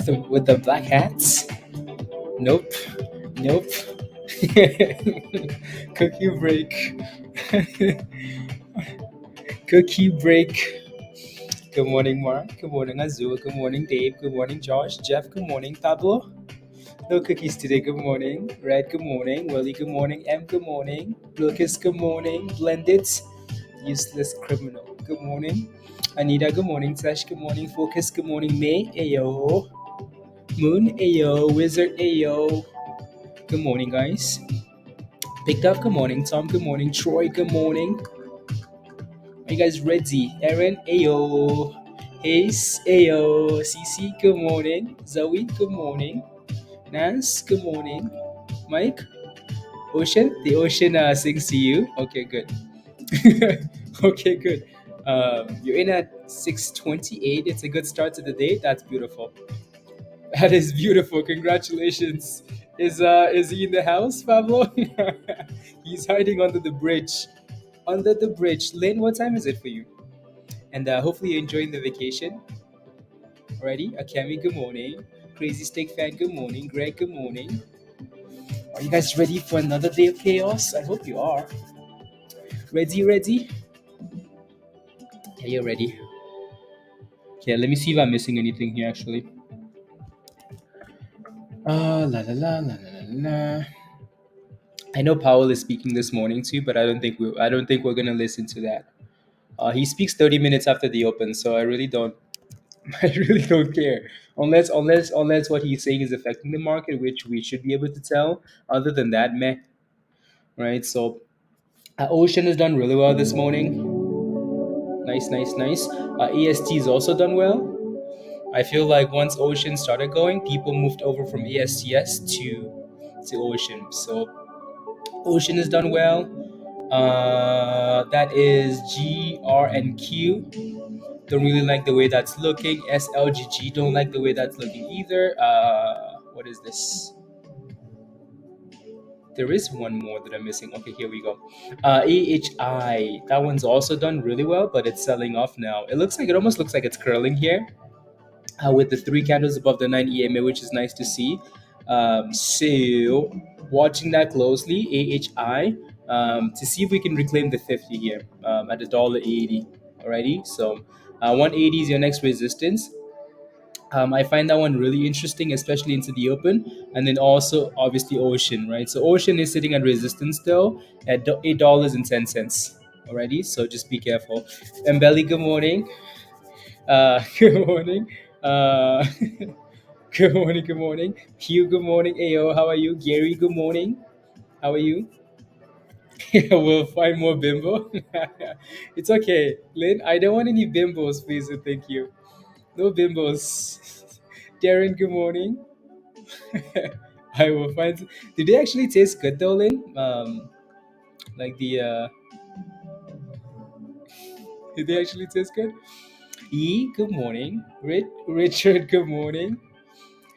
with the black hats? Nope. Nope. Cookie break. Cookie break. Good morning, Mark. Good morning, Azul. Good morning, Dave. Good morning, Josh. Jeff. Good morning, Pablo. No cookies today. Good morning. Red. Good morning. Willie. Good morning. M. Good morning. Lucas. Good morning. Blended. Useless criminal. Good morning. Anita. Good morning. Tash. Good morning. Focus. Good morning. May. Ayo. Moon. Ayo. Wizard. Ayo. Good morning, guys. Picked up. Good morning. Tom. Good morning. Troy. Good morning. Are you guys ready? Aaron, ayo. Ace, ayo. Cece, good morning. Zoe, good morning. Nance, good morning. Mike, Ocean, the ocean sings to you. Okay, good. Okay, good. You're in at 6:28. It's a good start to the day. That's beautiful. That is beautiful. Congratulations. Is he in the house, Pablo? He's hiding under the bridge. Under the bridge. Lynn, what time is it for you? And hopefully you're enjoying the vacation. Alrighty, Akemi, good morning. Crazy Steak Fan, good morning. Greg, good morning. Are you guys ready for another day of chaos? I hope you are. Ready, ready? Yeah, you're ready. Okay, let me see if I'm missing anything here actually. La la la la la la. I know Powell is speaking this morning too, but I don't think we're gonna listen to that. He speaks 30 minutes after the open, so I really don't I really don't care. Unless what he's saying is affecting the market, which we should be able to tell. Other than that, meh. Right? So Ocean has done really well this morning. Nice, nice, nice. EST has also done well. I feel like once Ocean started going, people moved over from ESTS to Ocean. So Ocean has done well. That is GRNQ. Don't really like the way that's looking. SLGG, don't like the way that's looking either. What is this? There is one more that I'm missing. Okay, here we go. AHI, that one's also done really well, but it's selling off now. It almost looks like it's curling here, with the three candles above the 9 EMA, which is nice to see. So watching that closely, AHI, to see if we can reclaim the 50 here at $1.80. Alrighty, so 180 is your next resistance. I find that one really interesting, especially into the open, and then also obviously Ocean, right? So Ocean is sitting at resistance though at $8.10 already, so just be careful. And Belly, good morning. Good morning. Uh, good morning. Good morning. Hugh, good morning. Ayo, how are you? Gary, good morning. How are you? We'll find more bimbo. It's okay, Lynn. I don't want any bimbos, please. And thank you. No bimbos. Darren, good morning. I will find. Did they actually taste good though, Lynn? Like the did they actually taste good? E, good morning. Richard, good morning.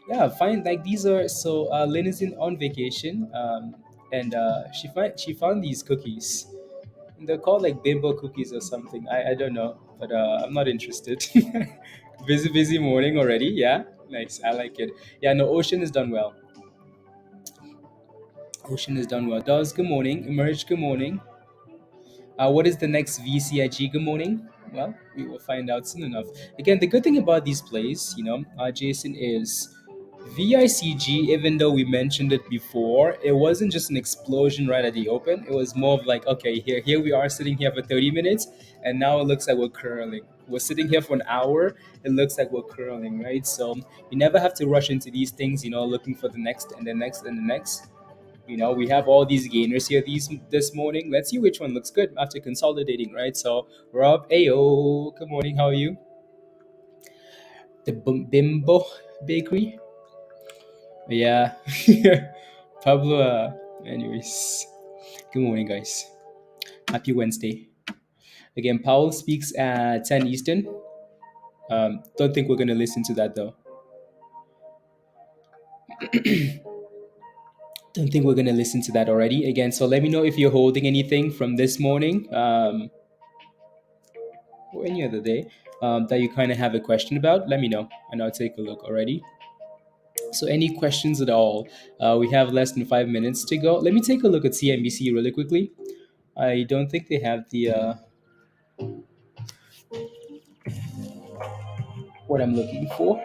Yeah, fine. Like these are so. Lynn is on vacation. And she found these cookies. They're called like bimbo cookies or something. I don't know, but I'm not interested. Busy morning already. Yeah, nice. I like it. Yeah, no. Ocean has done well. Ocean has done well. Does, good morning. Emerge, good morning. What is the next VCIG? Good morning. Well, we will find out soon enough. Again, the good thing about these plays, Jason, is VICG, even though we mentioned it before, it wasn't just an explosion right at the open. It was more of like, okay, here we are sitting here for 30 minutes, and now it looks like we're curling. We're sitting here for an hour, it looks like we're curling, right? So you never have to rush into these things, looking for the next and the next and the next. We have all these gainers here this morning. Let's see which one looks good after consolidating, right? So Rob, ayo, good morning. How are you? The Bimbo Bakery. Yeah. Pablo. Anyways, good morning, guys. Happy Wednesday. Again, Powell speaks at 10 Eastern. Don't think we're gonna listen to that though. Don't think we're gonna listen to that already. Again, so let me know if you're holding anything from this morning. Or any other day that you kind of have a question about, let me know and I'll take a look already. So, any questions at all? We have less than 5 minutes to go. Let me take a look at CNBC really quickly. I don't think they have the what I'm looking for.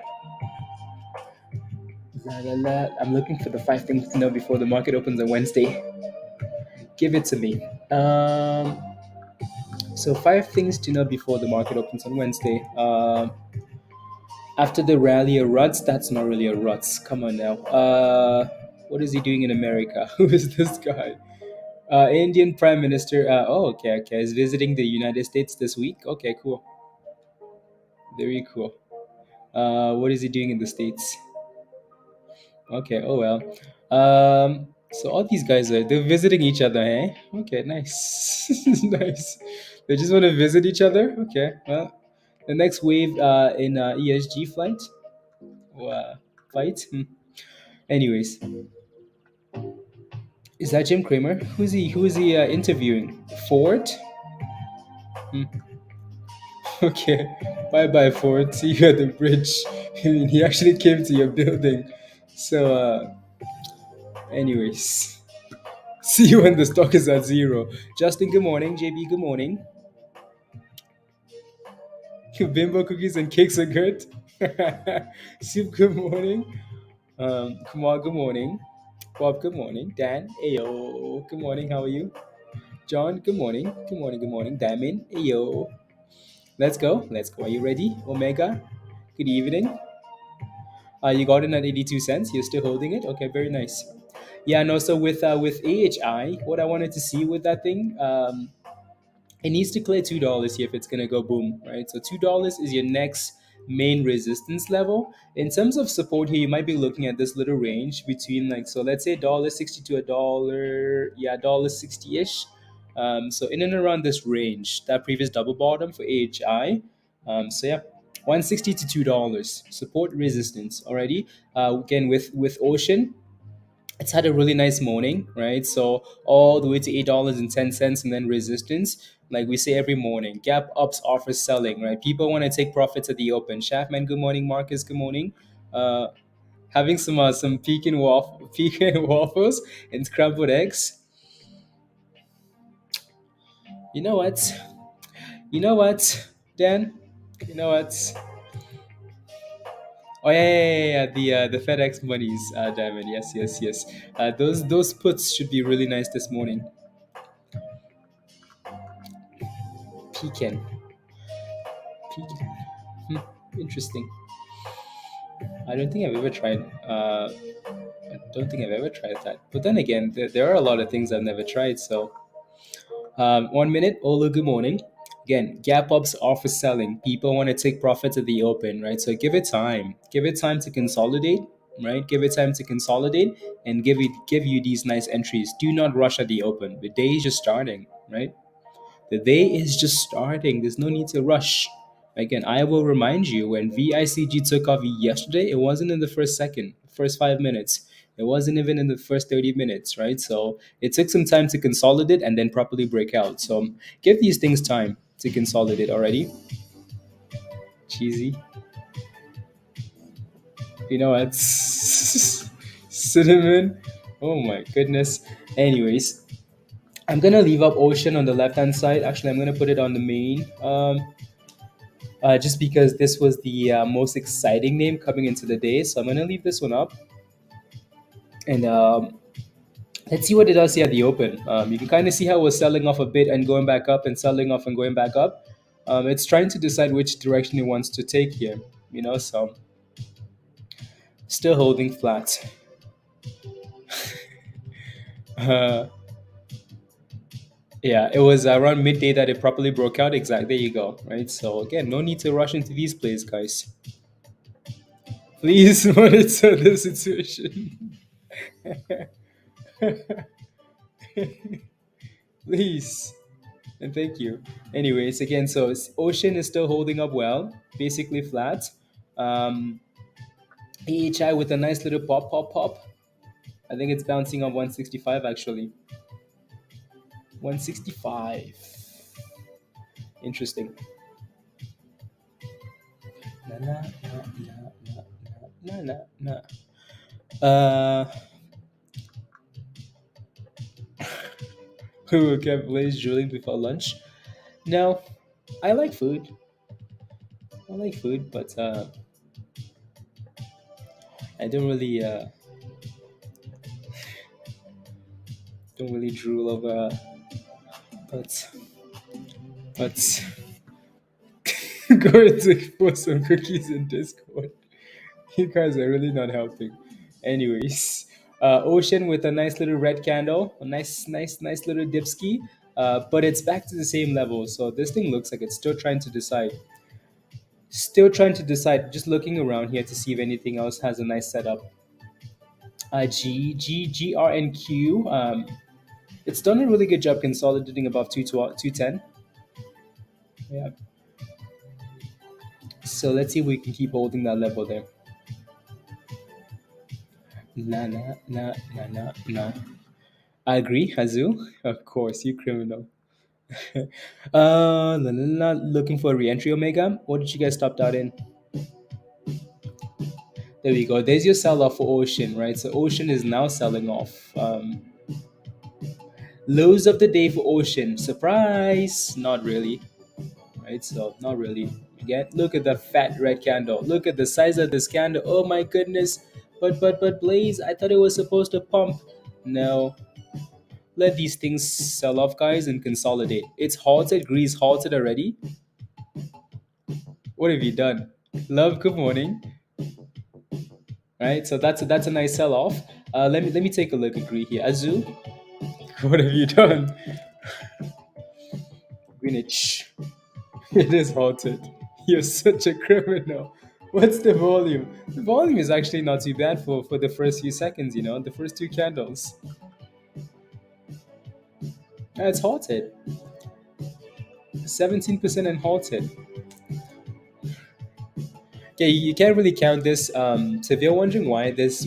La, la, la. I'm looking for the 5 things to know before the market opens on Wednesday. Give it to me. So 5 things to know before the market opens on Wednesday. After the rally, a ruts. That's not really a ruts. Come on now. What is he doing in America? Who is this guy? Indian Prime Minister. Oh, okay, okay. Is visiting the United States this week. Okay, cool. Very cool. What is he doing in the States? Okay. Oh well. So all these guys they're visiting each other, eh? Okay, nice, nice. They just want to visit each other. Okay. Well, the next wave in ESG flight. Fight. Anyways, is that Jim Cramer? Who's he? Who is he interviewing? Ford. Hmm. Okay. Bye bye, Ford. See you at the bridge. I mean, he actually came to your building. So, anyways. See you when the stock is at zero. Justin, good morning. JB, good morning. Bimbo cookies and cakes are good. Soup, good morning. Kumar, good morning. Bob, good morning. Dan, ayo, good morning. How are you? John, good morning. Good morning, good morning. Diamond, ayo. Let's go. Let's go. Are you ready? Omega, good evening. You got in at 82 cents. You're still holding it? Okay, very nice. Yeah, and also with AHI, what I wanted to see with that thing, it needs to clear $2 here if it's gonna go boom, right? So $2 is your next main resistance level. In terms of support here, you might be looking at this little range between like so let's say $60 to $60 ish. So in and around this range, that previous double bottom for AHI. So yeah, 160 to $2 support resistance already. Again with Ocean, it's had a really nice morning, right? So all the way to $8.10 and then resistance. Like we say every morning, gap ups offers selling, right? People want to take profits at the open. Shaffman, good morning. Marcus, good morning. Uh, Having some pecan waffles and scrambled eggs. You know what? You know what, Dan? You know what? Oh yeah. The FedEx monies, Diamond. Yes, yes, yes. Those puts should be really nice this morning. Pecan. Pecan. Interesting. I don't think I've ever tried. I don't think I've ever tried that. But then again, there are a lot of things I've never tried. So, 1 minute. Olu, good morning. Again, gap ups offer selling. People want to take profits at the open, right? So give it time. Give it time to consolidate, right? Give it time to consolidate and give you these nice entries. Do not rush at the open. The day is just starting, right? The day is just starting. There's no need to rush. Again, I will remind you when VICG took off yesterday, it wasn't in the first second, first 5 minutes. It wasn't even in the first 30 minutes, right? So it took some time to consolidate and then properly break out. So give these things time to consolidate already. Cheesy. You know what? Cinnamon. Oh my goodness. Anyways, I'm gonna leave up Ocean on the left hand side. Actually, I'm gonna put it on the main. Just because this was the most exciting name coming into the day. So I'm going to leave this one up. And let's see what it does here at the open. You can kind of see how it was selling off a bit and going back up and selling off and going back up. It's trying to decide which direction it wants to take here. So still holding flat. Uh, yeah, it was around midday that it properly broke out. Exactly. There you go. Right. So again, no need to rush into these plays, guys. Please monitor the situation. Please. And thank you. Anyways, again, so Ocean is still holding up well, basically flat. Um, AHI with a nice little pop, pop, pop. I think it's bouncing on 165 actually. 165. Interesting. Na, na, na, na, na, na, na, na. Uh, who woke up Blaze drooling before lunch? No, I like food. I like food, but I don't really drool over. But but going to post some cookies in Discord. You guys are really not helping. Anyways, Ocean with a nice little red candle, a nice little dipski. But it's back to the same level. So this thing looks like it's still trying to decide. Still trying to decide. Just looking around here to see if anything else has a nice setup. GRNQ. It's done a really good job consolidating above 210. Yeah. So let's see if we can keep holding that level there. Na na na na na na. I agree, Hazu. Of course, you criminal. Looking for a re-entry Omega. What did you guys stop out in? There we go. There's your sell-off for Ocean, right? So Ocean is now selling off. Lows of the day for Ocean. Surprise! Not really, right? So not really. Again, look at the fat red candle. Look at the size of this candle. Oh my goodness! But Blaze, I thought it was supposed to pump. No, let these things sell off, guys, and consolidate. It's halted. Greece halted already. What have you done? Love, good morning. Right, so that's a nice sell off. Let me take a look at Greece here. Azul, what have you done? Greenwich, it is halted. You're such a criminal. What's the volume? The volume is actually not too bad for the first few seconds. The first two candles. It's halted. 17% and halted. Yeah, you can't really count this. So if you're wondering why this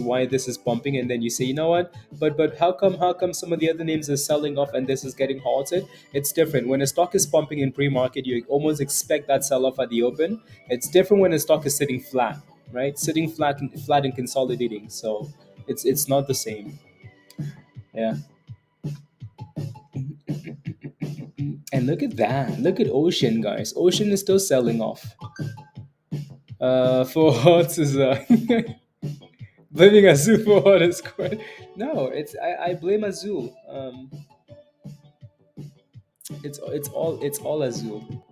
is pumping, and then you say, you know what, but how come some of the other names are selling off and this is getting halted? It's different. When a stock is pumping in pre-market, you almost expect that sell-off at the open. It's different when a stock is sitting flat, right? Sitting flat and consolidating. So it's not the same. Yeah. And look at that. Look at Ocean, guys. Ocean is still selling off. For Hearts is blaming Azul for what is scored. No, I blame Azul. It's all Azul.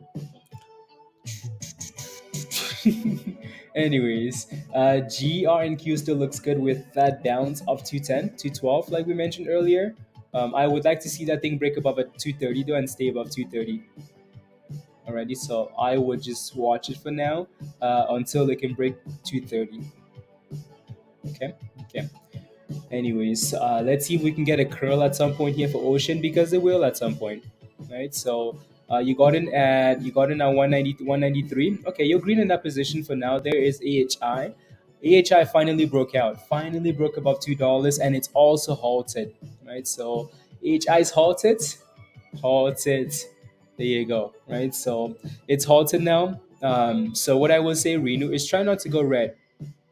Anyways, GRNQ still looks good with that bounce of 210, 212, like we mentioned earlier. I would like to see that thing break above at 230 though and stay above 230. Alrighty, so I would just watch it for now until it can break 230. Okay, okay. Anyways, let's see if we can get a curl at some point here for Ocean because it will at some point, right? So you got in at 190, 193. Okay, you're green in that position for now. There is AHI. AHI finally broke out, finally broke above $2, and it's also halted, right? So AHI is halted, halted. There you go, right? So it's halted now. So what I will say, Renu, is try not to go red,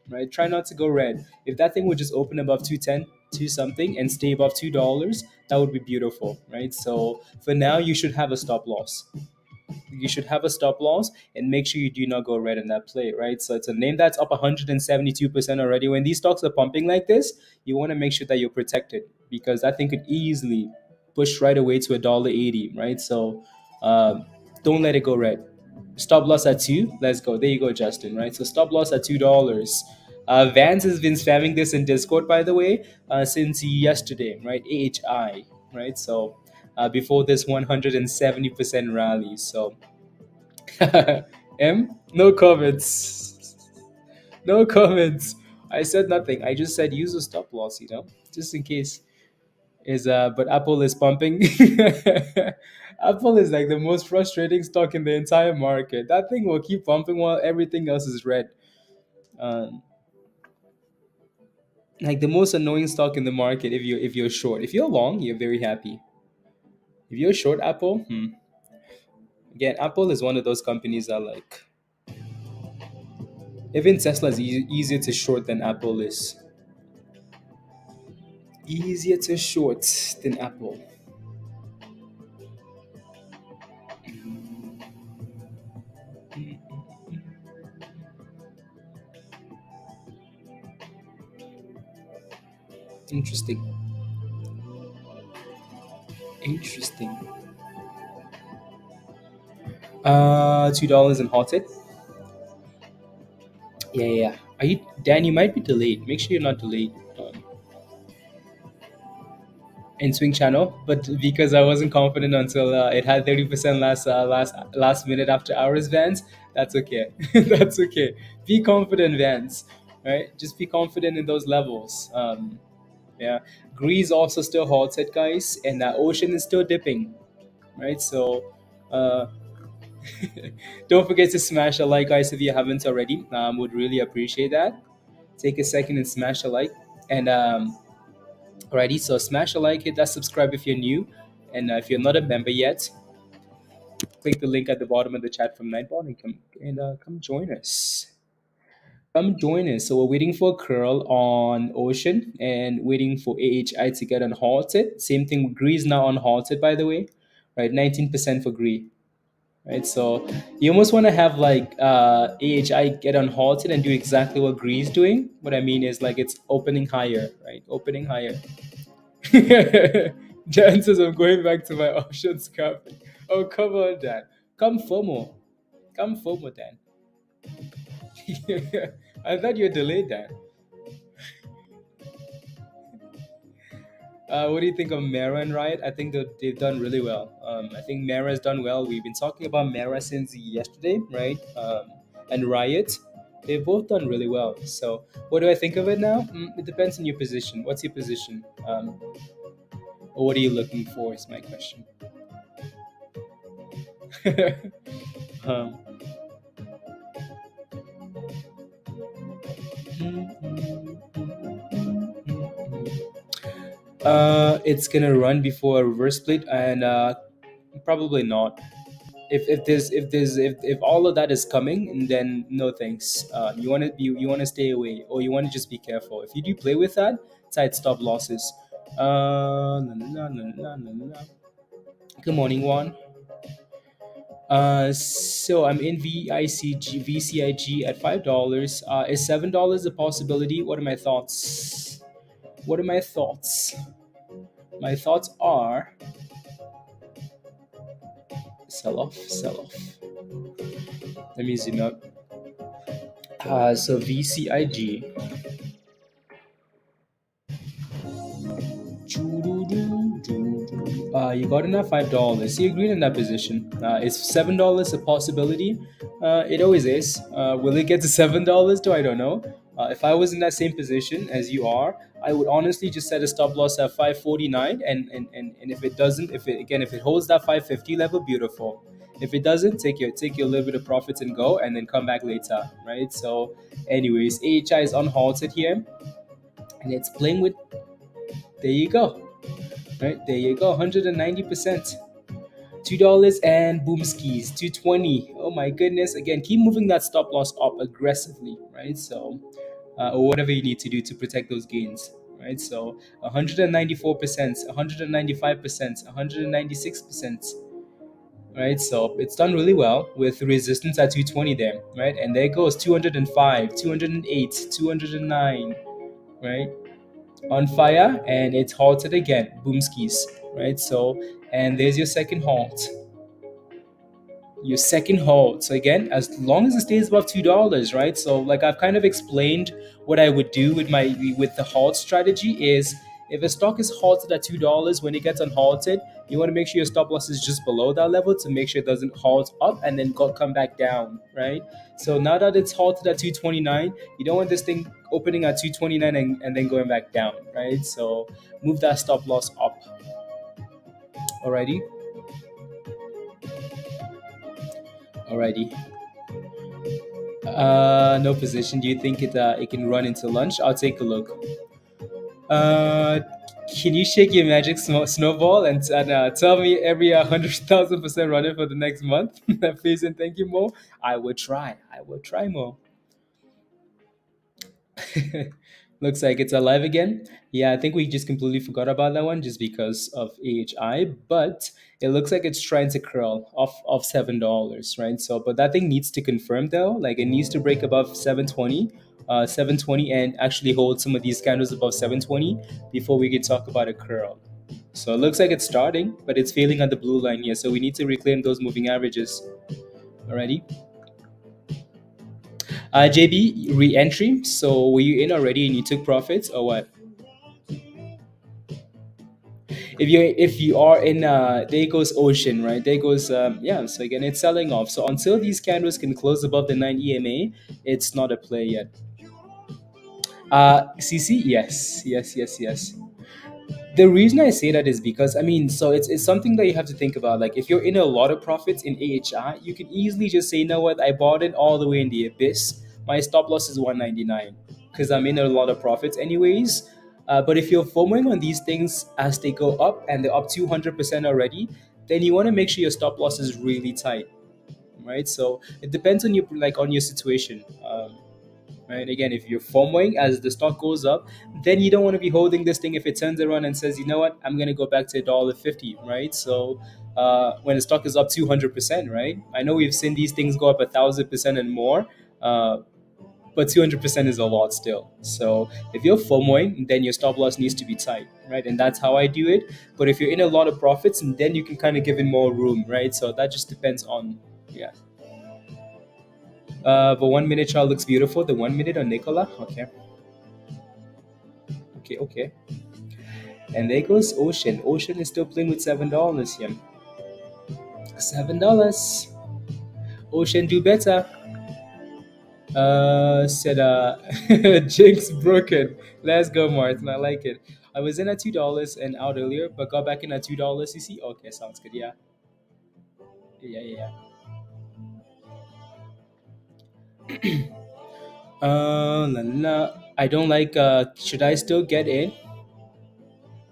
right? Try not to go red. If that thing would just open above 210, 2 something, and stay above $2, that would be beautiful, right? So for now, you should have a stop loss. You should have a stop loss and make sure you do not go red in that play, right? So it's a name that's up 172% already. When these stocks are pumping like this, you want to make sure that you're protected because that thing could easily push right away to $1.80, right? So don't let it go red. Stop loss at two. Let's go. There you go, Justin. Right. So stop loss at $2. Vance has been spamming this in Discord, by the way, since yesterday. Right. AHI. Right. So before this 170% rally. So no comments. No comments. I said nothing. I just said use a stop loss. Just in case is but Apple is pumping. Apple is like the most frustrating stock in the entire market. That thing will keep pumping while everything else is red. Um, like the most annoying stock in the market if you're short. If you're long, you're very happy. If you're short Apple, again, Apple is one of those companies that like even Tesla is easier to short than Apple is. Easier to short than Apple. Interesting. Interesting. $2 and halted. Yeah, yeah, yeah. Are you Dan? You might be delayed. Make sure you're not delayed. In swing channel, but because I wasn't confident until it had 30% last minute after hours, Vans. That's okay. That's okay. Be confident, Vans. Right? Just be confident in those levels. Yeah. Greece also still halted, guys, and Ocean is still dipping. Right? So. Uh, don't forget to smash a like, guys, if you haven't already. Would really appreciate that. Take a second and smash a like. And alrighty, so smash a like, hit that subscribe if you're new, and if you're not a member yet, click the link at the bottom of the chat from Nightbot and come join us. Come join us. So we're waiting for curl on Ocean and waiting for AHI to get unhalted. Same thing with Greece now unhalted, by the way, right? 19% for Greece. Right, so you almost want to have like AHI get unhalted and do exactly what Greece doing. What I mean is like it's opening higher, right? Opening higher. Dan says I'm going back to my options copy. Oh, come on, Dan. Come FOMO. Come FOMO, Dan. I thought you were delayed, Dan. What do you think of Mara and Riot? I think that they've done really well. I think Mara has done well. We've been talking about Mara since yesterday, right? And Riot, they've both done really well. So, what do I think of it now? It depends on your position. What's your position? Or what are you looking for? Is my question. um, it's gonna run before a reverse split, and probably not. If all of that is coming, then no thanks. You want to stay away, or you want to just be careful. If you do play with that, tight stop losses. Na, na, na, na, na, na, na. Good morning, Juan. So I'm in VCIG at $5. Is $7 a possibility? What are my thoughts? What are my thoughts? My thoughts are sell off, sell off. Let me zoom up. So VCIG. You got in at $5. So you agreed in that position. Is $7 a possibility? It always is. Will it get to $7? Do I don't know. If I was in that same position as you are, I would honestly just set a stop loss at 549, and if it doesn't, if it holds that 550 level, beautiful. If it doesn't, take your little bit of profits and go, and then come back later, right? So, anyways, AHI is unhalted here, and it's playing with. There you go. Right, there you go, 190%. $2 and boom skis, 220. Oh my goodness. Again, keep moving that stop loss up aggressively, right? So, or whatever you need to do to protect those gains, right? So, 194%, 195%, 196%, right? So, it's done really well with resistance at 220 there, right? And there goes 205, 208, 209, right? On fire, and it's halted again, boomskis, right? So, and there's your second halt, so again, as long as it stays above $2, right? So like I've kind of explained what I would do with the halt strategy is, if a stock is halted at $2, when it gets unhalted, you want to make sure your stop loss is just below that level to make sure it doesn't halt up and then come back down, right? So now that it's halted at 229, you don't want this thing opening at 229 and then going back down, right? So move that stop loss up. Alrighty. Alrighty. No position. Do you think it can run into lunch? I'll take a look. Can you shake your magic snowball and tell me every 100,000% running for the next month? Please and thank you, Mo. I will try. I will try, Mo. Looks like it's alive again. Yeah, I think we just completely forgot about that one just because of AHI, but it looks like it's trying to curl off $7, right? So, but that thing needs to confirm though. Like it needs to break above 720, and actually hold some of these candles above 720 before we can talk about a curl. So it looks like it's starting, but it's failing on the blue line here. So we need to reclaim those moving averages. Alrighty. JB, re-entry. So were you in already and you took profits or what? If you are in there goes ocean, right? There goes yeah. So again, it's selling off. So until these candles can close above the 9 EMA, it's not a play yet. CC, yes, yes, yes, yes. The reason I say that is because I mean, so it's something that you have to think about. Like if you're in a lot of profits in AHI, you can easily just say, you know what, I bought it all the way in the abyss. My stop loss is 199 because I'm in a lot of profits anyways. But if you're FOMOing on these things as they go up and they're up 200% already, then you want to make sure your stop loss is really tight, right? So it depends on your like on your situation. Right? Again, if you're FOMOing as the stock goes up, then you don't want to be holding this thing if it turns around and says, you know what, I'm going to go back to $1.50, right? So when the stock is up 200%, right? I know we've seen these things go up 1,000% and more, uh, but 200% is a lot still. So if you're FOMOing, then your stop loss needs to be tight, right? And that's how I do it. But if you're in a lot of profits, and then you can kind of give it more room, right? So that just depends on, yeah. But 1 minute chart looks beautiful. The 1 minute on Nicola. Okay. Okay, okay. And there goes Ocean. Ocean is still playing with $7 here. $7. Ocean do better. Said Jinx broken. Let's go, Martin. I like it. I was in at $2 and out earlier, but got back in at $2. You see? Okay, sounds good. Yeah. Yeah, yeah, yeah. La, la. I don't like should I still get in?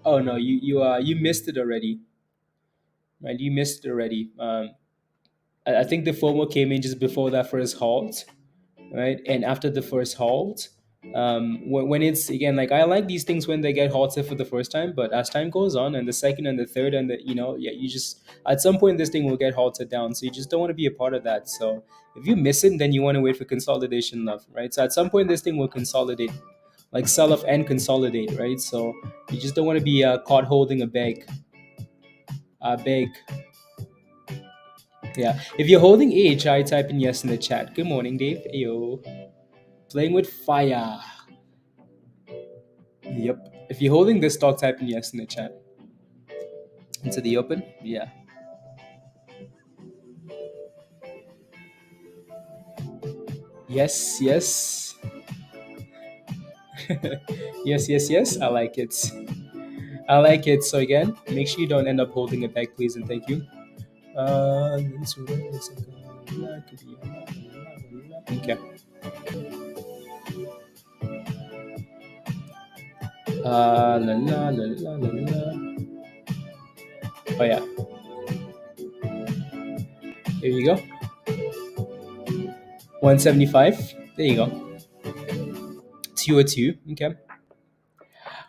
Oh no, you missed it already. Right? You missed it already. I think the FOMO came in just before that first halt, right? And after the first halt, when it's again like I like these things when they get halted for the first time, but as time goes on, and the second and the third and the yeah, you just at some point this thing will get halted down, so you just don't want to be a part of that. So if you miss it, then you want to wait for consolidation, love, right? So at some point this thing will consolidate, like sell off and consolidate, right? So you just don't want to be caught holding a bag. Yeah. If you're holding AHI, type in yes in the chat. Good morning, Dave. Ayo. Playing with fire. Yep. If you're holding this stock, type in yes in the chat. Into the open? Yeah. Yes, yes. Yes, yes, yes. I like it. I like it. So again, make sure you don't end up holding it back, please, and thank you. Okay. La, la, la, la, la, la. Oh yeah. Here you go. 175. There you go. 202. Okay.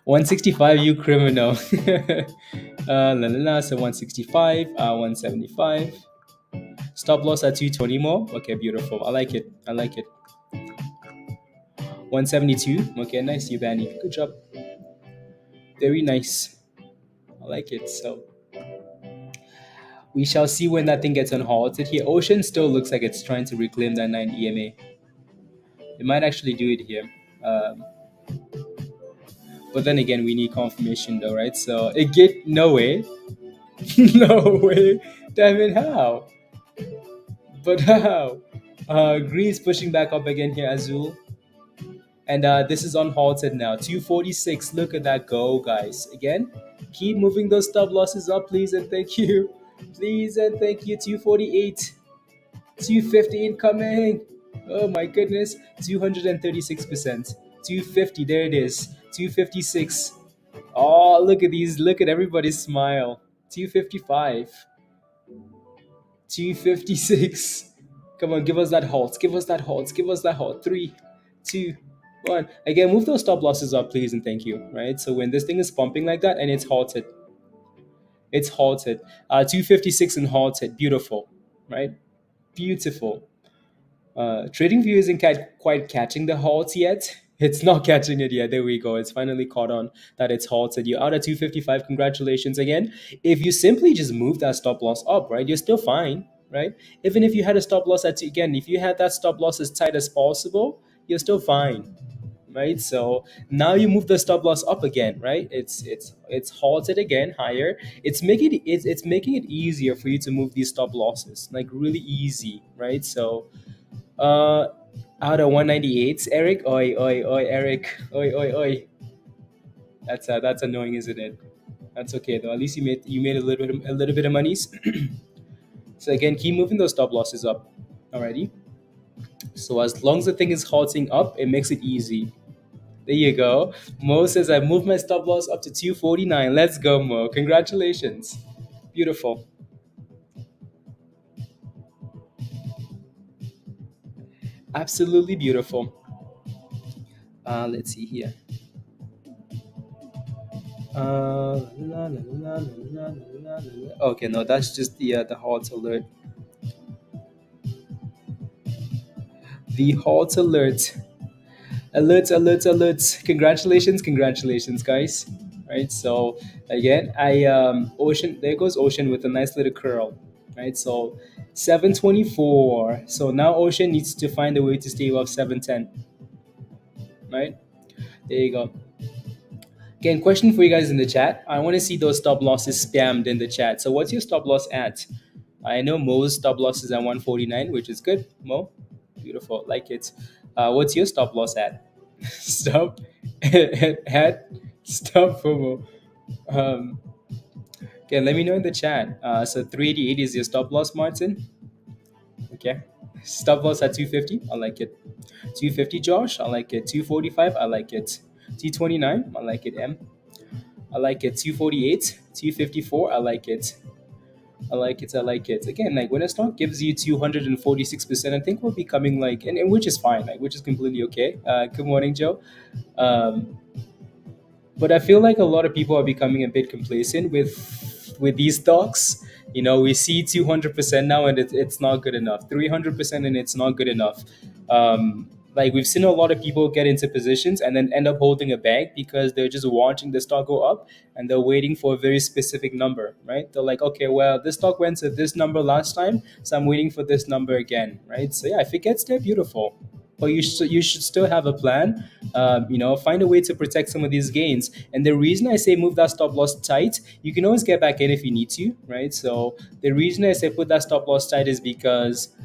165, you criminal. La la la. So 165, 175. Stop loss at 220 more. Okay, beautiful. I like it. I like it. 172. Okay, nice, you Vanny. Good job. Very nice. I like it. So we shall see when that thing gets unhalted here. Ocean still looks like it's trying to reclaim that 9 EMA. It might actually do it here. Um, but then again, we need confirmation though, right? So it get no way. No way. Damn it, how? But how? Green's pushing back up again here, Azul. And this is unhalted now. 246. Look at that go, guys. Again, keep moving those stop losses up, please and thank you. Please and thank you. 248. 250 incoming. Oh my goodness. 236%. 250. There it is. 256. Oh, look at these. Look at everybody's smile. 255. 256. Come on, give us that halt. Give us that halt. Give us that halt. Three, two, One again, move those stop losses up, please, and thank you. Right. So when this thing is pumping like that and it's halted. 256 and halted. Beautiful. Right. Beautiful. TradingView isn't quite catching the halt yet. It's not catching it yet. There we go. It's finally caught on that it's halted. You're out at 255. Congratulations again. If you simply just move that stop loss up, right, you're still fine, right? Even if you had a stop loss at, again, if you had that stop loss as tight as possible, you're still fine, right? So now you move the stop loss up again, right? It's halted again higher. It's making it easier for you to move these stop losses, like really easy, right? So uh, out of 198, Eric. Oi, oi, oi, Eric. Oi, oi, oi. That's annoying, isn't it? That's okay though. At least you made a little bit of monies. So again, keep moving those stop losses up. Alrighty. So as long as the thing is halting up, it makes it easy. There you go. Mo says I moved my stop loss up to 249. Let's go, Mo. Congratulations. Beautiful. Absolutely beautiful. Let's see here. La, la, la, la, la, la, la, la. Okay, no, that's just the halt alert. The halt alert. Alerts, alerts, alerts. Congratulations, congratulations, guys. Right. So again, I Ocean. There goes Ocean with a nice little curl. Right. So 724. So now Ocean needs to find a way to stay above 710. Right. There you go. Again, question for you guys in the chat. I want to see those stop losses spammed in the chat. So what's your stop loss at? I know Mo's stop loss is at 149, which is good. Mo, beautiful, like it. What's your stop loss at? Stop at stop for Mo. Um, okay, let me know in the chat. So 388 is your stop loss, Martin. Okay, stop loss at 250. I like it. 250, Josh. I like it. 245. I like it. 229. I like it. M. I like it. 248. 254. I like it. I like it. I like it. Again, like when a stock gives you 246%, I think we're becoming like, and which is fine, like which is completely okay. Good morning, Joe. Um, but I feel like a lot of people are becoming a bit complacent with these stocks. We see 200% now, and it's not good enough. 300%, and it's not good enough. Like we've seen a lot of people get into positions and then end up holding a bag because they're just watching the stock go up and they're waiting for a very specific number, right? They're like, okay, well, this stock went to this number last time, so I'm waiting for this number again, right? So yeah, if it gets there, beautiful. But you should still have a plan. Find a way to protect some of these gains. And the reason I say move that stop loss tight, you can always get back in if you need to, right? So the reason I say put that stop loss tight is because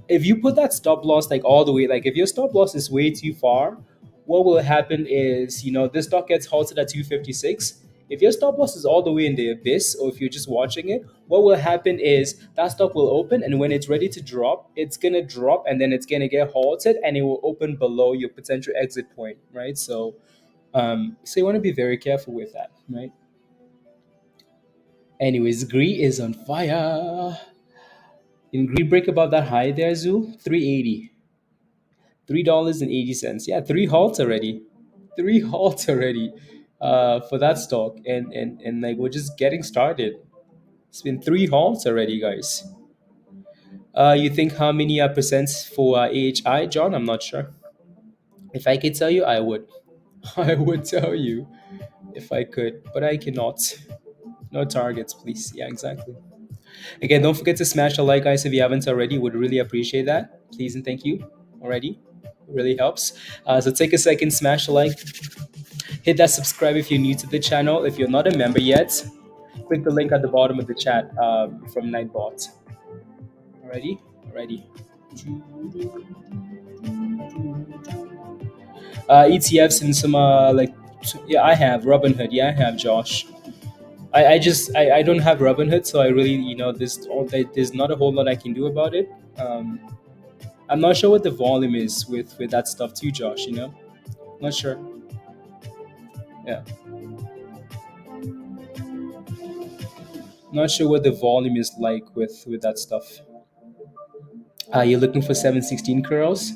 if you put that stop loss like all the way, like if your stop loss is way too far, what will happen is, this stock gets halted at 256. If your stop loss is all the way in the abyss, or if you're just watching it, what will happen is that stock will open, and when it's ready to drop, it's gonna drop, and then it's gonna get halted, and it will open below your potential exit point, right? So you want to be very careful with that, right? Anyways, Gree is on fire. In Green break above that high there, Zoo, 380. $3.80. Yeah, three halts already. Three halts already for that stock. And like we're just getting started. It's been three halts already, guys. You think how many percents for AHI, John? I'm not sure. If I could tell you, I would. I would tell you if I could, but I cannot. No targets, please. Yeah, exactly. Again, don't forget to smash the like, guys, if you haven't already. Would really appreciate that. Please and thank you already. It really helps. So take a second, smash the like, hit that subscribe if you're new to the channel. If you're not a member yet, click the link at the bottom of the chat from Nightbot. Alrighty? Alrighty. ETFs and some yeah, I have Robinhood. Yeah, I have Josh. I don't have Robinhood, so I really there's not a whole lot I can do about it. I'm not sure what the volume is with that stuff too, Josh. Not sure. Yeah, not sure what the volume is like with that stuff. You're looking for 716 curls?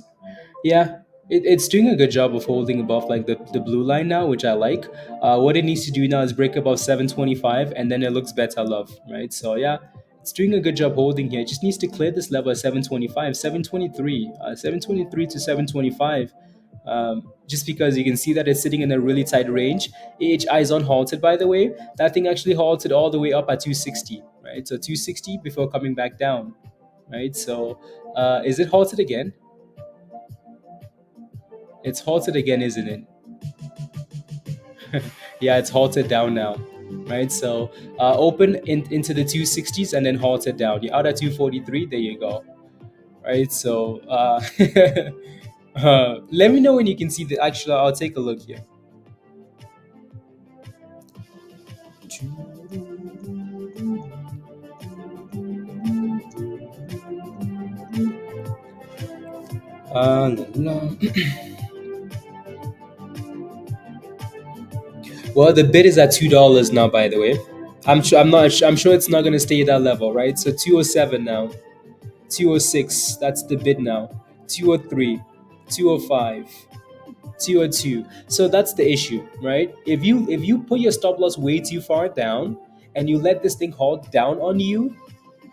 Yeah, It's doing a good job of holding above like the blue line now, which I like. What it needs to do now is break above 725, and then it looks better, love, right? So yeah, it's doing a good job holding here. It just needs to clear this level at 725, 723, 723 to 725. Just because you can see that it's sitting in a really tight range. AHI is unhalted, by the way. That thing actually halted all the way up at 260, right? So 260 before coming back down, right? So is it halted again? It's halted again, isn't it? Yeah, it's halted down now, right? So open into the 260s and then halted down. You're out at 243. There you go, right? So let me know when you can see the actual. I'll take a look here. La, la. Well, the bid is at $2 now. By the way, I'm sure. I'm not. I'm sure it's not going to stay at that level, right? So 207 now. 206. That's the bid now. 203. 205. 202. So that's the issue, right? If you put your stop loss way too far down and you let this thing hold down on you,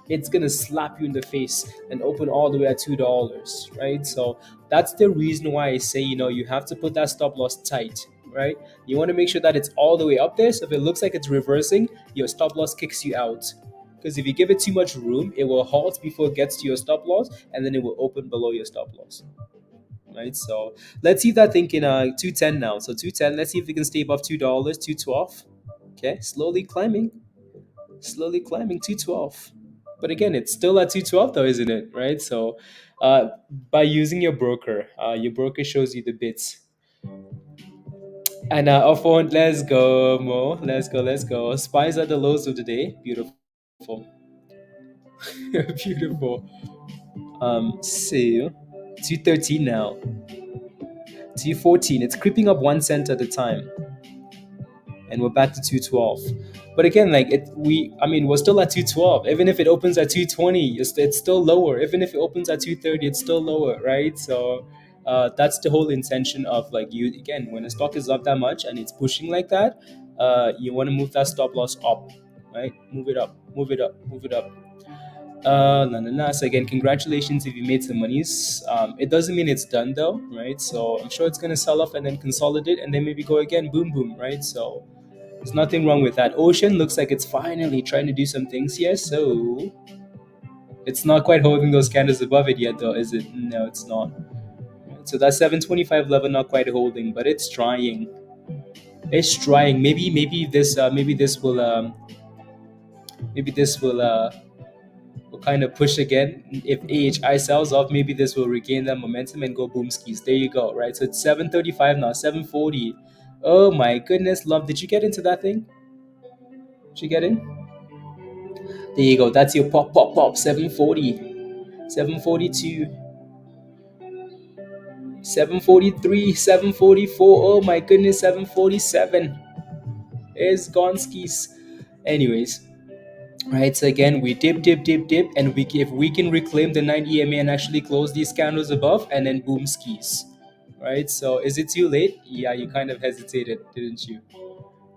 it's gonna slap you in the face and open all the way at $2, right? So that's the reason why I say, you have to put that stop loss tight, right? You want to make sure that it's all the way up there. So if it looks like it's reversing, your stop loss kicks you out. Because if you give it too much room, it will halt before it gets to your stop loss, and then it will open below your stop loss, right? So let's see if that thing can 210 now. So 210, let's see if we can stay above $2, 212. Okay, slowly climbing 212. But again, it's still at 212 though, isn't it? Right? So by using your broker shows you the bits. And off on, let's go, Mo. Let's go. Spies are the lows of the day. Beautiful. Beautiful. So 213 now. 214. It's creeping up 1 cent at a time. And we're back to 212. But again, like we're still at 212. Even if it opens at 220, it's still lower. Even if it opens at 230, it's still lower, right? So that's the whole intention of like you again, when a stock is up that much and it's pushing like that, you want to move that stop loss up, right? Move it up, move it up, move it up. No, no, no. So again, congratulations if you made some monies. It doesn't mean it's done though, right? So I'm sure it's gonna sell off and then consolidate and then maybe go again, boom, boom, right? So there's nothing wrong with that. Ocean looks like it's finally trying to do some things here. So it's not quite holding those candles above it yet, though, is it? No, it's not. So that 725 level not quite holding, but it's trying. It's trying. Maybe this will kind of push again. If AHI sells off, maybe this will regain that momentum and go boom skis. There you go, right? So it's 735 now, 740. Oh my goodness, love. Did you get into that thing? Did you get in? There you go. That's your pop, pop, pop. 740, 742, 743, 744. Oh my goodness, 747. It's gone skis. Anyways, right. So again, we dip, dip, dip, dip, and if we can reclaim the 9 EMA and actually close these candles above, and then boom skis. Right. So is it too late? Yeah, you kind of hesitated, didn't you?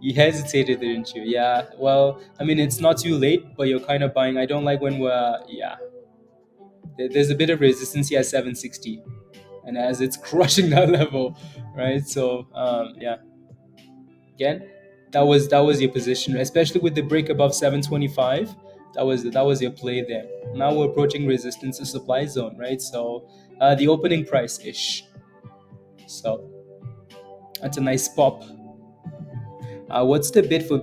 You hesitated, didn't you? Yeah. Well, I mean, it's not too late, but you're kind of buying. I don't like when we're yeah. There's a bit of resistance here at 760, and as it's crushing that level, right? So yeah, again, that was your position, especially with the break above 725. That was your play there. Now we're approaching resistance to supply zone, right? So the opening price ish. So that's a nice pop. What's the bid for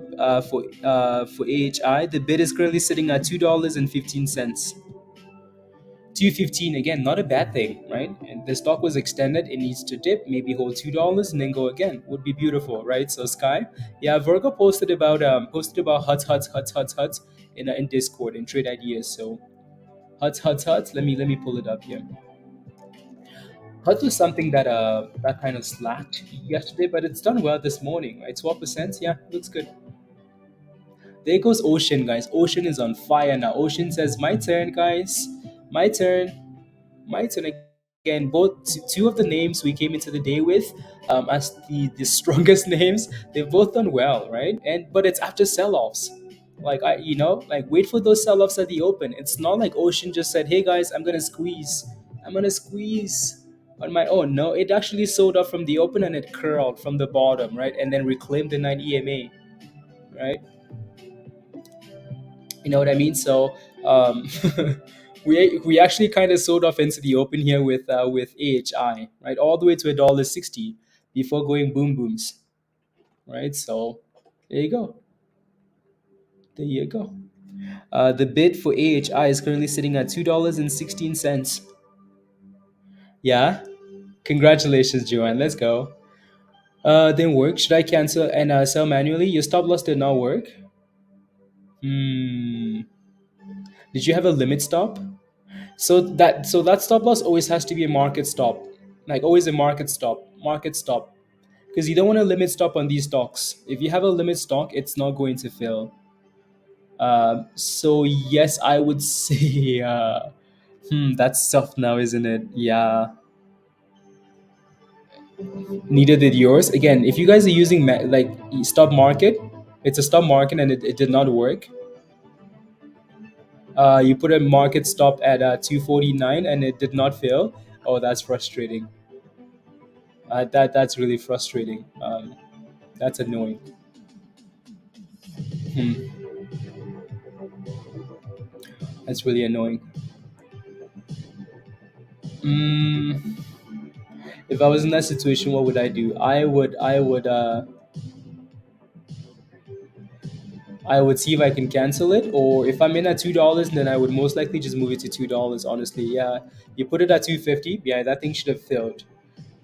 AHI? The bid is currently sitting at $2.15. 215 again, not a bad thing, right? And the stock was extended. It needs to dip, maybe hold $2 and then go again. Would be beautiful, right? So Sky, yeah, Virgo posted about huts in Discord in Trade Ideas. So huts. Let me pull it up here. Huts was something that kind of slacked yesterday, but it's done well this morning, right? 12%, yeah, looks good. There goes Ocean, guys. Ocean is on fire now. Ocean says, "My turn, guys. My turn. My turn." Again, both two of the names we came into the day with as the strongest names, they've both done well, right? And but it's after sell-offs. Like like wait for those sell-offs at the open. It's not like Ocean just said, "Hey guys, I'm gonna squeeze on my own." No, it actually sold off from the open and it curled from the bottom, right, and then reclaimed the 9 EMA, right? You know what I mean? So um, we actually kind of sold off into the open here with AHI, right, all the way to $1.60 before going boom booms, right? So there you go, there you go. The bid for AHI is currently sitting at $2.16. Yeah, congratulations, Joanne. Let's go. Didn't work. Should I cancel and sell manually? Your stop loss did not work. Hmm. Did you have a limit stop? So that stop loss always has to be a market stop, like always a market stop, because you don't want to limit stop on these stocks. If you have a limit stock, it's not going to fail. So yes, I would say, that's tough now, isn't it? Yeah, neither did yours. Again, if you guys are using like stop market, it's a stop market and it did not work. You put a market stop at 249 and it did not fail. Oh, that's frustrating. That's really frustrating. That's annoying. Hmm. That's really annoying. Mm, if I was in that situation, what would I do? I would see if I can cancel it, or if I'm in at $2, then I would most likely just move it to $2. Honestly, yeah. You put it at 250, yeah, that thing should have failed.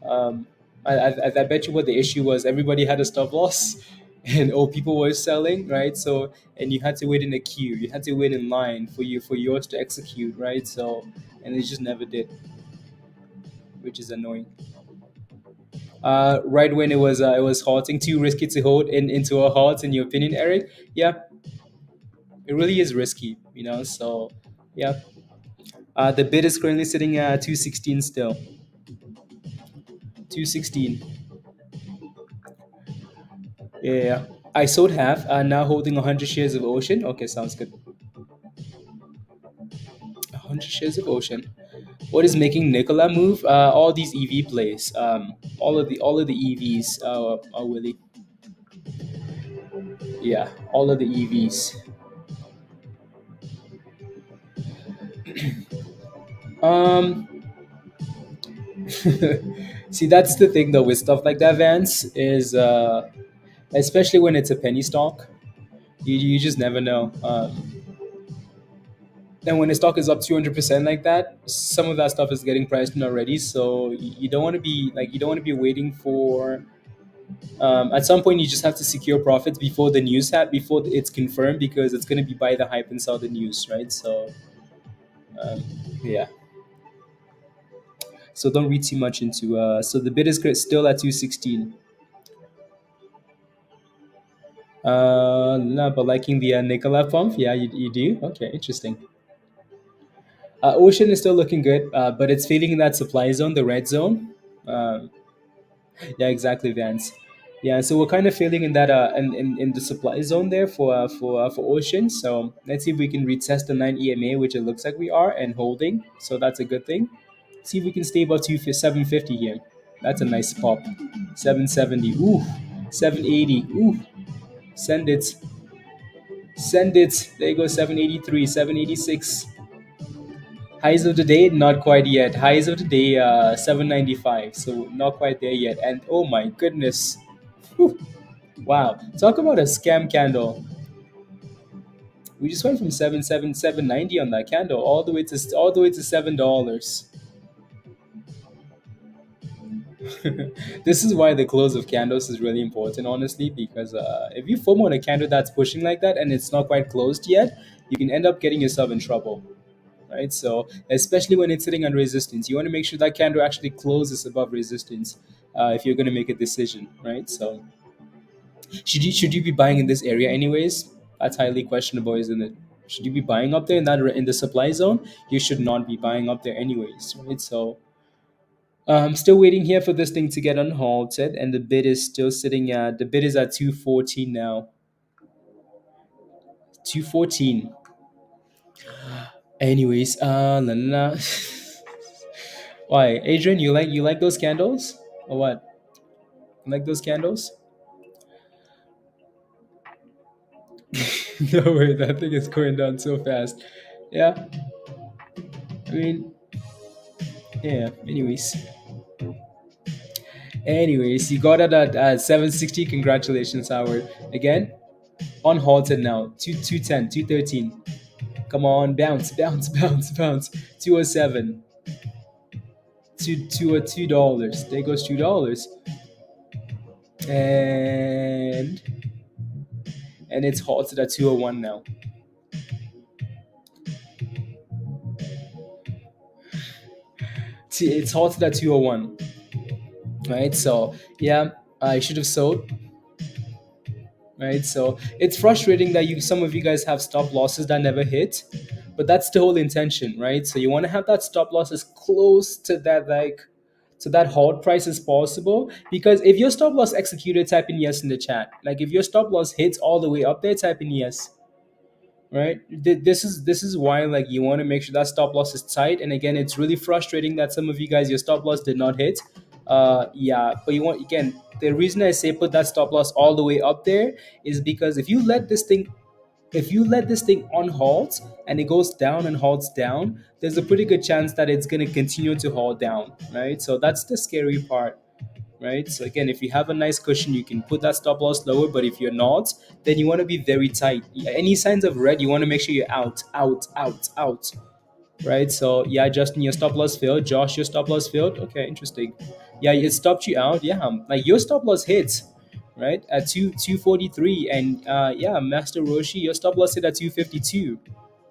Um, I bet you what the issue was. Everybody had a stop loss, and people were selling, right? So and you had to wait in a queue. You had to wait in line for yours to execute, right? So and it just never did, which is annoying. Right when it was halting, too risky to hold into a halt. In your opinion, Eric? Yeah, it really is risky, So yeah, the bid is currently sitting at 216 still. 216. Yeah, I sold half. Now holding 100 shares of Ocean. Okay, sounds good. 100 shares of Ocean. What is making Nikola move? All these EV plays. All of the EVs. Willie. Yeah, all of the EVs. Um, See, that's the thing though with stuff like that, Vance, is especially when it's a penny stock, you just never know. And when a stock is up 200% like that, some of that stuff is getting priced in already. So you don't want to be waiting for. At some point, you just have to secure profits before it's confirmed, because it's going to be buy the hype and sell the news, right? So um, yeah. So don't read too much into. So the bid is still at 216. No, but liking the Nikola pump, yeah, you do. Okay, interesting. Ocean is still looking good, but it's feeling in that supply zone, the red zone. Um, yeah, exactly, Vance. Yeah, so we're kind of feeling in that in the supply zone there for Ocean. So let's see if we can retest the 9 EMA, which it looks like we are, and holding. So that's a good thing. See if we can stay above 750 here. That's a nice pop. 770. Ooh. 780. Ooh. Send it. Send it. There you go. 783. 786. Highs of the day, not quite yet. Highs of the day, 795. So not quite there yet. And oh my goodness. Whew. Wow. Talk about a scam candle. We just went from 790 on that candle all the way to $7. This is why the close of candles is really important, honestly, because if you form on a candle that's pushing like that and it's not quite closed yet, you can end up getting yourself in trouble, right? So especially when it's sitting on resistance, you want to make sure that candle actually closes above resistance if you're going to make a decision, right? So should you be buying in this area anyways? That's highly questionable, isn't it? Should you be buying up there in the supply zone? You should not be buying up there anyways, right? So I'm still waiting here for this thing to get unhalted, and the bid is still sitting at the bid is at 214 now. 214. Anyways, la, la, la. Why, Adrian? You like those candles or what? You like those candles? No way, that thing is going down so fast. Yeah, I mean, yeah. Anyways, you got it at 760. Congratulations, Howard. Again, unhalted now. 210, 213. Come on, bounce, bounce, bounce, bounce. 207. $2. There goes $2. And it's halted at 201 now. See, it's halted at 201. Right? So yeah, I should have sold. Right? So it's frustrating that some of you guys have stop losses that never hit, but that's the whole intention, right? So you want to have that stop loss as close to that to that hold price as possible, because if your stop loss executed, type in yes in the chat. Like if your stop loss hits all the way up there, type in yes. Right, this is why, like, you want to make sure that stop loss is tight. And again, it's really frustrating that some of you guys, your stop loss did not hit. Yeah, but you want, again, the reason I say put that stop loss all the way up there is because if you let this thing on halt and it goes down and halts down, there's a pretty good chance that it's going to continue to halt down, right? So that's the scary part, right? So again, if you have a nice cushion, you can put that stop loss lower. But if you're not, then you want to be very tight. Any signs of red, you want to make sure you're out, out, out, out, right? So yeah, Justin, your stop loss failed. Josh, your stop loss failed. Okay, interesting. Yeah, it stopped you out. Yeah, like your stop loss hits, right, at 243. And yeah, Master Roshi, your stop loss hit at 252.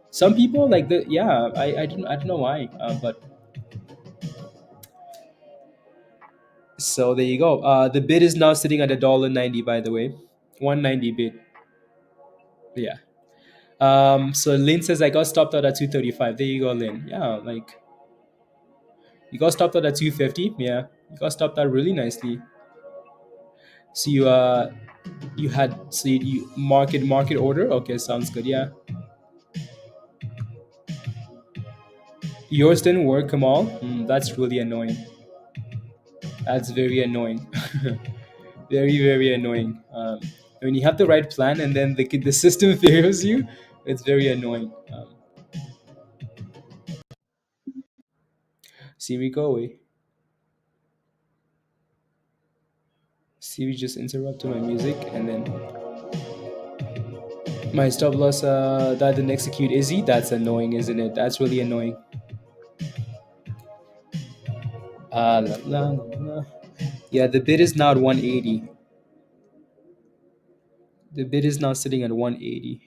Some people like the, yeah, I don't know why, but so there you go. The bid is now sitting at $1.90, by the way. 190 bid. Yeah. So Lynn says I got stopped out at 235. There you go, Lynn. Yeah, like you got stopped out at 250. Yeah. You got stopped out really nicely. So you had, so you market order. Okay, sounds good. Yeah. Yours didn't work, Kamal. That's really annoying. That's very annoying. Very, very annoying. When you have the right plan and then the system fails you, it's very annoying. Siri, go away. Siri just interrupted my music, and then my stop loss that didn't execute Izzy. That's annoying, isn't it? That's really annoying. La, la, la. Yeah, the bid is now at 180. The bid is now sitting at 180,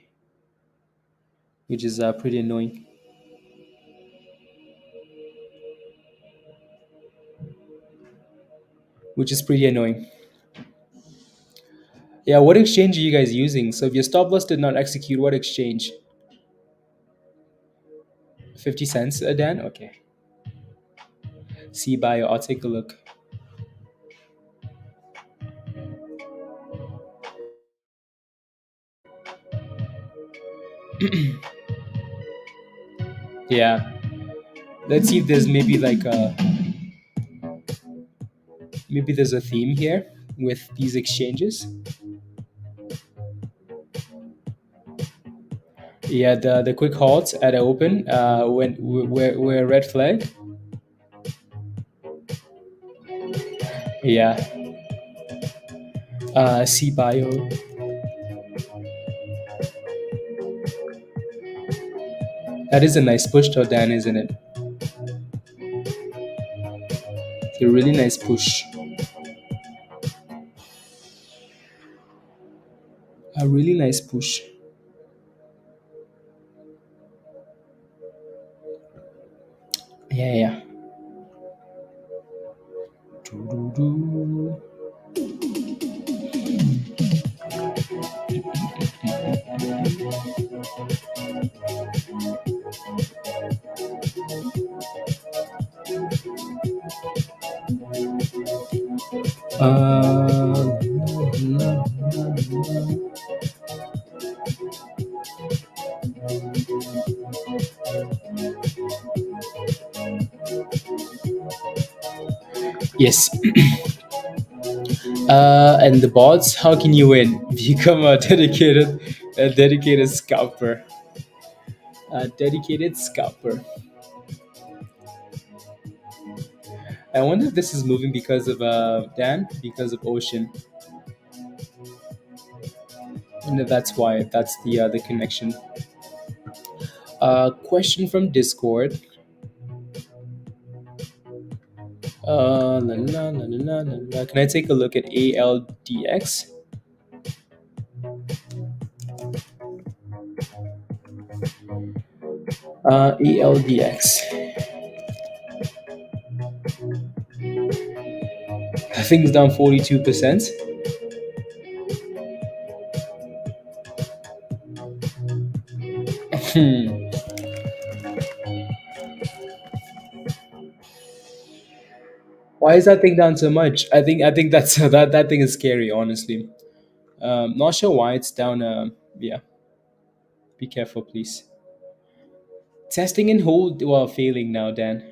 which is pretty annoying. Which is pretty annoying. Yeah, what exchange are you guys using? So if your stop loss did not execute, what exchange? 50 cents, Dan? Okay. See bio, I'll take a look. Yeah. Let's see if there's maybe there's a theme here with these exchanges. Yeah, the quick halt at open when we're red flag. Yeah. See bio. That is a nice push though, Dan, isn't it? It's a really nice push. A really nice push. Yeah, yeah. Doo-doo-doo. Uh, yes. And the bots, how can you win? Become a dedicated scalper. A dedicated scalper. I wonder if this is moving because of Dan, because of Ocean. And that's why. That's the connection. Question from Discord. La, la, la, la, la, la. Can I take a look at ALDX? ALDX. I think it's down 42%. Hmm. Why is that thing down so much? I think that's that thing is scary, honestly. Not sure why it's down. Yeah, be careful, please. Testing and hold, well, failing now, Dan.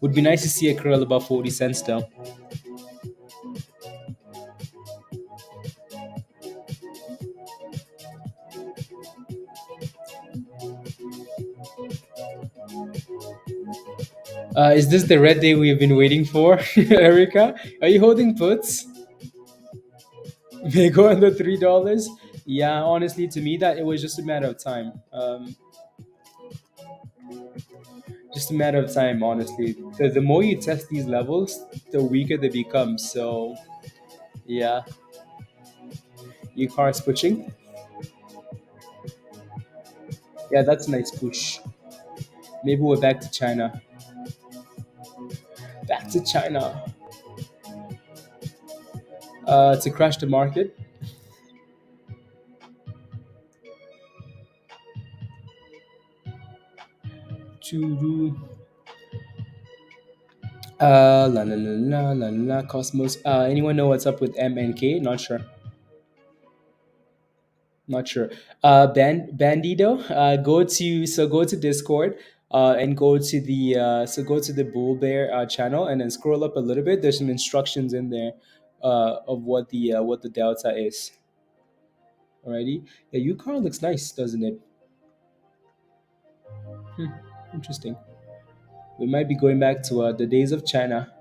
Would be nice to see a curl above 40 cents though. Is this the red day we've been waiting for, Erica? Are you holding puts? May go under $3. Yeah, honestly, to me that it was just a matter of time. Just a matter of time, honestly. The more you test these levels, the weaker they become. So yeah, UCAR switching. Yeah, that's a nice push. Maybe we're back to China. Back to China. To crash the market. To do. La la la la la la. Cosmos. Anyone know what's up with MNK? Not sure. Not sure. Bandido. Go to Discord. And go to the Bull Bear channel and then scroll up a little bit. There's some instructions in there, of what the delta is. Alrighty. Yeah, UConn looks nice, doesn't it? Hmm, interesting. We might be going back to the days of China.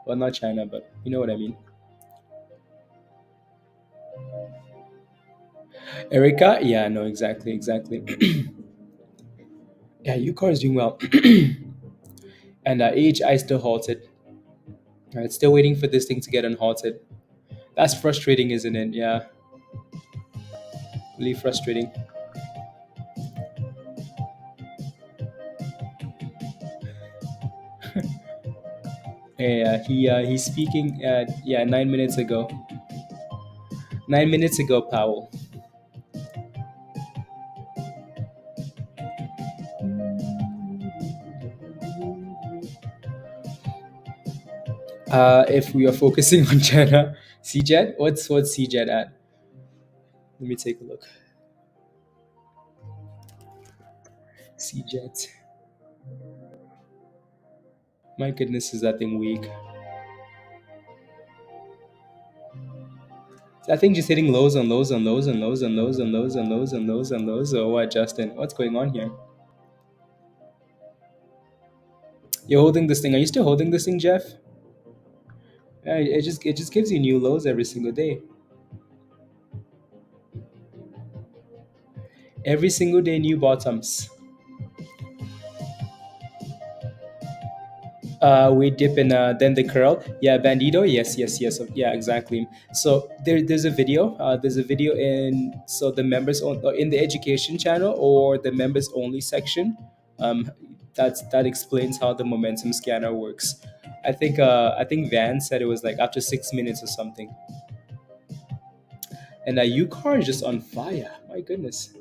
Well, not China, but you know what I mean. Erica? Yeah, no, exactly, exactly. Yeah, UConn is doing well. And AHI still halted. It's still waiting for this thing to get unhalted. That's frustrating, isn't it? Yeah, really frustrating. Yeah, he's speaking. Yeah, 9 minutes ago. 9 minutes ago, Powell. If we are focusing on China, CJET, what's CJET at? Let me take a look. CJET. My goodness, is that thing weak? I think just hitting lows on lows on lows and lows and lows and lows and lows and lows and lows. Or what, Justin? What's going on here? You're holding this thing. Are you still holding this thing, Jeff? Yeah, it just gives you new lows every single day. Every single day, new bottoms. We dip in then the curl. Yeah, Bandido. Yes, yes, yes. Yeah, exactly. So there's a video. There's a video in the members in the education channel or the members only section. Um, that explains how the momentum scanner works. I think Van said it was like after 6 minutes or something. And UCAR is just on fire. My goodness.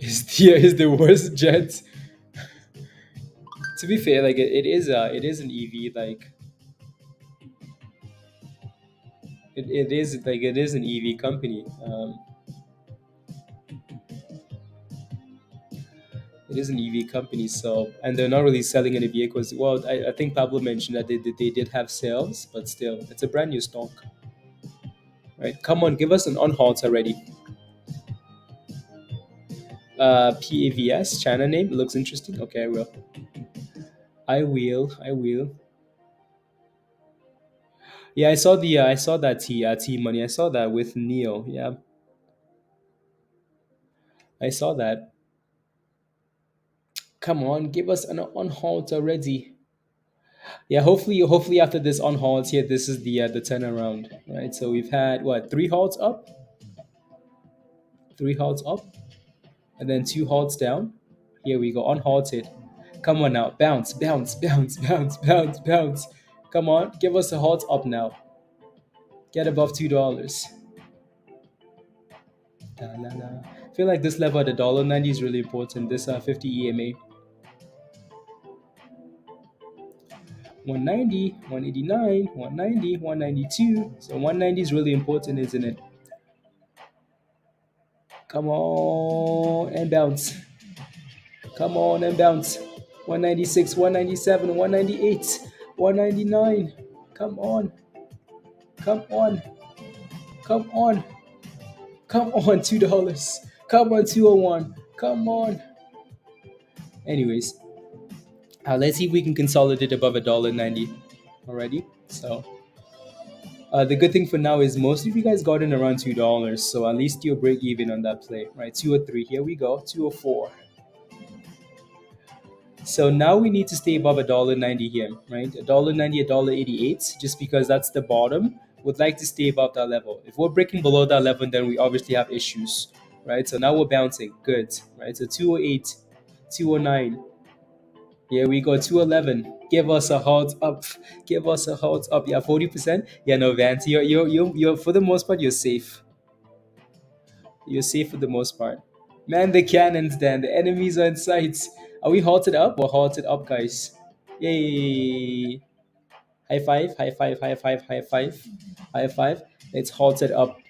Is the worst jet. To be fair, like it is an EV, like it is an EV company. It is an EV company, so and they're not really selling any vehicles. Well, I think Pablo mentioned that they did have sales, but still, it's a brand new stock, right? Come on, give us an on halt already. PAVS China name looks interesting. Okay, I will. I will. I will. Yeah, I saw that T money. I saw that with Neo. Yeah, I saw that. Come on, give us an on halt already. Yeah, hopefully after this on halt here, this is the turnaround, right? So we've had what, three halts up, and then two halts down. Here we go, unhalted. Come on now, bounce, bounce, bounce, bounce, bounce, bounce. Come on, give us a halt up now. Get above $2. La, la, la. I feel like this level at $1.90 is really important. This 50 EMA. 190, 189, 190, 192. So 190 is really important, isn't it? Come on and bounce. Come on and bounce. 196, 197, 198, 199. Come on. Come on. Come on. Come on, $2. Come on, 201. Come on. Anyways, let's see if we can consolidate above $1.90 already. So the good thing for now is most of you guys got in around $2, so at least you'll break even on that play, right? 203. Here we go. 204. So now we need to stay above $1.90 here, right? $1.90, $1.88, just because that's the bottom. Would like to stay above that level. If we're breaking below that level, then we obviously have issues, right? So now we're bouncing. Good, right? So 208, 209. Here we go, 211. Give us a halt up. Give us a halt up. Yeah, 40%. Yeah, no, Vance, you're for the most part, you're safe. You're safe for the most part. Man the cannons then. The enemies are in sight. Are we halted up or halted up, guys? Yay! High five, high five, high five, high five, high five. It's halted up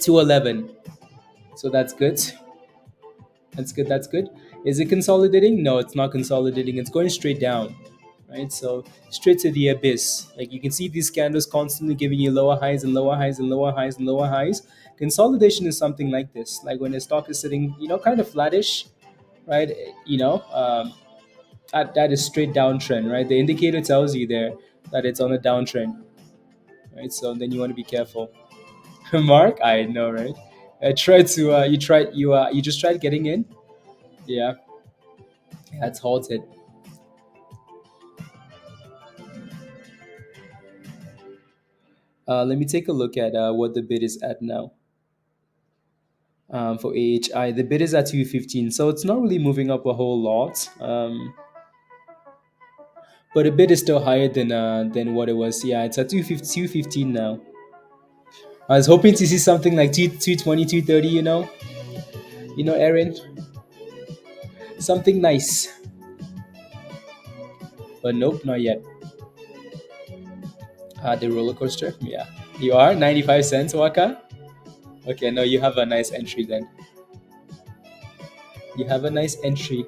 to 11. So that's good. That's good. That's good. Is it consolidating? No, it's not consolidating. It's going straight down, right? So straight to the abyss. Like you can see these candles constantly giving you lower highs and lower highs and lower highs and lower highs. Consolidation is something like this. Like when a stock is sitting, kind of flattish, right? You know, that is straight downtrend, right? The indicator tells you there that it's on a downtrend, right? So then you want to be careful. Mark, I know, right? I tried to you just tried getting in. Yeah, it's halted. Let me take a look at what the bid is at now. For AHI, the bid is at 215, so it's not really moving up a whole lot. But the bid is still higher than what it was. Yeah, it's at 215 now. I was hoping to see something like 220, 230. Aaron, something nice. But nope, not yet. The roller coaster. Yeah, you are 95 cents, Waka. Okay, no, you have a nice entry then. You have a nice entry.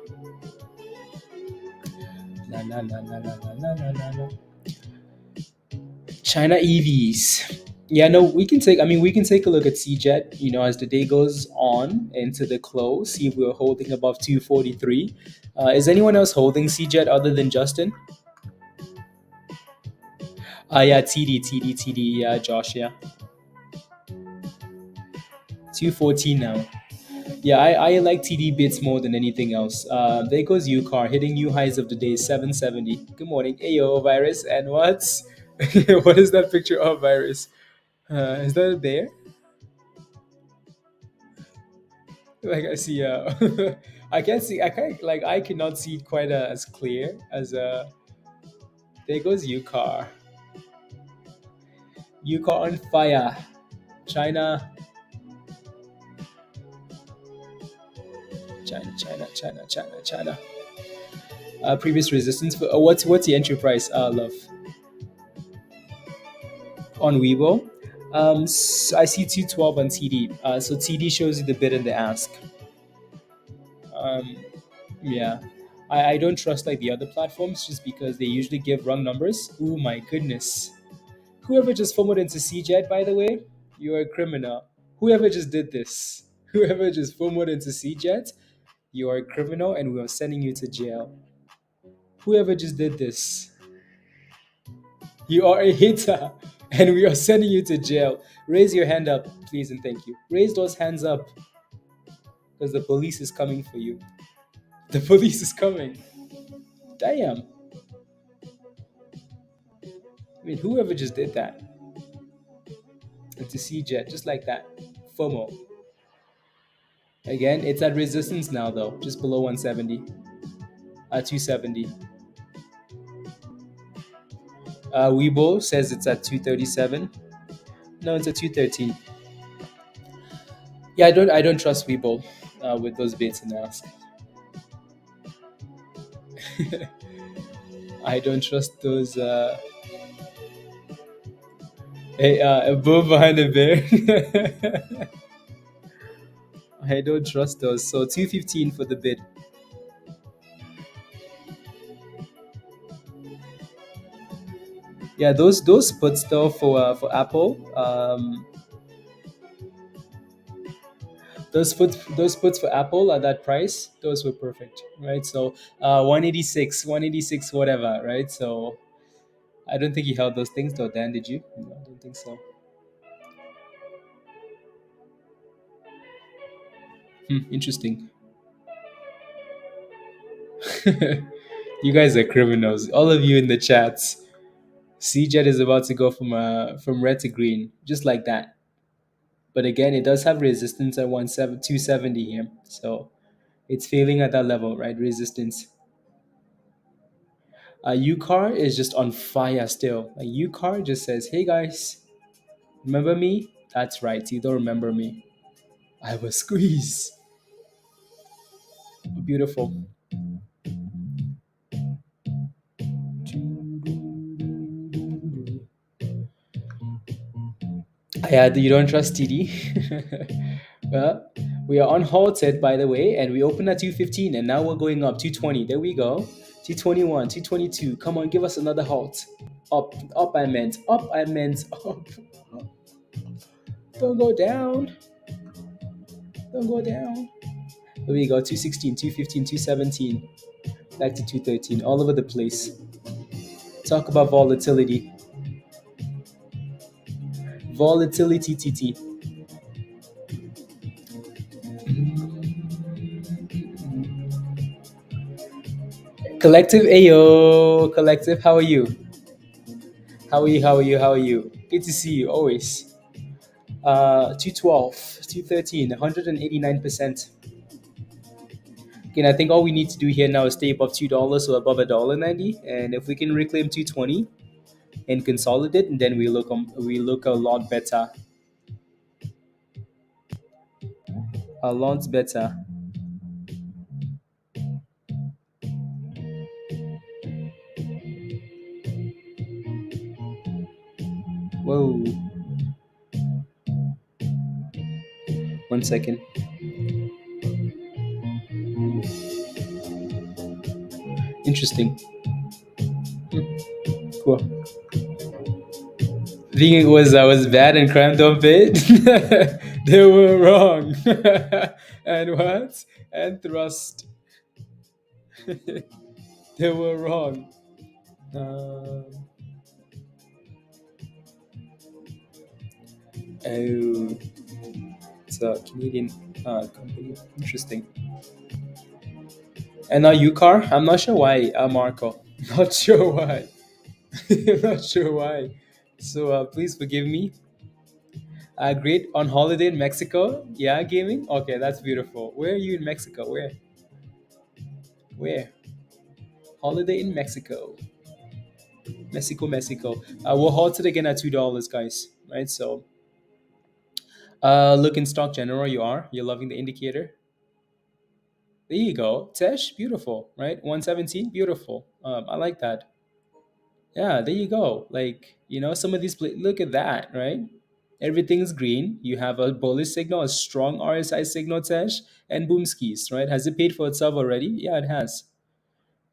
Na, na, na, na, na, na, na, na, na. China EVs. Yeah, no, we can take a look at CJET, as the day goes on into the close, see if we're holding above 243. Is anyone else holding CJET other than Justin? Yeah, TD, yeah, Josh, yeah. 214 now. Yeah, I like TD bits more than anything else. There goes UCAR hitting new highs of the day, 770. Good morning, Ayo virus, and what's what is that picture of virus? Is that a bear? Like I see, I can't see. I can't like I cannot see it quite as clear as There goes UCAR. UCAR on fire. China, China, China, China, China, China. Previous resistance. For, what's the entry price? Love on Weibo. I see 212 on TD. So TD shows you the bid and the ask. Um, yeah, I don't trust like the other platforms just because they usually give wrong numbers. Oh my goodness! Whoever just forwarded into CJET, by the way, you're a criminal. Whoever just did this, whoever just forwarded into CJET, you are a criminal, and we are sending you to jail. Whoever just did this, you are a hater, and we are sending you to jail. Raise your hand up, please, and thank you. Raise those hands up because the police is coming for you. The police is coming. Damn. I mean, whoever just did that into CJET, just like that. FOMO. Again, it's at resistance now, though, just below 170. 270. Weibo says it's at 237. No, it's at 213. Yeah, I don't trust Weibo with those baits and asks. I don't trust those. Hey, a bull behind a bear. I don't trust those. So 215 for the bid. Yeah, those puts though for Apple. Those puts for Apple at that price, those were perfect, right? So 186, whatever, right? So I don't think you held those things though, Dan. Did you? No, I don't think so. Interesting. You guys are criminals. All of you in the chats. CJET is about to go from red to green, just like that. But again, it does have resistance at 270 here, so it's failing at that level, right? Resistance. UCAR is just on fire still. Like UCAR just says, "Hey guys, remember me?" That's right. You don't remember me. I was squeezed. Beautiful. Yeah, you don't trust TD. Well, we are unhalted, by the way, and we opened at 215, and now we're going up 220. There we go. 221, 222. Come on, give us another halt. Up, up, I meant. Up, I meant. Up. Don't go down. Don't go down. There we go. 216, 215, 217. Back to 213. All over the place. Talk about volatility. Volatility, TT. Collective Ayo. Collective, how are you? How are you? How are you? How are you? Good to see you always. 212, 213, 189%. Again, I think all we need to do here now is stay above $2, so above $1.90. And if we can reclaim 220 and consolidate, and then we look a lot better. A lot better. Whoa. 1 second. Interesting. Cool. Thinking it was bad and crammed up it. They were wrong. And what? And thrust. They were wrong. Um, oh, it's a Canadian company. Interesting. And now UCAR. I'm not sure why, Marco. Not sure why. Not sure why. So please forgive me. Great on holiday in Mexico. Yeah, gaming. Okay, that's beautiful. Where are you in Mexico? Where? Where? Holiday in Mexico. Mexico. We're halted again at $2, guys. Right. So, look in stock general. You're loving the indicator. There you go. Tesh, beautiful, right? 117, beautiful. I like that. Yeah, there you go. Like, some of these, look at that, right? Everything's green. You have a bullish signal, a strong RSI signal, Tesh, and boom skis, right? Has it paid for itself already? Yeah, it has,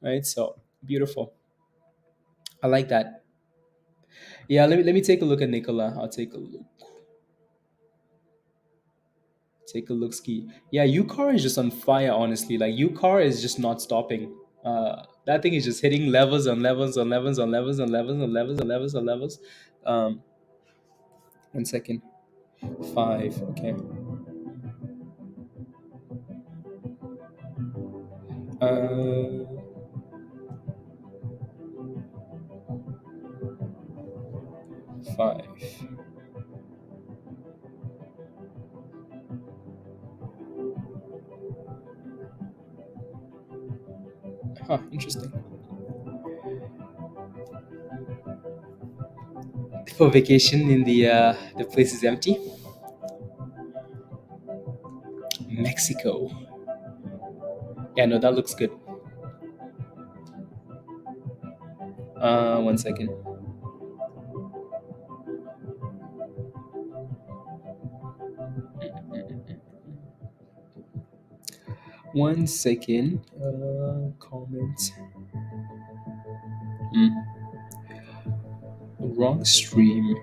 right? So, beautiful. I like that. Yeah, let me take a look at Nicola. I'll take a look. Take a look ski. Yeah, UCAR is just on fire, honestly. Like UCAR is just not stopping. That thing is just hitting levels on levels on levels on levels on levels on levels on levels on levels. Um, 1 second. Five. Okay. Uh, Five. Huh. Interesting. For vacation in the place is empty. Mexico. Yeah, no, that looks good. 1 second. 1 second. Comment. Hmm. Wrong stream.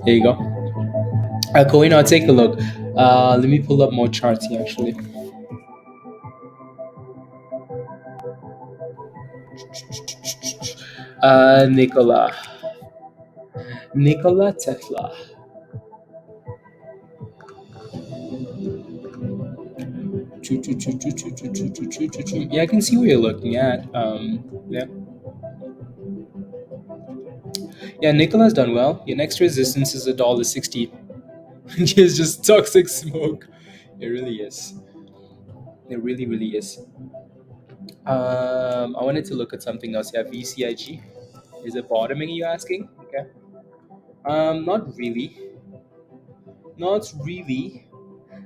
There you go. Coin, I'll take a look. Let me pull up more charts here, actually. Nicola. Nikola Tesla. Yeah, I can see what you're looking at. Yeah, yeah. Nikola's done well. Your next resistance is $1.60. It's just toxic smoke. It really is. It really, really is. I wanted to look at something else. Yeah, VCIG. Is it bottoming? You asking? Okay. Not really. Not really.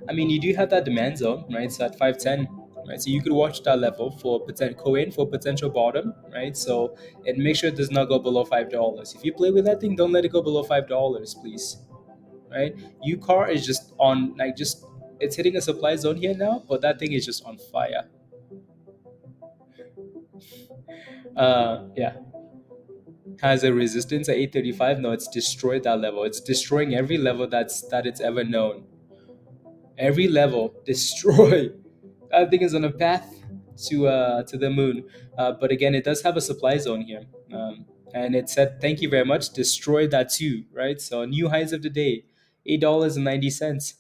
I mean, you do have that demand zone, right? So at 510, right? So you could watch that level for Coin for potential bottom, right? So and make sure it does not go below $5. If you play with that thing, don't let it go below $5, please, right? UCAR is just on like just it's hitting a supply zone here now, but that thing is just on fire. Yeah, has a resistance at 835. No, it's destroyed that level. It's destroying every level that it's ever known. Every level destroy. That thing is on a path to the moon. But again, it does have a supply zone here, and it said thank you very much. Destroy that too, right? So new highs of the day, $8.90.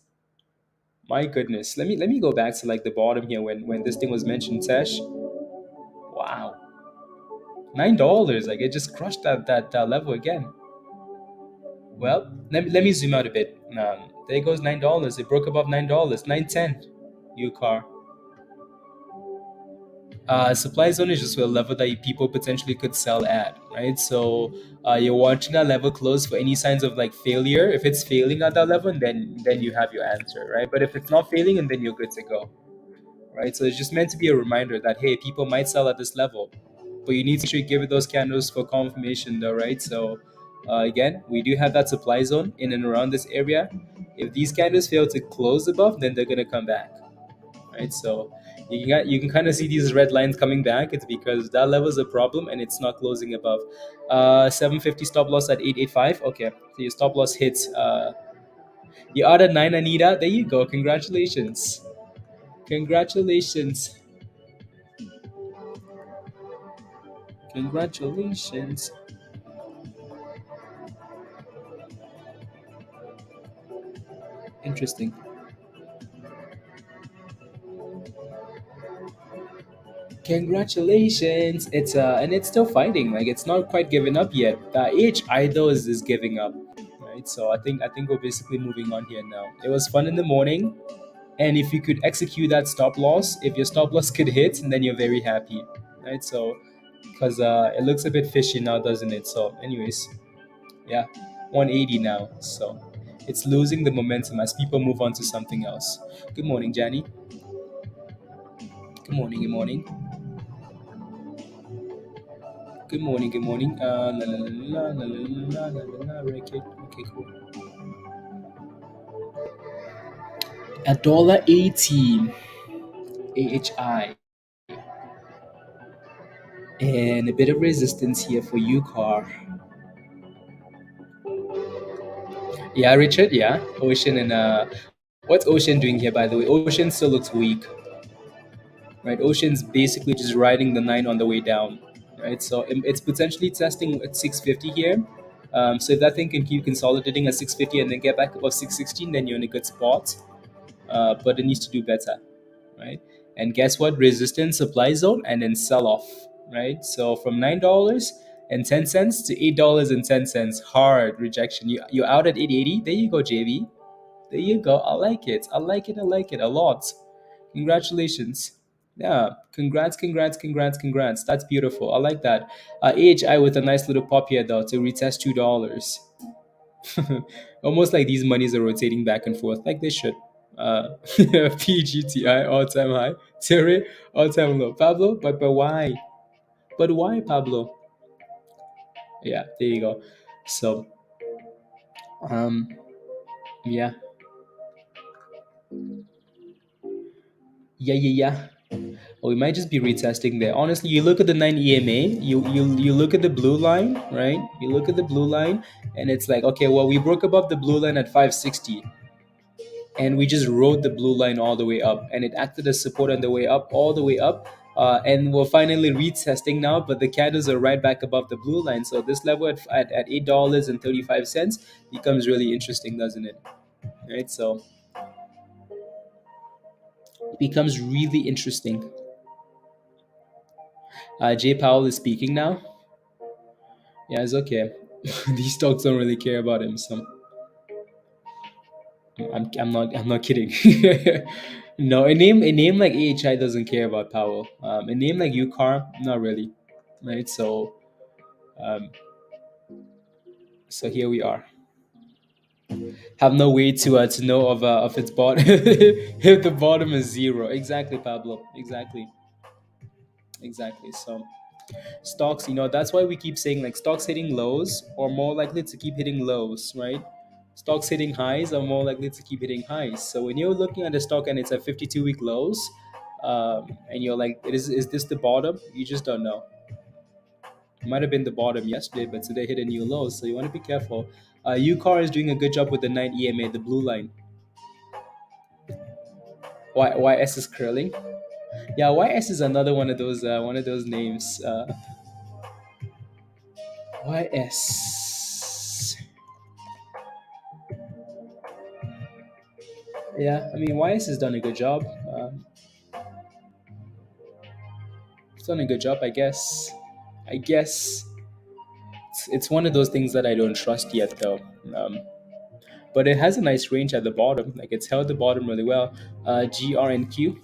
My goodness. Let me go back to like the bottom here when this thing was mentioned. Tesh, wow, $9. Like it just crushed that level again. Well, let me zoom out a bit. There goes $9. It broke above $9. 910. UCAR. Supply zone is just a level that people potentially could sell at, right? So you're watching that level close for any signs of like failure. If it's failing at that level, then you have your answer, right? But if it's not failing, and then you're good to go, right? So it's just meant to be a reminder that hey, people might sell at this level, but you need to make sure you give it those candles for confirmation, though, right? So again, we do have that supply zone in and around this area. If these candles fail to close above, then they're gonna come back, right? So you can kind of see these red lines coming back. It's because that level is a problem and it's not closing above. 750 stop loss at 885. Okay, so your stop loss hits. You are at 9, Anita. There you go. Congratulations. Congratulations. Congratulations. Interesting. Congratulations. It's still fighting. Like it's not quite given up yet. AHI though is giving up. Right. So I think we're basically moving on here now. It was fun in the morning. And if you could execute that stop loss, if your stop loss could hit, then you're very happy, right? So because it looks a bit fishy now, doesn't it? So, anyways, yeah, 180 now. So it's losing the momentum as people move on to something else. Good morning, Janny. Good morning. Good morning. Good morning. Good morning. La la la la la la la la la. Okay, okay, cool. $1.18 AHI and a bit of resistance here for UCAR. Yeah, Richard. Yeah, Ocean and what's Ocean doing here? By the way, Ocean still looks weak, right? Ocean's basically just riding the nine on the way down, right? So it's potentially testing at 650 here. So if that thing can keep consolidating at 650 and then get back above 616, then you're in a good spot. But it needs to do better, right? And guess what? Resistance, supply zone, and then sell off, right? So from $9.10 to $8.10, hard rejection. You're out at 880. There you go, JB. There you go. I like it. I like it. I like it a lot. Congratulations. Yeah. Congrats, congrats, congrats, congrats. That's beautiful. I like that. AHI with a nice little pop here though to retest $2. Almost like these monies are rotating back and forth like they should. PGTI all time high. Terry all time low. Pablo, but why? But why, Pablo? Yeah, there you go. So, um, yeah, yeah. Or we might just be retesting there. Honestly, you look at the 9 EMA, you look at the blue line, right? You look at the blue line, and it's like, okay, well, we broke above the blue line at 560, and we just rode the blue line all the way up, and it acted as support on the way up, all the way up. And we're finally retesting now, but the candles are right back above the blue line. So this level at $8.35 becomes really interesting, doesn't it? Right? So it becomes really interesting. Jay Powell is speaking now. Yeah, it's okay. These stocks don't really care about him, so I'm not kidding. No, a name like AHI doesn't care about Powell. A name like UCAR, not really, right? Um, so here we are. Have no way to know of its bottom if the bottom is zero. Exactly, Pablo. Exactly, exactly. So stocks, that's why we keep saying like stocks hitting lows are more likely to keep hitting lows, right? Stocks hitting highs are more likely to keep hitting highs. So when you're looking at a stock and it's at 52-week lows, and you're like, is this the bottom? You just don't know. It might have been the bottom yesterday, but today hit a new low. So you want to be careful. UCAR is doing a good job with the 9 EMA, the blue line. YS is curling. Yeah, YS is another one of those names. YS. Yeah, I mean YS has done a good job. It's done a good job, I guess. I guess it's one of those things that I don't trust yet, though. But it has a nice range at the bottom. Like it's held the bottom really well. GRNQ.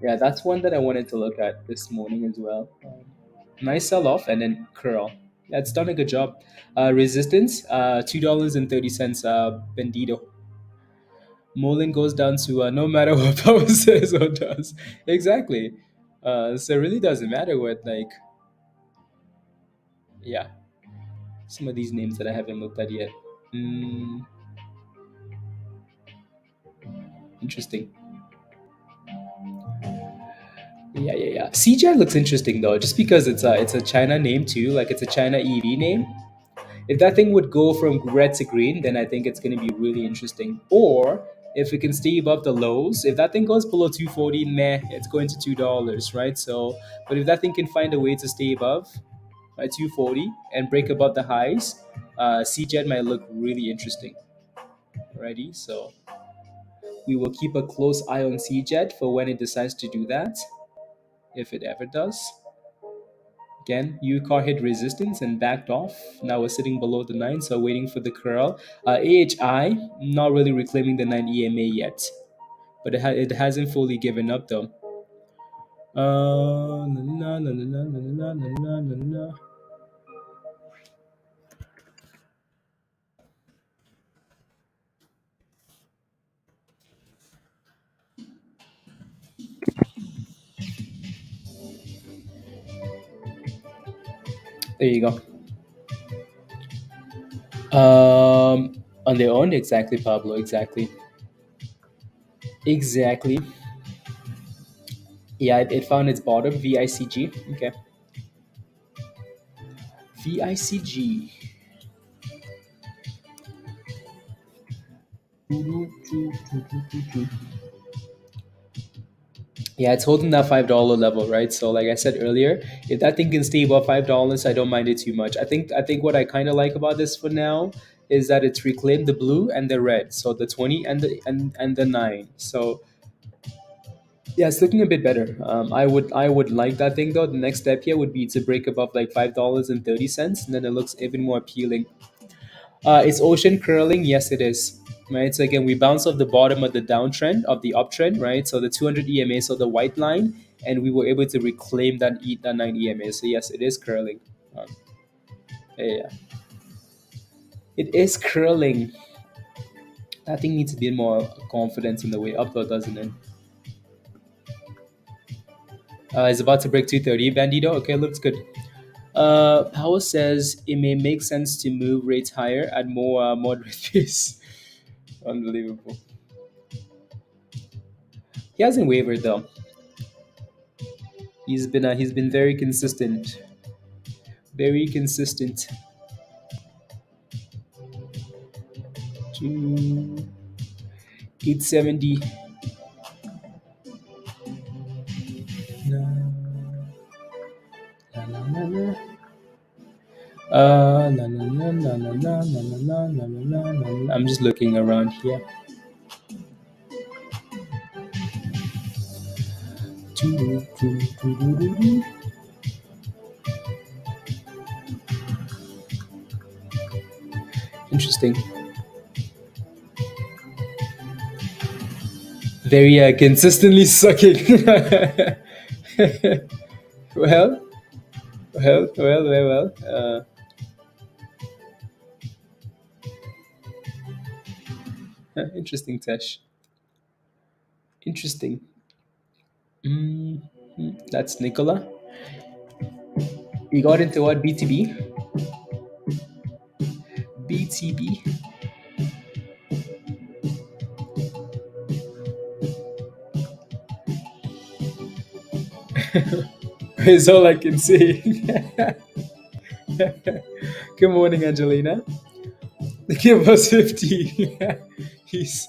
Yeah, that's one that I wanted to look at this morning as well. Nice sell off and then curl. Yeah, it's done a good job. Resistance, $2.30. Bendito. MULN goes down to no matter what Power says or does. Exactly. So it really doesn't matter what, like, yeah, some of these names that I haven't looked at yet. Mm, interesting. Yeah. CJ looks interesting though, just because it's a China name too. Like it's a China EV name. If that thing would go from red to green, then I think it's going to be really interesting. Or if it can stay above the lows, if that thing goes below 240, meh, it's going to $2, right? So, but if that thing can find a way to stay above, right, 240 and break above the highs, CJET might look really interesting. Alrighty, so we will keep a close eye on CJET for when it decides to do that, if it ever does. Again, UCAR hit resistance and backed off. Now we're sitting below the 9, so waiting for the curl. AHI, not really reclaiming the 9 EMA yet, but it hasn't fully given up though. Na, na, na, na, na, na, na, na, na, na. There you go. On their own, exactly, Pablo. Exactly, exactly. Yeah, it found its bottom. VICG. Okay, VICG. Yeah, it's holding that $5 level, right? So, like I said earlier, if that thing can stay above $5, I don't mind it too much. I think what I kind of like about this for now is that it's reclaimed the blue and the red, so the 20 and the 9. So yeah, it's looking a bit better. I would like that thing though. The next step here would be to break above like $5.30, and then it looks even more appealing. Is ocean curling? Yes, it is. Right. So again, we bounce off the bottom of the downtrend of the uptrend, right? So the 200 EMA, so the white line, and we were able to reclaim that 9 EMA. So yes, it is curling. Um, yeah, it is curling. That thing needs a bit more confidence in the way up, though, doesn't it? It's about to break 230, Bandito. Okay, looks good. Powell says it may make sense to move rates higher at more moderate pace. Unbelievable. He hasn't wavered though. He's been very consistent. Very consistent. To 870. La, la, la, la, la. La, la, la, la, la, la, la, la, la, la, la, la, la. I'm just looking around here. Doo, doo, doo, doo, doo, doo. Interesting. Very consistently sucking. well, well. Interesting, Tesh. Interesting. mm That's Nicola. You got into what? BTB? BTB? Is all I can say. Good morning, Angelina. Give us 50. He's.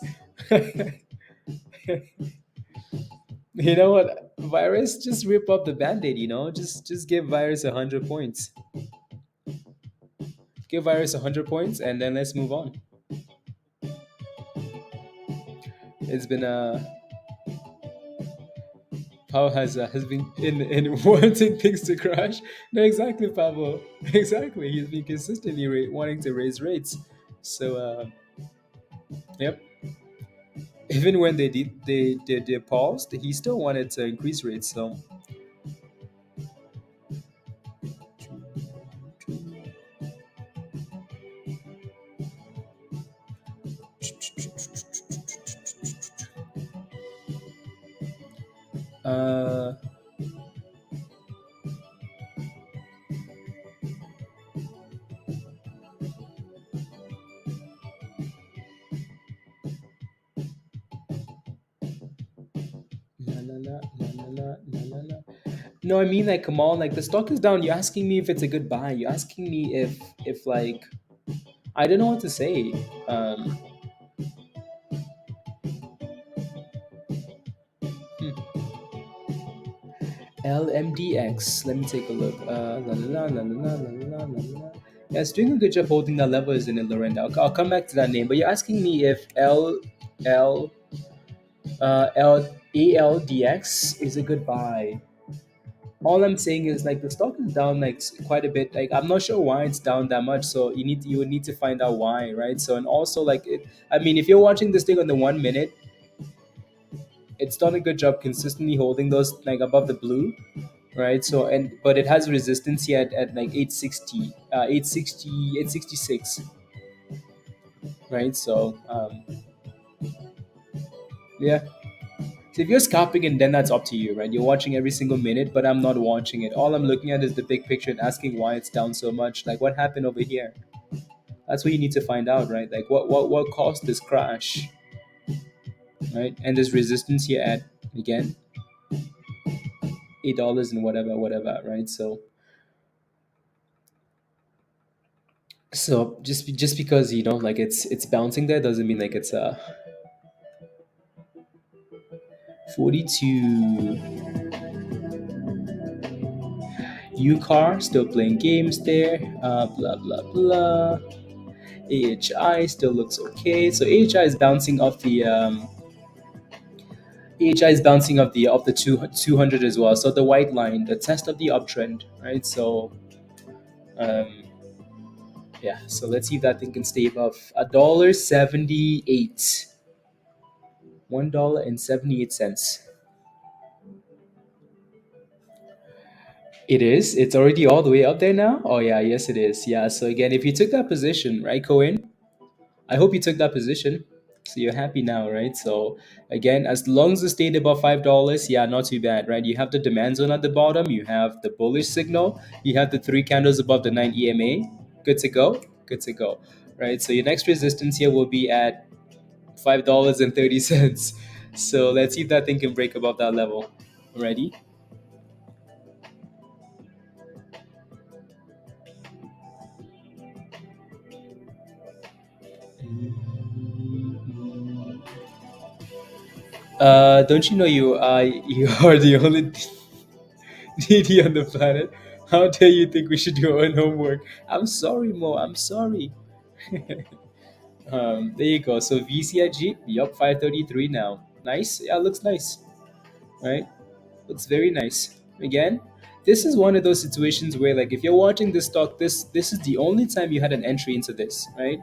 You know what? Virus, just rip up the band-aid, Just give Virus 100 points. Give Virus 100 points and then let's move on. It's been Pau has been in wanting things to crash. No, exactly, Pablo. Exactly. He's been consistently wanting to raise rates. So yep. Even when they paused, he still wanted to increase rates. So uh la, la, la, la, la, la, la, la. No, I mean, like, Kamal, like the stock is down. You're asking me if it's a good buy. You're asking me if like I don't know what to say. Um, hmm. LMDX. Let me take a look. La, la, la, la, la, la, la, la, la. Yeah, it's doing a good job holding that level, isn't it, Lorenda? I'll come back to that name. But you're asking me if L ALDX is a good buy. All I'm saying is like the stock is down like quite a bit. Like I'm not sure why it's down that much. So you would need to find out why, right? So and also like it. I mean, if you're watching this thing on the 1 minute, it's done a good job consistently holding those like above the blue, right? So and but it has resistance here at like 860, 860, 866, right? So yeah. So if you're scalping it, then that's up to you, right? You're watching every single minute, but I'm not watching it. All I'm looking at is the big picture and asking why it's down so much. Like what happened over here? That's what you need to find out, right? Like what caused this crash, right? And this resistance here at again $8 and whatever, right? So just because like it's bouncing there doesn't mean like it's a 42 UCAR still playing games there. Blah blah blah. AHI still looks okay. So AHI is bouncing off the AHI is bouncing off the 200 as well. So the white line, the test of the uptrend, right? So um, yeah. So let's see if that thing can stay above $1.78. $1.78. It is. It's already all the way up there now. Oh yeah, yes it is. Yeah. So again, if you took that position, right, Cohen? I hope you took that position. So you're happy now, right? So again, as long as it stayed above $5, yeah, not too bad, right? You have the demand zone at the bottom, you have the bullish signal, you have the three candles above the 9 EMA. Good to go. Good to go. Right. So your next resistance here will be at $5.30. So let's see if that thing can break above that level. Ready? Don't you know you are the only needy on the planet? How dare you think we should do our own homework? I'm sorry, Mo. I'm sorry. There you go. So VCIG, yup, 533 now. Nice. Yeah, looks nice. Right? Looks very nice. Again, this is one of those situations where, like, if you're watching this stock, this is the only time you had an entry into this, right?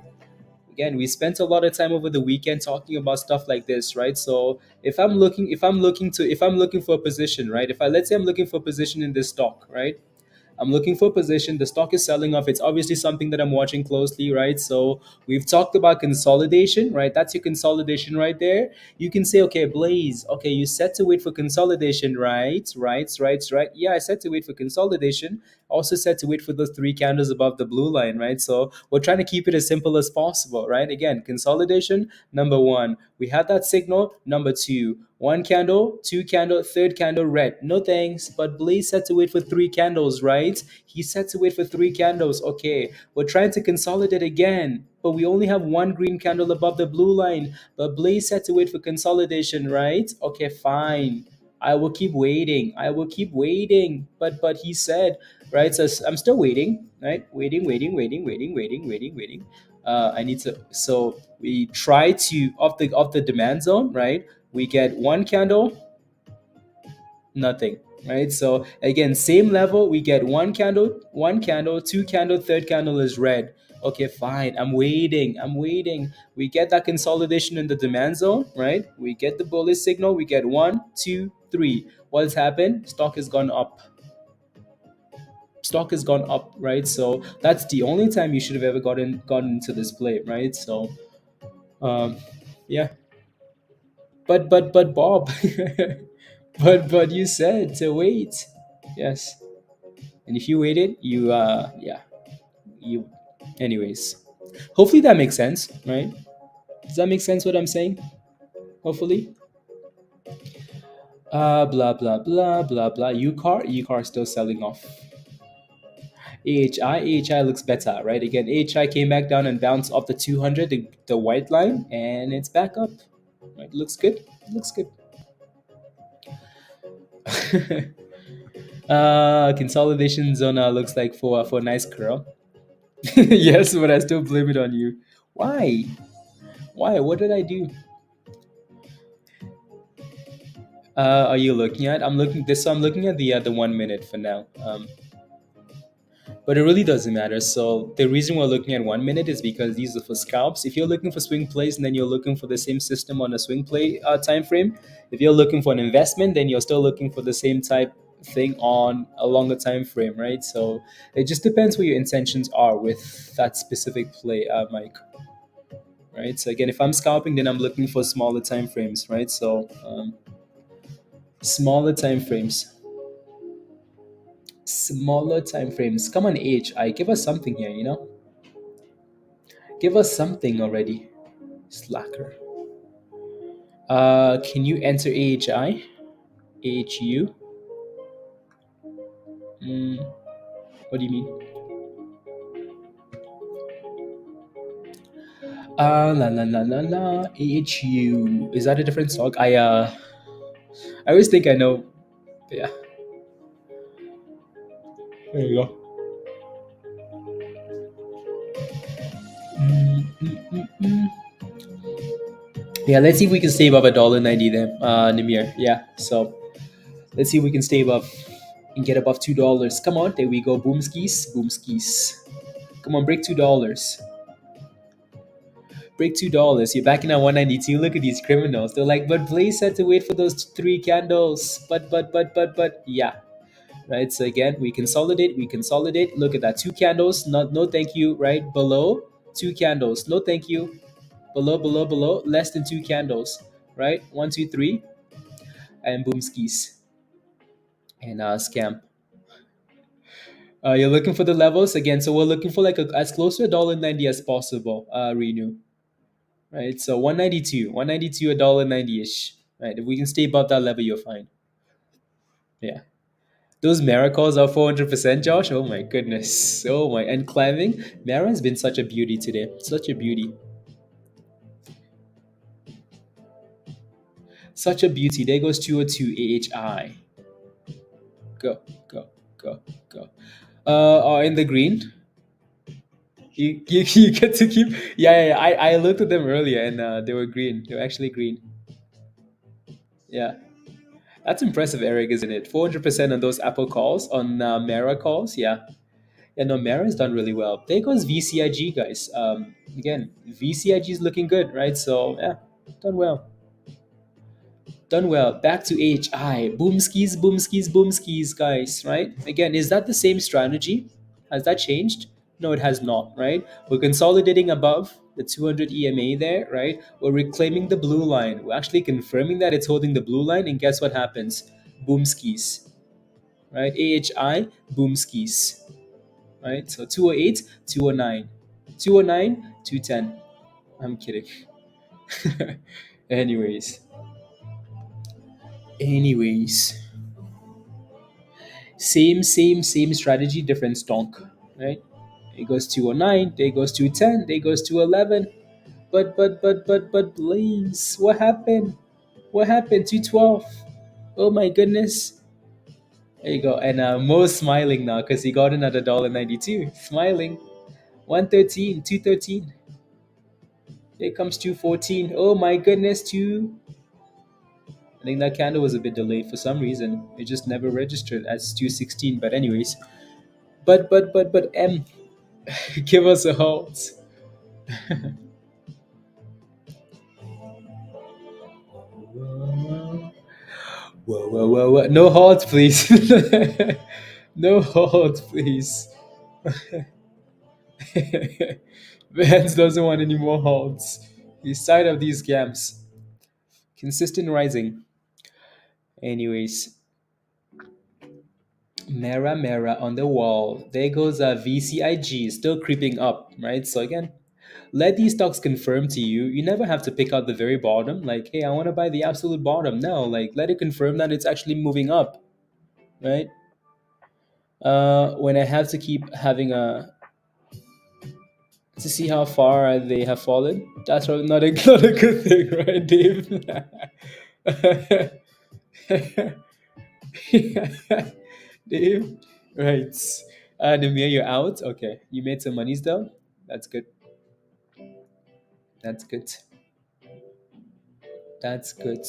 Again, we spent a lot of time over the weekend talking about stuff like this, right? So if I'm looking for a position, right? If I let's say I'm looking for a position in this stock, right? I'm looking for a position. The stock is selling off. It's obviously something that I'm watching closely, right? So we've talked about consolidation, right? That's your consolidation right there. You can say, okay, Blaze, okay, you set to wait for consolidation, right? Right. Yeah, I set to wait for consolidation. Also set to wait for those three candles above the blue line, right? So we're trying to keep it as simple as possible, right? Again, consolidation, number one. We had that signal, number two. One candle, two candle, third candle red. No thanks. But Blaze said to wait for three candles, right? He said to wait for three candles. Okay, we're trying to consolidate again, but we only have one green candle above the blue line. But Blaze said to wait for consolidation, right? Okay, fine. I will keep waiting. I will keep waiting. But he said, right? So I'm still waiting, right? Waiting. I need to. So we try to off the demand zone, right? We get one candle, nothing, right? So again, same level, we get one candle, two candle, third candle is red. Okay, fine. I'm waiting. We get that consolidation in the demand zone, right? We get the bullish signal. We get one, two, three. What's happened? Stock has gone up. Stock has gone up, right? So that's the only time you should have ever gotten into this play, right? So um, yeah. But Bob, but you said to wait. Yes. And if you waited, you yeah, you anyways. Hopefully that makes sense, right? Does that make sense what I'm saying? Hopefully. Blah blah blah blah blah. UCAR still selling off. AHI looks better, right? Again, AHI came back down and bounced off the 200, the white line, and it's back up. Right? Looks good. Looks good. Consolidation zone looks like for a nice curl. Yes, but I still blame it on you. Why? Why? What did I do? Are you looking at? I'm looking this. So I'm looking at the 1 minute for now. but it really doesn't matter. So the reason we're looking at 1 minute is because these are for scalps. If you're looking for swing plays and then you're looking for the same system on a swing play time frame, if you're looking for an investment, then you're still looking for the same type thing on a longer time frame, right? So it just depends what your intentions are with that specific play, Mike. Right. So again, if I'm scalping, then I'm looking for smaller time frames, right? So smaller time frames, smaller time frames. Come on, AHI, give us something here, give us something already. Slacker. Can you enter AHI? AHU? Mm, what do you mean? La la la la la. AHU. Is that a different song? I always think I know. But yeah. There you go. Mm, mm, mm, mm. Yeah, let's see if we can stay above $1.90 then, Namir. Yeah. So let's see if we can stay above and get above $2. Come on, there we go. Boom skis, boom skis. Come on, break $2. Break $2. You're backing at 192. Look at these criminals. They're like, but Blaze had to wait for those three candles. But. Yeah. Right. So again, we consolidate. We consolidate. Look at that. Two candles. Not no thank you. Right below. Two candles. No thank you. Below. Less than two candles. Right. One, two, three, and boom skis and scam. You're looking for the levels again. So we're looking for like as close to $1.90 as possible. Renew. Right? So 192, $1.90 ish. Right? If we can stay above that level, you're fine. Yeah. Those miracles are 400%, Josh. Oh my goodness. Oh my. And climbing, Mara has been such a beauty today. Such a beauty. Such a beauty. There goes 202 AHI. Go, go, go, go. In the green. You get to keep. Yeah. I looked at them earlier and they were green. They were actually green. Yeah. That's impressive, Eric, isn't it? 400% on those Apple calls, on Mara calls. Yeah. Yeah, no, Mara's done really well. There goes VCIG, guys. Again, VCIG is looking good, right? So, yeah, done well. Done well. Back to HI. Boom skis, boom skis, boom skis, guys, right? Again, is that the same strategy? Has that changed? No, it has not, right? We're consolidating above the 200 EMA there, right? We're reclaiming the blue line. We're actually confirming that it's holding the blue line, and guess what happens? Boom skis, right? AHI, boom skis, right? So 208, 209, 209, 210. I'm kidding. anyways, anyways. Same strategy, different stonk, right? It goes 209, there goes 210, there goes 211. But Blaze, what happened? What happened? 212. Oh my goodness. There you go. And Mo's smiling now because he got another $1.92. Smiling. 113, 213. Here comes 214. Oh my goodness, two. I think that candle was a bit delayed for some reason. It just never registered as 216. But anyways. But M, give us a halt. Whoa. No halt, please. no halt, please. Vance doesn't want any more halts. He's tired of these scams. Consistent rising. Anyways, Mera on the wall. There goes VCIG, still creeping up, right? So again, let these stocks confirm to you. You never have to pick out the very bottom. Like, hey, I want to buy the absolute bottom. No, like let it confirm that it's actually moving up, right? When I have to keep having a to see how far they have fallen, that's probably not a not a good thing, right, Dave? Dave, right? Namir, you're out. Okay, you made some monies though. That's good. That's good. That's good.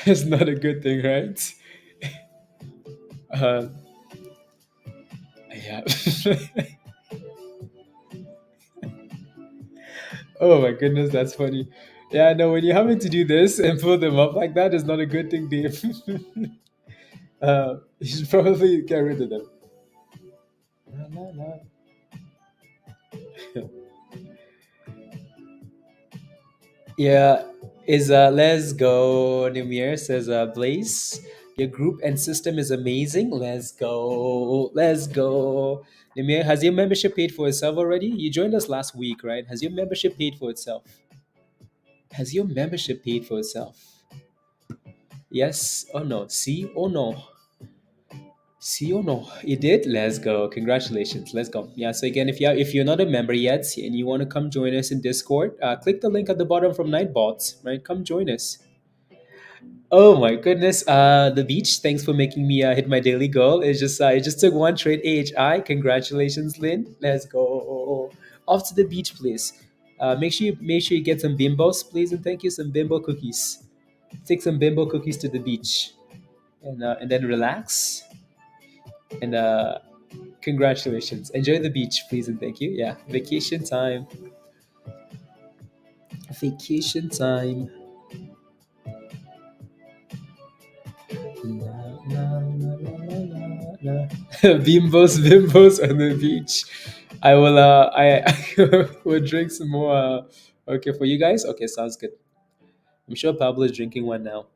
It's not a good thing, right? Uh, Yeah. Oh my goodness, that's funny. Yeah, no, when you're having to do this and pull them up like that is not a good thing, Dave. You should probably get rid of them. La, la, la. Yeah, is let's go. Nimir says Blaze, your group and system is amazing. Let's go. Let's go. Nimir, has your membership paid for itself already? You joined us last week, right? Has your membership paid for itself? Has your membership paid for itself? Yes or no? See or no? See or no? You did? Let's go. Congratulations. Let's go. Yeah. So again, if you're not a member yet and you want to come join us in Discord, click the link at the bottom from Nightbots. Right? Come join us. Oh my goodness. The beach. Thanks for making me hit my daily goal. It just took one trade AHI. Congratulations, Lynn. Let's go. Off to the beach, please. Make sure you get some bimbos, please, and thank you. Some bimbo cookies. Take some bimbo cookies to the beach, and then relax. And congratulations. Enjoy the beach, please, and thank you. Yeah, vacation time. Vacation time. La, la, la, la, la, la. Bimbos on the beach. I will. I will drink some more. Okay, for you guys. Okay, sounds good. I'm sure Pablo is drinking one now.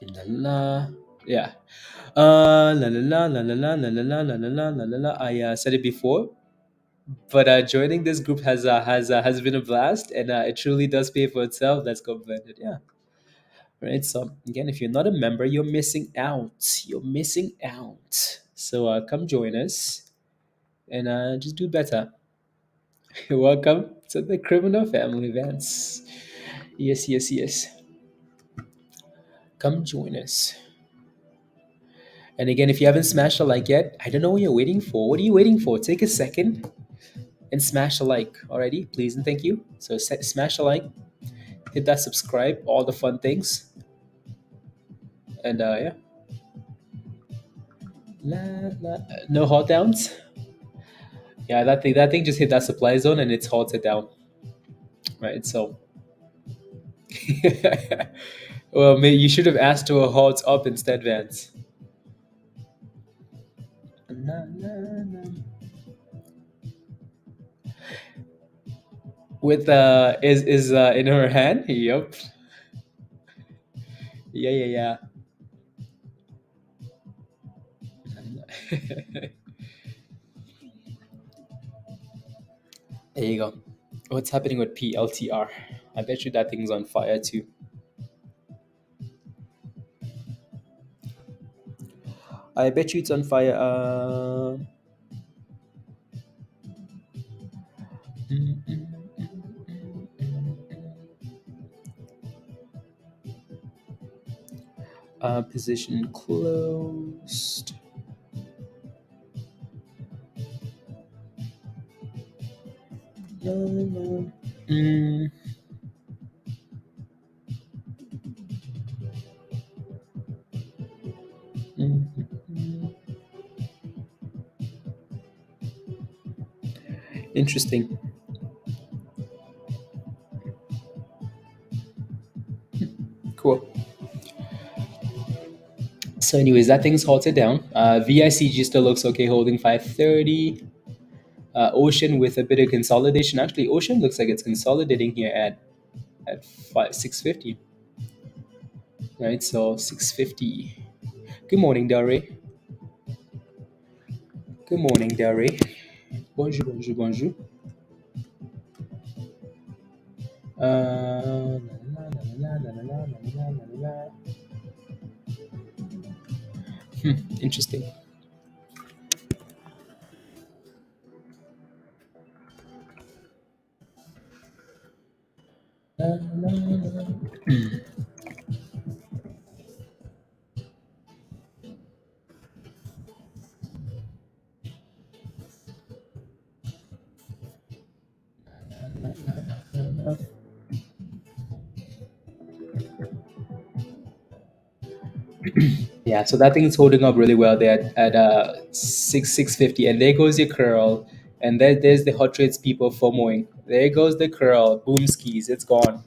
La, la. Yeah. La la la la la la la la la la la la la la. I said it before, but joining this group has been a blast, and it truly does pay for itself. Let's go blended. Yeah. Right. So again, if you're not a member, you're missing out. You're missing out. So come join us and just do better. You're welcome to the criminal family events. Yes, yes, yes. Come join us. And again, if you haven't smashed a like yet, I don't know what you're waiting for. What are you waiting for? Take a second and smash a like already, please and thank you. So smash a like, hit that subscribe, all the fun things, and yeah. La, la, no halt downs. Yeah, that thing just hit that supply zone and it's halted down, right? So, well, maybe you should have asked to a halt up instead, Vance. Na, na, na. With is in her hand. Yep. Yeah, yeah, yeah. There you go. What's happening with PLTR? I bet you that thing's on fire too. I bet you it's on fire. Mm, mm, position closed. No, no. Mm, mm, mm. Interesting. Cool. So, anyways, that thing's halted down. VICG still looks okay, holding 530. Ocean with a bit of consolidation. Actually, Ocean looks like it's consolidating here at 650. Right, so 650. Good morning, Dare. Good morning, Dare. Bonjour, bonjour, bonjour. La, la, la, la, la, la, la, la, la, la. Interesting. La, la, la. Yeah, so that thing is holding up really well there at 650, and there goes your curl, and there's the hot trades people FOMOing. There goes the curl, boom skis, it's gone.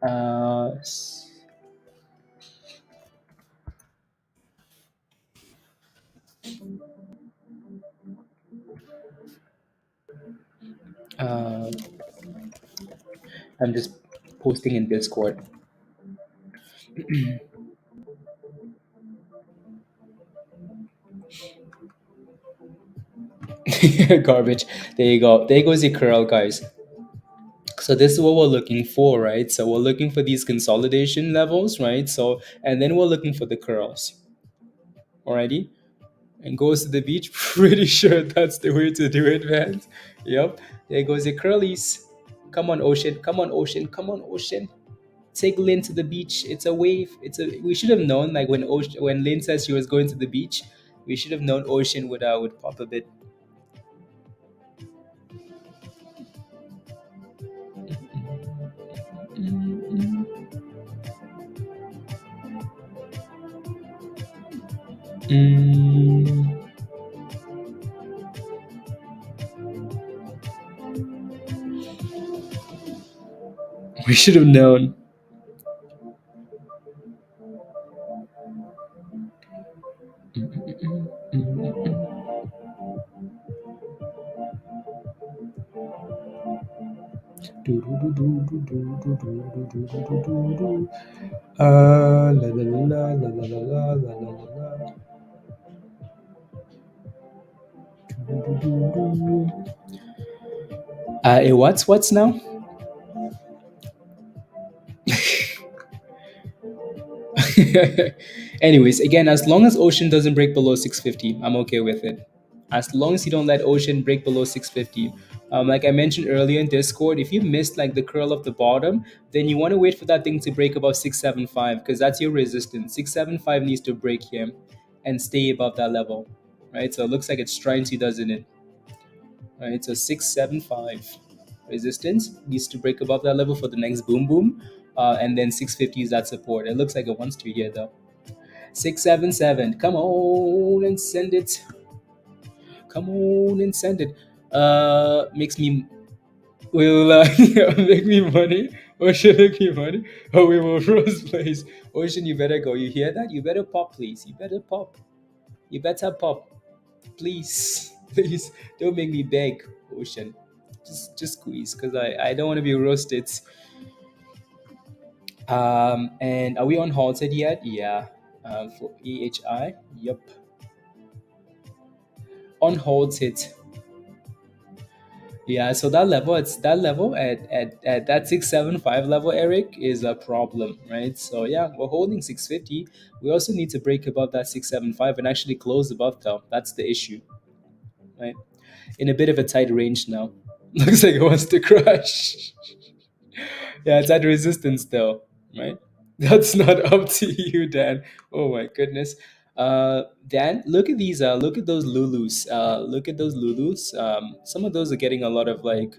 Uh, s- uh, I'm just posting in Discord. Garbage. There you go. There goes your curl, guys. So this is what we're looking for, right? So we're looking for these consolidation levels, right? So and then we're looking for the curls. Alrighty. And goes to the beach. Pretty sure that's the way to do it, man. Yep. There goes the curlies. Come on, ocean. Come on, ocean. Come on, ocean. Take Lynn to the beach. It's a wave. It's a. We should have known, like when Lynn says she was going to the beach, we should have known ocean would pop a bit. Mm, we should have known. La la la la la la la la la la. What's now? Anyways, again, as long as ocean doesn't break below 650, I'm okay with it. As long as you don't let ocean break below 650. Like I mentioned earlier in Discord, if you missed like the curl of the bottom, then you want to wait for that thing to break above 675 because that's your resistance. 675 needs to break here and stay above that level, right? So it looks like it's trying to, doesn't it? Right, so 675 resistance needs to break above that level for the next boom boom, and then 650 is that support. It looks like it wants to here though. 677, come on and send it. Come on and send it. Makes me will make me money. Ocean make me money. Oh, we will first place. Ocean, you better go. You hear that? You better pop, please. You better pop. You better pop, please. Please don't make me beg, Ocean. Just squeeze, because I don't want to be roasted. And are we on halted yet? Yeah. For AHI, yep. On halted. Yeah, so that level, it's that level at that 675 level, Eric, is a problem, right? So yeah, we're holding 650. We also need to break above that 675 and actually close above though. That's the issue, right? In a bit of a tight range now. Looks like it wants to crash. Yeah, it's at resistance though, right? That's not up to you, Dan. Oh my goodness. Dan, look at these. Look at those Lulus. Look at those Lulus. Some of those are getting a lot of like.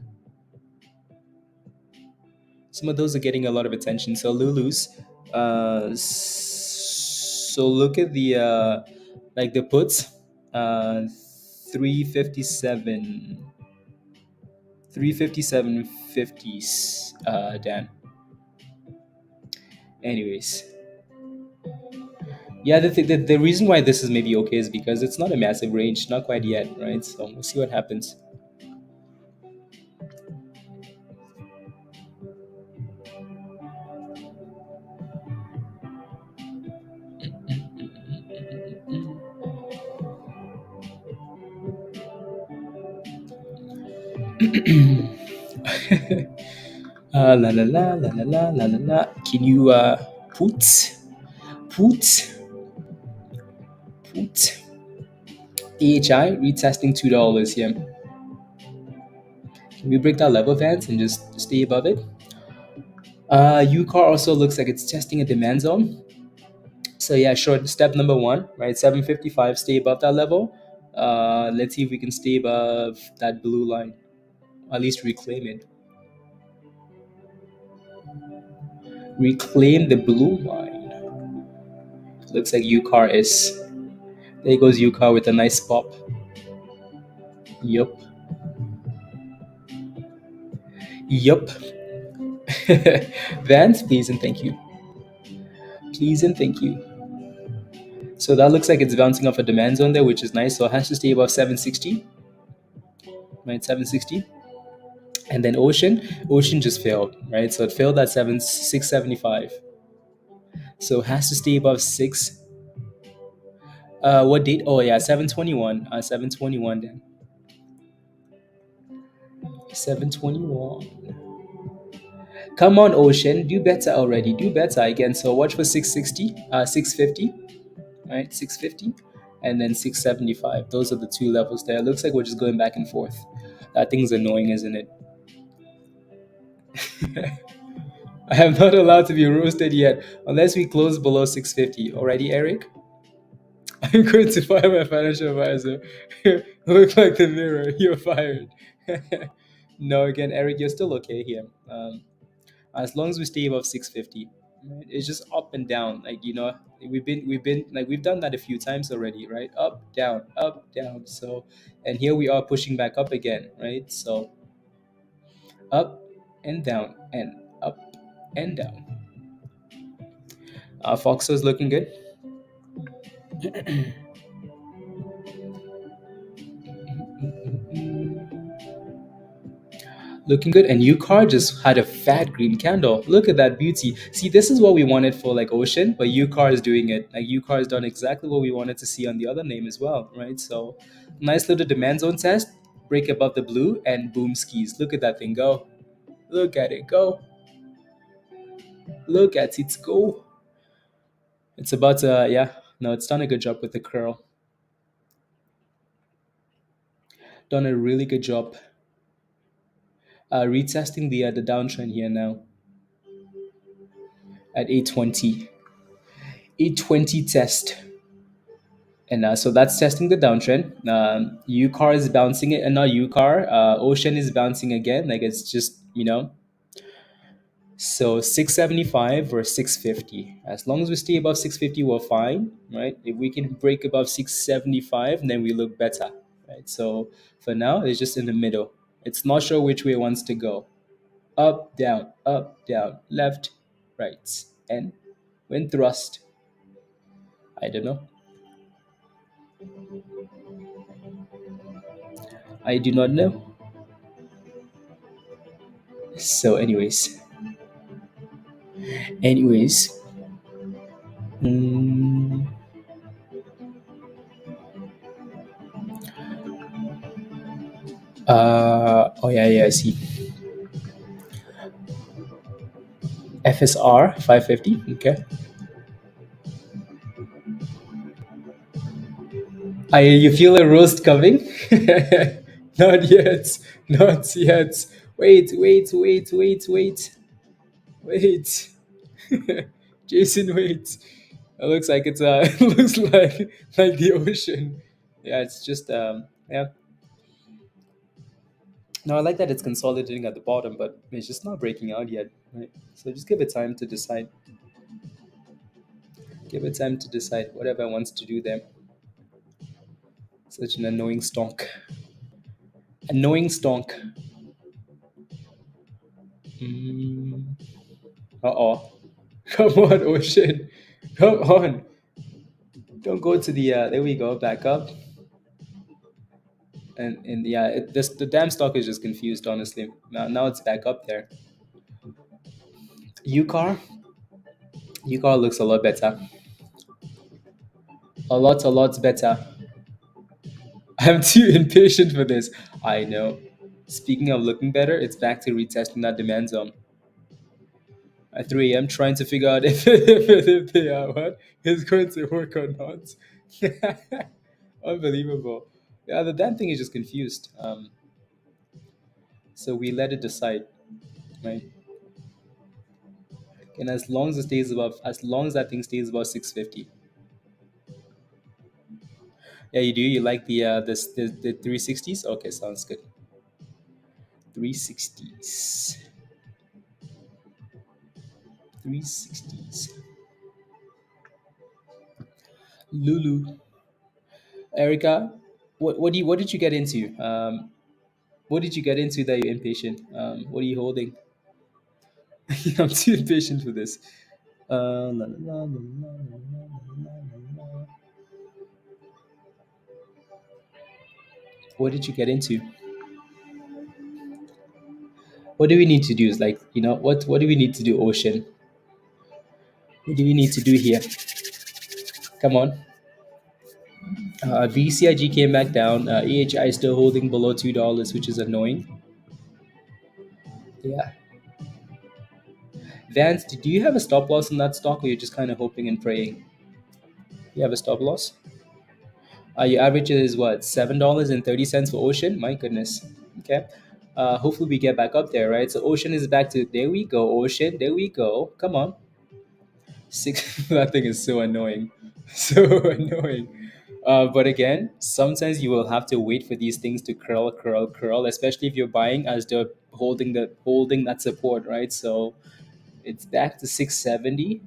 Some of those are getting a lot of attention. So Lulus. So look at the like the puts. 357. 357.50s. Dan. Anyways, yeah, the reason why this is maybe okay is because it's not a massive range, not quite yet, right? So we'll see what happens. La la la la la la la la la. Can you put put put AHI retesting $2 here? Can we break that level, Vance, and just stay above it? UCAR also looks like it's testing a demand zone. So yeah, sure. Step number one, right? 755, stay above that level. Let's see if we can stay above that blue line. At least reclaim it. Reclaim the blue line. Looks like UCAR is. There goes UCAR with a nice pop. Yup. Yup. Vance, please and thank you. Please and thank you. So that looks like it's bouncing off a demand zone there, which is nice. So it has to stay above 760, right? 760. And then Ocean just failed, right? So it failed at 675. So it has to stay above six. What date? Oh yeah, 721. 721 then. 721. Come on, Ocean, do better already. Do better again. So watch for 660, 650, right? 650, and then 675. Those are the two levels there. It looks like we're just going back and forth. That thing's annoying, isn't it? I am not allowed to be roasted yet unless we close below 650. Already, Eric? I'm going to fire my financial advisor. Look like the mirror. You're fired. No, again, Eric, you're still okay here. As long as we stay above 650, right? It's just up and down. Like we've done that a few times already, right? Up, down, up, down. So, and here we are pushing back up again, right? So up and down and up and down. Foxo is looking good. Looking good. And UCAR just had a fat green candle. Look at that beauty. See, this is what we wanted for like Ocean, but UCAR is doing it. Like UCAR has done exactly what we wanted to see on the other name as well, right? So nice little demand zone test, break above the blue, and boom skis. Look at that thing go. Look at it go. Look at it go. It's about to, yeah, no, it's done a good job with the curl. Done a really good job. Retesting the downtrend here now at 820. 820 test. And so that's testing the downtrend. UCAR is bouncing it, and not UCAR. Ocean is bouncing again. Like it's just, So 675 or 650. As long as we stay above 650, we're fine, right? If we can break above 675, then we look better, right? So for now, it's just in the middle. It's not sure which way it wants to go. Up, down, left, right. And when thrust, I don't know. I do not know. So, anyways, mm, oh yeah, I see. FSR 550. Okay. You feel a roast coming? Not yet. Not yet. Wait. Jason, wait. It looks like it's it looks like the ocean. Yeah, it's just yeah. No, I like that it's consolidating at the bottom, but it's just not breaking out yet. Right? So just give it time to decide. Give it time to decide whatever it wants to do there. Such an annoying stonk. Annoying stonk. Mm. Uh-oh. Come on, ocean. Come on. Don't go to the there we go, back up. And yeah, the damn stock is just confused, honestly. Now it's back up there. UCAR? UCAR looks a lot better. A lot better. I'm too impatient for this. I know. Speaking of looking better, it's back to retesting that demand zone. At 3 a.m. trying to figure out if they are what is going to work or not. Unbelievable. Yeah, the damn thing is just confused. So we let it decide, right? And as long as that thing stays above 650, Yeah, you do. You like the 360s? Okay, sounds good. 360s. 360s. Lulu. Erica, what did you get into? What did you get into that you're impatient? What are you holding? I'm too impatient for this. La, la, la, la, la, la, la, la, la. What did you get into? What do we need to do? Is like, what do we need to do, Ocean? What do we need to do here? Come on. VCIG came back down. AHI is still holding below $2, which is annoying. Yeah. Vance, do you have a stop loss in that stock, or you're just kind of hoping and praying? You have a stop loss? Your average is what, $7.30 for Ocean? My goodness. Okay. Hopefully we get back up there, right? So Ocean is back to, there we go, Ocean. There we go. Come on. Six. That thing is so annoying. So annoying. But again, sometimes you will have to wait for these things to curl, curl, curl, especially if you're buying as they're holding that support, right? So it's back to 670,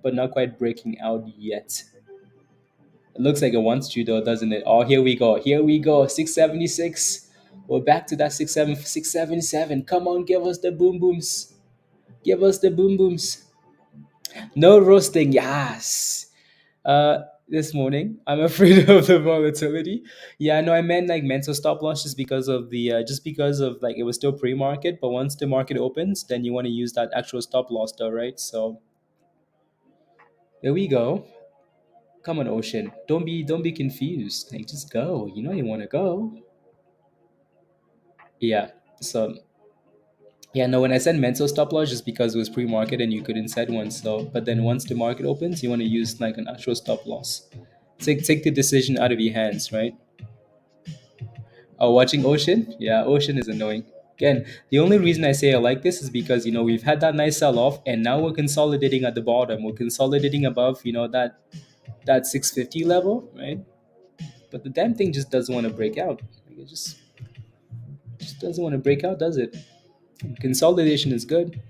but not quite breaking out yet. It looks like it wants to though, doesn't it? Oh, here we go. Here we go. 676. We're back to that 677. Come on, give us the boom booms. Give us the boom booms. No roasting. Yes. This morning, I'm afraid of the volatility. Yeah, no, I meant like mental stop loss just because of like it was still pre-market, but once the market opens, then you want to use that actual stop loss though, right? So there we go. Come on, Ocean. Don't be confused. Like just go. You know you want to go. Yeah. So yeah, no, when I said mental stop loss, just because it was pre-market and you couldn't set one. So, but then once the market opens, you want to use like an actual stop loss. Take the decision out of your hands, right? Oh, watching Ocean? Yeah, Ocean is annoying. Again, the only reason I say I like this is because we've had that nice sell off, and now we're consolidating at the bottom. We're consolidating above that 650 level, right? But the damn thing just doesn't want to break out. Like it just doesn't want to break out, does it? Consolidation is good.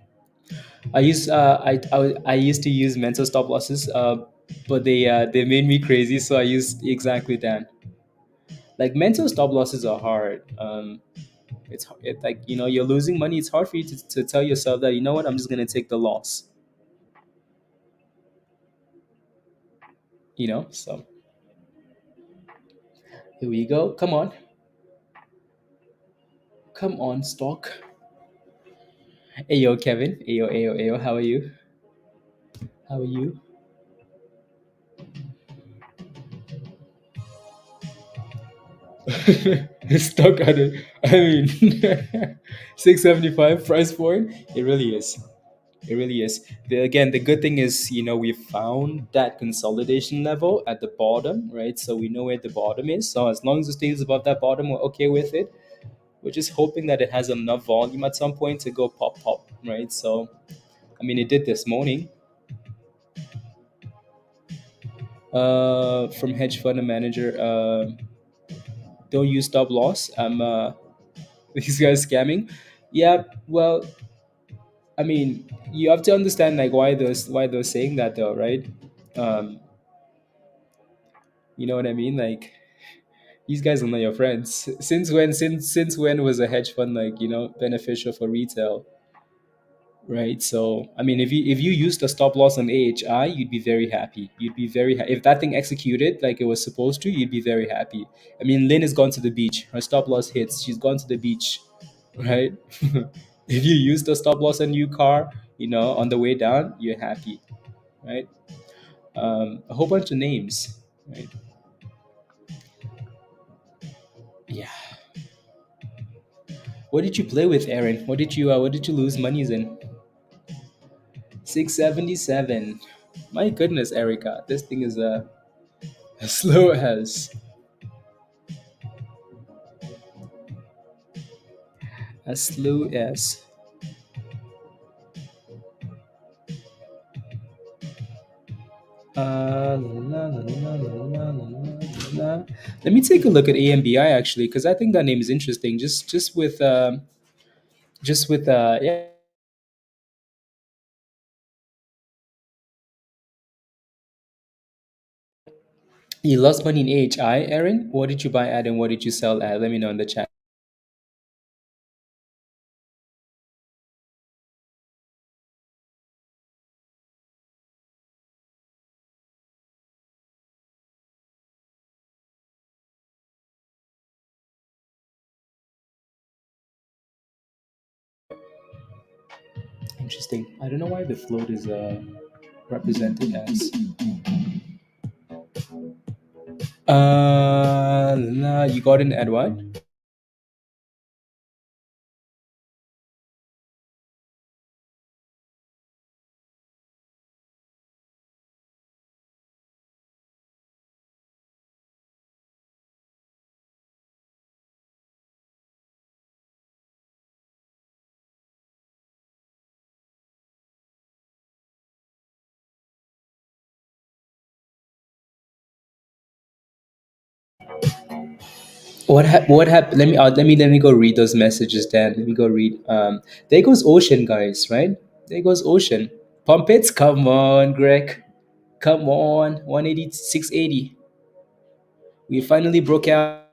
I used to use mental stop losses, but they made me crazy, so I used exactly that. Like mental stop losses are hard. It's like you're losing money. It's hard for you to tell yourself that what, I'm just gonna take the loss. So here we go. Come on, stock. Hey yo, Kevin. Hey yo, hey yo, hey yo. How are you? How are you? Stock at it. I mean, 675 price point. It really is. It really is. Again, the good thing is, we found that consolidation level at the bottom, right? So we know where the bottom is. So as long as it stays above that bottom, we're okay with it. We're just hoping that it has enough volume at some point to go pop, pop, right? So, I mean, it did this morning. From hedge fund manager, don't use stop loss. These guys scamming. Yeah, well, I mean, you have to understand like why they're saying that though, right? Um, you know what I mean? Like these guys are not your friends. Since when was a hedge fund like beneficial for retail, right? So I mean, if you used a stop loss on AHI, you'd be very happy. You'd be very if that thing executed like it was supposed to, you'd be very happy. I mean, Lynn has gone to the beach. Her stop loss hits. She's gone to the beach, right? If you use the stop loss on UCAR, on the way down, you're happy, right? A whole bunch of names, right? Yeah. What did you play with, Aaron? What did you lose monies in? 677. My goodness, Erica, this thing is as slow as slow as. La, la, la, la, la, la, la, la, la. Let me take a look at AMBI actually, because I think that name is interesting. Just with yeah. You lost money in AHI, Aaron. What did you buy at and what did you sell at? Let me know in the chat. Interesting. I don't know why the float is represented as. You got in at what? What happened? Let me go read those messages, Dan. Let me go read. There goes Ocean, guys. Right there goes Ocean. Pump it. Come on, Greg. Come on. 180, 680. We finally broke out.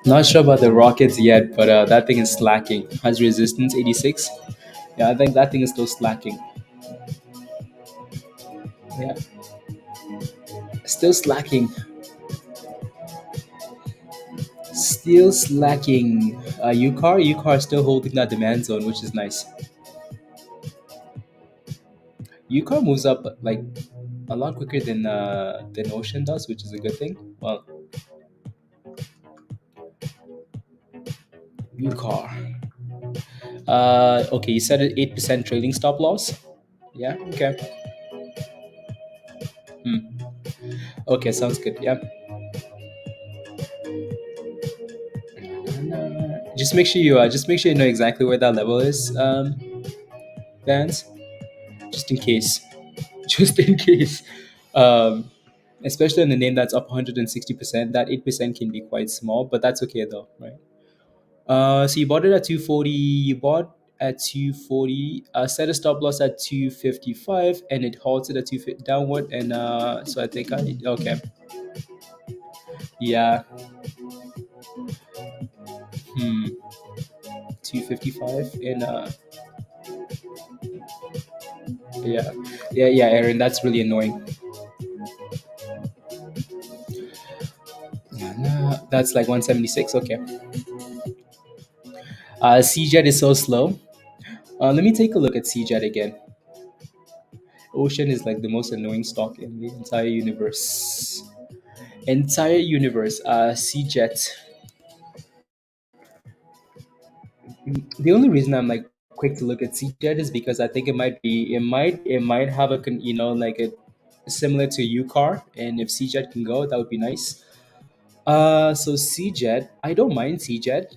Not sure about the Rockets yet, but that thing is slacking. Has resistance 86. Yeah, I think that thing is still slacking. Yeah, still slacking. Still slacking. UCAR still holding that demand zone, which is nice. UCAR moves up like a lot quicker than Ocean does, which is a good thing. Well, UCAR. Okay, you said an 8% trailing stop loss. Yeah. Okay. Hmm. Okay, sounds good. Yeah. Just make sure you know exactly where that level is, Vance. Just in case. Just in case. Um, Especially on the name that's up 160%, that 8% can be quite small, but that's okay though, right? So you bought it at 240. You bought at 240. Set a stop loss at 255, and it halted at 250 downward. And so I think I okay. Yeah. Hmm. 255 and yeah, yeah, Aaron. That's really annoying. Nah, that's like 176. Okay. CJET is so slow. Let me take a look at CJET again. Ocean is like the most annoying stock in the entire universe. Entire universe. CJET. The only reason I'm like quick to look at CJET is because I think it might have like a similar to UCAR, and if CJET can go, that would be nice. So CJET, I don't mind CJET.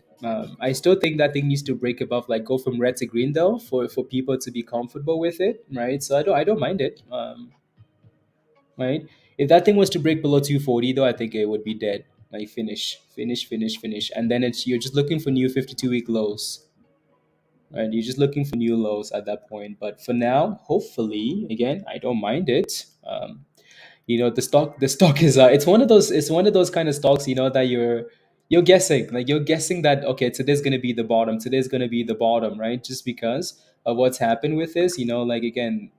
I still think that thing needs to break above, like go from red to green though, for people to be comfortable with it, right? So I don't mind it, right? If that thing was to break below 240 though, I think it would be dead. Like finish, finish, finish, finish, and then you're just looking for new 52-week lows, right? You're just looking for new lows at that point. But for now, hopefully, again, I don't mind it. The stock is it's one of those kind of stocks, that you're guessing, like you're guessing that okay, today's going to be the bottom, right? Just because of what's happened with this, like again,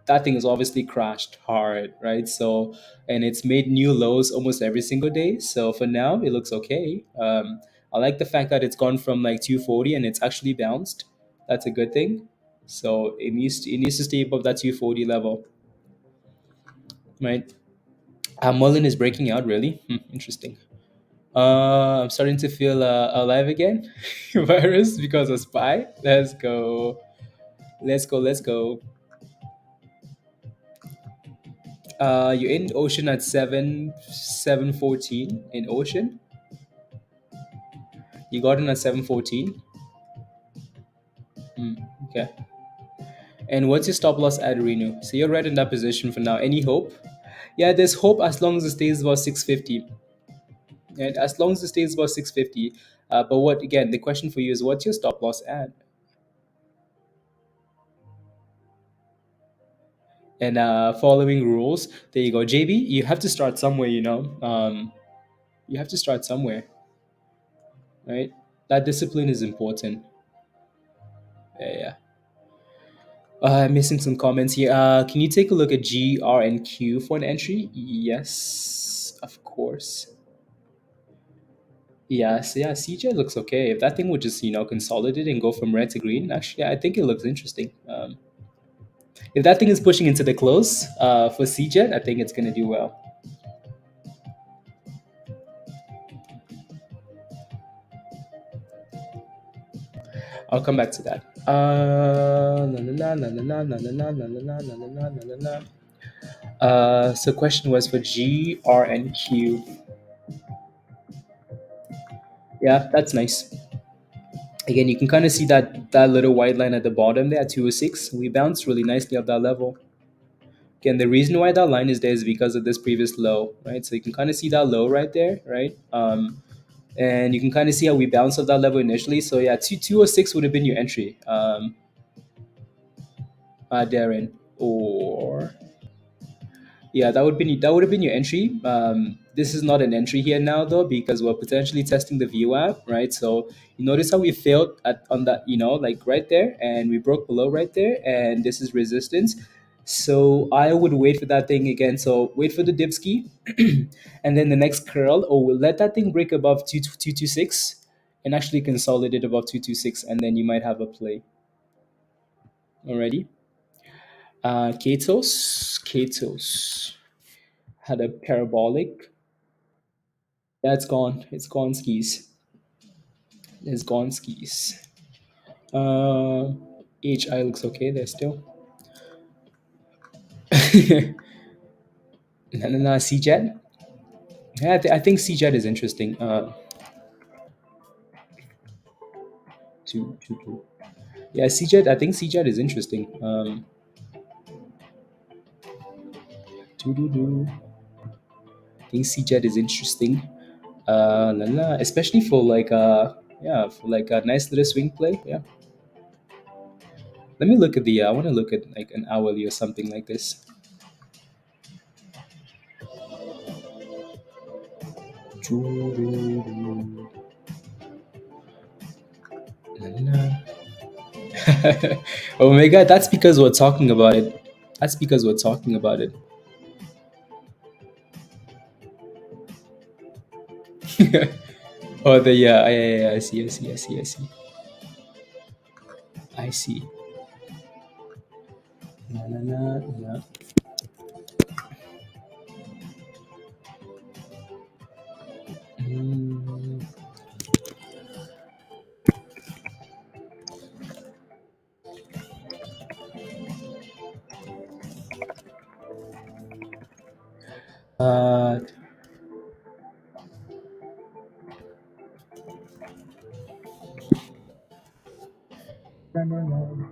that thing has obviously crashed hard, right? So, and it's made new lows almost every single day. So for now, it looks okay. I like the fact that it's gone from like 240 and it's actually bounced. That's a good thing. So it needs to stay above that 240 level. right? MULN is breaking out, really? Interesting. I'm starting to feel alive again. Virus because of spy. Let's go. Let's go. Let's go. You're in ocean at 7:14 in ocean. You got in at 7:14. Okay. And what's your stop loss at Reno? So you're right in that position for now. Any hope? Yeah, there's hope as long as it stays about 650. And as long as it stays about 650. But what again? The question for you is what's your stop loss at? And following rules, there you go, JB. You have to start somewhere. You have to start somewhere, right? That discipline is important. Yeah, yeah. I'm missing some comments here. Can you take a look at GRNQ for an entry? Yes, of course. Yeah, so yeah, CJ looks okay. If that thing would just, consolidate and go from red to green, actually, I think it looks interesting. If that thing is pushing into the close for CJ, I think it's going to do well. I'll come back to that. La, la, la, la, la, la, la, la, la, la, la, la, la, la, la. So question was for GRNQ. Yeah, that's nice. Again, you can kind of see that little white line at the bottom there at 206. We bounced really nicely up that level. Again, the reason why that line is there is because of this previous low, right? So you can kind of see that low right there, right? And you can kind of see how we bounced up that level initially. So yeah, 206 would have been your entry, Darren. Or yeah, that would have been your entry. This is not an entry here now though because we're potentially testing the view app, right? So you notice how we failed on that, like right there, and we broke below right there, and this is resistance. So I would wait for that thing again. So wait for the dipski, and then the next curl. Or we'll let that thing break above 226 and actually consolidate above 226, and then you might have a play already. Katos had a parabolic. Yeah, it's gone. It's gone skis. It's gone skis. Uh, AHI looks okay there still. CJET. Yeah, I think CJET is interesting. Two. Yeah, CJET. I think CJET is interesting. Doo-doo-doo. I think CJET is interesting. Especially for like for like a nice little swing play. Yeah. Let me look at the. I want to look at like an hourly or something like this. Doo-doo-doo. La, la, la. Oh my god, that's because we're talking about it. That's because we're talking about it. Oh, the yeah, yeah, I see, I see, I see, I see. I see. Na, na, na, na. Mm. Uh, na, na, na.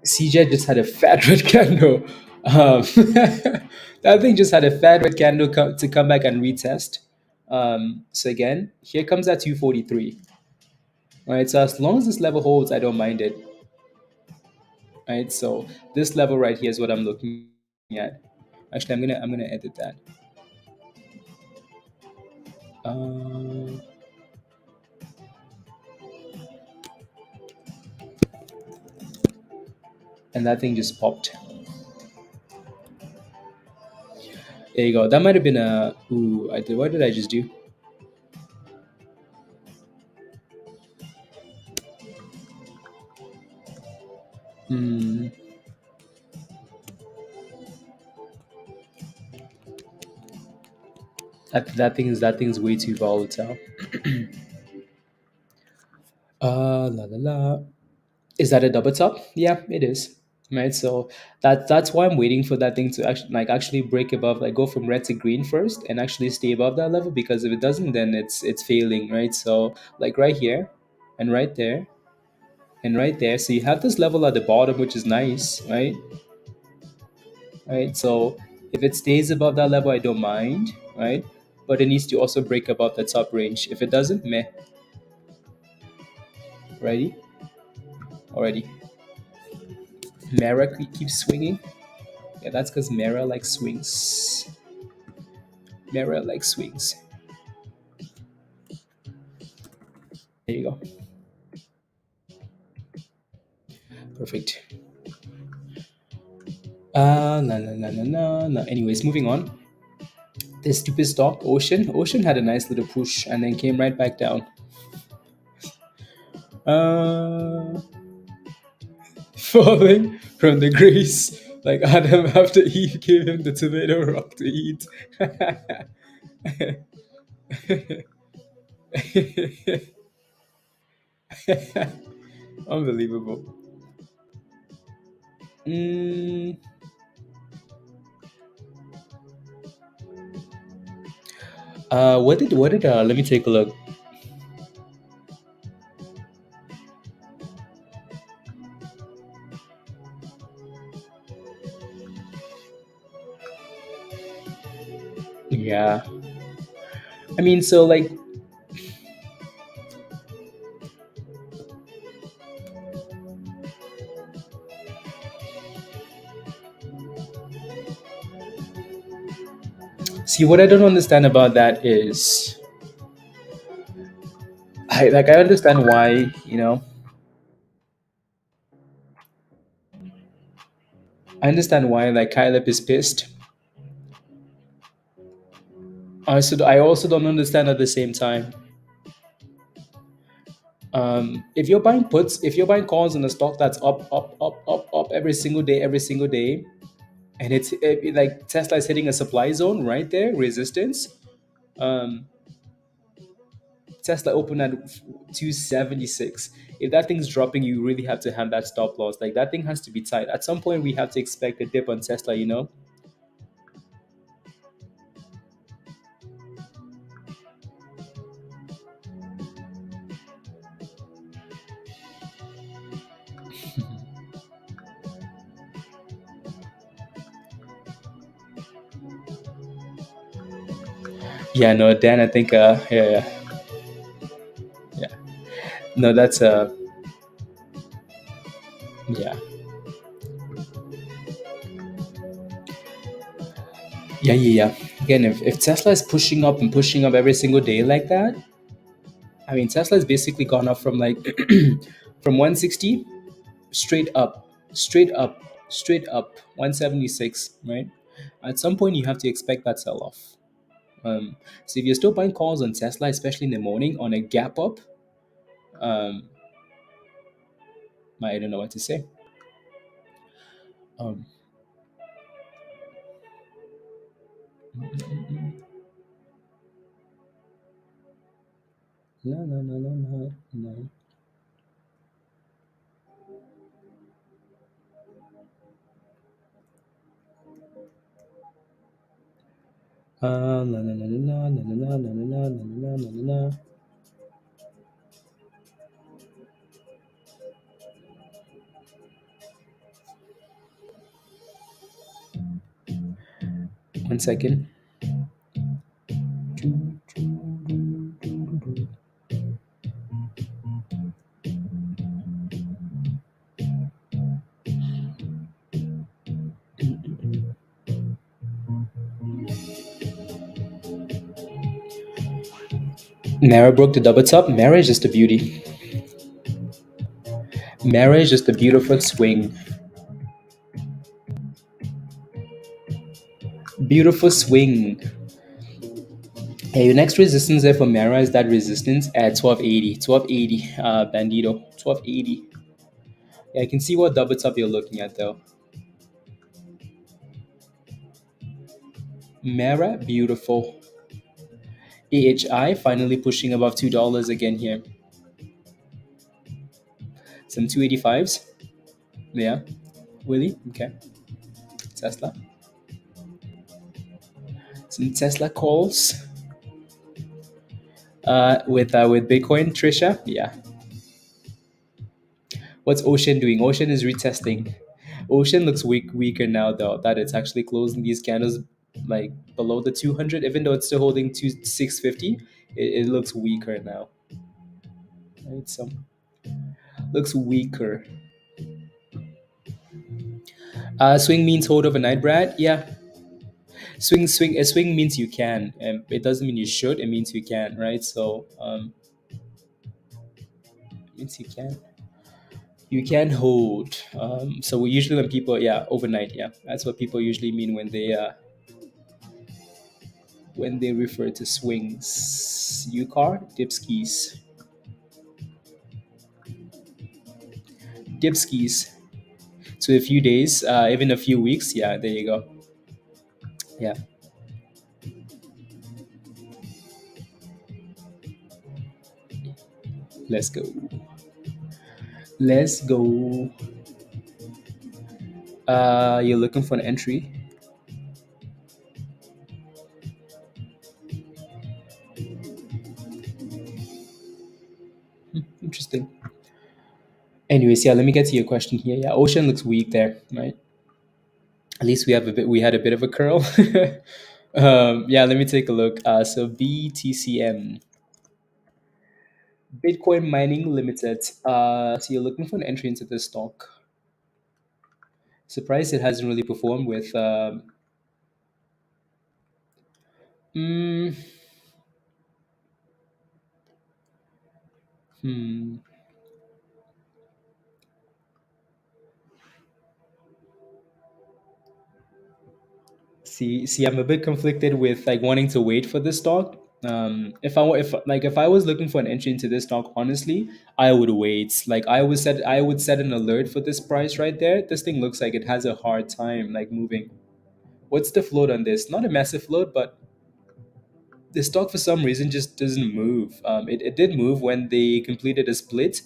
CJ just had a fat red candle. That thing just had a fat red candle to come back and retest. So again, here comes that 243. All right, so as long as this level holds, I don't mind it. Right, so this level right here is what I'm looking at. Actually, I'm gonna edit that. Uh, and that thing just popped. There you go. That might have been a. Ooh, I did. What did I just do? Hmm. That thing's way too volatile. La la la. Is that a double top? Yeah, it is. Right. So that's why I'm waiting for that thing to actually break above, like go from red to green first, and actually stay above that level. Because if it doesn't, then it's failing. Right. So like right here, and right there, and right there. So you have this level at the bottom, which is nice. Right. Right. So if it stays above that level, I don't mind. Right. But it needs to also break above the top range. If it doesn't, meh. Ready? Already. Mara keeps swinging. Yeah, that's because Mara like swings. Mara like swings. There you go. Perfect. La la la la la la. Anyways, moving on. This stupid stock, Ocean. Ocean had a nice little push and then came right back down. Uh, Falling from the grace like Adam after Eve gave him the tomato rock to eat. Unbelievable. Mm, what did let me take a look. Yeah. I mean, so like, see, what I don't understand about that is, I understand why, I understand why like Caleb is pissed. I also don't understand at the same time. If you're buying puts, if you're buying calls in a stock that's up every single day, and like Tesla is hitting a supply zone right there, resistance. Um, Tesla opened at 276. If that thing's dropping, you really have to have that stop loss. Like that thing has to be tight. At some point, we have to expect a dip on Tesla. Yeah, no, Dan, I think, yeah, yeah. No, that's, yeah. Yeah, yeah, yeah. Again, if Tesla is pushing up and pushing up every single day like that, I mean, Tesla has basically gone up from like, from 160 straight up, straight up, straight up, 176, right? At some point, you have to expect that sell off. So if you're still buying calls on Tesla, especially in the morning on a gap up, um, I don't know what to say. Um, la, la, la, la, la, la. La, la, la, la, la, la, la, la, la, la, la, la, la, la. One second. Mara broke the double top. Mara is just a beauty. Mara is just a beautiful swing. Beautiful swing. Hey, your next resistance there for Mara is that resistance at 1280. 1280, Bandito. 1280. Yeah, I can see what double top you're looking at though. Mara, beautiful. AHI finally pushing above $2 again here. Some 285s. Yeah. Willie? Okay. Tesla. Some Tesla calls. With Bitcoin, Trisha. Yeah. What's Ocean doing? Ocean is retesting. Ocean looks weaker now though. That it's actually closing these candles like below the 200, even though it's still holding 650. It looks weaker now. Right. So looks weaker. Swing means hold overnight, Brad. Yeah. Swing. A swing means you can, and it doesn't mean you should. It means you can, right? So it means you can. You can hold. So we usually when people, yeah, overnight, yeah, that's what people usually mean when they refer to swings. UCAR, dipskis, dipskis. So a few days, even a few weeks. Yeah, there you go. Yeah, let's go. Let's go. You're looking for an entry. Interesting. Anyways, yeah, let me get to your question here. Yeah, ocean looks weak there, right? At least we had a bit of a curl. Yeah, let me take a look. So BTCM, Bitcoin Mining Limited. So you're looking for an entry into this stock. Surprised it hasn't really performed with. Mm, hmm. See, I'm a bit conflicted with like wanting to wait for this stock. If I was looking for an entry into this stock, honestly, I would wait. Like I would set an alert for this price right there. This thing looks like it has a hard time like moving. What's the float on this? Not a massive float, but the stock for some reason just doesn't move. It did move when they completed a split.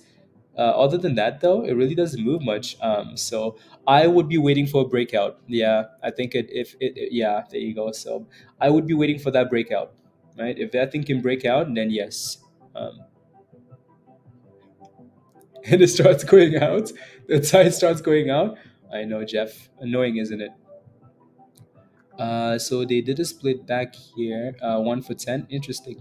Other than that, though, it really doesn't move much. So I would be waiting for a breakout. Yeah, I think yeah, there you go. So I would be waiting for that breakout, right? If that thing can break out, then yes. Um, and it starts going out, the tide starts going out. I know, Jeff. Annoying, isn't it? So they did a split back here, 1 for 10. Interesting.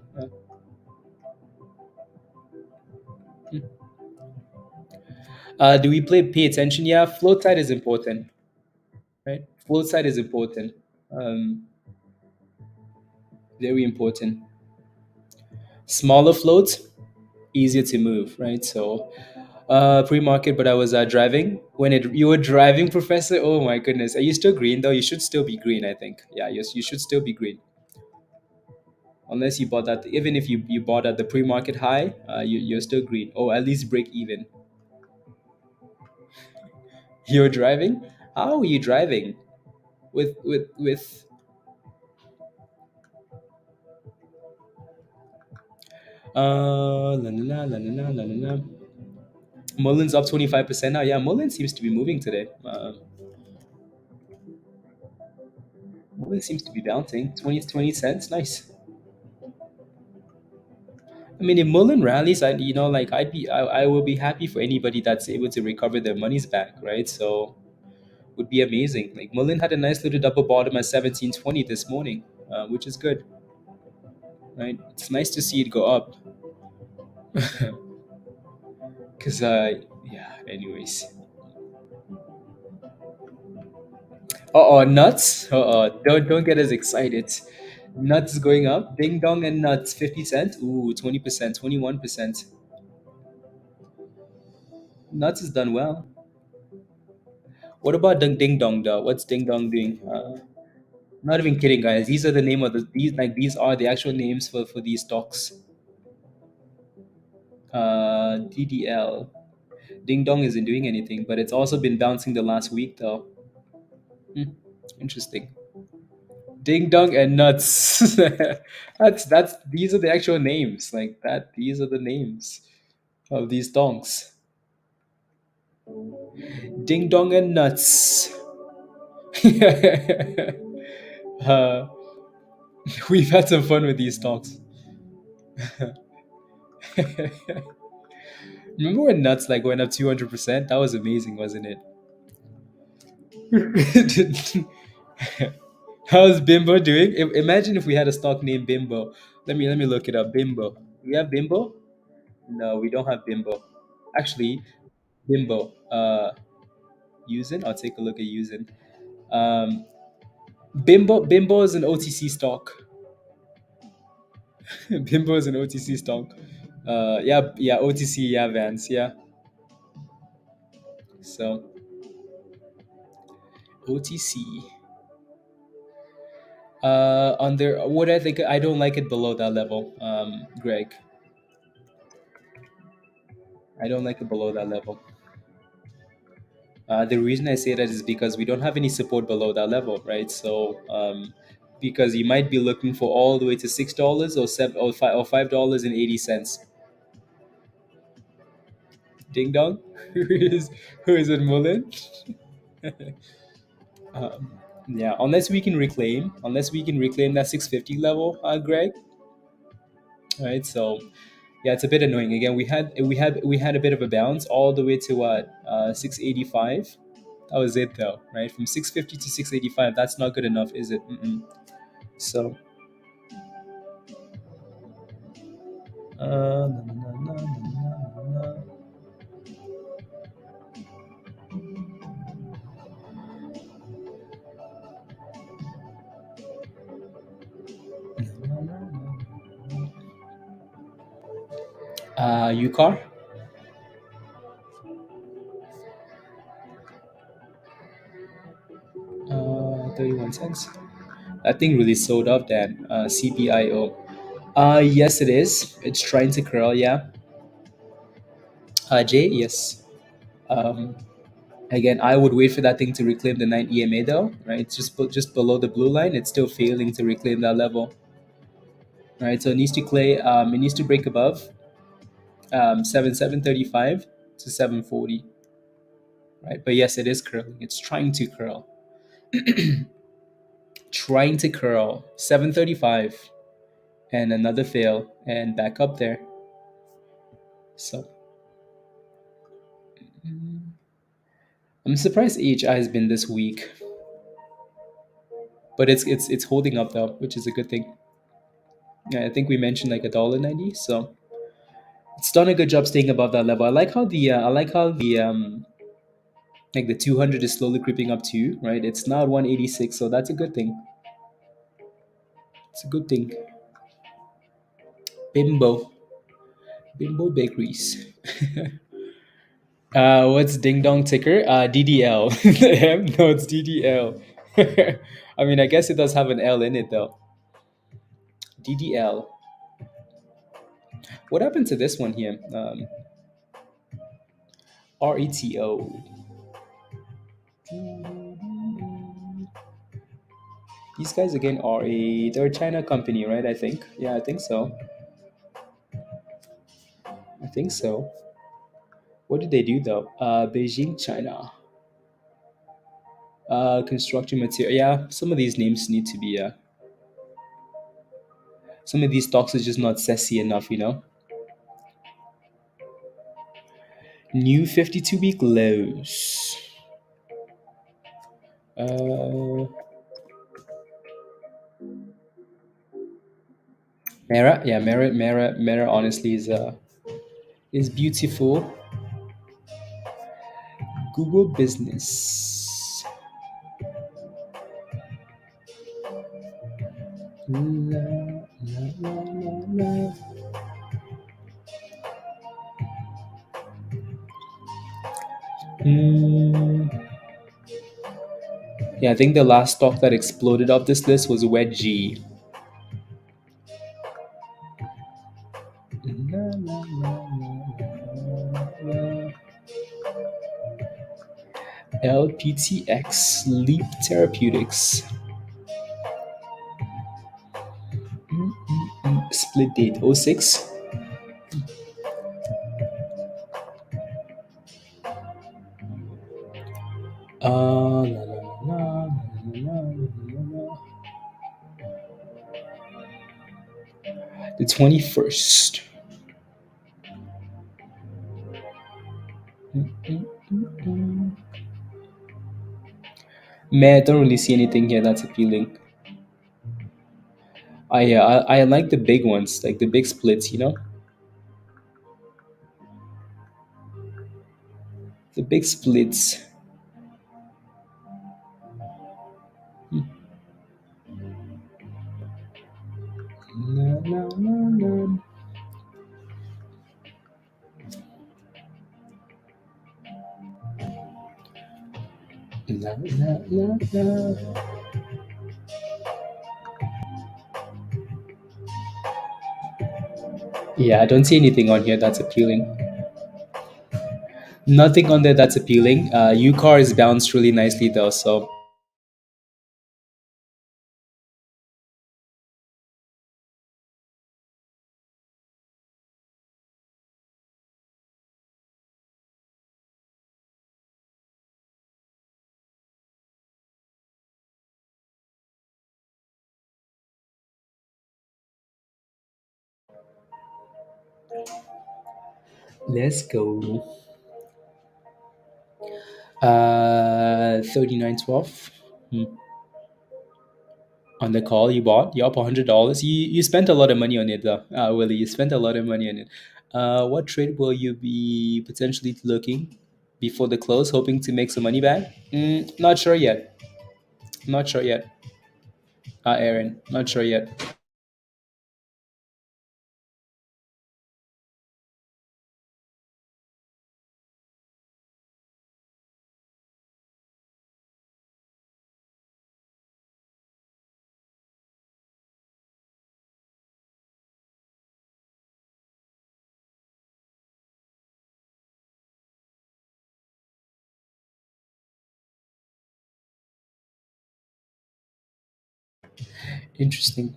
Do we pay attention? Yeah, float side is important, right? Float side is important. Um, Very important. Smaller floats, easier to move, right? So, pre-market, but I was driving when it. You were driving, Professor. Oh my goodness, are you still green though? You should still be green, I think. Yeah, yes, you should still be green, unless you bought that. Even if you bought at the pre-market high, you're still green. Oh, at least break even. You're driving. How are you driving? With la la la la la la la la. Mullen's up 25% now. Yeah, Mullen seems to be moving today. Mullen seems to be bouncing 20 cents. Nice. I mean, if Mullen rallies, I will be happy for anybody that's able to recover their monies back, right? So would be amazing. Like Mullen had a nice little double bottom at 1720 this morning, which is good, right? It's nice to see it go up. Cause yeah. Anyways. Nuts. Don't get us excited. Nuts going up. Ding dong and nuts. 50 cents. Ooh, 20%, 21%. Nuts has done well. What about ding dong though? What's ding dong doing? Not even kidding, guys. These are the name of these are the actual names for these stocks. DDL. Ding dong isn't doing anything, but it's also been bouncing the last week though. Hmm, interesting. Ding dong and nuts. That's these are the actual names. Like that. These are the names of these donks. Ding dong and nuts. uh, we've had some fun with these donks. Remember when nuts like went up 200%? That was amazing, wasn't it? How's Bimbo doing? Imagine if we had a stock named Bimbo. Let me look it up. Bimbo. Do we have Bimbo? No, we don't have Bimbo. Actually, Bimbo. Using. I'll take a look at using. Um, Bimbo is an OTC stock. Bimbo is an OTC stock. Yeah, OTC, yeah, Vans, yeah. So OTC. On there, what I think I don't like it below that level. Greg, I don't like it below that level. The reason I say that is because we don't have any support below that level, right? So, because you might be looking for all the way to $6 or $5.80. Ding dong, who is it, MULN? um, yeah, unless we can reclaim that 650 level, Greg. Right, so yeah, it's a bit annoying. Again, we had a bit of a bounce all the way to what 685. That was it though, right? From 650 to 685. That's not good enough, is it? Mm-mm. So, na, na, na, na, na, UCAR, 31 cents. That thing really sold up then. CPIO. Yes, it is. It's trying to curl, yeah. J, yes. Um, Again, I would wait for that thing to reclaim the 9 EMA though, right? It's just below the blue line. It's still failing to reclaim that level, right? So it needs to break above 735 to 740, right? But yes, it is curling. It's trying to curl, trying to curl 735, and another fail and back up there. So I'm surprised AHI has been this weak, but it's holding up though, which is a good thing. Yeah, I think we mentioned like $1.90, so it's done a good job staying above that level. I like how the like the 200 is slowly creeping up too, right? It's now at 186, so that's a good thing. It's a good thing. Bimbo, Bimbo Bakeries. What's Ding Dong ticker? DDL. No, it's DDL. I mean, I guess it does have an L in it though. DDL. What happened to this one here? RETO. These guys again they're a China company, right? I think. Yeah, I think so. I think so. What did they do though? Beijing, China. Construction material. Yeah, some of these names need to be. Some of these stocks are just not sassy enough, you know. New 52-week lows. Uh, Mera, yeah, Mera. Honestly, is beautiful. Google Business. La, la, la, la, la. Yeah, I think the last stock that exploded off this list was Wedgie. La, la, la, la, la. LPTX, Leap Therapeutics. Split date 06. La, la, la, la, la, la, la. The 21st. Man, I don't really see anything here that's appealing. I like the big ones, like the big splits, the big splits. La, la, la, la. La, la, la, la. Yeah, I don't see anything on here that's appealing. Nothing on there that's appealing. UCAR is bounced really nicely though, so let's go. 3912. On the call you bought, you up $100. You spent a lot of money on it though, Willie. You spent a lot of money on it. What trade will you be potentially looking before the close, hoping to make some money back? Not sure yet. Not sure yet. Aaron, not sure yet. Interesting.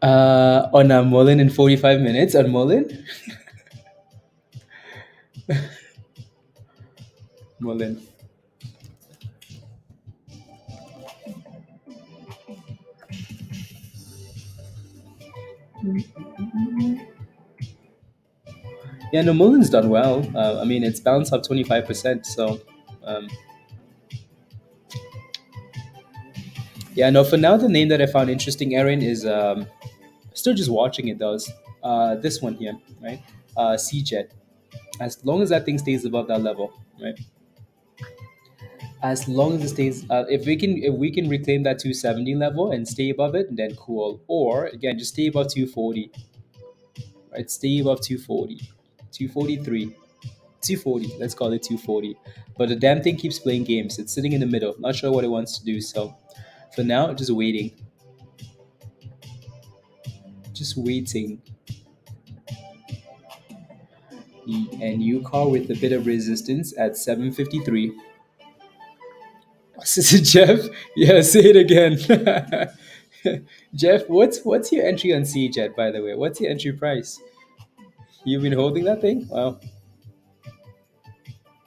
On a MULN in 45 minutes on MULN. MULN. Yeah, no, MULN's done well. I mean, it's bounced up 25%. So, um, yeah, no, for now, the name that I found interesting, Aaron, is still just watching it, though. This one here, right? CJET. As long as that thing stays above that level, right? As long as it stays, if we can reclaim that 270 level and stay above it, then cool. Or again, just stay above 240, right? Stay above 240, 243. 240, let's call it 240. But the damn thing keeps playing games. It's sitting in the middle, not sure what it wants to do. So for now, just waiting. Just waiting. And UCAR with a bit of resistance at 753. This is Jeff. Yeah, say it again. Jeff, what's your entry on CJET, by the way? What's your entry price? You've been holding that thing? Wow.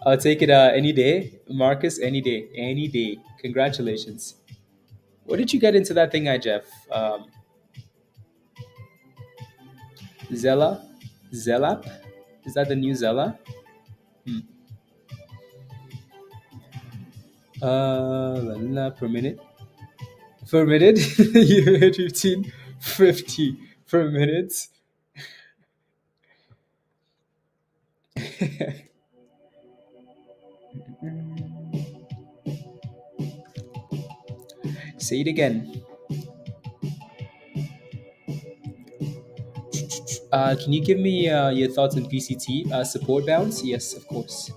I'll take it any day. Marcus, any day. Any day. Congratulations. What did you get into that thing, Jeff? Zella? Zellap? Is that the new Zella? Hmm. La, la, la, per minute. Per minute? You hit 15.50 per minute. Say it again. Can you give me your thoughts on PCT? Support bounce? Yes, of course.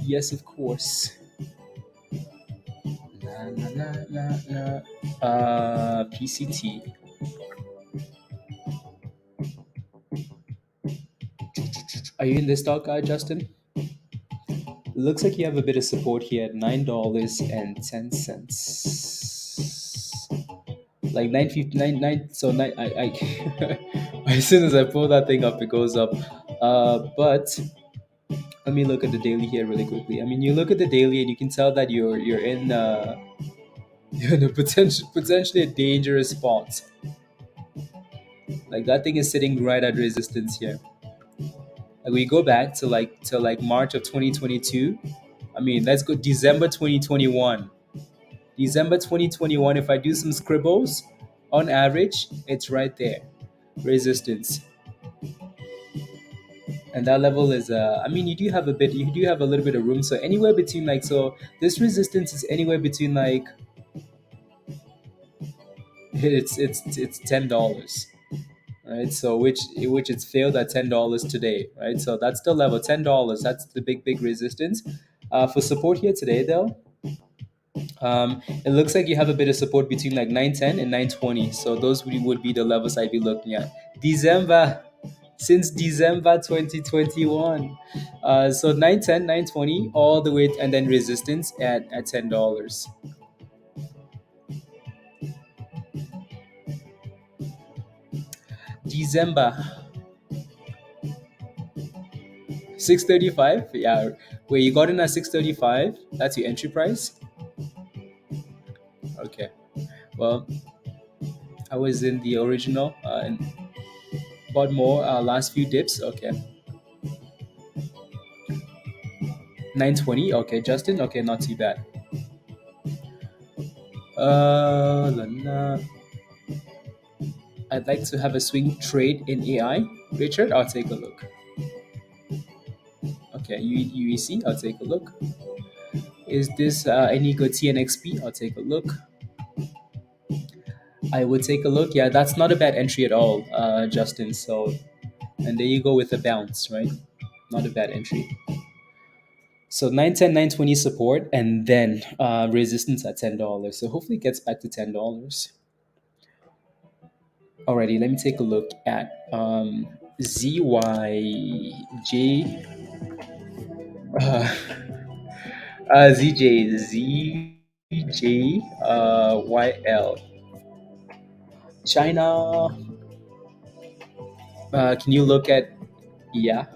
Yes, of course. La, la, la, la, la. PCT. Are you in this stock, Justin? Looks like you have a bit of support here at $9.10. like 9:59. So I as soon as I pull that thing up, it goes up. But let me look at the daily here really quickly. I mean, you look at the daily and you can tell that you're in you're in a potentially a dangerous spot. Like that thing is sitting right at resistance here. Like we go back to like March of 2022. I mean, let's go December 2021. December 2021. If I do some scribbles, on average, it's right there, resistance. And that level is I mean, you do have a little bit of room. So anywhere between like so this resistance is anywhere between like it's $10. Right, so which it's failed at $10 today, right? So that's the level, $10. That's the big resistance. For support here today though, it looks like you have a bit of support between like 910 and 920. So those would be the levels I'd be looking at. December, since December 2021. So 910, 920, all the way, and then resistance at $10. December 635. Yeah, where you got in at 635. That's your entry price. Okay. Well, I was in the original and bought more last few dips. Okay. 920. Okay, Justin. Okay, not too bad. La. I'd like to have a swing trade in AI. Richard, I'll take a look. Okay, UEC, I'll take a look. Is this any good TNXP? I'll take a look. I would take a look. Yeah, that's not a bad entry at all, Justin. So, and there you go with a bounce, right? Not a bad entry. So 910, 920 support, and then resistance at $10. So hopefully it gets back to $10. Alrighty, let me take a look at ZYJ. Uh, YL. China. Can you look at, yeah?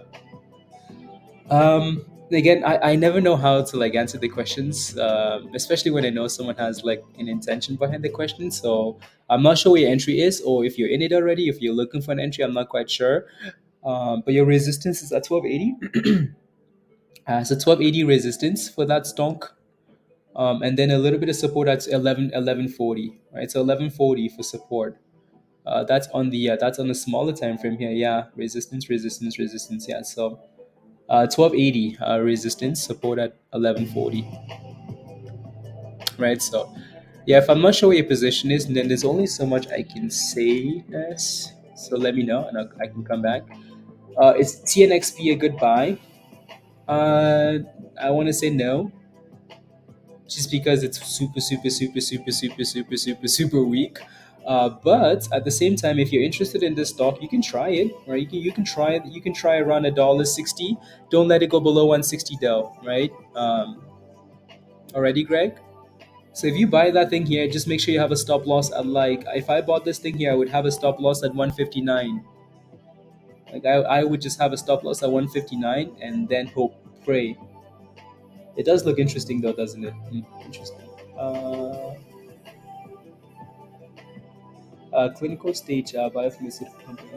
Again, I never know how to like answer the questions, especially when I know someone has like an intention behind the question. So I'm not sure what your entry is, or if you're in it already. If you're looking for an entry, I'm not quite sure. But your resistance is at 1280. So 1280 resistance for that stonk. And then a little bit of support at 1140, right? So 1140 for support. That's on the smaller time frame here. Yeah, resistance. Yeah, so 1280 resistance, support at 1140, right? So yeah, if I'm not sure what your position is, then there's only so much I can say. This, so let me know, and I can come back. Is TNXP a good buy? I want to say no, just because it's super weak. But at the same time, if you're interested in this stock, you can try it, right? You can try around $1.60. Don't let it go below 160 though, right? Already, Greg. So if you buy that thing here, just make sure you have a stop loss at like, if I bought this thing here, I would have a stop loss at 159. Like I would just have a stop loss at 159 and then hope, pray. It does look interesting though, doesn't it? Interesting. Clinical stage biopharmaceutical company.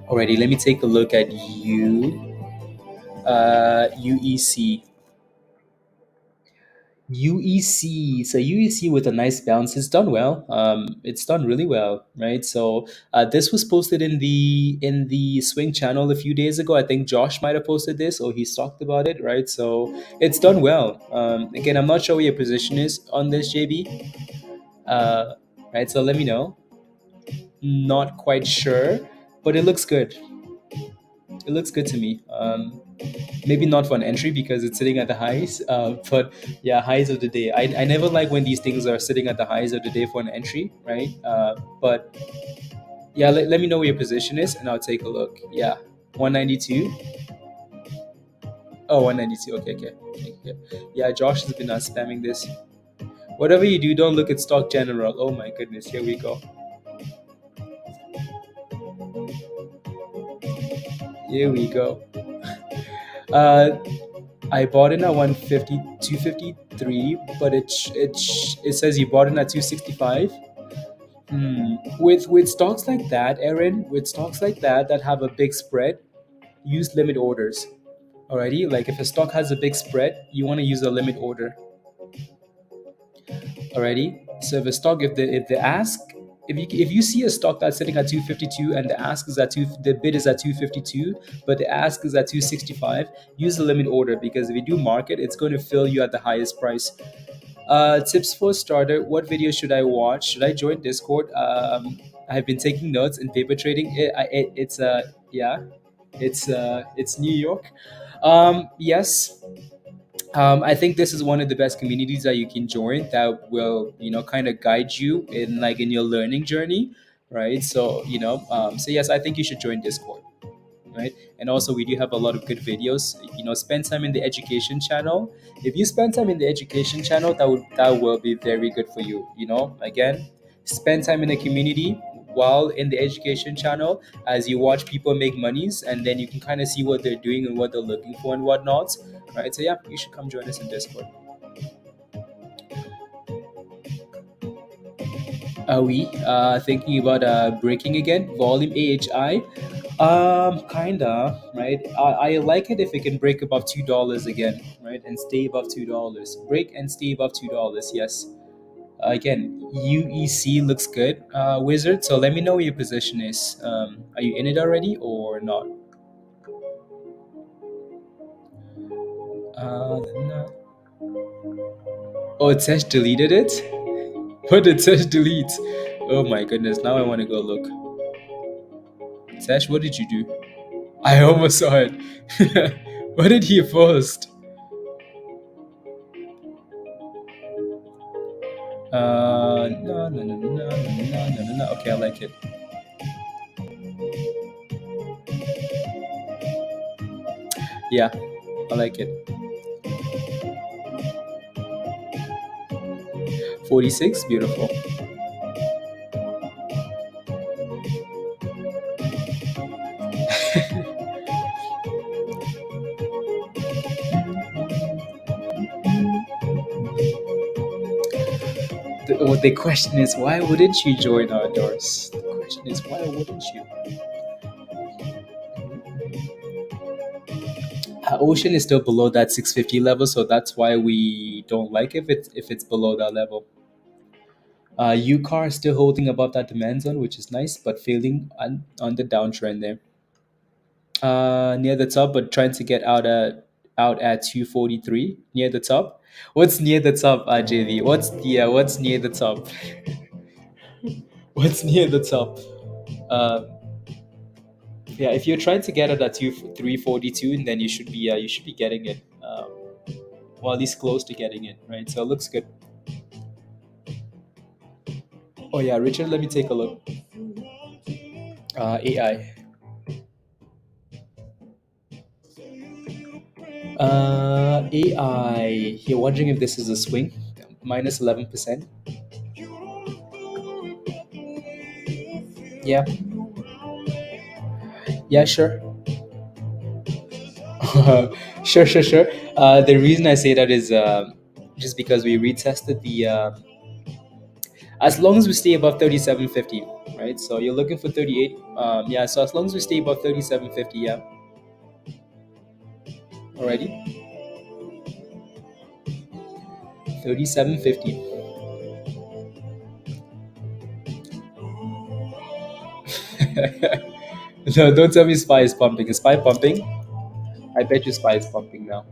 Alrighty, let me take a look at UEC. UEC. So UEC with a nice bounce has done well. It's done really well, right? So this was posted in the swing channel a few days ago. I think Josh might have posted this, or he's talked about it, right? So it's done well. Again, I'm not sure what your position is on this, JB. Right. So let me know. Not quite sure, but it looks good. It looks good to me. Maybe not for an entry because it's sitting at the highs, but yeah, highs of the day. I never like when these things are sitting at the highs of the day for an entry, right? But Yeah, let me know where your position is and I'll take a look. Yeah, 192. Oh, 192. Okay, okay. Okay, okay. Yeah, Josh has been spamming this. Whatever you do, don't look at stock general. Oh my goodness, here we go. Here we go. Uh, I bought in at 150, 253, but it says you bought in at 265. With stocks like that, Aaron, with stocks like that have a big spread, use limit orders. Alrighty, like if a stock has a big spread, you want to use a limit order. Alrighty, so if the ask if you see a stock that's sitting at 252 and the ask is at the bid is at 252, but the ask is at 265, use the limit order because if you do market, it's going to fill you at the highest price. Tips for starter: what video should I watch? Should I join Discord? I've been taking notes in paper trading. It's yeah, it's New York. Yes, I think this is one of the best communities that you can join that will, kind of guide you in your learning journey, right? So, so yes, I think you should join Discord, right? And also, we do have a lot of good videos. Spend time in the education channel. If you spend time in the education channel, that will be very good for you. Again, spend time in the community while in the education channel as you watch people make monies, and then you can kind of see what they're doing and what they're looking for and whatnot, right? So yeah, you should come join us in Discord. Are we thinking about breaking again? Volume AHI? Kinda, right? I like it if it can break above $2 again, right? And stay above $2. Break and stay above $2, yes. Again, UEC looks good, Wizard. So let me know what your position is. Are you in it already or not? No. Oh, it says deleted it? What it says delete? Oh my goodness, now I want to go look. Sash, what did you do? I almost saw it. What did he post? No, no, no, no, no, no, no, no, no. Okay, I like it. Yeah, I like it. 46, beautiful. The question is, why wouldn't you join our doors? The question is, why wouldn't you? Ocean is still below that 650 level, so that's why we don't like if it's below that level. UCAR is still holding above that demand zone, which is nice, but failing on the downtrend there. Near the top, but trying to get out at 243 near the top. What's near the top, JV? What's near the top? What's near the top? Uh, yeah, if you're trying to get it at 342, then you should be getting it. Well, at least close to getting it, right? So it looks good. Oh yeah, Richard, let me take a look. AI. AI. You're wondering if this is a swing? Minus 11%. Yeah. Yeah, sure. Sure, sure, sure. The reason I say that is just because we retested the. As long as we stay above 3750, right? So you're looking for 38. Yeah. So as long as we stay above 3750, yeah. Alrighty. 3750. No, don't tell me SPY is pumping. Is SPY pumping? I bet you SPY is pumping now.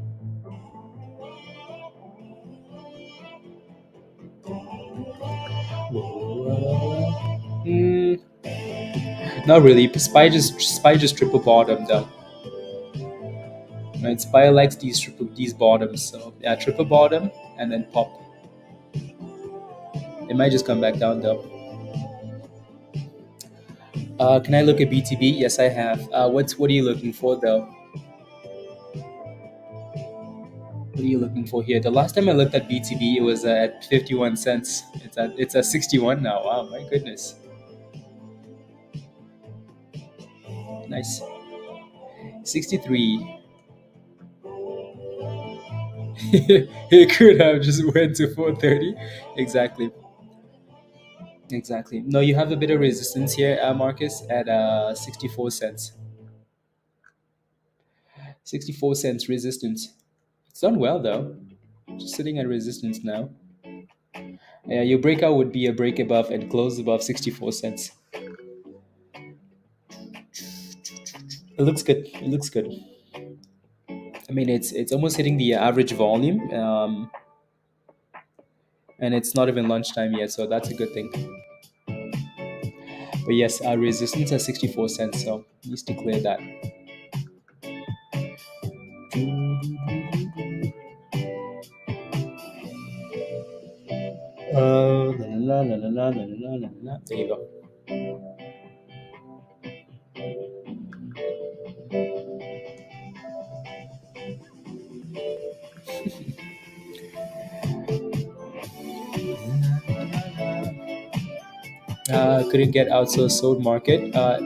Hmm. Not really. SPY just triple bottomed down. Right? SPY likes these bottoms. So yeah, triple bottom and then pop. It might just come back down though. Can I look at BTB? Yes, I have. What are you looking for though? What are you looking for here? The last time I looked at BTB, it was at 51 cents. It's at 61 now. Wow, my goodness. Nice. 63. It could have just went to 430. Exactly. Exactly. No, you have a bit of resistance here, Marcus, at 64 cents. 64 cents resistance. It's done well though. Just sitting at resistance now. Yeah, your breakout would be a break above and close above 64 cents. It looks good. It looks good. I mean, it's almost hitting the average volume, and it's not even lunchtime yet, so that's a good thing. But yes, our resistance at 64 cents, so needs to clear that. La, la, la, la, la, la, la, la. There you go. Couldn't get out, so sold market. Oh,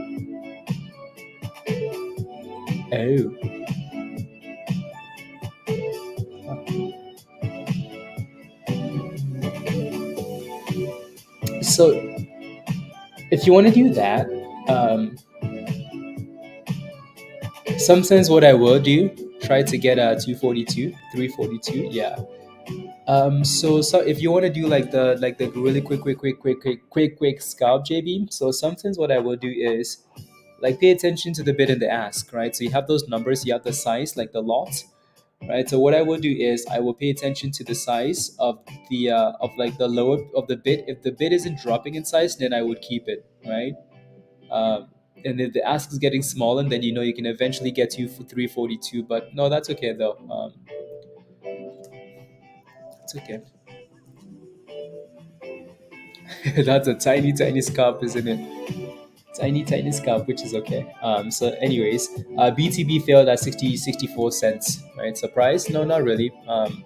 so if you want to do that, um, sometimes what I will do, try to get a 242, 342. Yeah. So if you want to do like the really quick scalp JB. So sometimes what I will do is like pay attention to the bid and the ask, right? So you have those numbers, you have the size, like the lot, right? So what I will do is I will pay attention to the size of the of like the lower of the bid. If the bid isn't dropping in size, then I would keep it, right? Um, and if the ask is getting smaller, then you know you can eventually get to for 342. But no, that's okay though. It's okay. That's a tiny scalp, isn't it? Tiny scalp, which is okay. So anyways, BTB failed at 64 cents, right? Surprise? No, not really.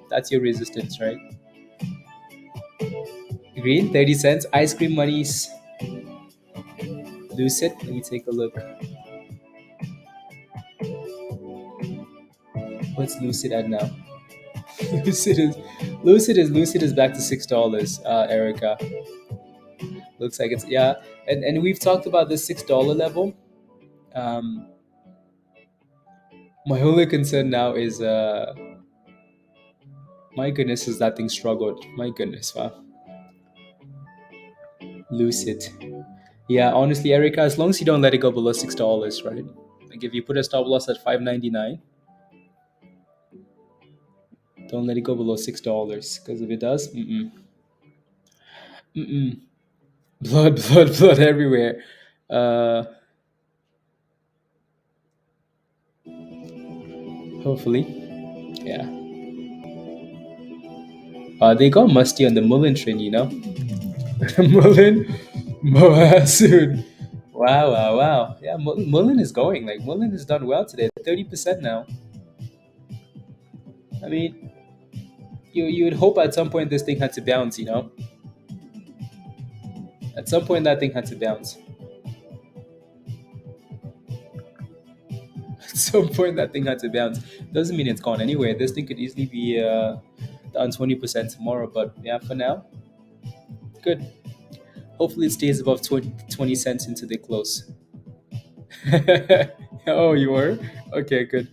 That's your resistance, right? Green, 30 cents. Ice cream money's Lucid. Let me take a look. What's Lucid at now? Lucid is Lucid is back to $6, Erica. Looks like it's, yeah. And we've talked about the $6 level. Um, my only concern now is my goodness, has that thing struggled? My goodness, wow. Lucid. Yeah, honestly, Erica, as long as you don't let it go below $6, right? Like if you put a stop loss at 5.99, don't let it go below $6 because if it does, mm-mm, blood everywhere. Uh, hopefully, yeah. They got musty on the MULN train, you know. MULN, Moasoon. Wow. Yeah, MULN is going. Like MULN has done well today. 30% now. I mean, you would hope at some point this thing had to bounce, you know. At some point that thing had to bounce. At some point that thing had to bounce. Doesn't mean it's gone anywhere. This thing could easily be down 20% tomorrow. But yeah, for now, good. Hopefully it stays above 20 cents into the close. Oh, you were? Okay, good.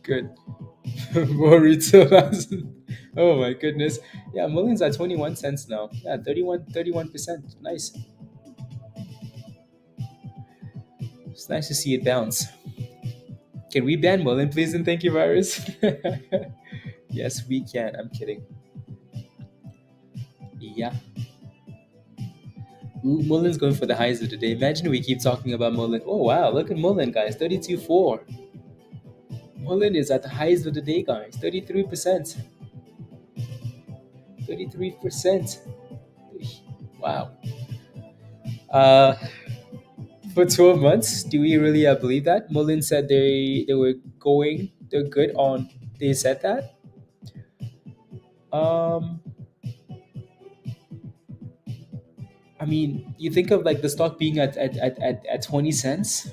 Good. More retail. Oh my goodness. Yeah, millions at 21 cents now. Yeah, 31%. Nice. It's nice to see it bounce. Can we ban Mullen, please, and thank you, virus? Yes, we can. I'm kidding. Yeah. Ooh, Mullen's going for the highs of the day. Imagine we keep talking about Mullen. Oh, wow. Look at Mullen, guys. 32.4. Mullen is at the highs of the day, guys. 33%. 33%. Wow. Uh, for 12 months, do we really believe that? Mullen said they were going, they're good on. They said that. Um, I mean, you think of like the stock being at 20 cents.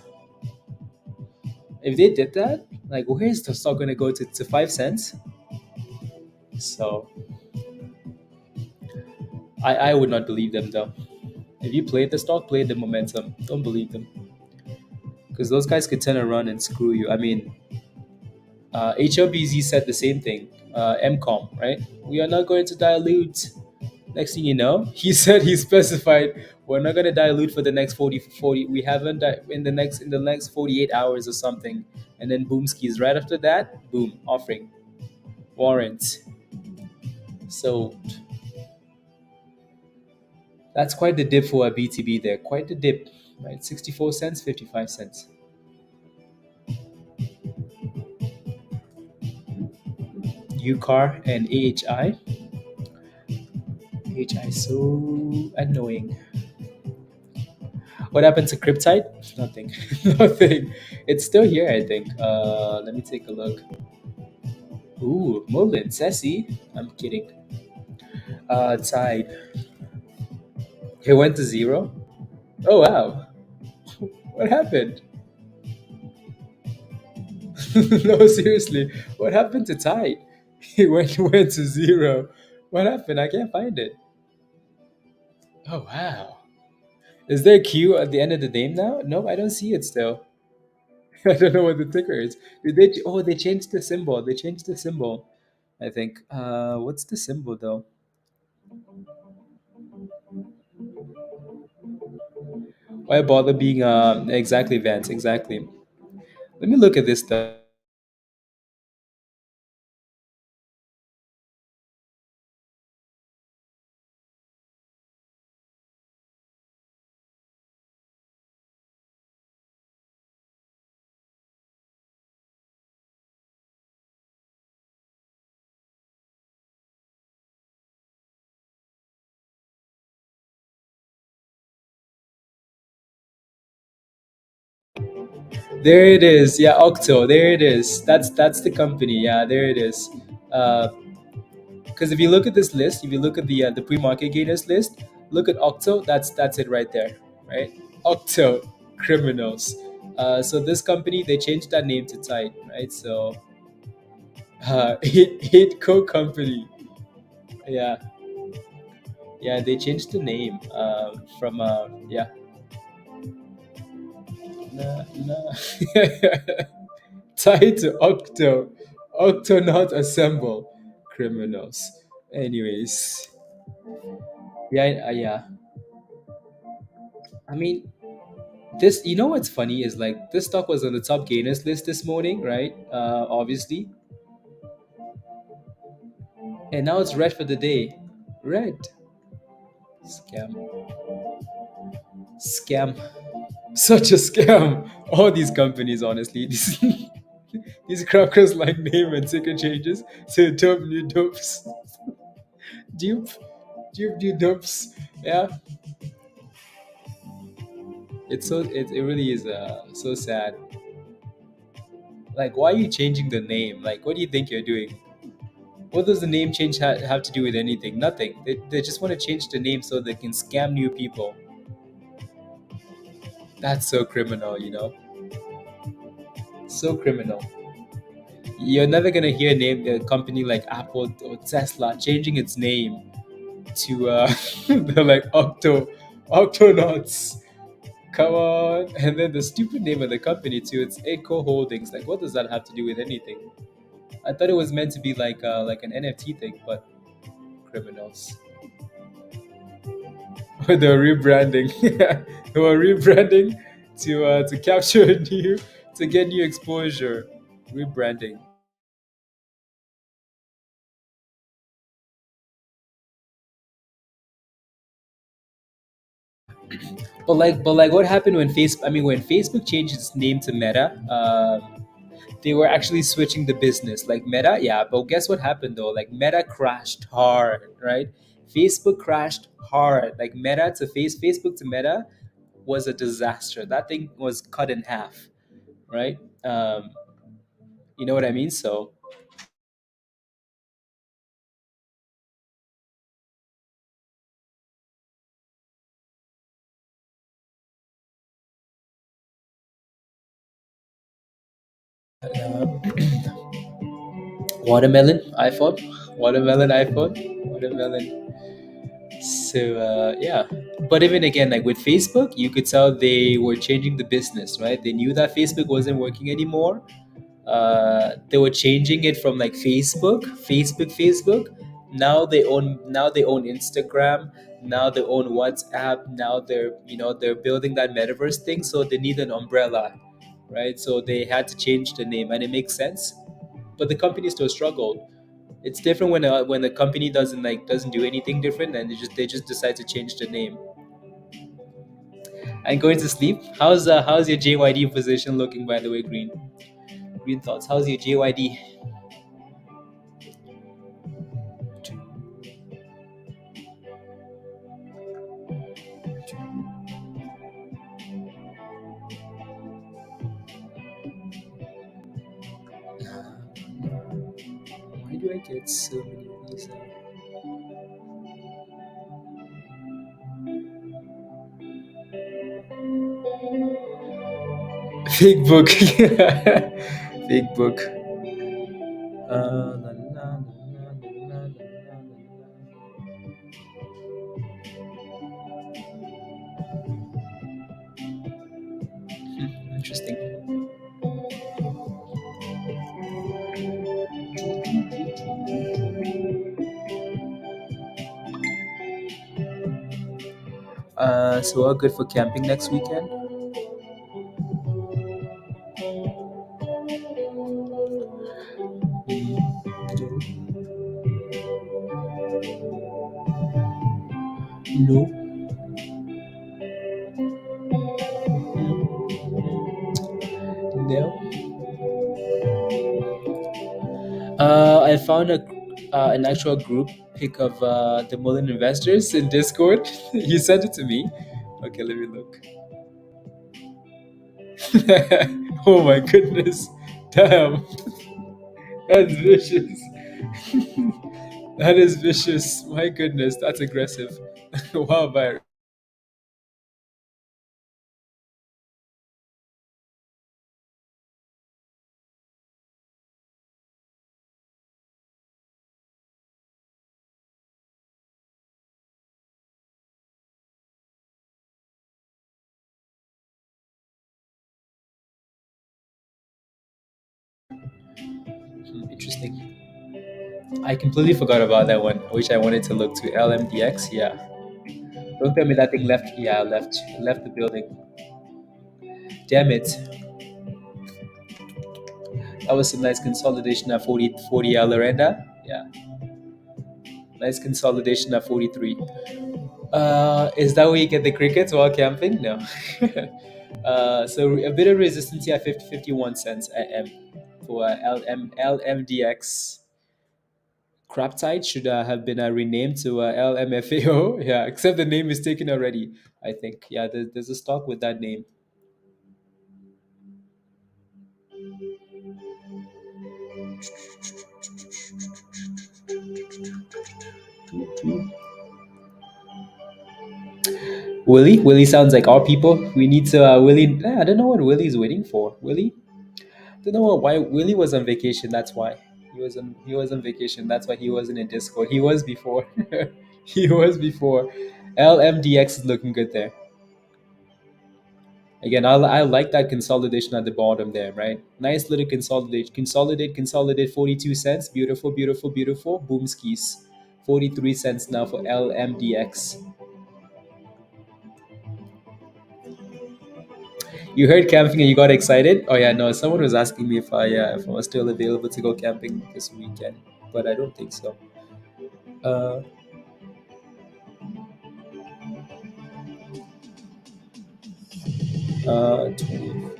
If they did that, like where is the stock gonna go to 5 cents? So I would not believe them though. If you played the stock, play the momentum. Don't believe them because those guys could turn around and screw you. I mean, HLBZ said the same thing. MCOM, right? We are not going to dilute. Next thing you know, he said he specified we're not going to dilute for the next 40. We haven't in the next 48 hours or something. And then boom skis. Right after that, boom, offering warrants. So that's quite the dip for a BTB there. Quite the dip, right? 64 cents, 55 cents. UCAR and AHI. AHI is so annoying. What happened to Cryptide? Nothing. Nothing. It's still here, I think. Let me take a look. Ooh, MULN, sassy. I'm kidding. Tide. It went to zero. Oh wow. What happened? No, seriously. What happened to Tide? It went to zero. What happened? I can't find it. Oh wow. Is there a Q at the end of the name now? No, I don't see it still. I don't know what the ticker is. Did they? Oh, they changed the symbol. They changed the symbol. I think. What's the symbol though? Why bother being exactly Vance? Exactly. Let me look at this stuff. There it is. Yeah, Octo. There it is. That's the company. Yeah, there it is. Because if you look at this list, if you look at the pre-market gainers list, look at Octo. That's it right there, right? Octo criminals. So this company they changed that name to Tide, right? So hit co company. Yeah, yeah. They changed the name from yeah. Nah, nah. Tied to Octo. Octo not assemble. Criminals. Anyways, yeah, yeah. I mean, this. You know what's funny is like this stock was on the top gainers list this morning, right? Obviously, and now it's red for the day. Red. Scam. Scam. Such a scam. All these companies, honestly, these crackers like name and ticker changes to dope new dopes. Dupe, dupe new dopes. Yeah, it really is so sad. Like, why are you changing the name? Like, what do you think you're doing? What does the name change have to do with anything? Nothing. They just want to change the name so they can scam new people. That's so criminal, you know? So criminal. You're never gonna hear a company like Apple or Tesla changing its name to they're like Octonauts. Come on. And then the stupid name of the company too, it's Eco Holdings. Like what does that have to do with anything? I thought it was meant to be like an NFT thing, but criminals. They're rebranding. They were rebranding to capture new to get new exposure. Rebranding. But like what happened when when Facebook changed its name to Meta, they were actually switching the business like Meta, yeah. But guess what happened though? Like Meta crashed hard, right? Facebook crashed hard. Like Facebook to Meta. was a disaster. That thing was cut in half, right? Um, you know what I mean? So, uh, watermelon iPhone, watermelon iPhone, watermelon. So yeah, but even again, like with Facebook, you could tell they were changing the business, right? They knew that Facebook wasn't working anymore. They were changing it from like Facebook. Now they own Instagram. Now they own WhatsApp. Now they're building that metaverse thing. So they need an umbrella, right? So they had to change the name, and it makes sense. But the company still struggled. It's different when a company doesn't do anything different, and they just decide to change the name. And going to sleep. How's your JYD position looking, by the way, Green? Green thoughts. How's your JYD? Why do I get so many of these? Fake book. Fake book. La, la, la, la, la, la, la. Interesting. So we're good for camping next weekend. No. No. I found an actual group pic of the MULN investors in Discord. You sent it to me. Okay, let me look. Oh my goodness. Damn. That's vicious. That is vicious. My goodness, that's aggressive. Wow, Byron. Interesting. I completely forgot about that one. I wish I wanted to look to LMDX. Yeah. Don't tell me that thing left. Yeah, left the building. Damn it. That was some nice consolidation at 40 Alarenda. Yeah. Nice consolidation at 43. Is that where you get the crickets while camping? No. So a bit of resistance here at 51 cents AM for LMDX. Crap tide should have been renamed to LMFAO. Yeah, except the name is taken already, I think. Yeah, there's a stock with that name. Willie sounds like our people. We need to Willie. I don't know what Willie's waiting for. Willie, don't know why Willie was on vacation. That's why he was on vacation. That's why he wasn't in Discord. He was before. He was before. LMDX is looking good there. Again, I like that consolidation at the bottom there, right? Nice little consolidation. Consolidate 42 cents. Beautiful, beautiful, beautiful. Boom skis. 43 cents now for LMDX. You heard camping and you got excited? Oh yeah, no. Someone was asking me if I was still available to go camping this weekend, but I don't think so. Uh, 20.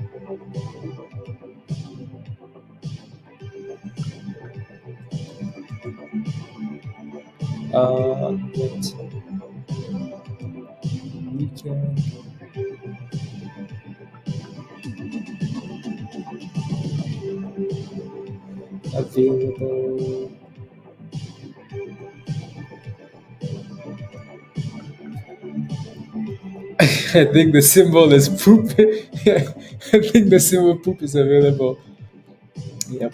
Wait. Weekend. Available. I think the symbol is poop. I think the symbol poop is available. Yep.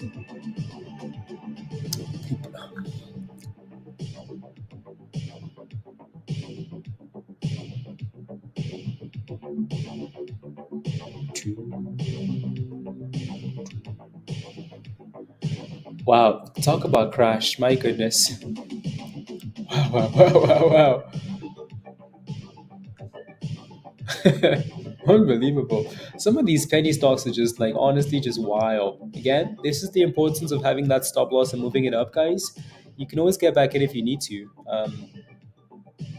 Wow. Talk about crash. My goodness. Wow, wow, wow, wow, wow. Unbelievable. Some of these penny stocks are just like honestly just wild. Again, this is the importance of having that stop loss and moving it up, guys. You can always get back in if you need to.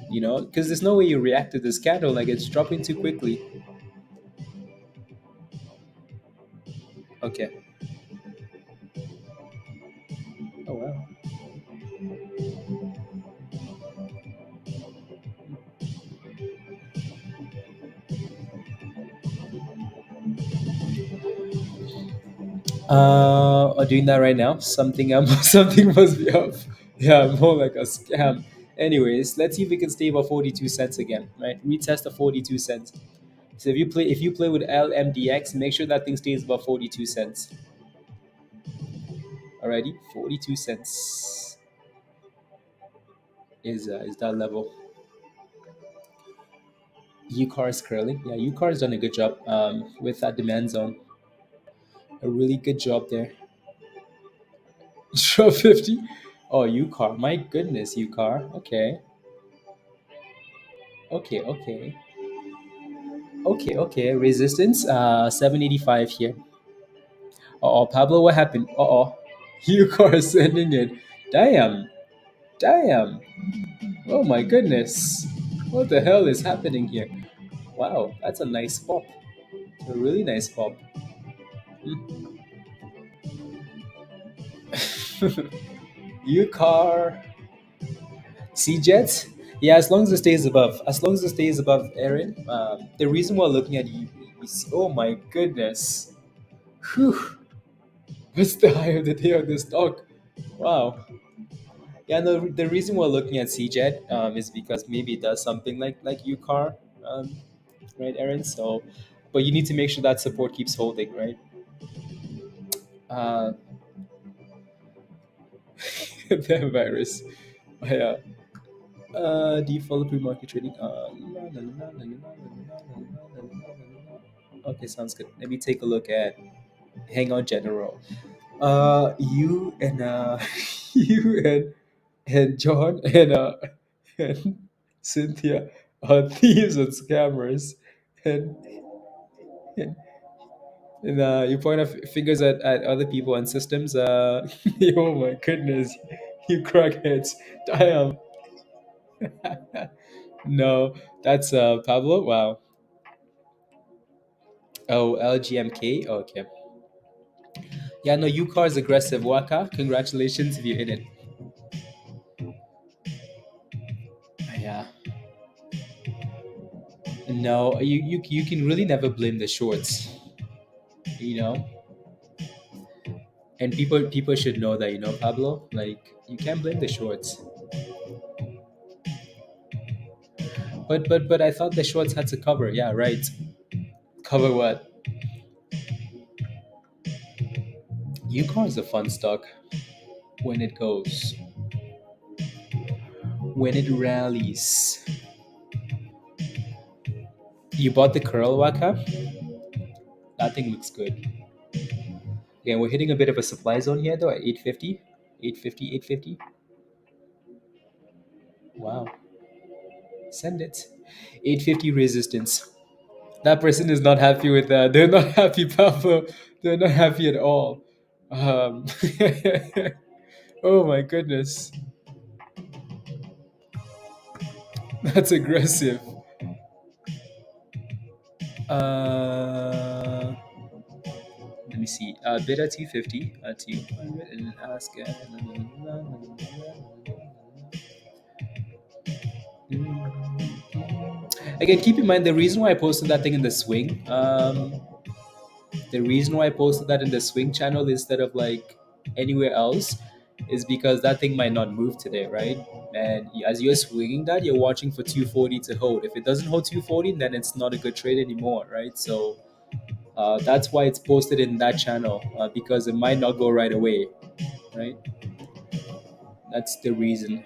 Because there's no way you react to this candle. Like it's dropping too quickly. Okay. Oh wow. Doing that right now. Something something must be up. Yeah, more like a scam. Anyways, let's see if we can stay above 42 cents again. Right, retest the 42 cents. So if you play with LMDX, make sure that thing stays above 42 cents. Alrighty, 42 cents is that level. UCAR is curling. Yeah, UCAR has done a good job with that demand zone. A really good job there. Drop 50. Oh, UCAR. My goodness, UCAR. Okay. Okay, okay. Okay, okay. Resistance, 785 here. Oh, Pablo, what happened? Uh-oh. UCAR sending it. Damn. Damn. Oh my goodness. What the hell is happening here? Wow, that's a nice pop. A really nice pop. UCAR. Sea Jets? Yeah, as long as it stays above. As long as it stays above Aaron. The reason we're looking at oh my goodness. Whew. What's the high of the day of this stock? Wow. Yeah, no, the reason we're looking at CJET is because maybe it does something like UCAR, right, Aaron? So, but you need to make sure that support keeps holding, right? Uh, the virus. Yeah. Do you follow pre-market trading? Okay, sounds good. Let me take a look at Hang on General. You and you and John and Cynthia are thieves and scammers, and you point fingers at other people and systems. Oh my goodness, you crackheads! Damn. No, that's Pablo. Wow. Oh, LGMK. Okay. Yeah, no, UCAR is aggressive. Waka, congratulations if you're in it. Yeah. No, you can really never blame the shorts. You know, and people should know that. Pablo. Like you can't blame the shorts. But I thought the shorts had to cover. Yeah, right. Cover what? UCAR is a fun stock when it goes, when it rallies. You bought the curl Waka? That thing looks good. Again, we're hitting a bit of a supply zone here though at 850. 850, 850. Wow. Send it. 850 resistance. That person is not happy with that. They're not happy, Pablo. They're not happy at all. Um, oh my goodness. That's aggressive. Uh, Let me see. Bid at 250, 200, and ask. Again, keep in mind the reason why I posted that thing in the swing. The reason why I posted that in the swing channel instead of like anywhere else, is because that thing might not move today, right? And as you're swinging that, you're watching for 240 to hold. If it doesn't hold 240, then it's not a good trade anymore, right? So that's why it's posted in that channel, because it might not go right away, right? That's the reason.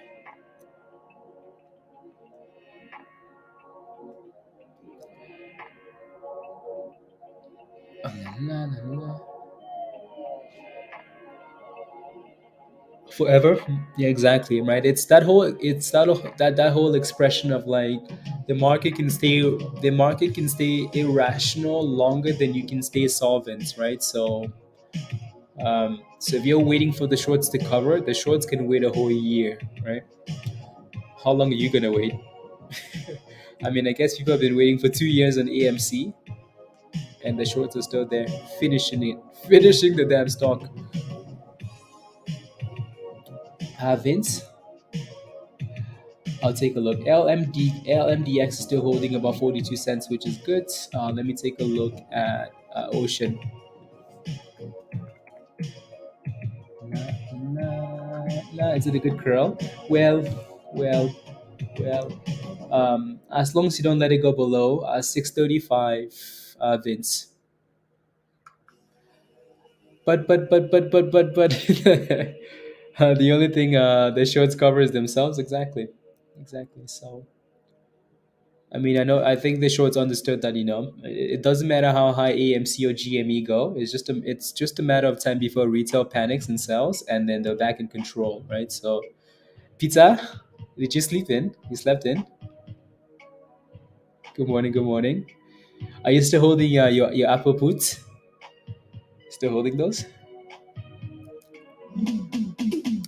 Forever. Yeah, exactly, right? It's that whole expression of like the market can stay irrational longer than you can stay solvent, right? So if you're waiting for the shorts to cover, the shorts can wait a whole year, right? How long are you gonna wait? I mean, I guess people have been waiting for 2 years on AMC, and the shorts are still there, finishing the damn stock. Vince, I'll take a look. LMDX is still holding about 42 cents, which is good. Let me take a look at Ocean. Is it a good curl? Well, well, well. As long as you don't let it go below 635, Vince. But the only thing the shorts covers themselves, exactly, exactly. So I mean, I think the shorts understood that it doesn't matter how high AMC or GME go. It's just a matter of time before retail panics and sells, and then they're back in control, right? So, pizza, did you sleep in? You slept in. Good morning. Good morning. Are you still holding your Apple puts? Still holding those?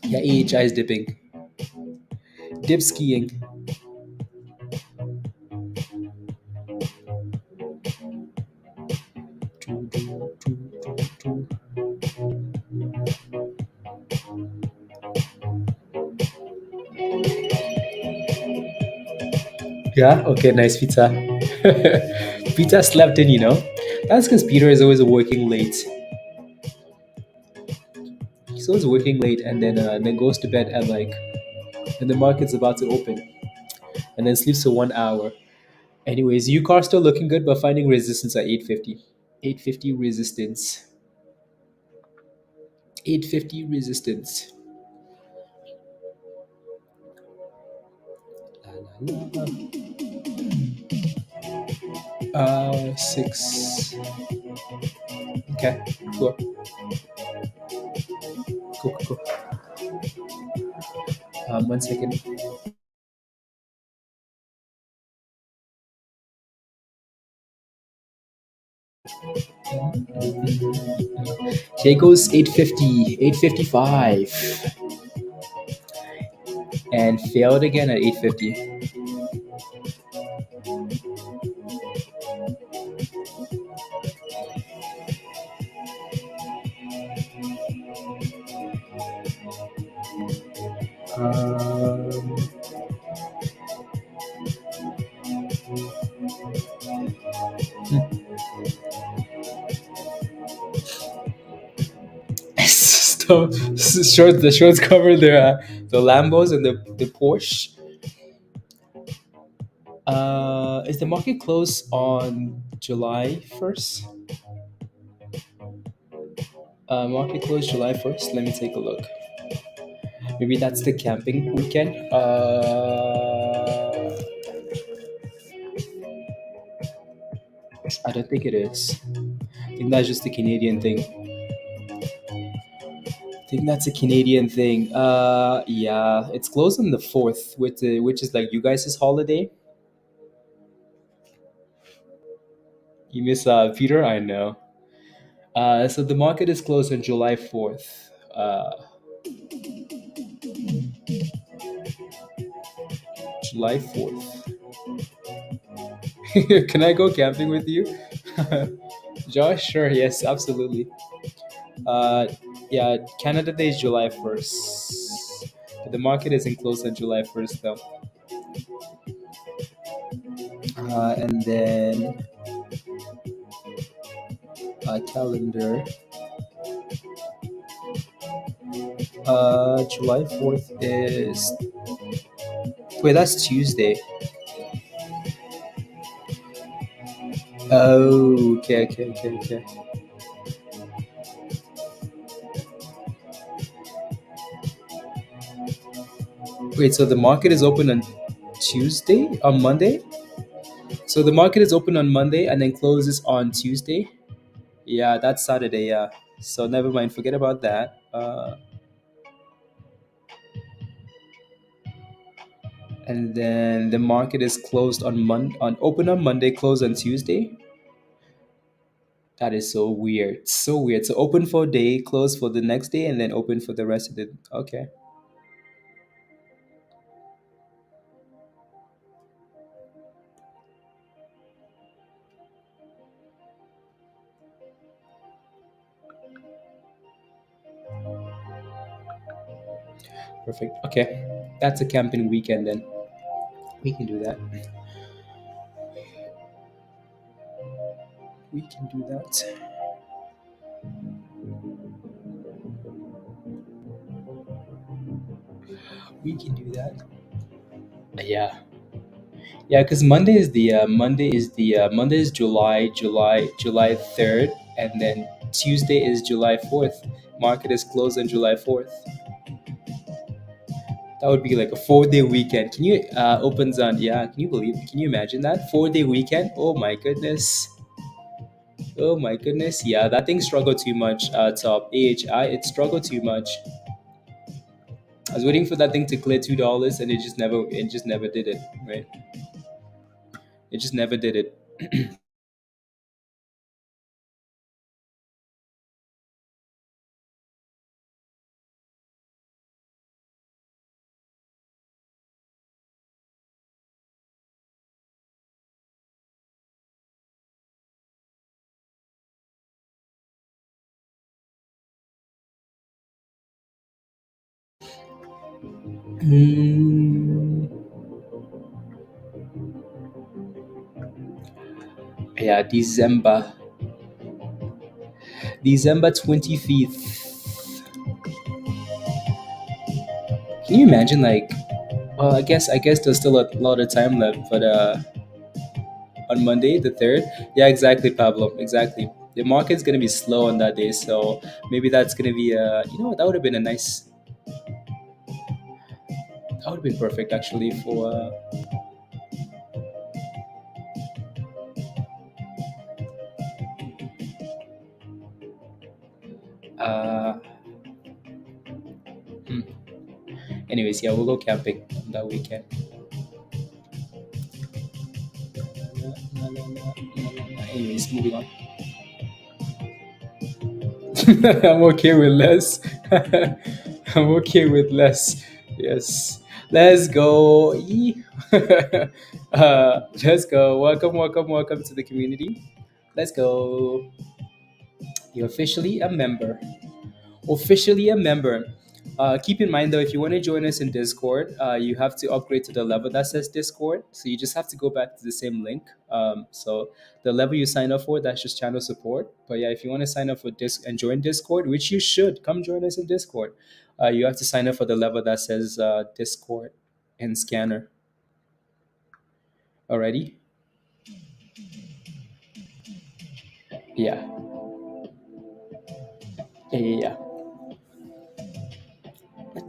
Yeah, AHI is dipping. Dip skiing. Yeah. Okay. Nice pizza. Pizza slept in. That's because Peter is always working late. He's always working late, and then goes to bed at like, and the market's about to open, and then sleeps for 1 hour. Anyways, UCAR still looking good, but finding resistance at 850. 850 resistance. 850 resistance. 6. Okay, cool. Cool, cool, cool. 1 second. Here goes 850, 855, and failed again at 850. Um, so, the shorts cover the Lambos and the Porsche. Is the market close on July 1st? Market close July 1st. Let me take a look. Maybe that's the camping weekend. I don't think it is. I think that's just a Canadian thing. I think that's a Canadian thing. Yeah, it's closed on the 4th, which is like you guys' holiday. You miss Peter? I know. So the market is closed on July 4th. July 4th. Can I go camping with you? Josh? Sure, yes, absolutely. Uh, yeah, Canada Day is July 1st. But the market isn't closed on July 1st, though. And then calendar. July 4th is. Wait, that's Tuesday. Oh, okay, okay, okay, okay. Wait, so the market is open on Tuesday? On Monday? So the market is open on Monday and then closes on Tuesday? Yeah, that's Saturday, yeah. So never mind, forget about that. And then the market is closed on open on Monday, closed on Tuesday. That is so weird. So weird. So open for a day, close for the next day, and then open for the rest of the. Okay, perfect. Okay, that's a camping weekend then. We can do that. We can do that. We can do that. Yeah, yeah. Because Monday is July 3rd, and then Tuesday is July 4th. Market is closed on July 4th. That would be like a 4 day weekend. Can you opens on yeah? Can you believe? Can you imagine that 4 day weekend? Oh my goodness. Oh my goodness. Yeah, that thing struggled too much. Top AHI, it struggled too much. I was waiting for that thing to clear $2, and it just never did it. Right? It just never did it. Mm, yeah, December 25th. Can you imagine like? Well, I guess there's still a lot of time left, but on Monday, the 3rd. Yeah, exactly, Pablo. Exactly. The market's going to be slow on that day. So maybe that's going to be, that would have been a nice, that would have been perfect actually for, uh, hmm. Anyways, yeah, we'll go camping on that weekend. Anyways, moving on. I'm okay with less. I'm okay with less. Yes. Let's go. Yee. Let's go. Welcome, welcome, welcome to the community. Let's go. You're officially a member. Officially a member. Keep in mind though, if you want to join us in Discord, you have to upgrade to the level that says Discord. So you just have to go back to the same link. So the level you sign up for, that's just channel support. But yeah, if you want to sign up for Disc and join Discord, which you should, come join us in Discord. You have to sign up for the level that says Discord and Scanner. Already? Yeah. Yeah, yeah, yeah.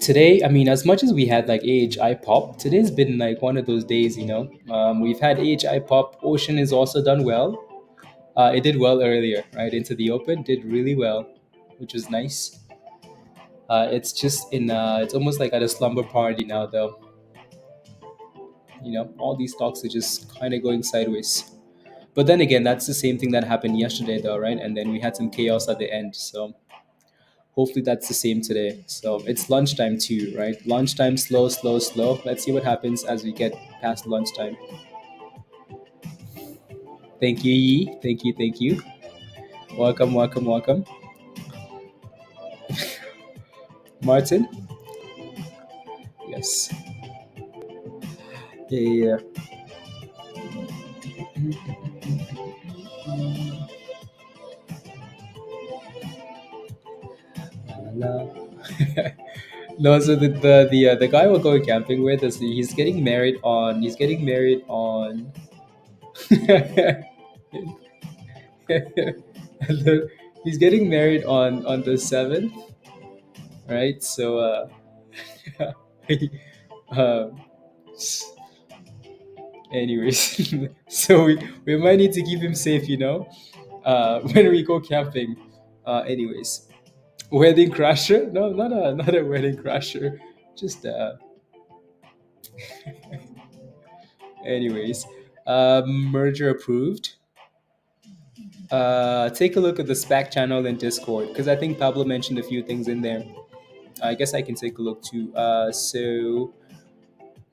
Today, I mean, as much as we had like AHI pop, today's been like one of those days. We've had AHI pop. Ocean is also done well. It did well earlier, right? Into the open, did really well, which was nice. It's just it's almost like at a slumber party now, though. All these stocks are just kind of going sideways. But then again, that's the same thing that happened yesterday, though, right? And then we had some chaos at the end. So hopefully that's the same today. So it's lunchtime too, right? Lunchtime, slow, slow, slow. Let's see what happens as we get past lunchtime. Thank you, Yi. Thank you, thank you. Welcome, welcome, welcome. Martin? Yes. Yeah, yeah, yeah. La, la. No, so the guy we're going camping with is he's getting married on he's getting married on the 7th, right? So uh anyways, so we might need to keep him safe, when we go camping. Anyways, wedding crasher? No, not a wedding crasher. Just anyways, merger approved. Take a look at the SPAC channel in Discord because I think Pablo mentioned a few things in there. I guess I can take a look too.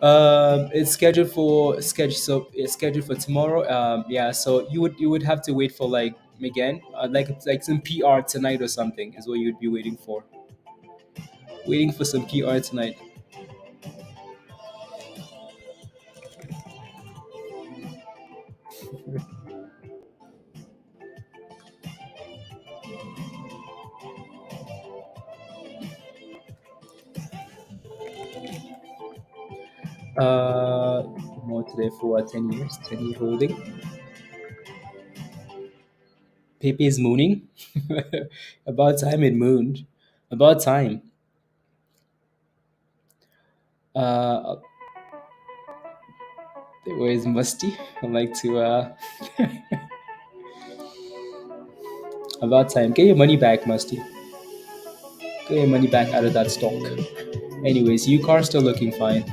It's scheduled for tomorrow. Yeah, so you would have to wait for like again, like some PR tonight or something is what you'd be waiting for. Waiting for some PR tonight. Uh, More today for 10 years, 10-year holding. Pepe is mooning. About time it mooned. About time. Uh, Where's Musty? I'd like to. About time. Get your money back, Musty. Get your money back out of that stock. Anyways, UCAR still looking fine.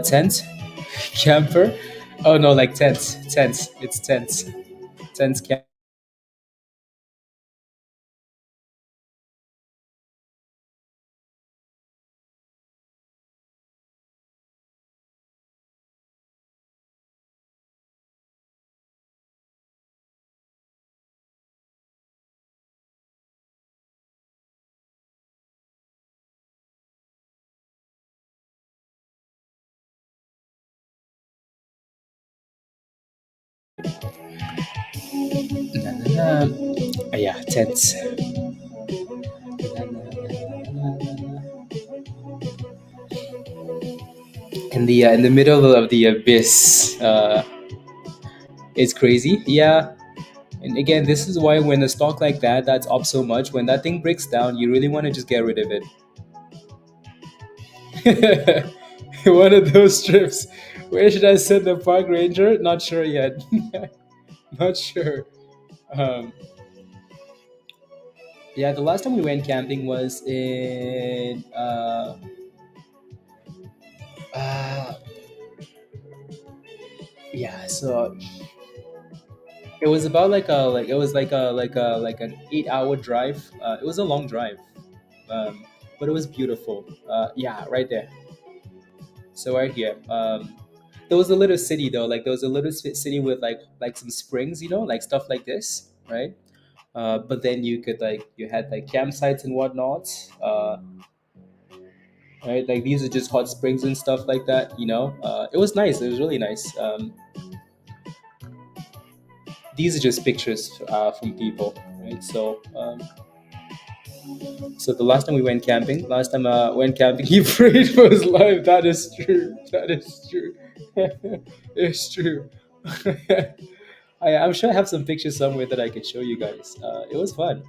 Tent, camper. Oh no, like tents, tents. It's tents, tents. Na, na, na. Yeah, tents. Na, na, na, na, na. In the middle of the abyss. It's crazy. Yeah. And again, this is why when a stock like that's up so much, when that thing breaks down, you really want to just get rid of it. One of those strips. Where should I send the park ranger? Not sure yet. Not sure. Um, yeah, the last time we went camping was in uh yeah. So it was about like it was like an 8 hour drive. It was a long drive, um, but it was beautiful. Yeah, right there. So right here. There was a little city though. Like there was a little city with like some springs, like stuff like this, right? But then you had like campsites and whatnot. Right, like these are just hot springs and stuff like that. It was nice. It was really nice. These are just pictures from people, right? So the last time we went camping, last time went camping, he prayed for his life. That is true. That is true. It's true. I'm sure I have some pictures somewhere that I could show you guys. It was fun.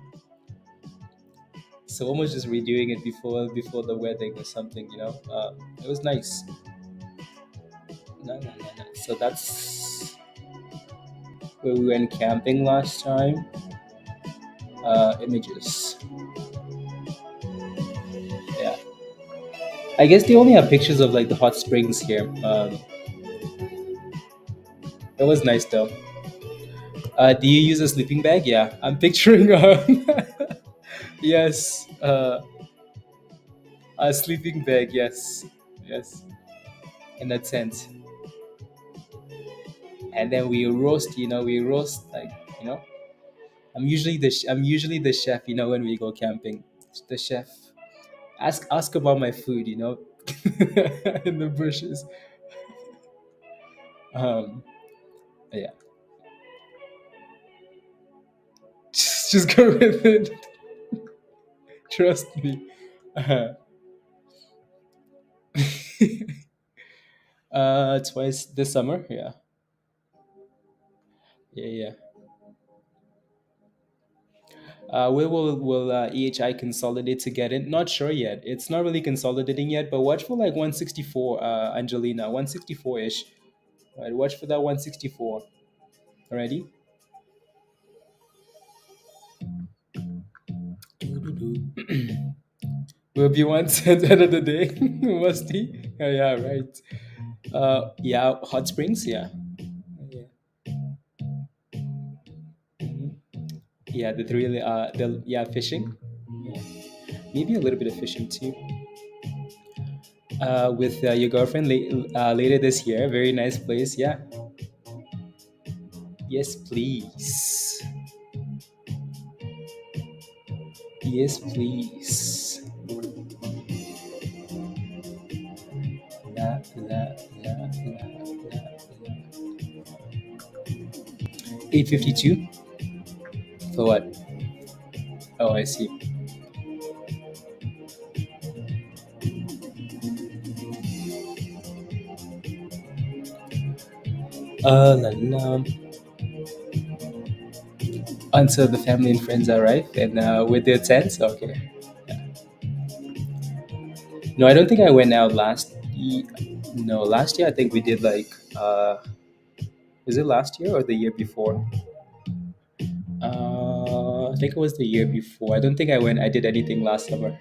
Someone was just redoing it before the wedding or something. It was nice. No, no, no, no. So that's where we went camping last time. Images. Yeah. I guess they only have pictures of like the hot springs here. It was nice though. Do you use a sleeping bag? Yeah, I'm picturing yes, a sleeping bag. Yes, yes, in a tent, and then we roast. We roast like you know. I'm usually the chef. When we go camping, the chef. Ask about my food. In the bushes. Um, yeah. Just go with it. Trust me. Uh, twice this summer. Yeah, yeah, yeah. Will EHI consolidate to get in? Not sure yet. It's not really consolidating yet, but watch for like 164, Angelina, 164 ish. Right, watch for that 164. Alrighty. Will be one cent end of the day. Must he? Oh, yeah, right. Yeah, hot springs. Yeah, yeah. Mhm. Yeah, the three. The yeah, fishing. Yeah, maybe a little bit of fishing too. With your girlfriend later this year. Very nice place. Yeah. Yes, please. Yes, please. La, la, la, la, la. 852 for what? Oh, I see. La, la. Until the family and friends arrive and with their tents. Okay. No, I don't think I went out No, last year I think we did like. Is it last year or the year before? I think it was the year before. I don't think I went. I did anything last summer.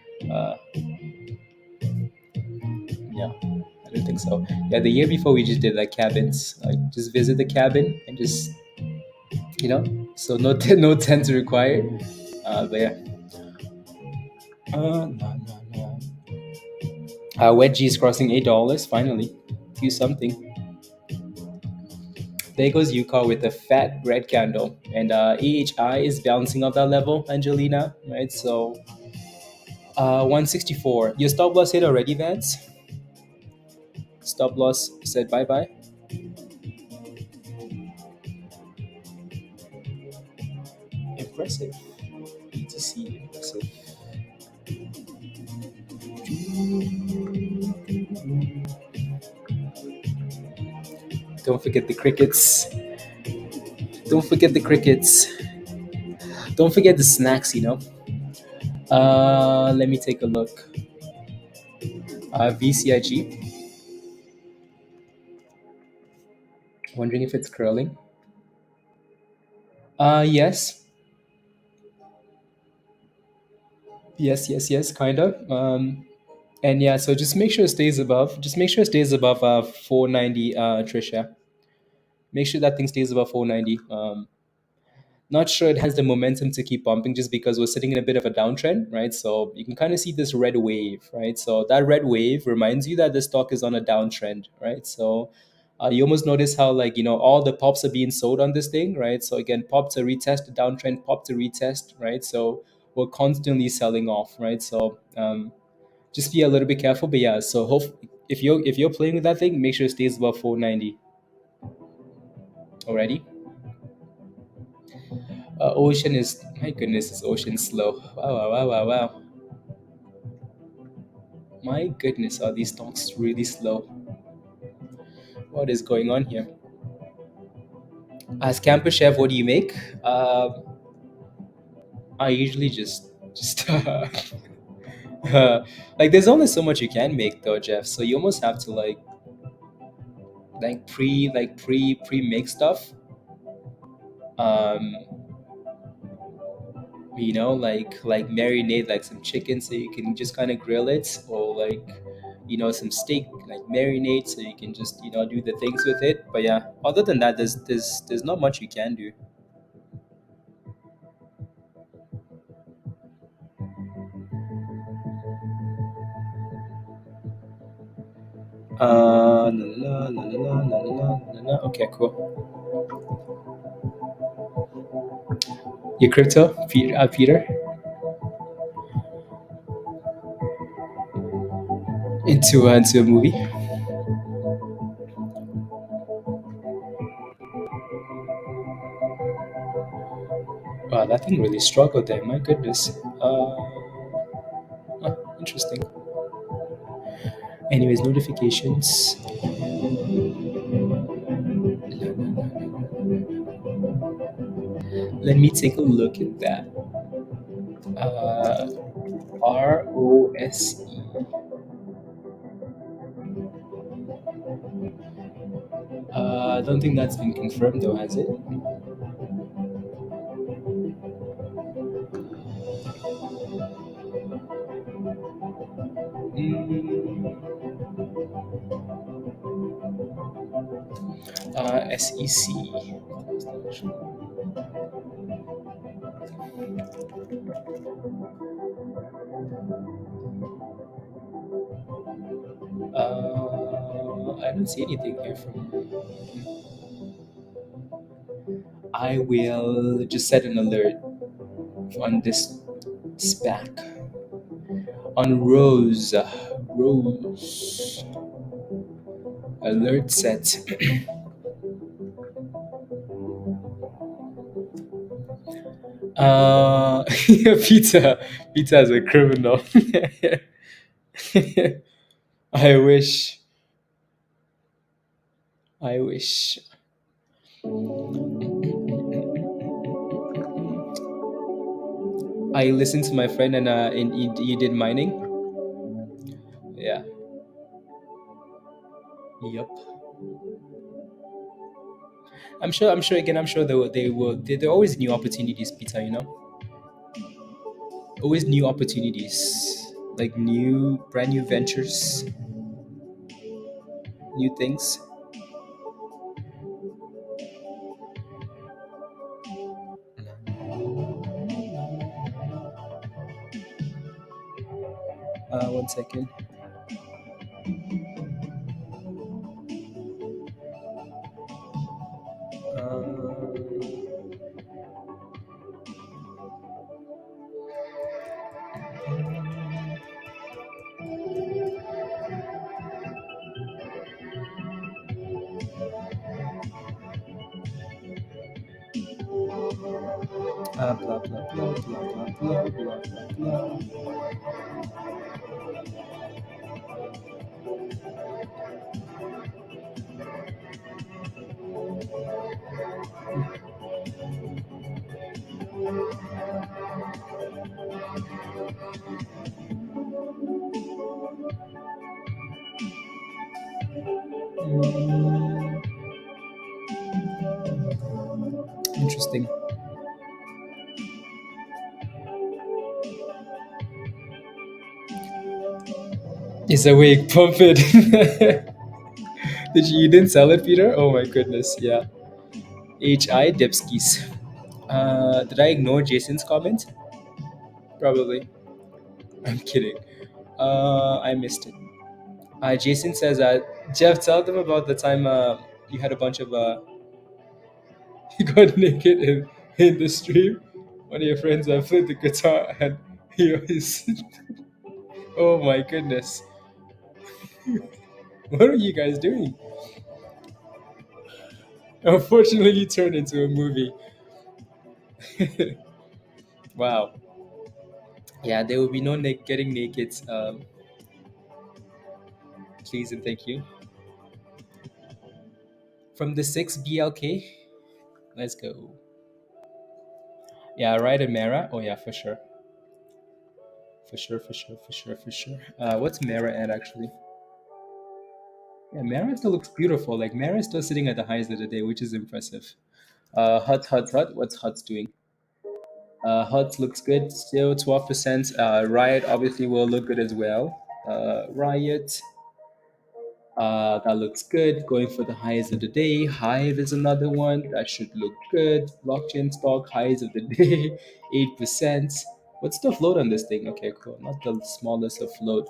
Yeah, I don't think so. Yeah, the year before we just did like cabins, like just visit the cabin and just so no no tents required. But yeah, no, no, no. Wedgies crossing $8 finally. Do something. There goes UCAR with a fat red candle, and AHI is bouncing off that level, Angelina. Right, so 164. Your stop loss hit already, Vance. Stop loss said bye bye. Impressive. BTC impressive. Don't forget the crickets. Don't forget the crickets. Don't forget the snacks, Let me take a look. VCIG. Wondering if it's curling. Yes. Yes, yes, yes, kind of. And yeah, so just make sure it stays above. Just make sure it stays above 490, Trisha. Make sure that thing stays above 490. Not sure it has the momentum to keep pumping just because we're sitting in a bit of a downtrend, right? So you can kind of see this red wave, right? So that red wave reminds you that the stock is on a downtrend, right? So you almost notice how like all the pops are being sold on this thing, right? So again, pop to retest, downtrend, pop to retest, right? So we're constantly selling off, right? So just be a little bit careful. But yeah, so if you're playing with that thing, make sure it stays above 490 already. Ocean is my goodness, is Ocean slow? Wow, wow, wow, wow, wow. My goodness, are these stocks really slow? What is going on here? As campus chef, what do you make? I usually just like there's only so much you can make though, Jeff. So you almost have to pre make stuff. Um, like marinate like some chicken so you can just kind of grill it, or like some steak like marinate so you can just do the things with it. But yeah, other than that, there's not much you can do. La, la, la, la, la, la, la, la. Okay, cool. Your crypto, Peter, into a movie. Wow, that Thing really struggled there. My goodness. Interesting. Anyways, notifications. Let me take a look at that. Uh, ROSE. I don't think that's been confirmed though, has it? SEC. I don't see anything here from. I will just set an alert on this SPAC. On Rose. Rose. Alert set. Pizza. Pizza is a criminal. I wish. I wish. I listened to my friend and he did mining. Yeah. Yep. I'm sure. I'm sure. Again, I'm sure there are always new opportunities, Peter. You know, always new opportunities, like brand new ventures, new things. One second. Blah blah blah blah blah blah blah blah. Interesting. It's awake. Pump it. You didn't sell it, Peter? Oh my goodness. Yeah. HI Dipskis. Did I ignore Jason's comment? Probably. I'm kidding. I missed it. Jason says, Jeff, tell them about the time you had a bunch of you got naked in the stream. One of your friends played the guitar and he was. Oh my goodness. What are you guys doing? Unfortunately, you turned into a movie. Wow. Yeah, there will be no getting naked. Please and thank you. From the 6 BLK, let's go. Yeah, right, Mara. Oh, yeah, for sure. For sure, for sure, for sure, for sure. What's Mara at actually? Yeah, Mara still looks beautiful. Like Mara is still sitting at the highs of the day, which is impressive. Hut. What's Hut's doing? Hut looks good, still 12%. Riot obviously will look good as well. Riot, that looks good. Going for the highs of the day. Hive is another one that should look good. Blockchain stock highs of the day, 8%. What's the float on this thing? Okay, cool. Not the smallest of float.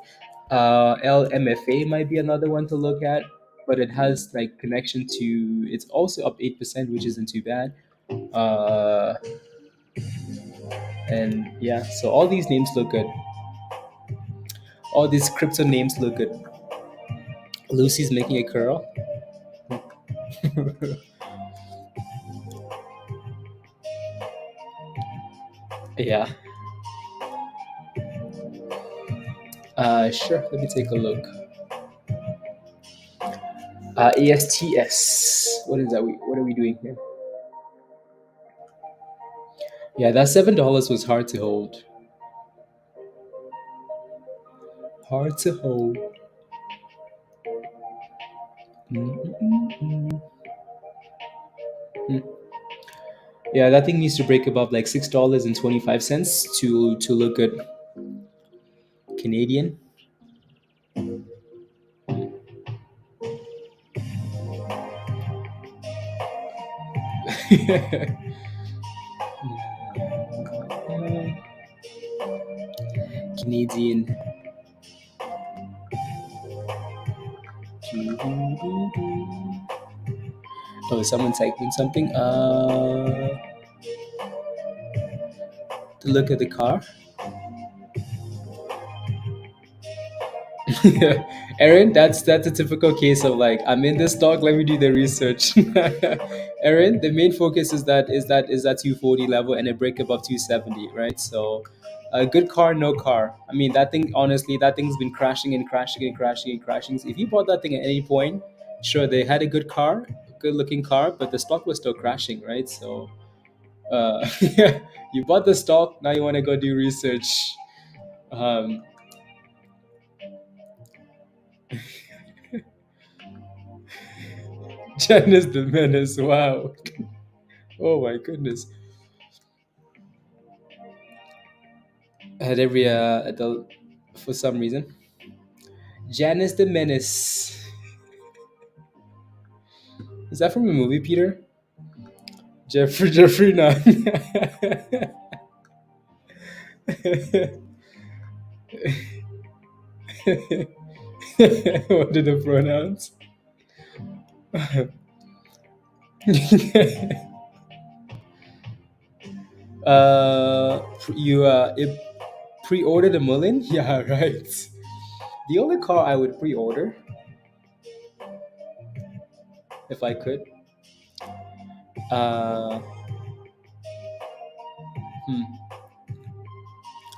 LMFA might be another one to look at, but it has like connection to. It's also up 8%, which isn't too bad. And yeah, so all these names look good. All these crypto names look good. Lucy's making a curl. Yeah. Sure. Let me take a look. ASTS. What is that? What are we doing here? Yeah, that $7 was hard to hold. Hard to hold. Mm-mm-mm-mm. Mm. Yeah, that thing needs to break above like $6.25 to look good. Canadian. Canadian. Oh, someone's typing something. To look at the car. Aaron, that's a typical case of like I'm in this stock. Let me do the research. Aaron, the main focus is that 240 level and a break above 270, right? So, a good car, no car. I mean, that thing honestly, that thing's been crashing and crashing and crashing and crashing. So if you bought that thing at any point, sure they had a good car, good looking car, but the stock was still crashing, right? So, yeah, you bought the stock. Now you want to go do research. Um, Janice the Menace. Wow. Oh my goodness. Had every adult for some reason. Janice the Menace. Is that from a movie, Peter? Jeffrey Nunn. What are the pronouns? You pre-ordered a MULN? Yeah, right. The only car I would pre-order if I could. Uh, hmm.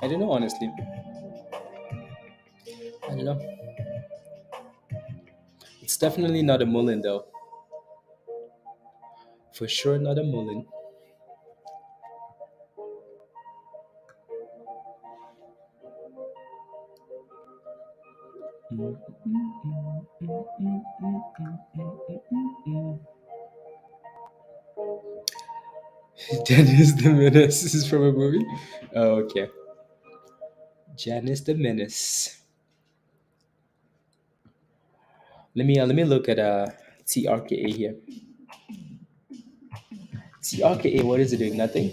I don't know honestly. I don't know. It's definitely not a MULN though. For sure, not a MULN. Janice the Menace. This is from a movie. Oh, okay. Janice the Menace. Let me look at TRKA here. TRKA. What is it doing? Nothing.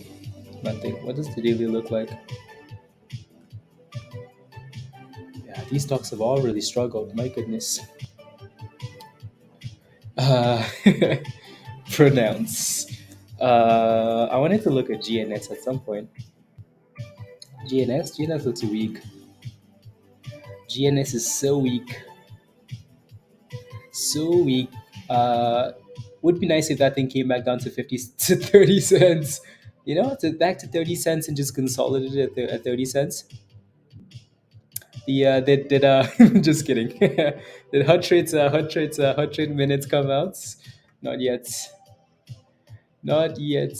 Nothing. What does the daily look like? Yeah, these stocks have all really struggled. My goodness. Uh, pronounce. I wanted to look at GNS at some point. GNS looks weak. GNS is so weak. So weak. Uh, would be nice if that thing came back down to 50 to 30 cents. Back to 30 cents and just consolidated at 30 cents. Did just kidding. Did hot trade minutes come out? Not yet. Not yet.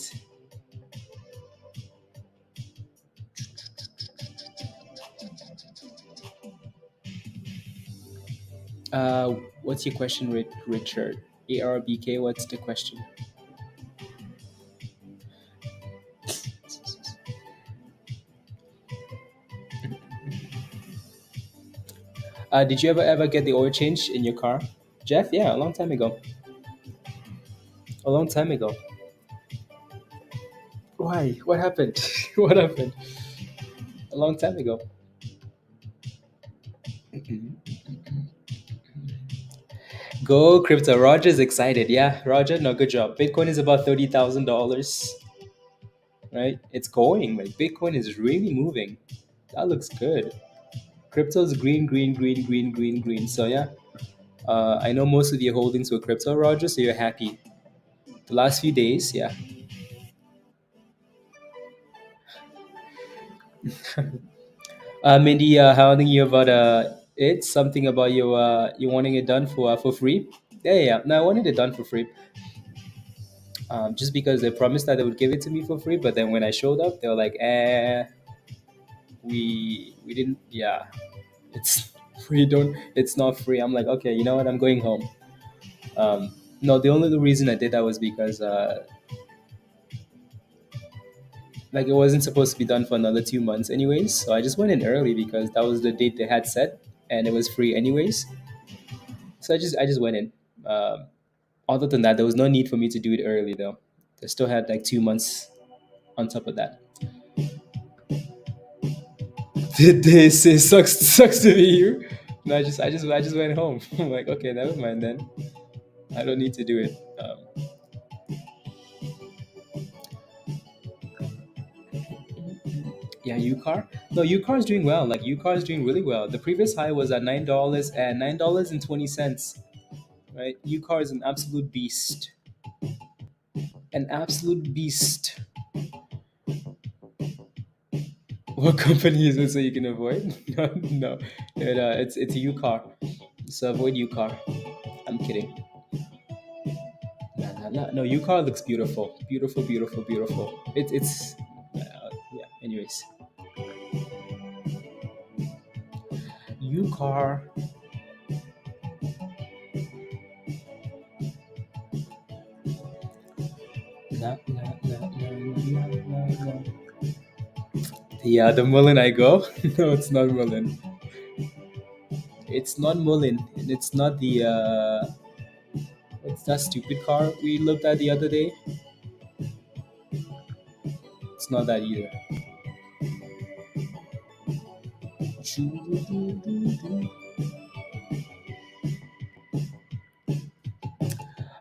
What's your question, Richard? ARBK, what's the question? Did you ever get the oil change in your car? Jeff? Yeah, a long time ago. A long time ago. Why? What happened? What happened? A long time ago. Go crypto. Roger's excited. Yeah, Roger, no, good job. Bitcoin is about $30,000, right? It's going. Like Bitcoin is really moving. That looks good. Crypto's green, green, green, green, green, green. So yeah, I know most of your holdings were crypto, Roger. So you're happy. The last few days, yeah. Mindy, hounding you about it something about you wanting it done for free. Yeah, yeah, yeah. No, I wanted it done for free. Just because they promised that they would give it to me for free, but then when I showed up, they were like, we didn't. Yeah, it's free. Don't. It's not free. I'm like, okay, you know what? I'm going home. No, the only reason I did that was because like it wasn't supposed to be done for another 2 months anyways. So I just went in early because that was the date they had set, and it was free anyways. So I just went in. Um, Other than that, there was no need for me to do it early though. They still had like 2 months on top of that. This it sucks to be you. No, I just went home. I'm like, okay, never mind then. I don't need to do it. Yeah, UCAR. No, UCAR is doing well. Like UCAR is doing really well. The previous high was at $9 and $9.20. Right, UCAR is an absolute beast. An absolute beast. What company is it so you can avoid? No, no, it's a UCAR. So avoid UCAR. I'm kidding. Nah, nah, nah. No, UCAR looks beautiful, beautiful, beautiful, beautiful. It's yeah. Anyways, UCAR. Nah, nah, nah, nah, nah, nah, nah, nah. Yeah, the MULN I go. No, it's not MULN. It's not MULN, and it's not the what's that stupid car we looked at the other day? It's not that either.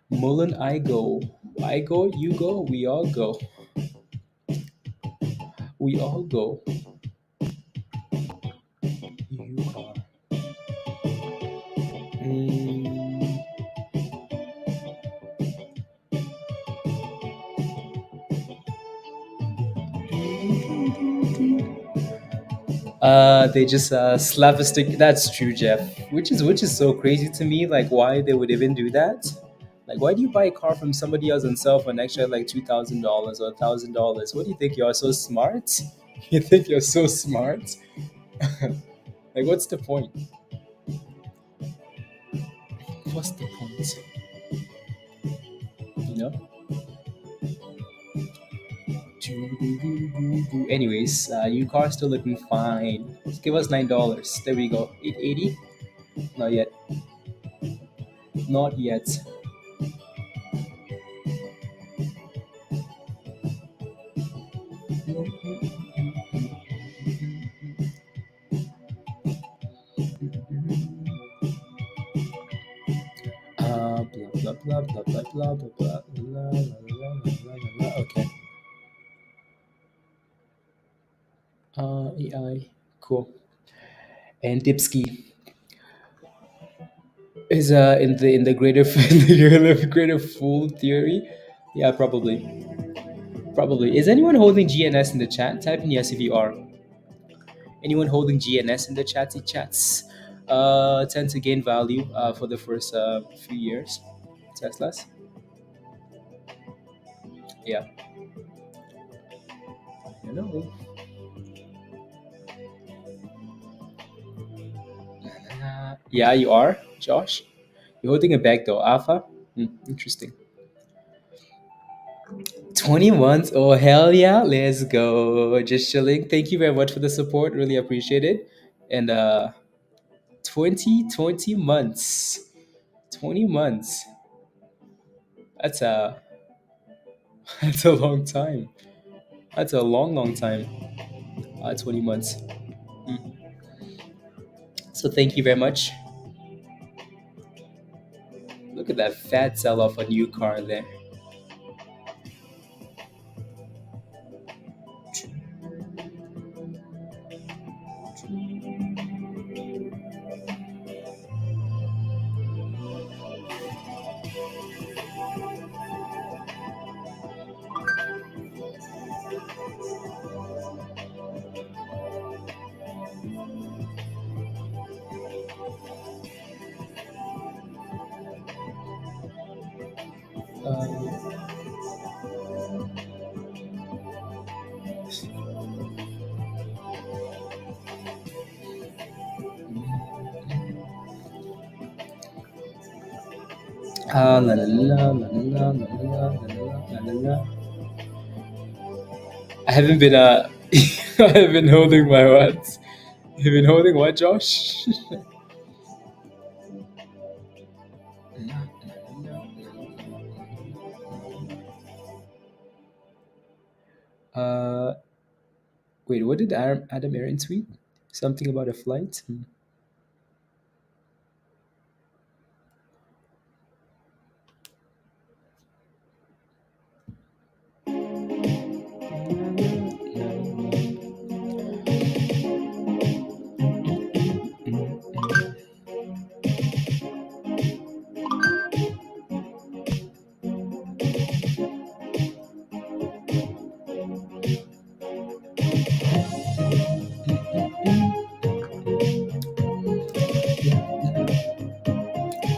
MULN I go. I go, you go, we all go. We all go. You are. Mm, they just slap a stick. That's true, Jeff. Which is so crazy to me. Like, why they would even do that? Like, why do you buy a car from somebody else and sell for an extra like $2,000 or $1,000? What do you think? You are so smart? You think you're so smart? Like, what's the point? What's the point? You know? Anyways, your car's still looking fine. Just give us $9. There we go. 880? Not yet. Not yet. Blah blah blah blah blah blah blah blah blah blah. Okay. AI. Cool. And Dipsky is in the greater in the greater fool theory. Yeah, probably. Probably. Is anyone holding GNS in the chat? Type in yes if you are. Anyone holding GNS in the chatty chats tend to gain value for the first few years. Teslas. Yeah. Hello. Yeah, you are, Josh. You're holding a bag though. Alpha. Interesting. 20 months. Oh, hell yeah. Let's go. Just chilling. Thank you very much for the support. Really appreciate it. And 20 months. 20 months. That's a that's a long time. That's a long, long time. 20 months. Mm. So thank you very much. Look at that fat sell off a new car there. Uh, la la la la la la la la la la. I haven't been I have been holding my what? You've been holding what, Josh? uh, wait, what did Adam Aaron tweet? Something about a flight?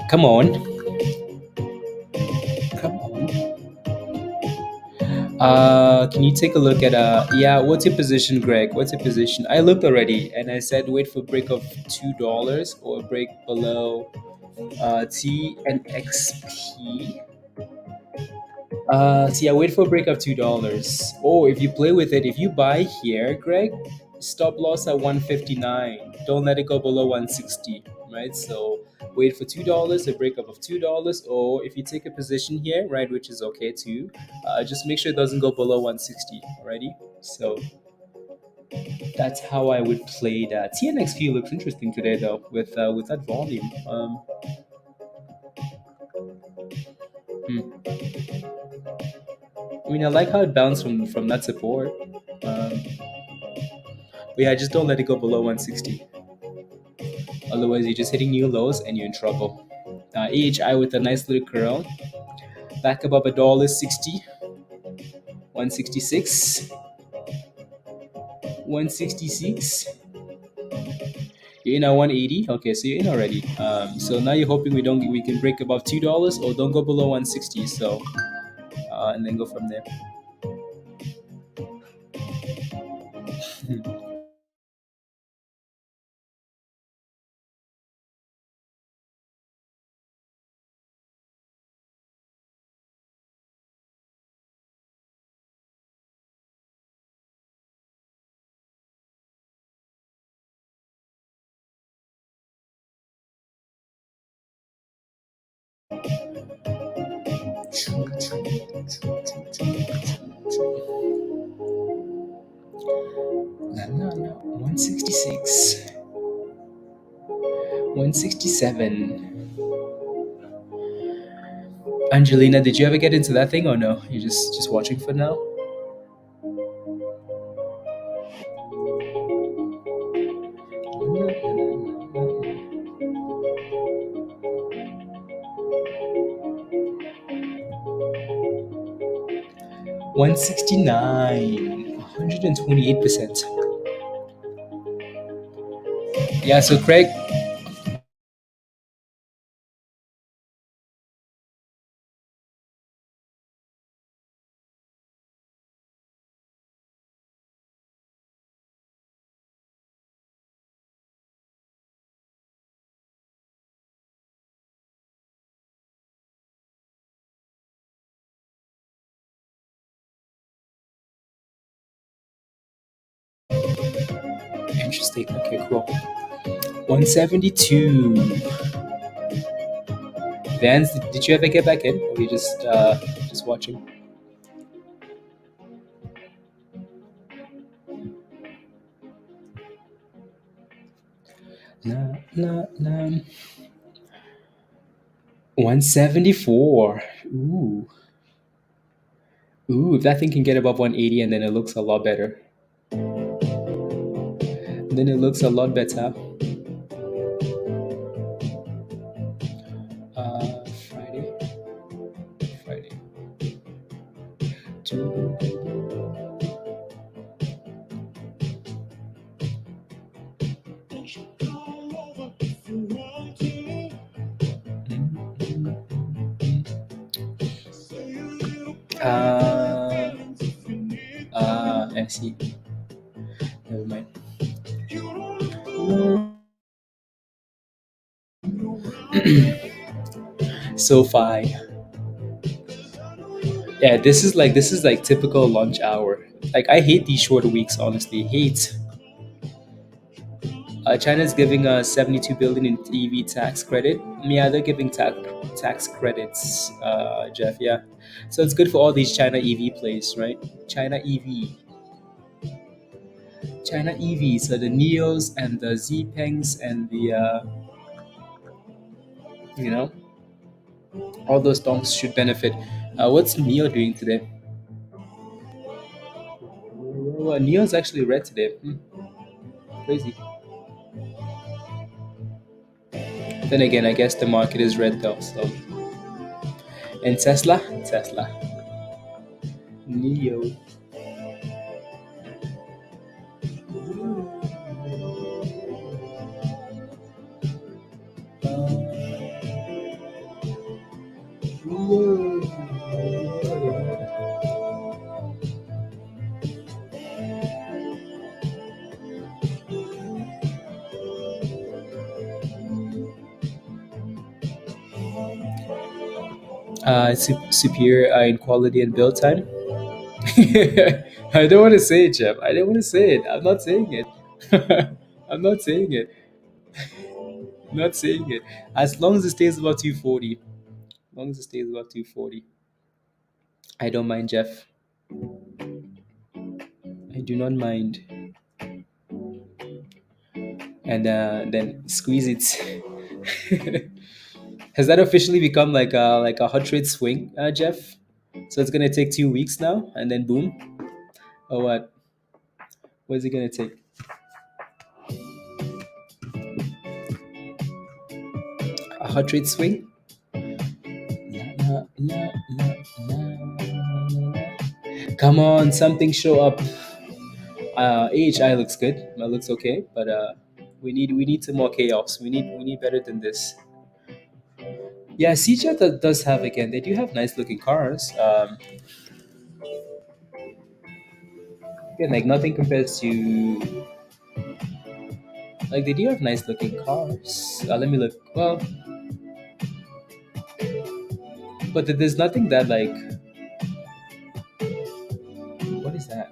Come on, come on. Can you take a look at yeah, what's your position, Greg? What's your position? I looked already and I said wait for break of $2 or break below T and XP. See, I wait for a break of $2. Oh, if you play with it, if you buy here, Greg, stop loss at 159. Don't let it go below 160, right? So wait for $2, a breakup of $2. Or if you take a position here, right, which is okay too, just make sure it doesn't go below 160. Alrighty. So that's how I would play that. TNXP looks interesting today though, with that volume. Hmm. I mean, I like how it bounced from that support. Um, but yeah, just don't let it go below 160. Otherwise, you're just hitting new lows and you're in trouble. AHI with a nice little curl. Back above $1.60. 166. 166. You're in at 180. Okay, so you're in already. So now you're hoping we can break above $2 or don't go below 160. So and then go from there. Hmm. 166. 167. Angelina, did you ever get into that thing or no? You're just watching for now? 169. 128%. Yeah, so Craig, 'Interesting. Okay, cool. 172. Vans, did you ever get back in? Or you just watching? Nah, nah, nah. 174. Ooh. Ooh, if that thing can get above 180 and then it looks a lot better. Then it looks a lot better. Friday. Friday. I see. Never mind. SoFi. Yeah, this is like typical lunch hour. Like I hate these short weeks, honestly. Hate. China's giving us 72 billion in EV tax credit. Yeah, they're giving tax credits, Jeff. Yeah, so it's good for all these China EV plays, right? China EV, China EV. So the Neos and the Zpengs and the you know all those donks should benefit. What's Neo doing today? Well, Neo's actually red today. Crazy. Then again, I guess the market is red though. So and Tesla, Neo. Superior in quality and build time. I don't want to say it, Jeff. I don't want to say it. I'm not saying it. I'm not saying it. Not saying it. As long as it stays above 240. As long as it stays above 240. I don't mind, Jeff. I do not mind. And then squeeze it. Has that officially become like a hot trade swing, Jeff? So it's gonna take 2 weeks now, and then boom, or what? What is it gonna take? A hot trade swing? La, la, la, la. Come on, something show up. AHI looks good. That looks okay, but we need some more chaos. We need better than this. Yeah, CJ does have again. They do have nice looking cars. Again, like nothing compares to like they do have nice looking cars. Let me look. Well, but there's nothing that like. What is that?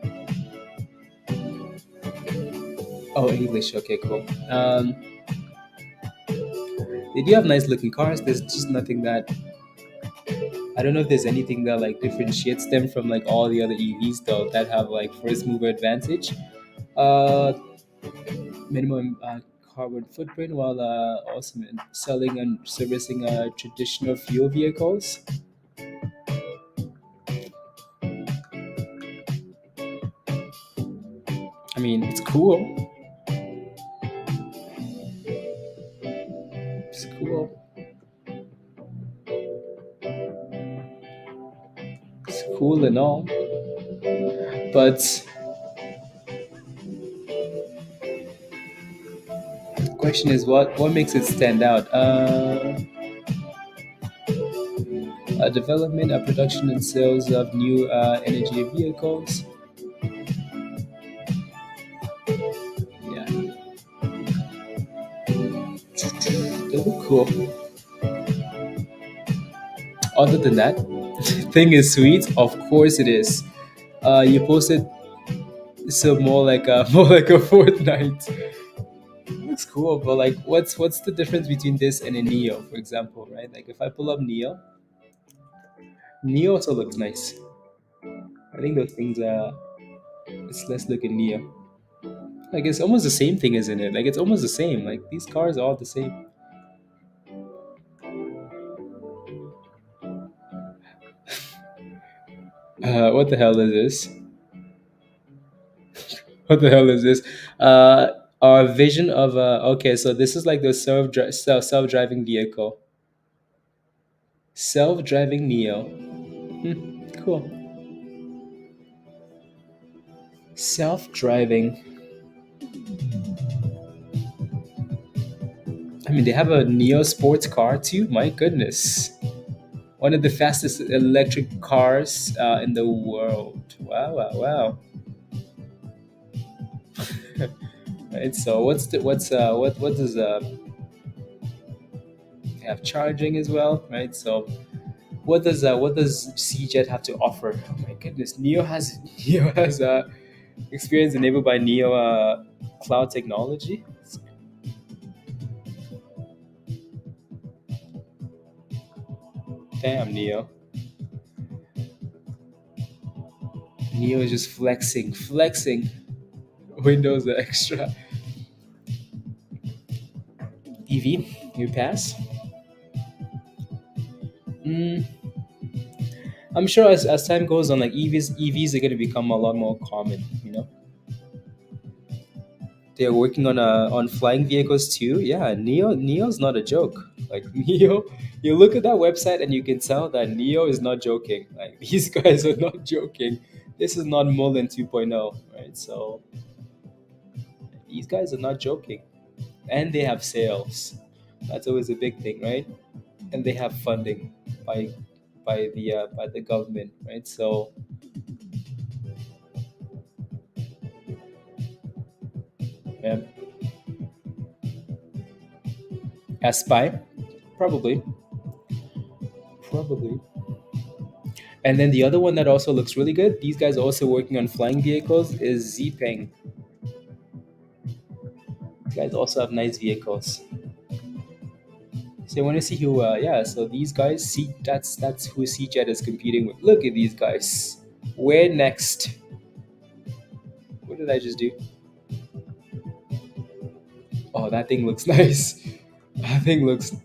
Oh, English. Okay, cool. They do have nice looking cars. There's just nothing that I don't know if there's anything that like differentiates them from like all the other EVs though that have like first mover advantage. Uh, minimum carbon footprint while also selling and servicing traditional fuel vehicles. I mean, it's cool. It's cool. It's cool and all, but the question is what makes it stand out? Development, production, and sales of new energy vehicles. Yeah, they look cool. Other than that, thing is sweet. Of course it is. You posted so more like a more like a fortnight. Looks cool, but like, what's the difference between this and a Neo, for example, right? Like, if I pull up Neo, Neo also looks nice. I think those things are. Let's look at Neo. Like, it's almost the same thing, isn't it? Like, it's almost the same. Like, these cars are all the same. What the hell is this? What the hell is this? Our vision of okay, so this is like the self driving vehicle, self driving Neo. Cool. Self driving. I mean, they have a Neo sports car too. My goodness, one of the fastest electric cars in the world. Wow, wow, wow. right? So what does have charging as well, right? So what does CJET have to offer? Oh my goodness, Neo has Neo has experience enabled by Neo cloud technology. Damn, Neo is just flexing. Windows are extra. EV, you pass. Mm, I'm sure as time goes on, like EVs are going to become a lot more common. They're working on flying vehicles too. Yeah, Neo's not a joke. Like Neo, you look at that website and you can tell that Neo is not joking. Like these guys are not joking. This is not MULN 2.0, right? So these guys are not joking, and they have sales. That's always a big thing, right? And they have funding by by the government, right? So yeah, Aspire, probably, probably. And then the other one that also looks really good, these guys are also working on flying vehicles, is Zpeng. These guys also have nice vehicles. So I want to see who, yeah, so these guys, see, that's who CJET is competing with. Look at these guys. Where next? What did I just do? Oh, that thing looks nice. That thing looks,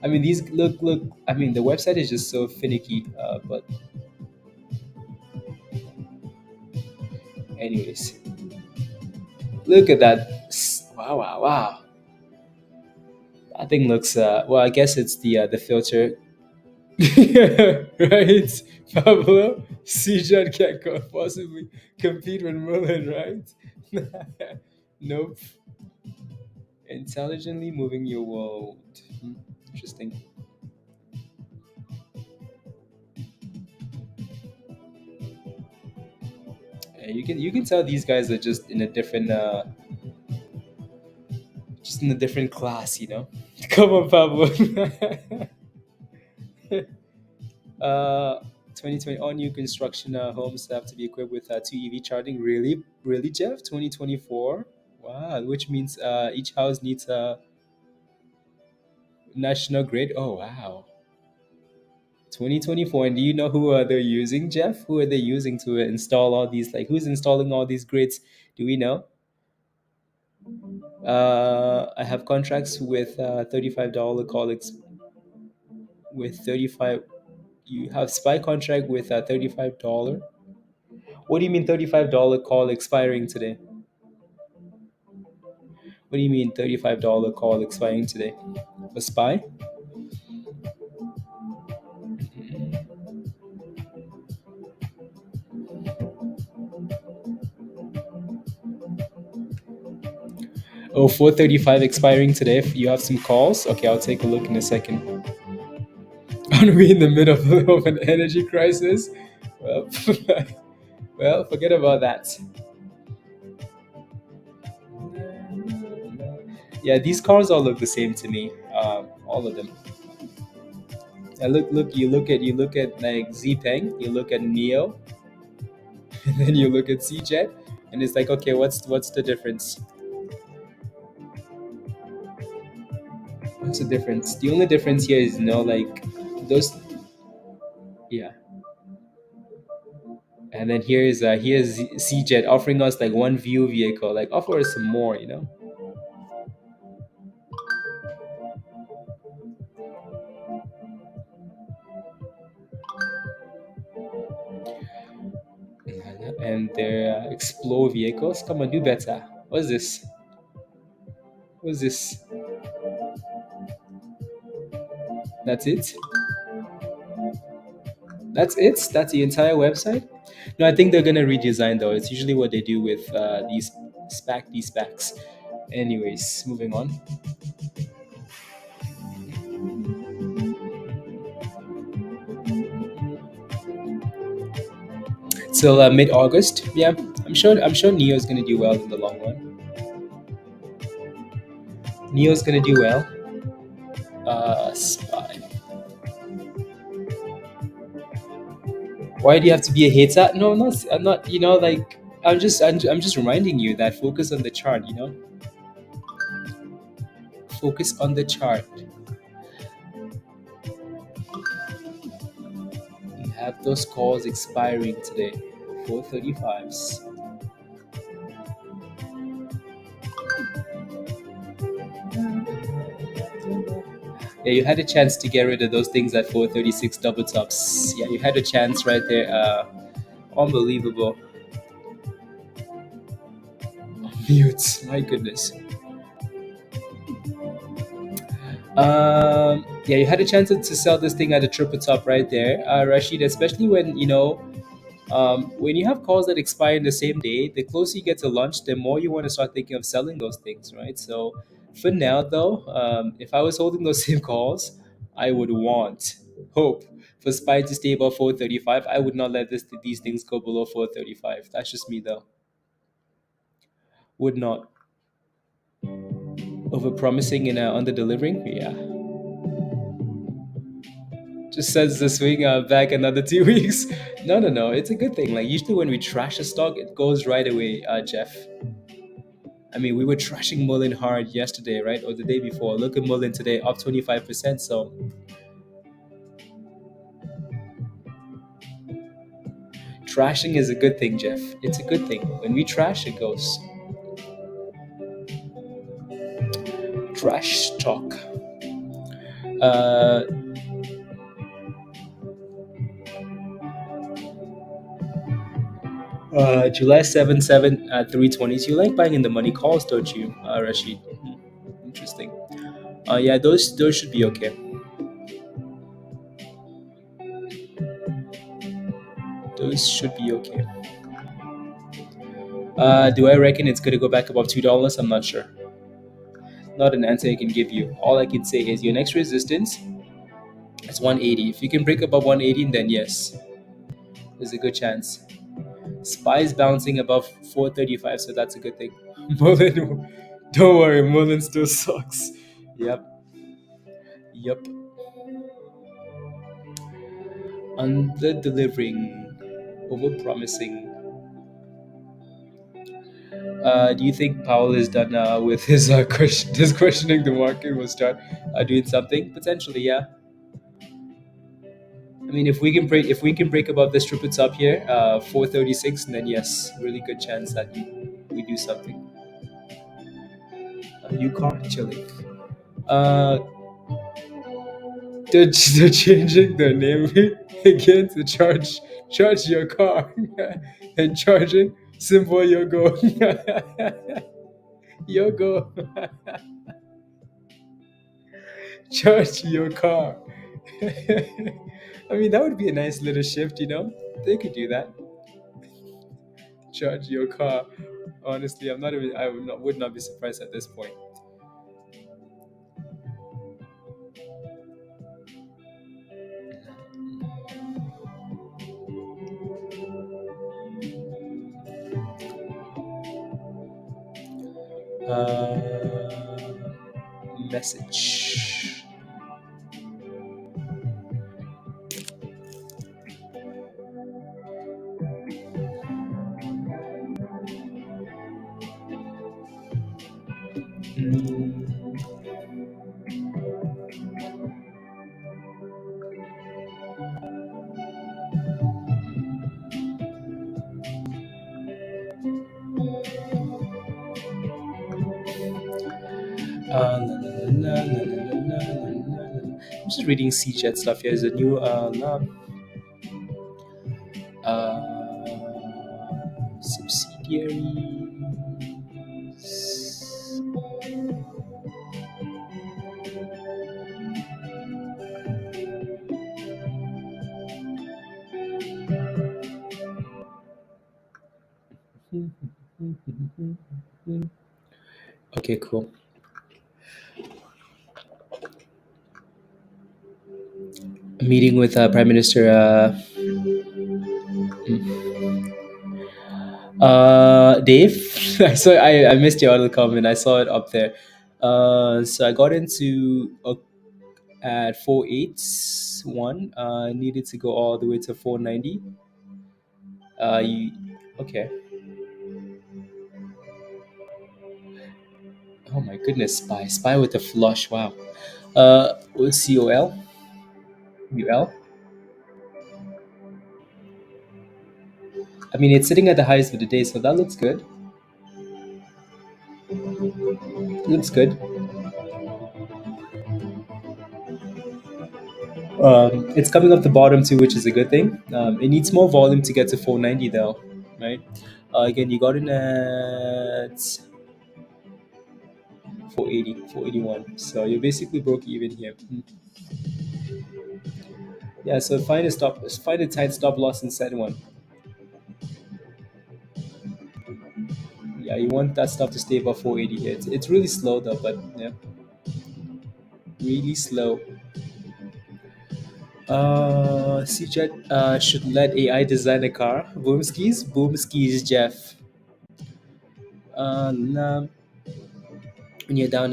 I mean, these, look, I mean, the website is just so finicky, but anyways, look at that. Wow, wow, wow. That thing looks, well, I guess it's the filter. Right, Pablo? CJET can't possibly compete with Merlin, right? Nope. Intelligently moving your world. Interesting. Yeah, you can tell these guys are just in a different just in a different class, you know. Come on, Pablo. 2020, all new construction homes have to be equipped with two EV charging. Really, Jeff? 2024. Wow, which means each house needs a national grid. Oh wow. 2024. And do you know who they're using, Jeff? Who are they using to install all these? Like, who's installing all these grids? Do we know? I have contracts with $35 with 35. You have spy contract with $35. What do you mean $35 call expiring today? What do you mean $35 call expiring today? A spy? Oh, 435 expiring today. If you have some calls, okay, I'll take a look in a second. Are we in the middle of an energy crisis? Well, well, forget about that. Yeah, these cars all look the same to me. All of them. Look. You look at like Zpeng. You look at Neo, and then you look at CJET, and it's like, okay, what's the difference? What's the difference? The only difference here is, like those. Yeah. And then here's CJET offering us like one view vehicle. Like offer us some more. And their explore vehicles. Come on, do better. What's this? What's this? That's it. That's it. That's the entire website. No, I think they're gonna redesign though. It's usually what they do with these specs. Anyways, moving on. Till mid August. Yeah, I'm sure. Neo is gonna do well in the long run. Neo's gonna do well. Spy. Why do you have to be a hater? No, I'm not. You know, like I'm just reminding you that focus on the chart. You know, focus on the chart. We have those calls expiring today. 435s. Yeah, you had a chance to get rid of those things at 436 double tops. Yeah, you had a chance right there. Unbelievable. Mute. My goodness. Yeah, you had a chance to sell this thing at a triple top right there, Rashid. Especially when when you have calls that expire in the same day, the closer you get to lunch, the more you want to start thinking of selling those things, right? So, for now, though, if I was holding those same calls, I would hope for SPY to stay above 435. I would not let these things go below 435. That's just me, though. Would not. Over promising and under delivering, yeah. Just sends the swing back another 2 weeks. No, no, no. It's a good thing. Like usually when we trash a stock, it goes right away, Jeff. I mean, we were trashing MULN hard yesterday, right, or the day before. Look at MULN today, up 25%. So trashing is a good thing, Jeff. It's a good thing. When we trash, it goes. Trash talk. Uh, July 7 at 320. You like buying in the money calls, don't you, Rashid? Interesting. Yeah, those should be okay. Those should be okay. Do I reckon it's going to go back above $2? I'm not sure. Not an answer I can give you. All I can say is your next resistance is 180. If you can break above 180, then yes, there's a good chance. SPY is bouncing above 435, so that's a good thing. Mullen, don't worry, Mullen still sucks. Yep, yep. Under delivering, over promising. Do you think Powell is done with his his questioning the market? Will start doing something potentially? Yeah. I mean, if we can break above this triple top here, 436, then yes, really good chance that we do something. UCAR chilling. Uh, they're changing their name again to charge your car and charging symbol Yogo. Yogo. Charge your car. I mean, that would be a nice little shift, you know? They could do that. Charge your car. Honestly, I'm not even, I would not be surprised at this point. Message. I'm just reading CJet stuff here. There's a new subsidiaries. Okay, cool. A meeting with Prime Minister Dave. I missed your other comment. I saw it up there. So I got into at 481. Needed to go all the way to 490. You, okay. Oh my goodness, spy with a flush. Wow. COL, UL. I mean, it's sitting at the highest of the day, so that looks good. Looks good. It's coming off the bottom too, which is a good thing. It needs more volume to get to 490 though, right? Again, you got in at 480, 481. So you basically broke even here. Yeah, so find a tight stop loss and set one. Yeah, you want that stuff to stay above 480 here. It's really slow though, but yeah, really slow. CJet should let AI design a car. Boom skis, Jeff. Nah, when you're down,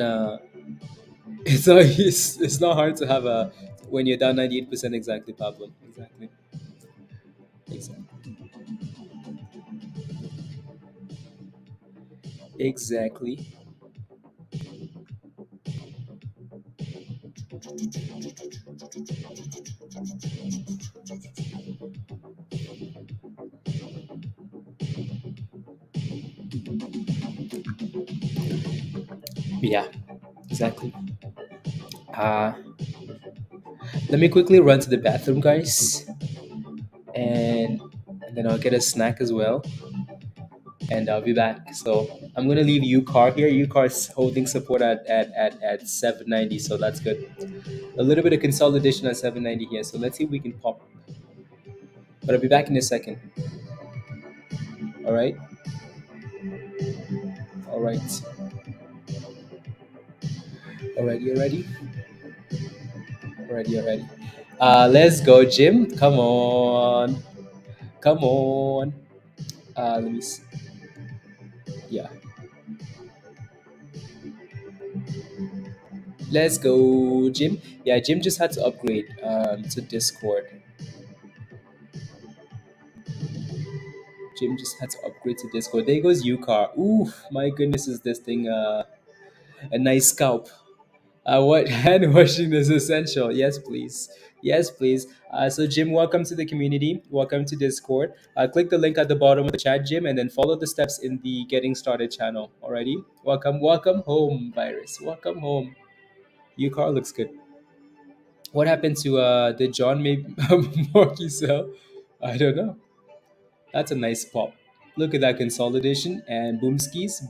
it's not hard to have a when you're down 98% exactly, Pablo. Exactly, exactly, exactly. Yeah, exactly. Uh, Let me quickly run to the bathroom, guys, and, and then I'll get a snack as well, and I'll be back. So I'm gonna leave UCAR here. UCAR is holding support at 790, so that's good. A little bit of consolidation at 790 here, so let's see if we can pop. But I'll be back in a second. All right, all right, all right. You ready? All right, you're ready. Let's go, Jim. Come on, come on. Let me see. Yeah, let's go, Jim. Yeah, Jim just had to upgrade to Discord. Jim just had to upgrade to Discord. There goes UCAR. Ooh, my goodness, is this thing a nice scalp? What hand washing is essential? Yes, please. Yes, please. So, Jim, welcome to the community. Welcome to Discord. Click the link at the bottom of the chat, Jim, and then follow the steps in the Getting Started channel. Alrighty. Welcome home, virus. Welcome home. UCAR looks good. What happened to did John maybe Morky sell? I don't know. That's a nice pop. Look at that consolidation and boom skis.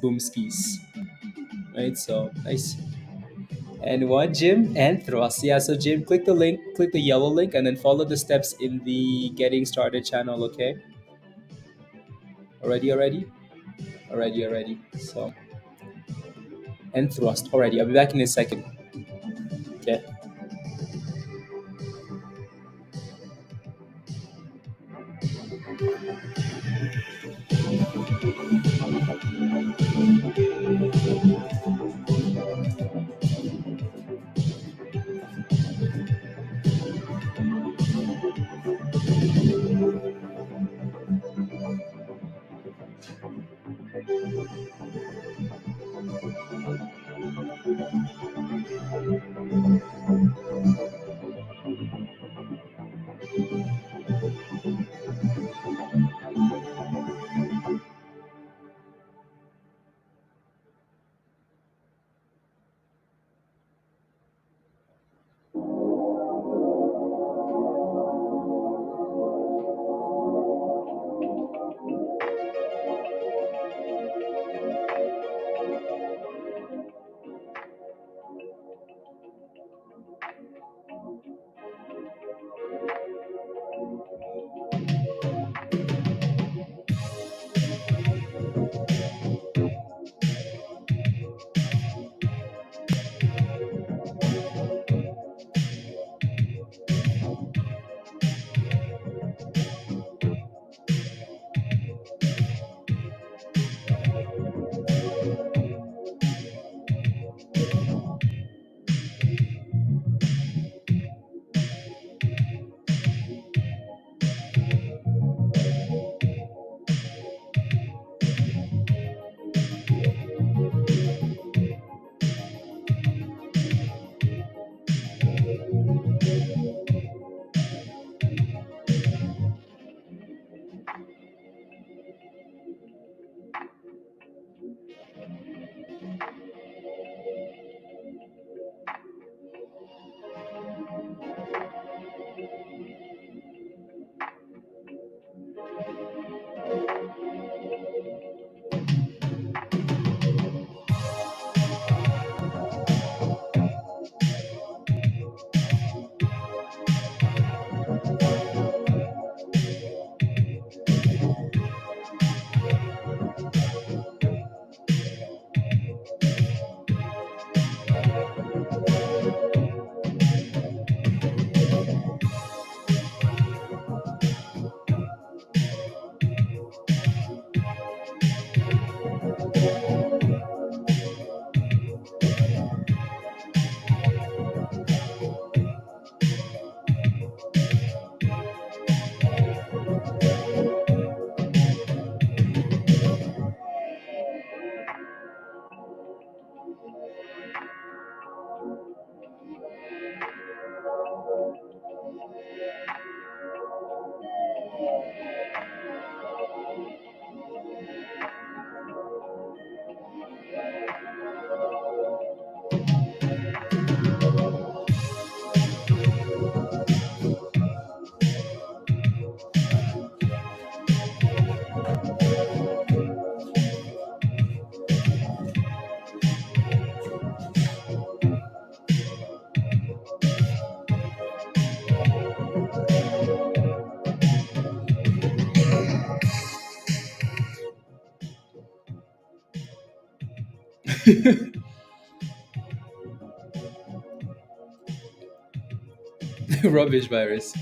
Right, so nice. And what, Jim? And thrust. Yeah, so Jim, click the link, click the yellow link, and then follow the steps in the Getting Started channel, okay? Already? Already. So, and thrust. Already, I'll be back in a second. Okay. Rubbish virus.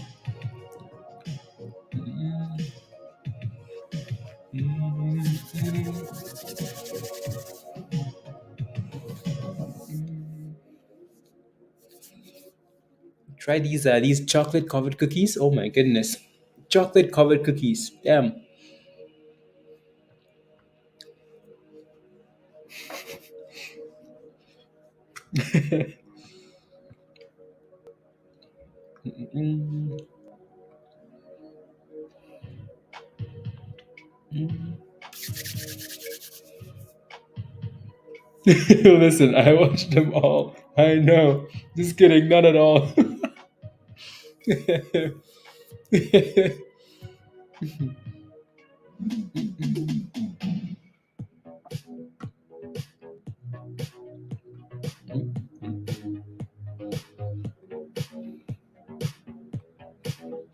Try these chocolate covered cookies. Oh my goodness, chocolate covered cookies. Damn. Mm, mm. Listen, I watched them all. I know. Just kidding, not at all.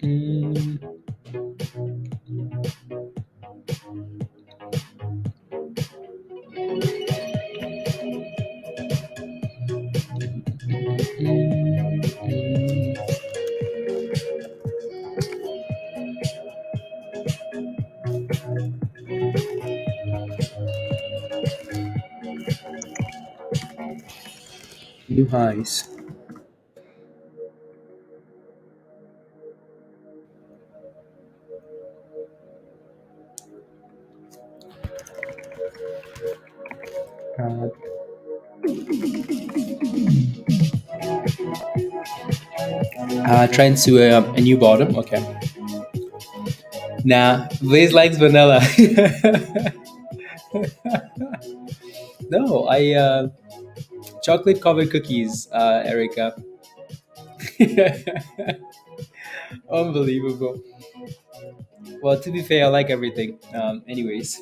Mm, mm. New highs. Uh, trying to a new bottom. Okay. Nah, Blaze likes vanilla. No, I chocolate covered cookies, Erica. Unbelievable. Well, to be fair, I like everything. Anyways,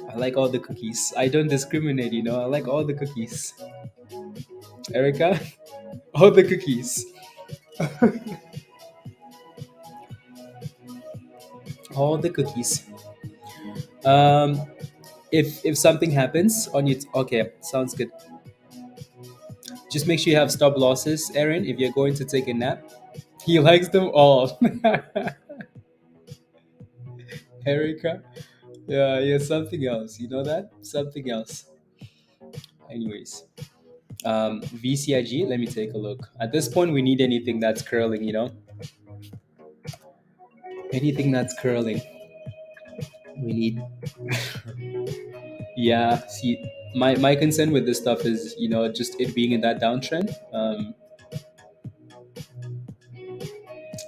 I like all the cookies. I don't discriminate, you know. I like all the cookies. Erica, all the cookies. All the cookies. Um, if something happens on you, okay, sounds good. Just make sure you have stop losses, Aaron. If you're going to take a nap, he likes them all. Erica, yeah, yeah, something else. You know that? Something else. Anyways, VCIG. Let me take a look. At this point, we need anything that's curling. You know, anything that's curling. We need. Yeah. See, my concern with this stuff is, you know, just it being in that downtrend.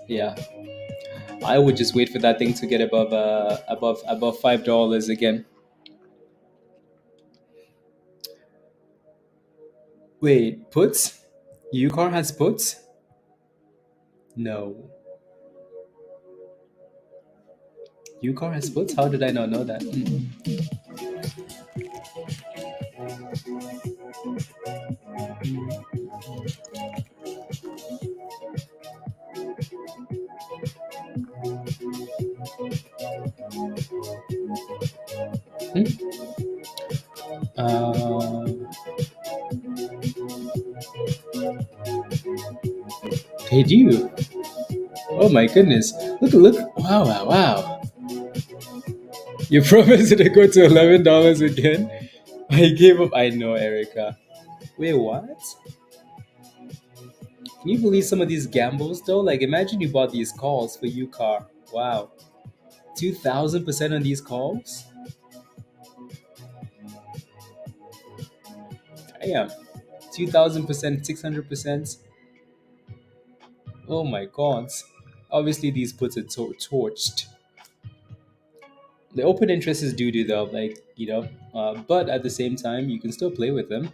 Yeah, I would just wait for that thing to get above $5 again. Wait, puts? UCAR has puts? No. UCAR has puts? How did I not know that? Hmm? Uh, they do. Oh my goodness. Look. Wow, wow, wow. You promised to go to $11 again? I gave up. I know, Erica. Wait, what? Can you believe some of these gambles though? Like, imagine you bought these calls for UCAR. Wow. 2,000% on these calls? Damn. 2,000%, 600%. Oh my god. Obviously, these puts are torched. The open interest is due to though, like, but at the same time, you can still play with them,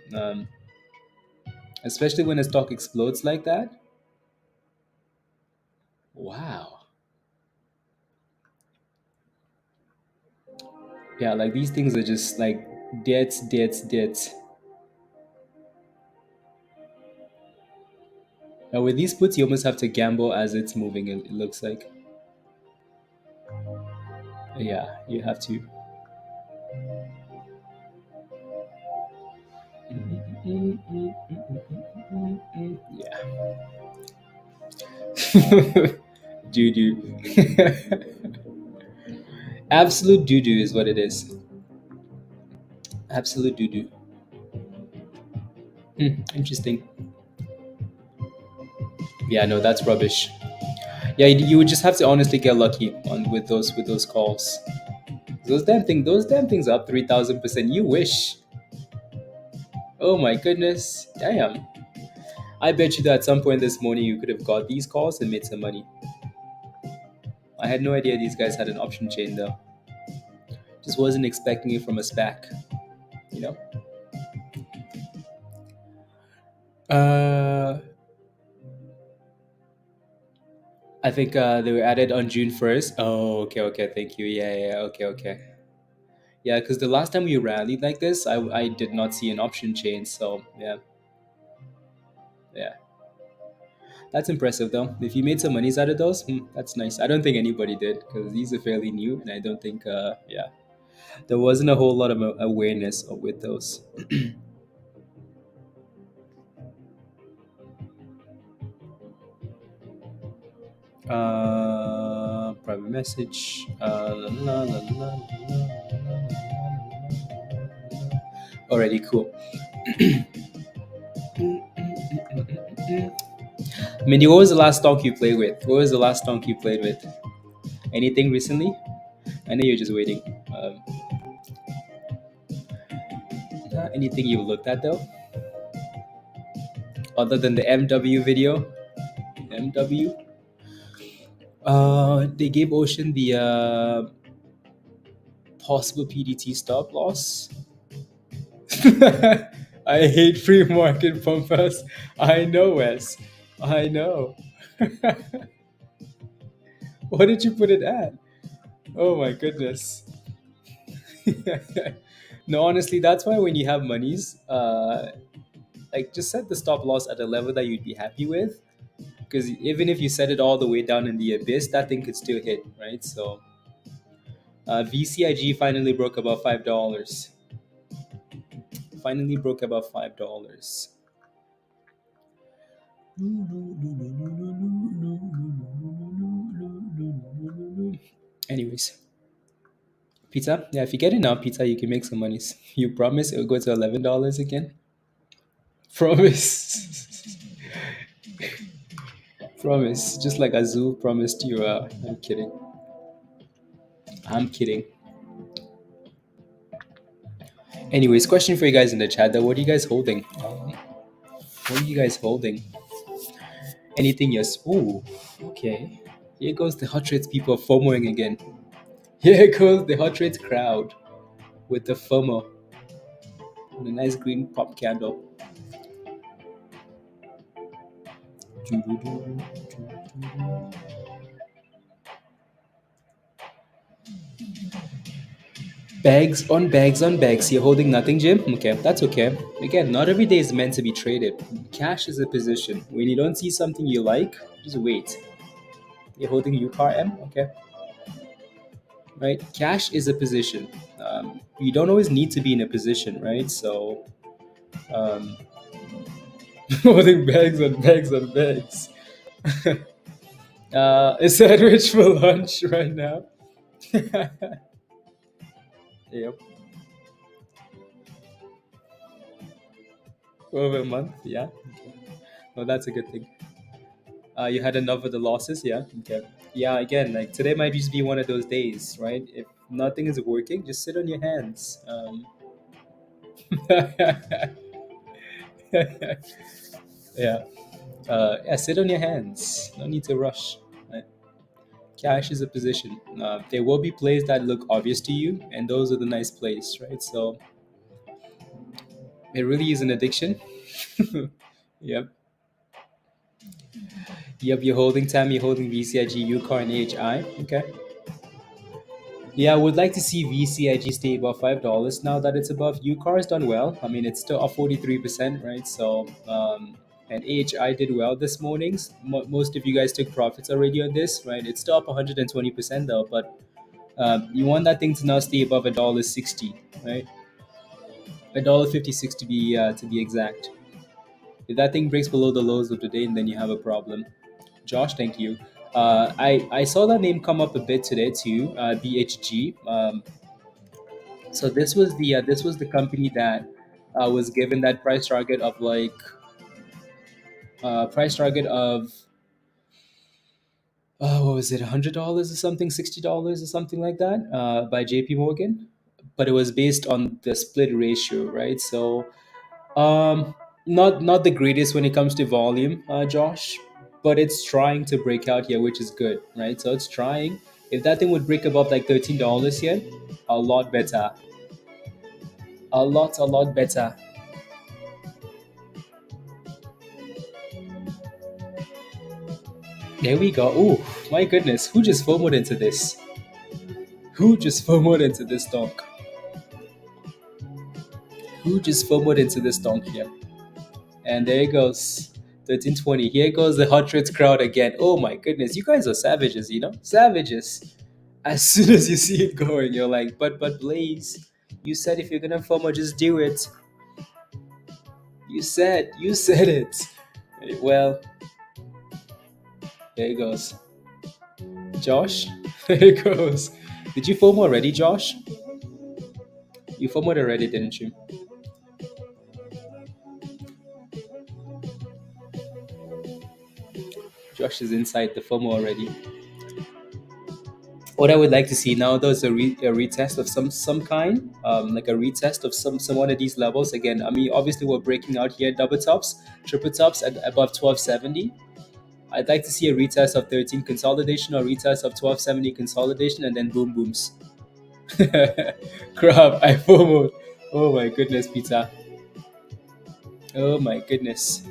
especially when a stock explodes like that. Wow. Yeah, like these things are just like debts, debts, debts. Now with these puts, you almost have to gamble as it's moving. It looks like, yeah, you have to. Yeah. Doo doo. Absolute doo doo is what it is. Absolute doo doo. Interesting. Yeah, no, that's rubbish. Yeah, you would just have to honestly get lucky on with those calls. Those damn things are up 3,000%. You wish. Oh my goodness. Damn. I bet you that at some point this morning you could have got these calls and made some money. I had no idea these guys had an option chain though. Just wasn't expecting it from a SPAC, you know? Uh I think they were added on June 1st. Oh, okay, okay, thank you. Yeah, yeah, okay, okay. Yeah, because the last time we rallied like this, I did not see an option chain. So yeah, yeah, that's impressive though. If you made some monies out of those, that's nice. I don't think anybody did because these are fairly new, and I don't think yeah, there wasn't a whole lot of awareness with those. Private message. La, la, la, la, la, already cool. Mindy, what was the last stock you played with? What was the last stock you played with? Anything recently? I know you're just waiting. Anything you looked at though, other than the MW video? MW. They gave Ocean the possible PDT stop loss. I hate free market pumpers. I know, Wes. I know. What did you put it at? Oh my goodness. No, honestly, that's why when you have monies, like just set the stop loss at a level that you'd be happy with. Because even if you set it all the way down in the abyss, that thing could still hit, right? So VCIG finally broke above $5. Finally broke above $5. Anyways, pizza. Yeah, if you get enough pizza, you can make some monies. You promise it'll go to $11 again? Promise. Promise. Just like Azul promised you. I'm kidding. I'm kidding. Anyways, question for you guys in the chat though. What are you guys holding? What are you guys holding? Anything yes? Ooh, okay. Here goes the hot rates people FOMOing again. Here goes the hot rates crowd with the FOMO. And a nice green pop candle. Bags on bags on bags. You're holding nothing, Jim? Okay, that's okay. Again, not every day is meant to be traded. Cash is a position. When you don't see something you like, just wait. You're holding UCAR M? Okay. Right? Cash is a position. You don't always need to be in a position, right? So, um, holding bags on bags on bags. Is that rich for lunch right now? Yep. Over a month, yeah. Okay. No, that's a good thing. You had enough of the losses, yeah. Okay. Yeah, again, like today might just be one of those days, right? If nothing is working, just sit on your hands. Yeah. Yeah, sit on your hands. No need to rush. Right? Cash is a position. There will be plays that look obvious to you, and those are the nice plays, right? So it really is an addiction. Yep. Yep, you're holding time, you're holding VCIG, UCAR, and AHI. Okay. Yeah, I would like to see VCIG stay above $5 now that it's above. UCAR has done well. I mean, it's still up 43%, right? So, and AHI did well this morning. Most of you guys took profits already on this, right? It's still up 120% though, but you want that thing to now stay above $1.60, right? $1.56 to be exact. If that thing breaks below the lows of the day, then you have a problem. Josh, thank you. I saw that name come up a bit today too. BHG. So this was the company that was given that price target of like price target of what was it, $100 or something, $60 or something like that by JP Morgan, but it was based on the split ratio, right? So not the greatest when it comes to volume, Josh, but it's trying to break out here, which is good, right? So it's trying. If that thing would break above like $13 here, a lot better, a lot better. There we go. Oh my goodness, who just FOMOed into this? Who just FOMOed into this donk? Who just FOMOed into this donk here? And there it goes. 1320. Here goes the hot trades crowd again. Oh my goodness, you guys are savages, you know? Savages. As soon as you see it going, you're like, but Blaze, you said if you're gonna FOMO, just do it. You said it. Well, there it goes. Josh, there it goes. Did you FOMO already, Josh? You FOMOed already, didn't you? Josh is inside the FOMO already. What I would like to see now, though, is a retest of some kind, like a retest of some one of these levels. Again, I mean, obviously we're breaking out here, double tops, triple tops at above 1270. I'd like to see a retest of 13 consolidation or retest of 1270 consolidation, and then boom booms. Crap, I FOMO. Oh my goodness, pizza. Oh my goodness.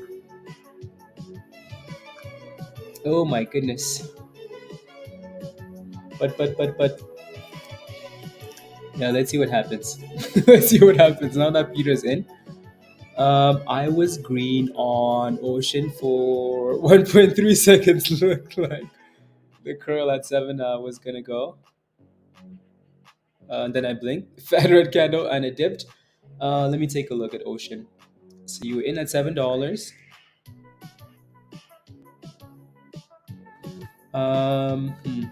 Oh my goodness. But yeah, let's see what happens. Let's see what happens now that Peter's in. I was green on Ocean for 1.3 seconds. Looked like the curl at 7 was gonna go. And then I blinked, fat red candle, and it dipped. Let me take a look at Ocean. So you were in at $7. Hmm.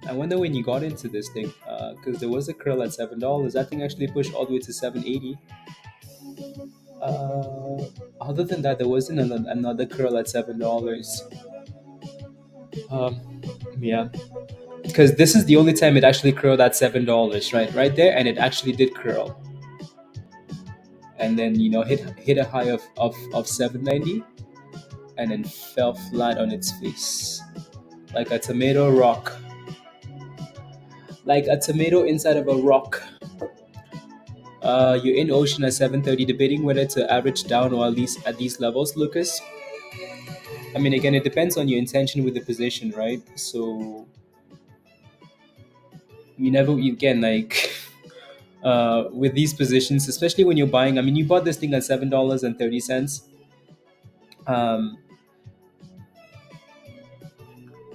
I wonder when you got into this thing, because there was a curl at $7. That thing actually pushed all the way to 780. Other than that, there wasn't another curl at $7. Um, yeah, because this is the only time it actually curled at $7, right there, and it actually did curl, and then hit a high of 790, and then fell flat on its face like a tomato rock, like a tomato inside of a rock. You're in Ocean at 730, debating whether to average down or at least at these levels, Lucas. I mean, again, it depends on your intention with the position, right? So you never, again, like with these positions, especially when you're buying. I mean, you bought this thing at $7.30. Um,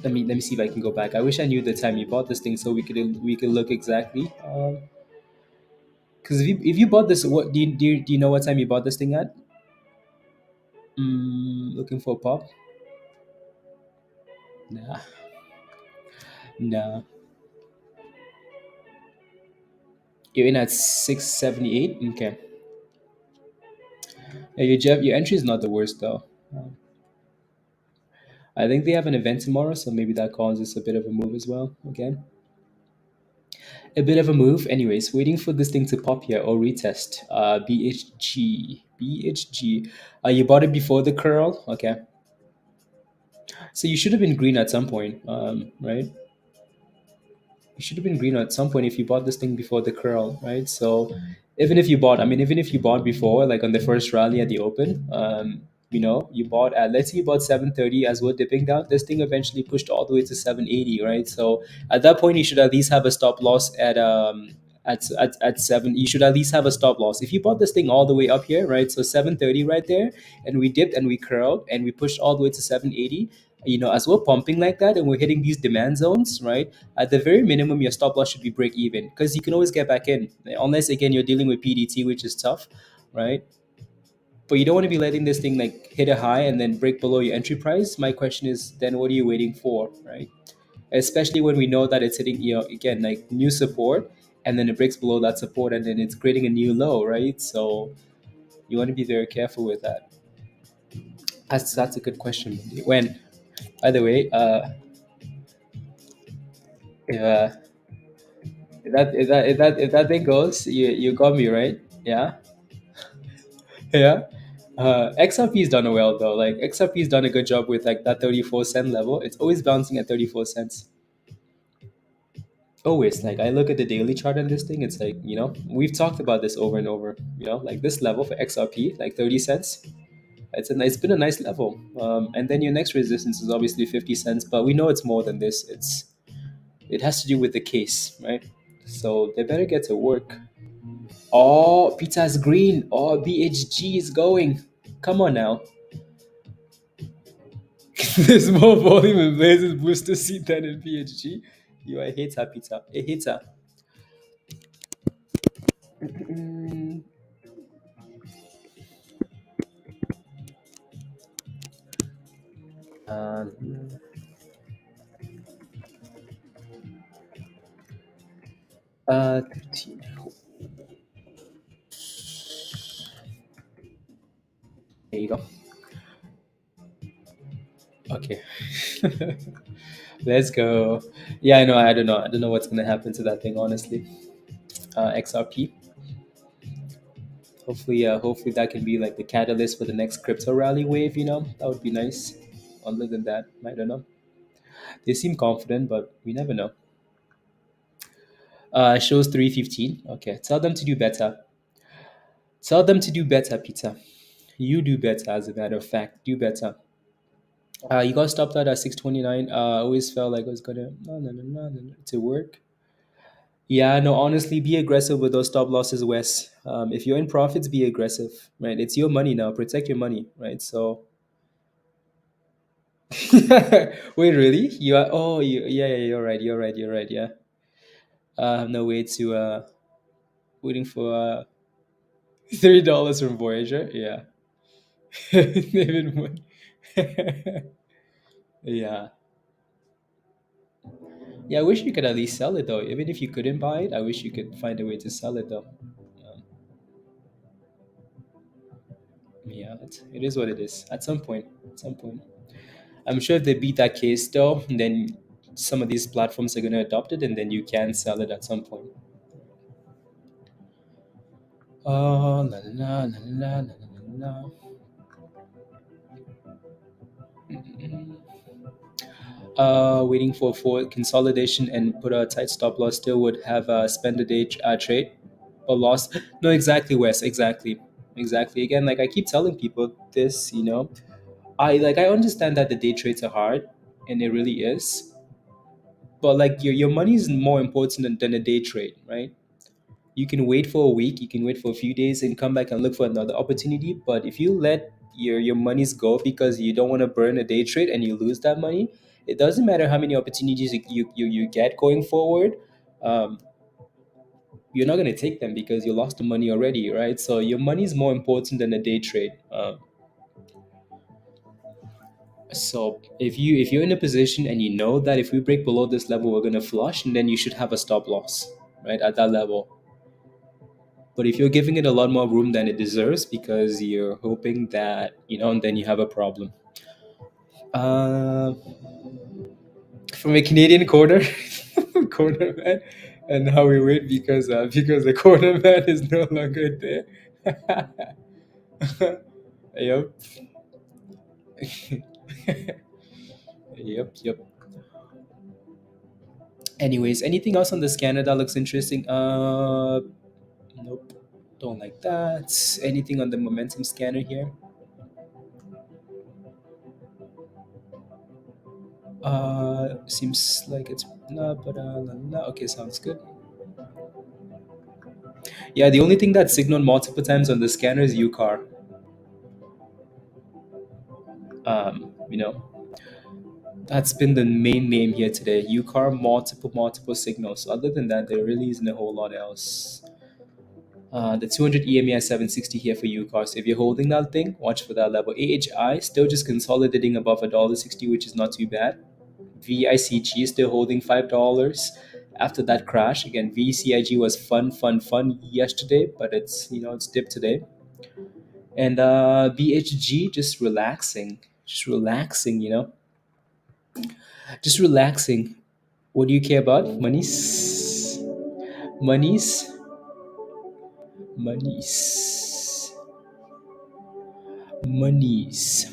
let me see if I can go back. I wish I knew the time you bought this thing so we could look exactly. Because if you bought this, what do you know what time you bought this thing at? Looking for a pop? Nah, nah. You're in at 678. Okay. Yeah, your entry is not the worst though. I think they have an event tomorrow, so maybe that causes a bit of a move as well. Again, a bit of a move. Anyways, waiting for this thing to pop here or retest. BHG. BHG. You bought it before the curl, okay? So you should have been green at some point, right? You should have been green at some point if you bought this thing before the curl, right? So even if you bought, I mean, even if you bought before, like on the first rally at the open, you bought at, let's say you bought 730 as we're dipping down, this thing eventually pushed all the way to 780, right? So at that point, you should at least have a stop loss at seven. You should at least have a stop loss. If you bought this thing all the way up here, right? So 730 right there, and we dipped and we curled and we pushed all the way to 780. As we're pumping like that and we're hitting these demand zones, right? At the very minimum, your stop loss should be break even because you can always get back in, unless again you're dealing with PDT, which is tough, right? But you don't want to be letting this thing like hit a high and then break below your entry price. My question is, then what are you waiting for, right? Especially when we know that it's hitting, again, like new support, and then it breaks below that support, and then it's creating a new low, right? So you want to be very careful with that. That's a good question. When, by the way, yeah, if that thing goes, you got me right. Yeah, yeah. XRP's done well though. Like XRP's done a good job with like that 34 cent level. It's always bouncing at 34 cents. Always. Like I look at the daily chart on this thing. It's like we've talked about this over and over. Like this level for XRP, like 30 cents. It's been a nice level. And then your next resistance is obviously 50 cents, but we know it's more than this. It has to do with the case, right? So they better get to work. Oh, pizza's green. Oh, BHG is going. Come on now. There's more volume in Blazes Booster Seat than in BHG. You are a hater, pizza. A hater. Mm, um, 13. There you go. Okay. Let's go. Yeah, I know. I don't know. I don't know what's gonna happen to that thing, honestly. XRP. Hopefully that can be like the catalyst for the next crypto rally wave. That would be nice. Other than that, I don't know. They seem confident, but we never know. Shows 315. Okay, tell them to do better. Tell them to do better, Peter. You do better, as a matter of fact. Do better. You got stopped out at 629. I always felt like I was gonna no, to work. Yeah, no, honestly, be aggressive with those stop losses, Wes. If you're in profits, be aggressive, right? It's your money now. Protect your money, right? So, wait, really? You are? Oh, yeah, you're right. You're right. You're right. Yeah. No way to waiting for $3 from Voyager. Yeah. Even more. Yeah. Yeah, I wish you could at least sell it though. Even if you couldn't buy it, I wish you could find a way to sell it though. Um, yeah, it is what it is. At some point, I'm sure if they beat that case though, then some of these platforms are gonna adopt it, and then you can sell it at some point. Oh, la la la la la la la. La. Waiting for consolidation and put a tight stop loss still would have spend a day trade or loss. No, exactly, Wes. Exactly. Again, like I keep telling people this, I understand that the day trades are hard, and it really is. But like your money is more important than a day trade, right? You can wait for a week, you can wait for a few days, and come back and look for another opportunity. But if you let your monies go because you don't want to burn a day trade and you lose that money, it doesn't matter how many opportunities you get going forward. Um, you're not going to take them because you lost the money already, right? So your money is more important than a day trade. So if you're in a position and you know that if we break below this level we're gonna flush, and then you should have a stop loss, right, at that level. But if you're giving it a lot more room than it deserves because you're hoping that and then you have a problem. Uh, from a Canadian corner, corner man, and how we wait because the corner man is no longer there. Yep. Yep. Yep. Anyways, anything else on the scanner that looks interesting? Nope. Don't like that. Anything on the momentum scanner here? Seems like it's blah, but la, la. Okay, sounds good. Yeah, the only thing that signaled multiple times on the scanner is UCAR. You know, that's been the main name here today. UCAR, multiple signals. Other than that, there really isn't a whole lot else. The 200 EMA at 760 here for UCAR. So if you're holding that thing, watch for that level. AHI still just consolidating above $1.60, which is not too bad. VICG still holding $5 after that crash. Again, VCIG was fun yesterday, but it's dipped today. And BHG just relaxing, just relaxing. What do you care about? Monies, monies, monies.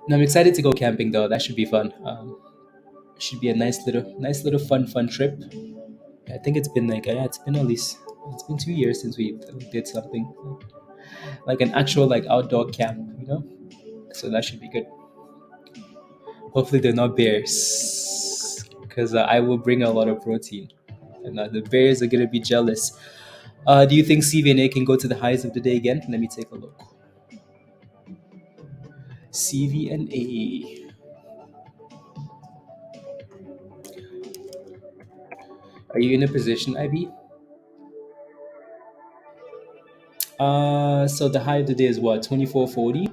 Now I'm excited to go camping though. That should be fun. Should be a nice little fun trip. I think it's been it's been 2 years since we did something like an actual like outdoor camp. So that should be good. Hopefully they're not bears, because I will bring a lot of protein, and the bears are gonna be jealous. Do you think CVNA can go to the highs of the day again? Let me take a look. CVNA. Are you in a position, IB? So the high of the day is what, 2440?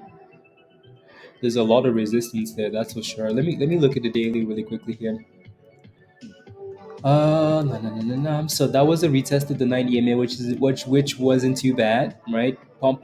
There's a lot of resistance there, that's for sure. Let me look at the daily really quickly here. No, no, no, no, no. So that was a retest of the 9 EMA, which wasn't too bad, right? Pump,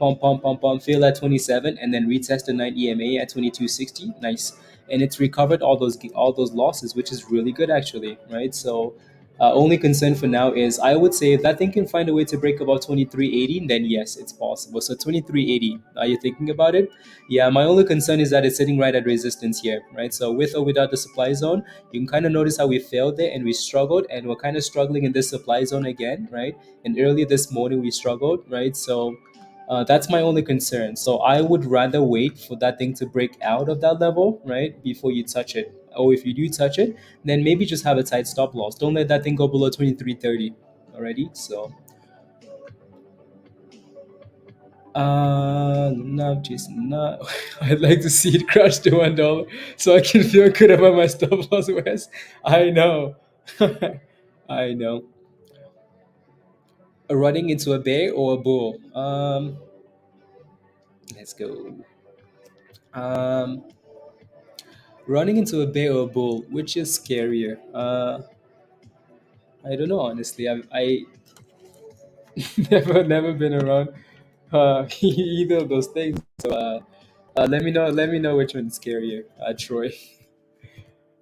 fail at 27, and then retest the 9 EMA at 2260. Nice, and it's recovered all those losses, which is really good actually, right? So, only concern for now is I would say if that thing can find a way to break about 2380, then yes, it's possible. So 2380, are you thinking about it? Yeah, my only concern is that it's sitting right at resistance here, right? So with or without the supply zone, you can kind of notice how we failed there and we struggled, and we're kind of struggling in this supply zone again, right? And earlier this morning we struggled, right? So that's my only concern. So I would rather wait for that thing to break out of that level, right, before you touch it. Or if you do touch it, then maybe just have a tight stop loss. Don't let that thing go below 2330 already. So no, Jason, no. I'd like to see it crash to $1 so I can feel good about my stop loss, West. I know. I know. Running into a bear or a bull? Let's go. Um, Running into a bear or a bull, which is scarier? I don't know, honestly. I never been around either of those things. So let me know which one's scarier, Troy.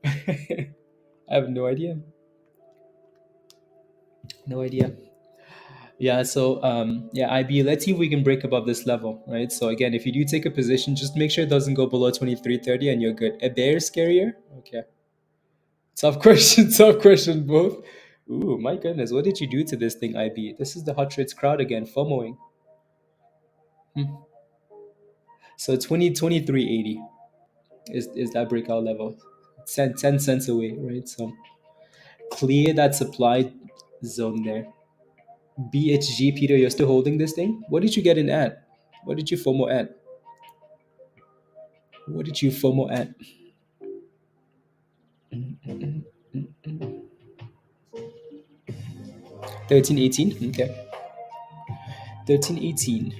I have no idea. No idea. Yeah, so yeah, IB, let's see if we can break above this level, right? So again, if you do take a position, just make sure it doesn't go below 2330 and you're good. A bear is scarier? Okay. Tough question, tough question, both. Ooh, my goodness, what did you do to this thing, IB? This is the hot trades crowd again, FOMOing. Hmm. So 2380 is that breakout level. 10 cents away, right? So clear that supply zone there. BHG, Peter, you're still holding this thing? What did you get in at? What did you FOMO at? What did you FOMO at? 1318? Okay. 1318.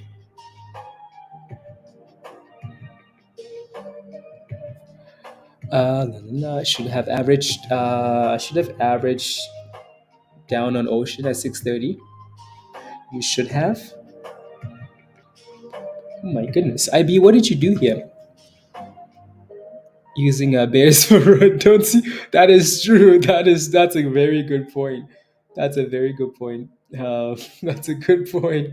Should have averaged down on Ocean at 630. You should have. Oh my goodness. IB, what did you do here? Using bears for road. Don't see. That is true. That's a very good point. That's a very good point. That's a good point.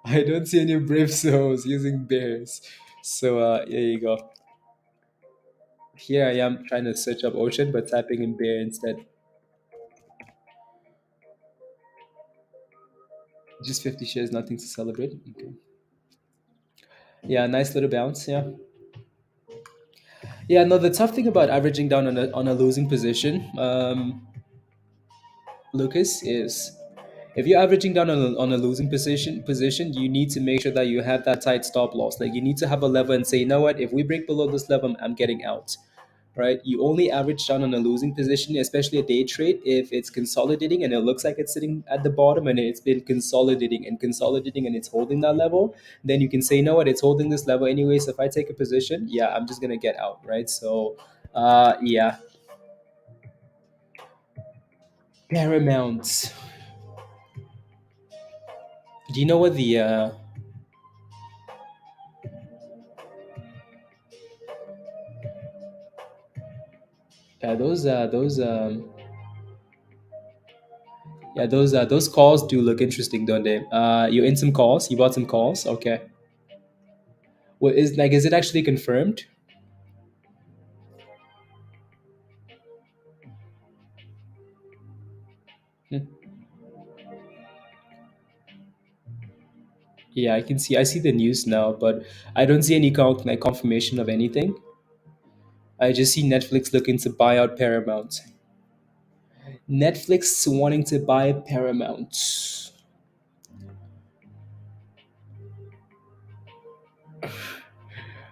I don't see any brave souls using bears. So there you go. Here I am trying to search up ocean, but typing in bear instead. Just 50 shares, nothing to celebrate. Okay. Yeah, nice little bounce. Yeah. Yeah. No, the tough thing about averaging down on a losing position, Lucas, is if you're averaging down on a losing position, you need to make sure that you have that tight stop loss. Like you need to have a level and say, you know what, if we break below this level, I'm getting out. Right? You only average down on a losing position, especially a day trade, if it's consolidating and it looks like it's sitting at the bottom and it's been consolidating and it's holding that level. Then you can say, you know what, it's holding this level anyway. So if I take a position, yeah, I'm just gonna get out, right? So, yeah, Paramount. Do you know what the those calls do look interesting, don't they? You in some calls? You bought some calls? Okay. What is like? Is it actually confirmed? Hmm. Yeah, I can see. I see the news now, but I don't see any like confirmation of anything. I just see Netflix looking to buy out Paramount. Netflix wanting to buy Paramount.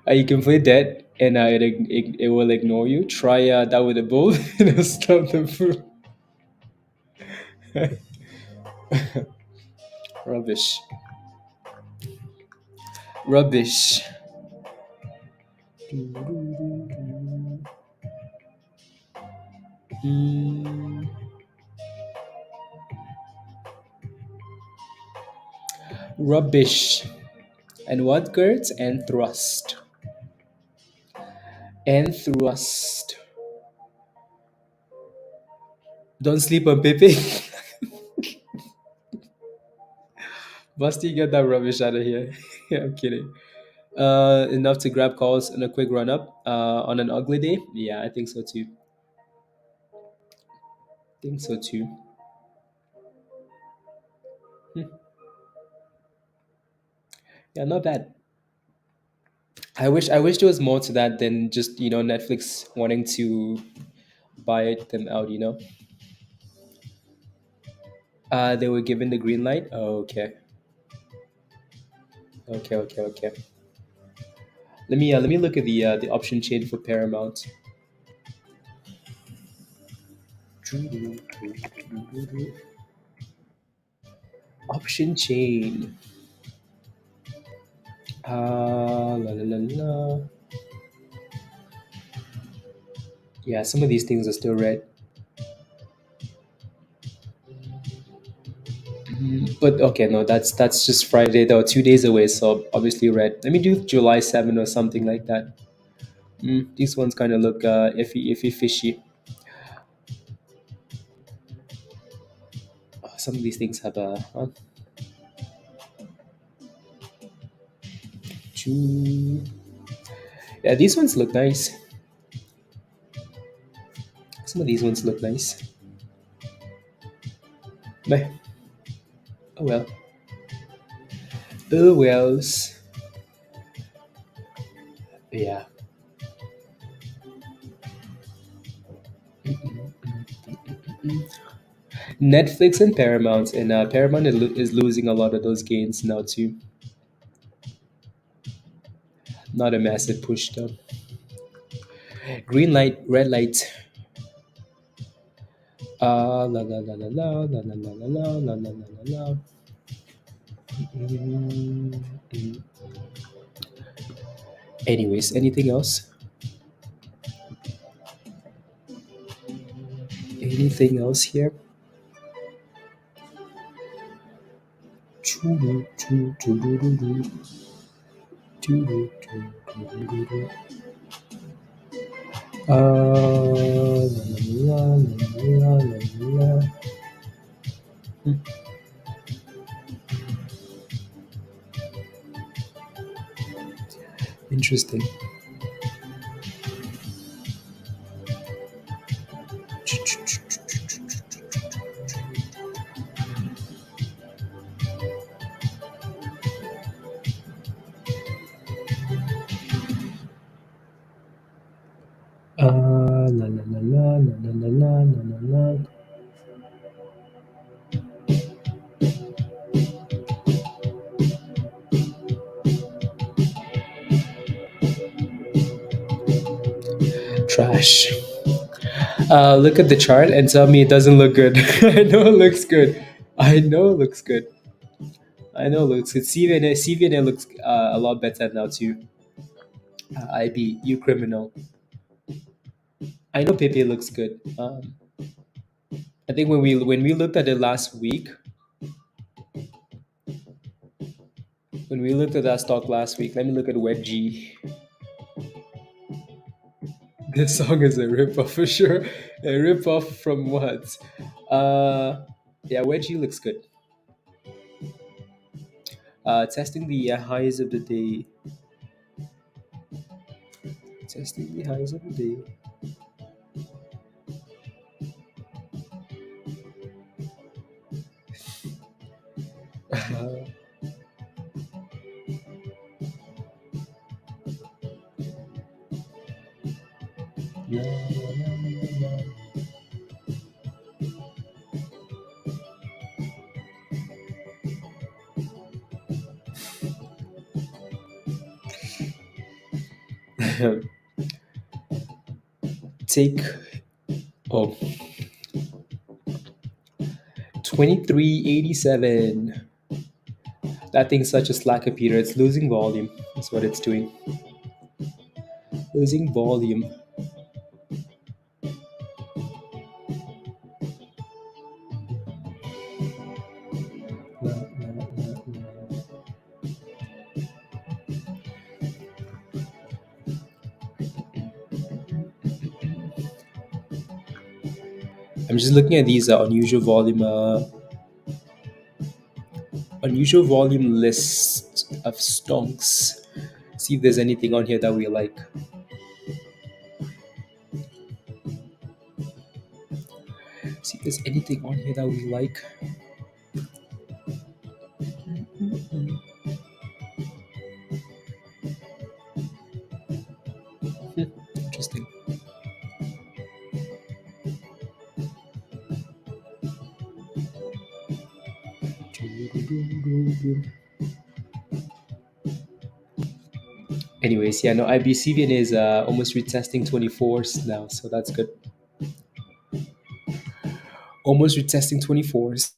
You can play that, and it will ignore you. Try that with a bull, and it'll stop the food. Rubbish. Rubbish. Mm, rubbish. And what, Gert? And thrust. And thrust. Don't sleep on Pepe. Busty, get that rubbish out of here. I'm kidding. Enough to grab calls in a quick run up on an ugly day? Yeah, I think so too. Think so too. Hmm. Yeah, not bad. I wish there was more to that than just Netflix wanting to buy them out. They were given the green light. Oh, okay, okay. Let me look at the option chain for Paramount. Option chain. La la la la. Yeah, some of these things are still red. But okay, no, that's just Friday though, 2 days away, so obviously red. Let me do July 7 or something like that. These ones kind of look iffy, fishy. Some of these things have a two. Yeah, these ones look nice. Some of these ones look nice. But oh well. Oh wells. Yeah. Netflix and Paramount, and Paramount is losing a lot of those gains now too. Not a massive push though. Green light, red light. La la la la la la la la la la la la la la. Mm, mm. Anyways, anything else? Anything else here? Choo, choo, choo, doo, doo, doo. Choo, doo, choo, choo, doo, doo, doo. La, la, la, la, la, la, la. Hmm. Interesting. La la la la la la la la la la. Trash. Look at the chart and tell me it doesn't look good. I know it looks good. I know it looks good. I know it looks good. CVNA looks a lot better now too. IB, you criminal. I know Pepe looks good. I think when we looked at it last week, when we looked at that stock last week, let me look at Wedgie. This song is a ripoff for sure. A ripoff from what? Yeah, Wedgie looks good. Testing the highs of the day. Testing the highs of the day. La, la, la, la. Take oh 2387. That thing's such a slacker, Peter. It's losing volume. That's what it's doing. Losing volume. La, la, la, la. I'm just looking at these unusual volume list of stonks. See if there's anything on here that we like. See if there's anything on here that we like. Interesting. Anyways, yeah, no, IBCVN is almost retesting 24s now, so that's good. Almost retesting 24s.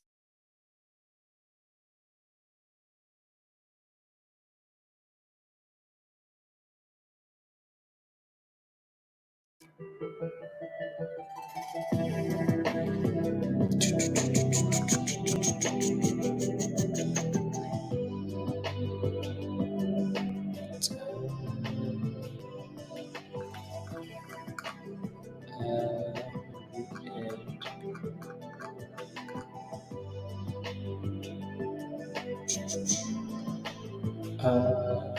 Uh,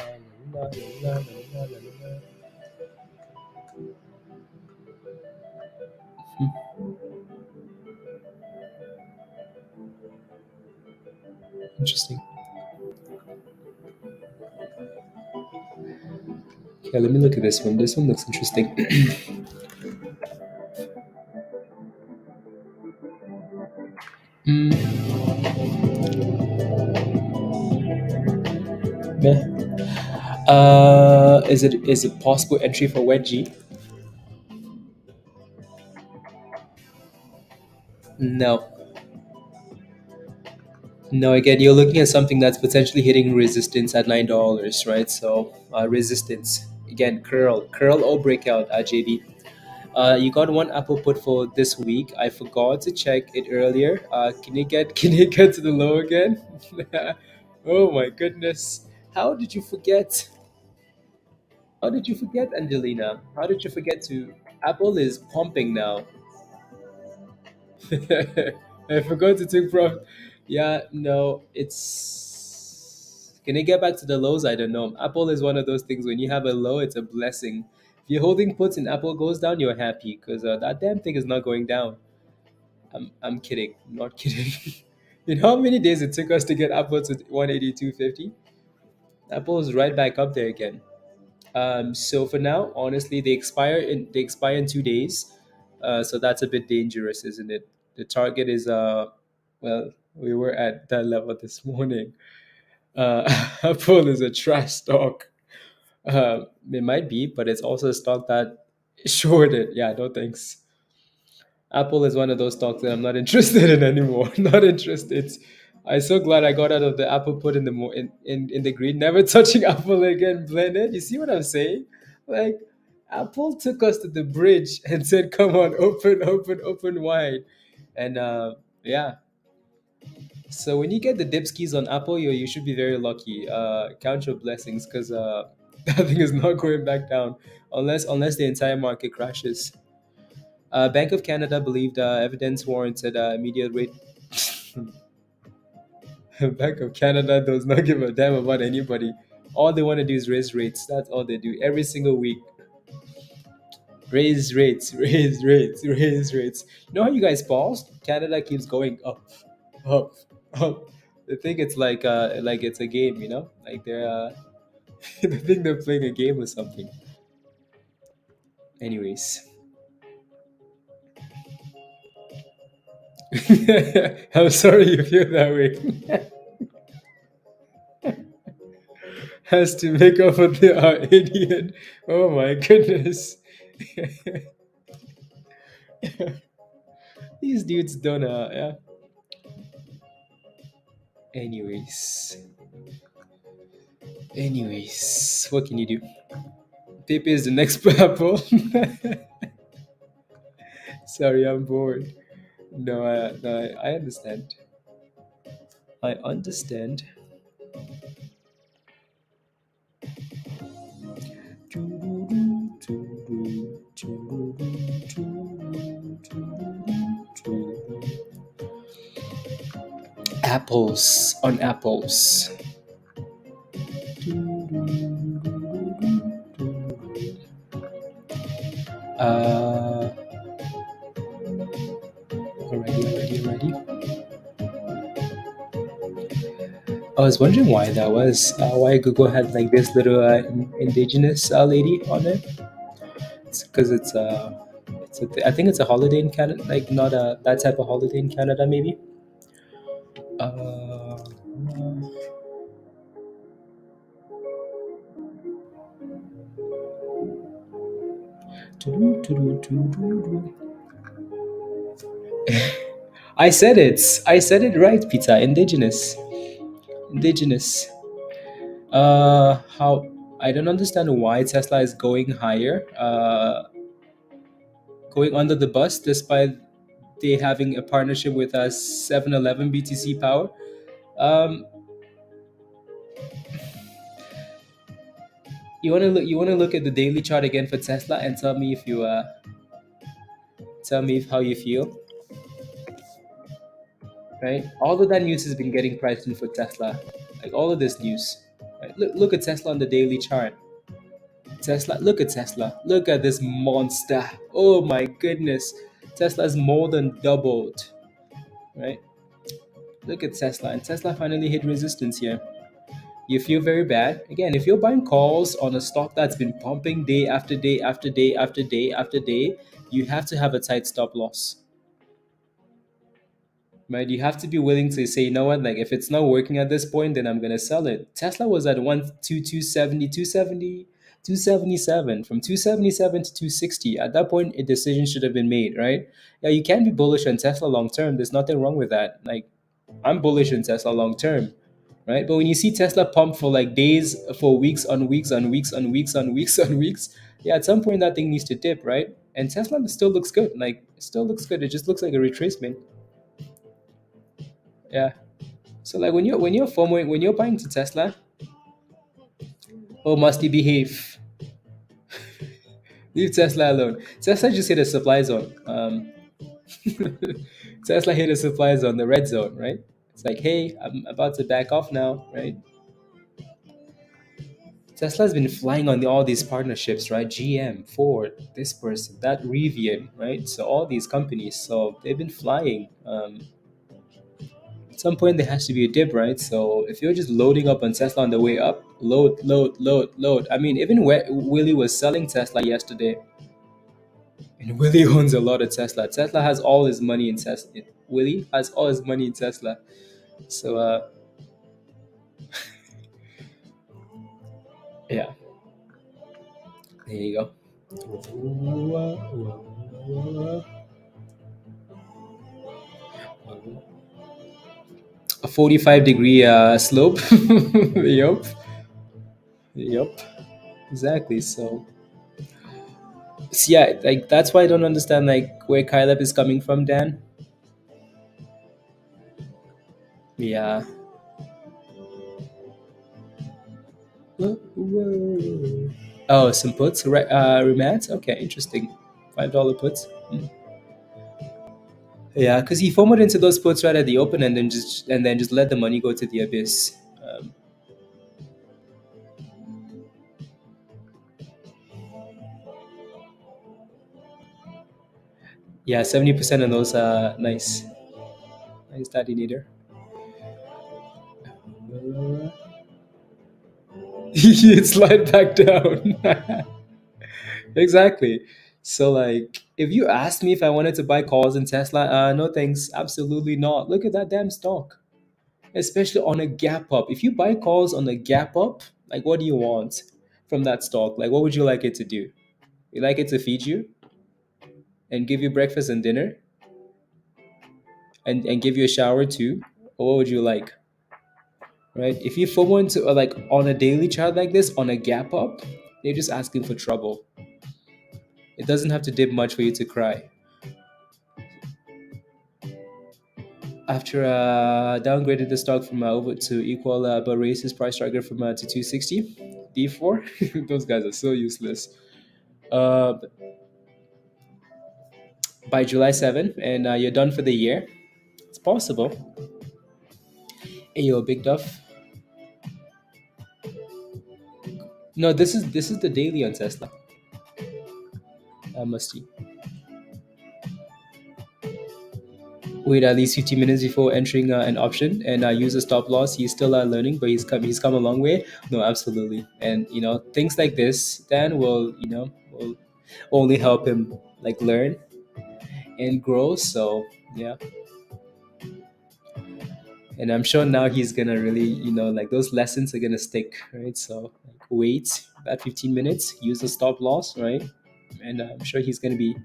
la, la, la, la, la, la. Interesting. Okay, let me look at this one. This one looks interesting. Meh. Is it possible entry for Wedgie? No. No, again, you're looking at something that's potentially hitting resistance at $9, right? So resistance again, curl or breakout at JB. You got one Apple put for this week. I forgot to check it earlier. Can you get can you get to the low again? Oh my goodness! How did you forget? How did you forget, Angelina? How did you forget to? Apple is pumping now. I forgot to take profit. Yeah, no, it's Can it get back to the lows? I don't know. Apple is one of those things. When you have a low, it's a blessing. If you're holding puts and Apple goes down, you're happy because that damn thing is not going down. I'm kidding. I'm not kidding. You know how many days it took us to get Apple to 182.50? Apple is right back up there again. So for now, honestly, they expire in 2 days. So that's a bit dangerous, isn't it? The target is well, we were at that level this morning. Uh, Apple is a trash stock. It might be, but it's also a stock that shorted. Yeah, no thanks. Apple is one of those stocks that I'm not interested in anymore. Not interested. I'm so glad I got out of the Apple put in the in the green. Never touching Apple again. Blended. You see what I'm saying? Like Apple took us to the bridge and said, "Come on, open, open, open wide," and yeah. So when you get the dip skis on Apple, you should be very lucky. Count your blessings because that thing is not going back down unless the entire market crashes. Bank of Canada believed evidence warranted immediate rate. Bank of Canada does not give a damn about anybody. All they want to do is raise rates. That's all they do every single week. Raise rates, raise rates, raise rates. You know how you guys paused? Canada keeps going up, up, up. They think it's like it's a game, you know? Like they're they think they're playing a game or something. Anyways, I'm sorry you feel that way. Has to make up for the idiot. Oh my goodness. These dudes don't yeah. Anyways. Anyways. What can you do? Pepe is the next apple. Sorry, I'm bored. No, I understand. I understand. Apples on apples. Uh, already. I was wondering why that was. Why Google had like this little indigenous lady on it. It's because I think it's a holiday in Canada, like not a that type of holiday in Canada, maybe. Uh, I said it. I said it right, Peter. Indigenous. Indigenous. How I don't understand why Tesla is going higher, going under the bus despite they having a partnership with us 7-Eleven BTC Power. Um, you want to look at the daily chart again for Tesla and tell me how you feel, right? All of that news has been getting priced in for Tesla, like all of this news. Right? Look at Tesla on the daily chart. Tesla, look at Tesla. Look at this monster. Oh my goodness. Tesla's more than doubled, right? Look at Tesla. And Tesla finally hit resistance here. You feel very bad. Again, if you're buying calls on a stock that's been pumping day after day after day after day after day, you have to have a tight stop loss. Right? You have to be willing to say, you know what, like if it's not working at this point, then I'm gonna sell it. Tesla was at 12270, 270, 277. From 277 to 260. At that point, a decision should have been made, right? Yeah, you can be bullish on Tesla long term. There's nothing wrong with that. Like I'm bullish on Tesla long term, right? But when you see Tesla pump for like days, for weeks on weeks on weeks on weeks on weeks on weeks, yeah, at some point that thing needs to dip, right? And Tesla still looks good. Like it still looks good. It just looks like a retracement. Yeah. So like when you're buying to Tesla, oh must you behave? Leave Tesla alone. Tesla just hit a supply zone. Tesla hit a supply zone, the red zone, right? It's like, hey, I'm about to back off now, right? Tesla's been flying on all these partnerships, right? GM, Ford, this person, that Rivian, right? So all these companies, so they've been flying. At some point, there has to be a dip, right? So if you're just loading up on Tesla on the way up, load, load, load, load. I mean, even Willie was selling Tesla yesterday, and Willie owns a lot of Tesla. Tesla has all his money in Tesla. Willie has all his money in Tesla. So yeah, there you go. A 45-degree slope. Yup. Yup. Exactly. So yeah, like that's why I don't understand like where Kyleb is coming from, Dan. Yeah. Oh, some puts, remats. Okay, interesting. $5 puts. Hmm. Yeah, because he formatted into those puts right at the open, and then just let the money go to the abyss. Um, yeah, 70% of those. Nice, nice daddy neater. It slide back down. Exactly. So like, if you asked me if I wanted to buy calls in Tesla, no thanks, absolutely not. Look at that damn stock, especially on a gap up. If you buy calls on a gap up, like what do you want from that stock? Like what would you like it to do? You like it to feed you and give you breakfast and dinner and give you a shower too? Or what would you like? Right? If you FOMO into like on a daily chart like this, on a gap up, you're just asking for trouble. It doesn't have to dip much for you to cry. After downgraded the stock from over to equal, but raised his price target from to 260 D4. Those guys are so useless. Uh, by July 7, and you're done for the year. It's possible. Hey, yo, Big Duff. No, this is the daily on Tesla. Musty. Wait at least 15 minutes before entering an option and use a stop loss. He's still learning, but he's come a long way. No, absolutely. And things like this, Dan, will only help him like learn and grow. So yeah, and I'm sure now he's gonna really like those lessons are gonna stick, right? So like, wait about 15 minutes, use the stop loss, right? And I'm sure he's gonna be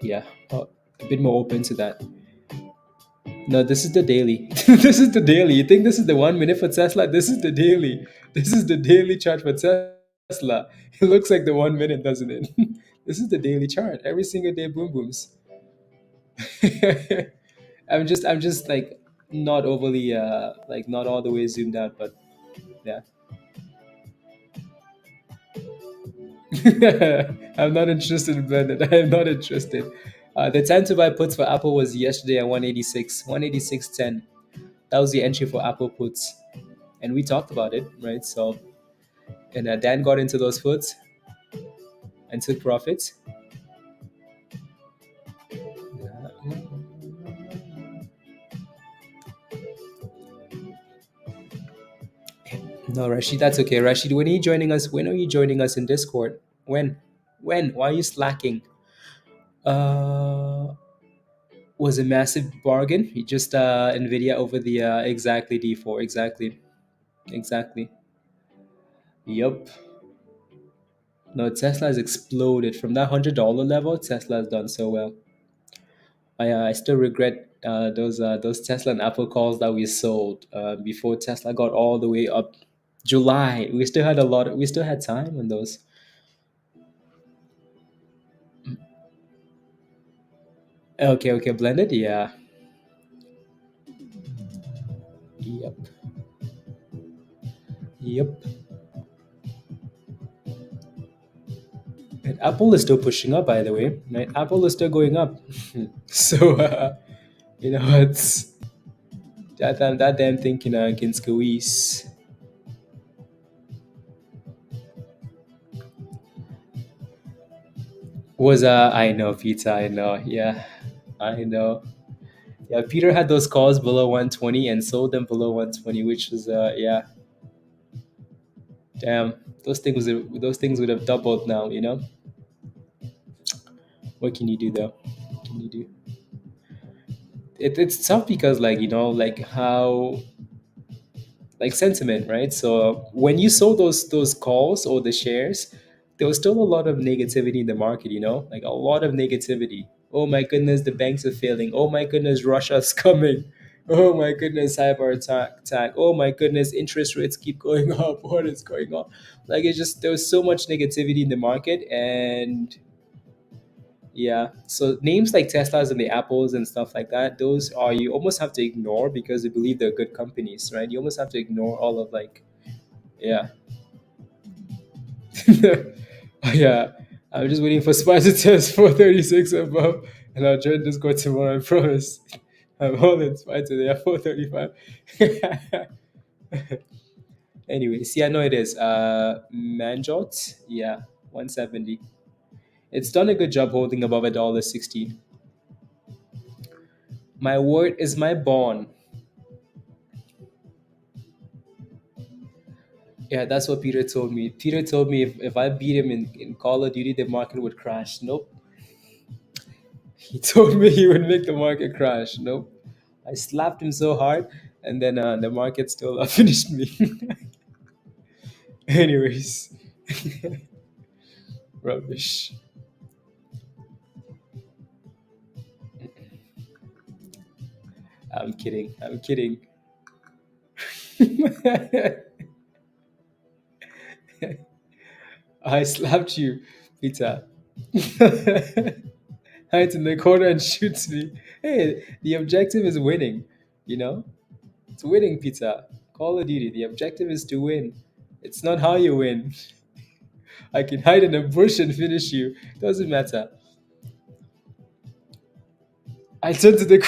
yeah, a bit more open to that. No, this is the daily. This is the daily. You think this is the 1 minute for Tesla? This is the daily. This is the daily chart for Tesla. It looks like the 1 minute, doesn't it? This is the daily chart. Every single day, boom booms. I'm just like not overly like not all the way zoomed out, but yeah. I'm not interested in blended. I'm not interested. The time to buy puts for Apple was yesterday at 186, 186.10. That was the entry for Apple puts, and we talked about it, right? So, and Dan got into those puts and took profits. No, Rashid, that's okay. Rashid, when are you joining us? When are you joining us in Discord? When? When? Why are you slacking? Uh, was a massive bargain. He just Nvidia over the exactly D4. Exactly. Exactly. Yup. No, Tesla has exploded from that $100 level. Tesla has done so well. I still regret those Tesla and Apple calls that we sold before Tesla got all the way up. July. We still had a lot. We still had time on those. Okay, okay, blended. Yeah. Yep. Yep. And Apple is still pushing up, by the way. Right? Apple is still going up. So it's that damn thing can squeeze. Was I know, Peter, I know. Yeah, I know. Yeah, Peter had those calls below 120 and sold them below 120, which was yeah, damn. Those things would have doubled now, you know? What can you do though? What can you do? It's tough because like, like how like sentiment, right? So when you saw those calls or the shares, there was still a lot of negativity in the market, like a lot of negativity. Oh my goodness, the banks are failing. Oh my goodness, Russia's coming. Oh my goodness, cyber attack. Oh my goodness, interest rates keep going up. What is going on? Like it's just there was so much negativity in the market, and yeah. So names like Teslas and the Apples and stuff like that, those are you almost have to ignore because you believe they're good companies, right? You almost have to ignore all of like, yeah. Yeah. I'm just waiting for SPY to test 436 above, and I'll join this call tomorrow, I promise. I'm holding SPY today at 435. Anyways, yeah, no, it is. Manjot, yeah, 170. It's done a good job holding above $1.16. My word is my bond. Yeah, that's what Peter told me. Peter told me if I beat him in Call of Duty, the market would crash. Nope. He told me he would make the market crash. Nope. I slapped him so hard, and then the market still finished me. Anyways, rubbish. I'm kidding. I'm kidding. I slapped you, Peter. Hides in the corner and shoots me. Hey, the objective is winning. You know, it's winning, Peter. Call of Duty. The objective is to win. It's not how you win. I can hide in a bush and finish you. Doesn't matter. I turn to the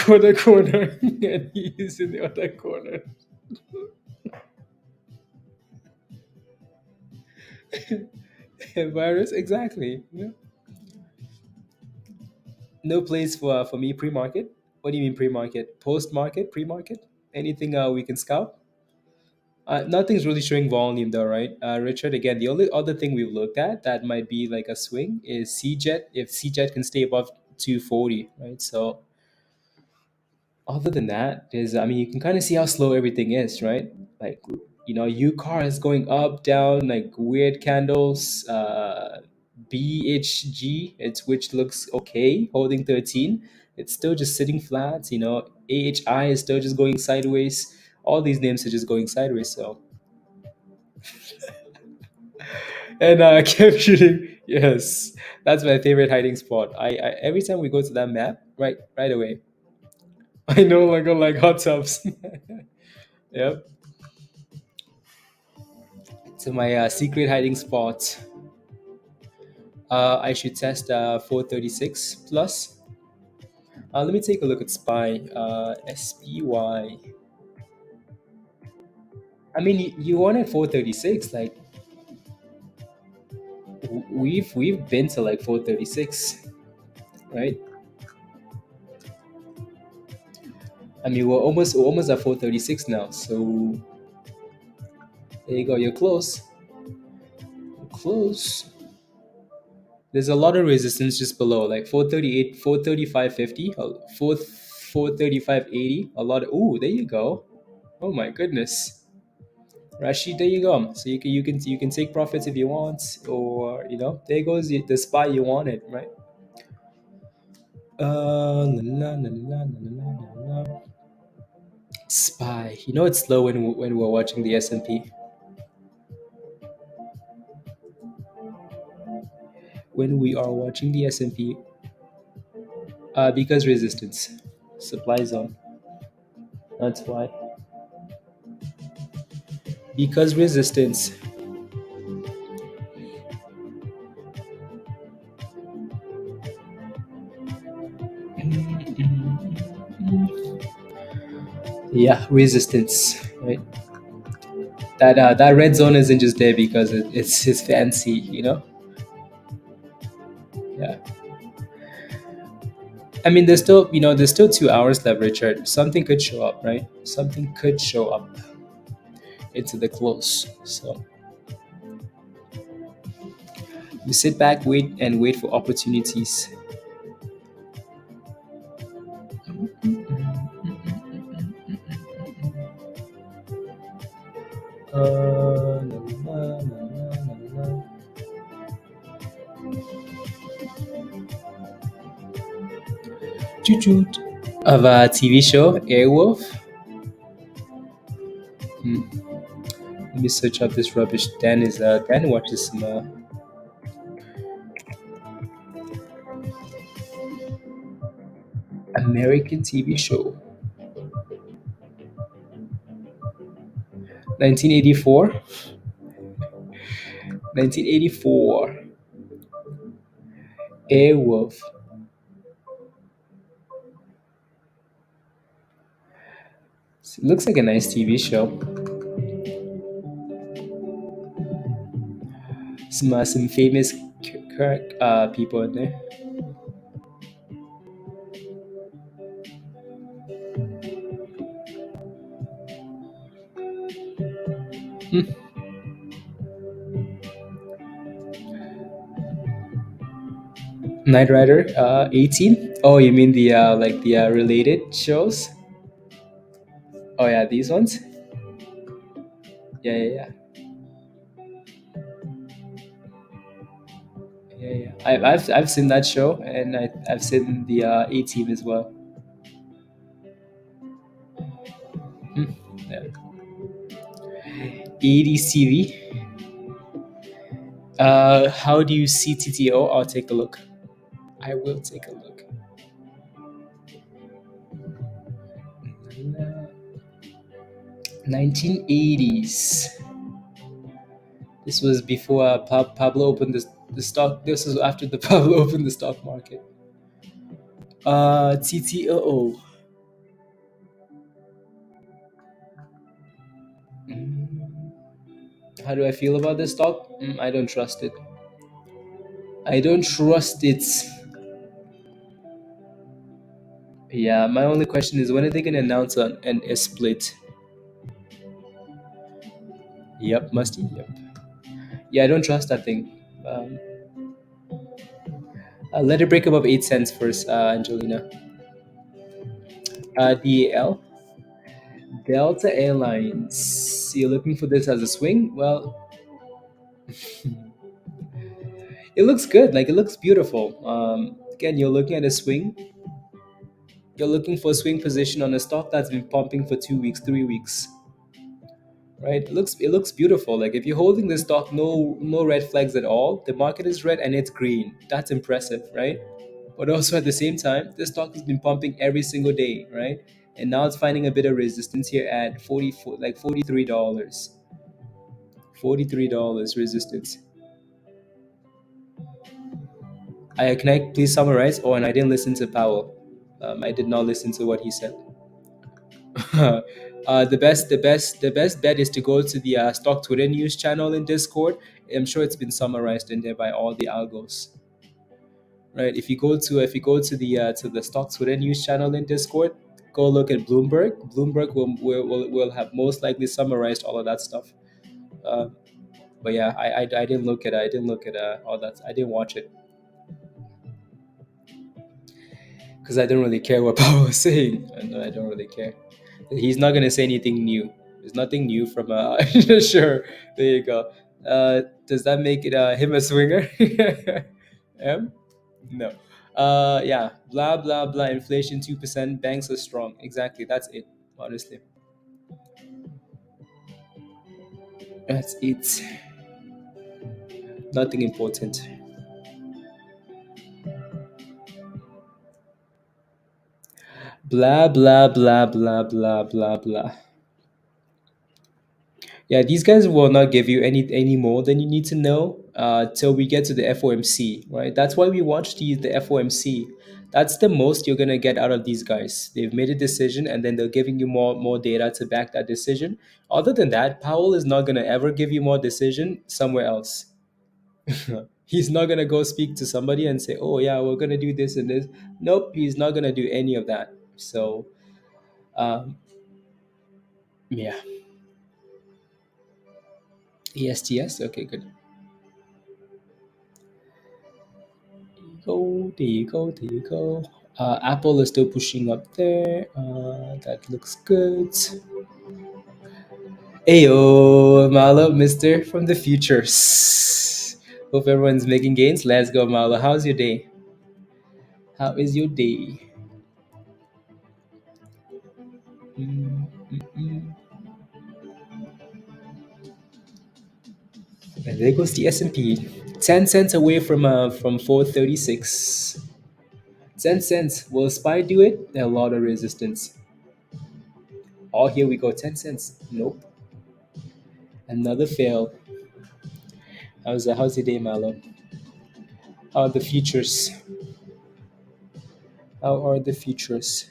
corner and he is in the other corner. Virus, exactly. Yeah. No place for me pre-market. What do you mean pre-market? Post-market, pre-market? Anything we can scout? Nothing's really showing volume though, right? Richard, again, the only other thing we've looked at that might be like a swing is CJET. If CJET can stay above 240, right? So other than that, there's I mean you can kind of see how slow everything is, right? Like UCAR is going up, down, like weird candles. BHG, it's which looks okay, holding 13. It's still just sitting flat. AHI is still just going sideways. All these names are just going sideways. So and I kept shooting. Yes, that's my favorite hiding spot. I every time we go to that map, right away. I no longer like hot tubs. Yep. So my secret hiding spot. I should test 436 plus. Let me take a look at SPY. SPY. I mean, you wanted 436. Like we've been to like 436, right? I mean, we're almost at 436 now. So there you go. You're close. You're close. There's a lot of resistance just below, like 438, 435.50, 435.80. A lot of there you go. Oh my goodness. Rashid, there you go. So you can take profits if you want, or there goes the SPY you wanted, right? La, la, la, la, la, la, la. SPY. It's slow when we're watching the S&P. When we are watching the S&P, because resistance, supply zone. That's why. Because resistance. Yeah, resistance. Right. That red zone isn't just there because it's fancy. Yeah. I mean, there's still 2 hours left, Richard. Something could show up, right? Something could show up into the close. So we sit back, wait, and wait for opportunities. Na, na, na, na, na, na. Choo choo. Of a TV show, Airwolf. Hmm. Let me search up this rubbish. Dan watches some American TV show. 1984. 1984. Airwolf. It looks like a nice TV show. Some famous people in there. Hmm. Knight Rider, 18. Oh, you mean the like the related shows? Oh yeah, these ones. Yeah, yeah, yeah, yeah, yeah. I've seen that show, and I've seen the A Team as well. Hmm. Yeah. 80s TV. How do you see TTO? I'll take a look. I will take a look. 1980s. This was before Pablo opened the stock. This was after the Pablo opened the stock market. TTO. Mm, How do I feel about this stock? I don't trust it. I don't trust it. Yeah, my only question is when are they going to announce a split? Yep, musty. Yep. Yeah, I don't trust that thing. Um, Let it break above 8 cents first, Angelina. DAL, Delta Airlines. You're looking for this as a swing? Well, it looks good. Like it looks beautiful. Again, you're looking at a swing. You're looking for a swing position on a stock that's been pumping for 2 weeks, 3 weeks, right? It looks beautiful. Like if you're holding this stock, no red flags at all. The market is red and it's green. That's impressive, right? But also at the same time, this stock has been pumping every single day, right? And now it's finding a bit of resistance here at 44, like $43. $43 resistance. Can I please summarize? Oh, and I didn't listen to Powell. I did not listen to what he said. The best bet is to go to the stock Twitter news channel in Discord. I'm sure it's been summarized in there by all the algos. Right? If you go to the stock Twitter news channel in Discord, go look at Bloomberg. Bloomberg will have most likely summarized all of that stuff. Uh, but yeah, I didn't look at all that. I didn't watch it because I didn't really care what Powell was saying. And I don't really care. He's not gonna say anything new. There's nothing new from sure. There you go. Does that make it him a swinger? M? No. Yeah. Blah blah blah. Inflation 2%. Banks are strong. Exactly. That's it. Honestly, that's it. Nothing important. Blah blah blah blah blah blah blah. Yeah, these guys will not give you any more than you need to know till we get to the FOMC, right? That's why we watch the FOMC. That's the most you're gonna get out of these guys. They've made a decision, and then they're giving you more data to back that decision. Other than that, Powell is not gonna ever give you more decision somewhere else. He's not gonna go speak to somebody and say, "Oh yeah, we're gonna do this and this." Nope, he's not gonna do any of that. So, um, yeah, ESTS. Okay, good. Go, there you go, there you go. Apple is still pushing up there. That looks good. Ayo, Malo, Mister from the futures. Hope everyone's making gains. Let's go, Malo. How's your day? How is your day? Mm, mm, mm. And there goes the S&P. 10 cents away from 436. 10 cents. Will SPY do it? A lot of resistance. Oh, here we go. 10 cents. Nope. Another fail. How's your day, Malo? How are the futures? How are the futures?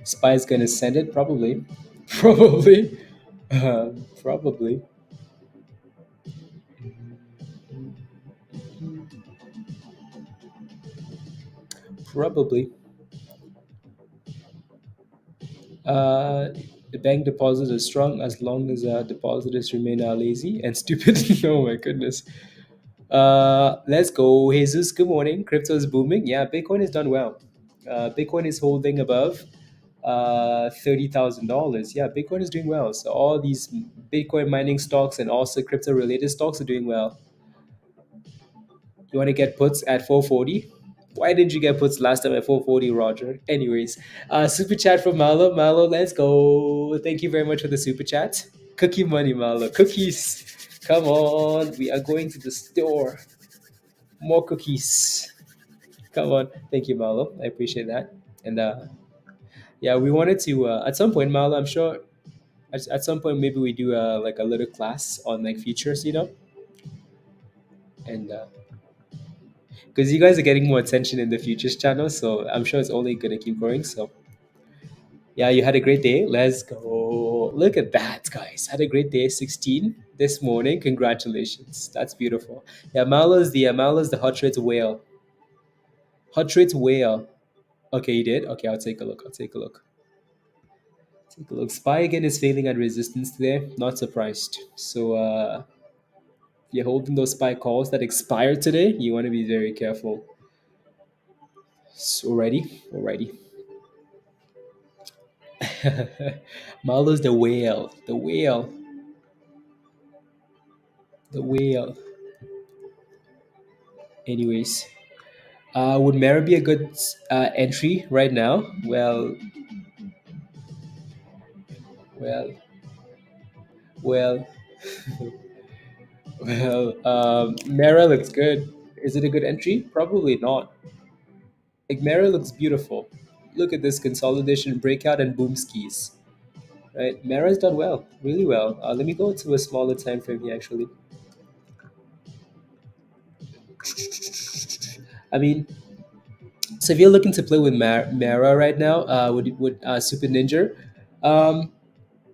SPY's gonna send it? Probably. Probably. Probably. Probably. Uh, the bank deposits are strong as long as depositors remain lazy and stupid. Oh my goodness. Let's go, Jesus. Good morning. Crypto is booming. Yeah, Bitcoin has done well. Bitcoin is holding above $30,000. Yeah, Bitcoin is doing well. So all these Bitcoin mining stocks and also crypto related stocks are doing well. You want to get puts at 440? Why didn't you get puts last time at 440, Roger? Anyways, super chat from Malo. Malo, let's go. Thank you very much for the super chat. Cookie money, Malo. Cookies. Come on. We are going to the store. More cookies. Come on. Thank you, Malo. I appreciate that. And yeah, we wanted to, at some point, Malo, I'm sure at some point maybe we do like a little class on like futures, and because you guys are getting more attention in the futures channel, so I'm sure it's only gonna keep growing. So yeah, you had a great day. Let's go. Look at that, guys. Had a great day. 16 this morning. Congratulations. That's beautiful. Yeah, Malo's the hot rates whale. Hot rates whale. Okay, you did. Okay, I'll take a look. I'll take a look. Take a look. Spy again is failing at resistance today. Not surprised. So if you're holding those spy calls that expired today, you want to be very careful. So already, already. Malo's the whale. The whale. The whale. Anyways, would Mara be a good entry right now? Well, well, well. Mara looks good. Is it a good entry? Probably not. Like Mara looks beautiful. Look at this consolidation, breakout, and boom skis. Right, Mara's done well, really well. Let me go to a smaller time frame here. Actually, I mean, so if you're looking to play with Mara right now, with Super Ninja, um,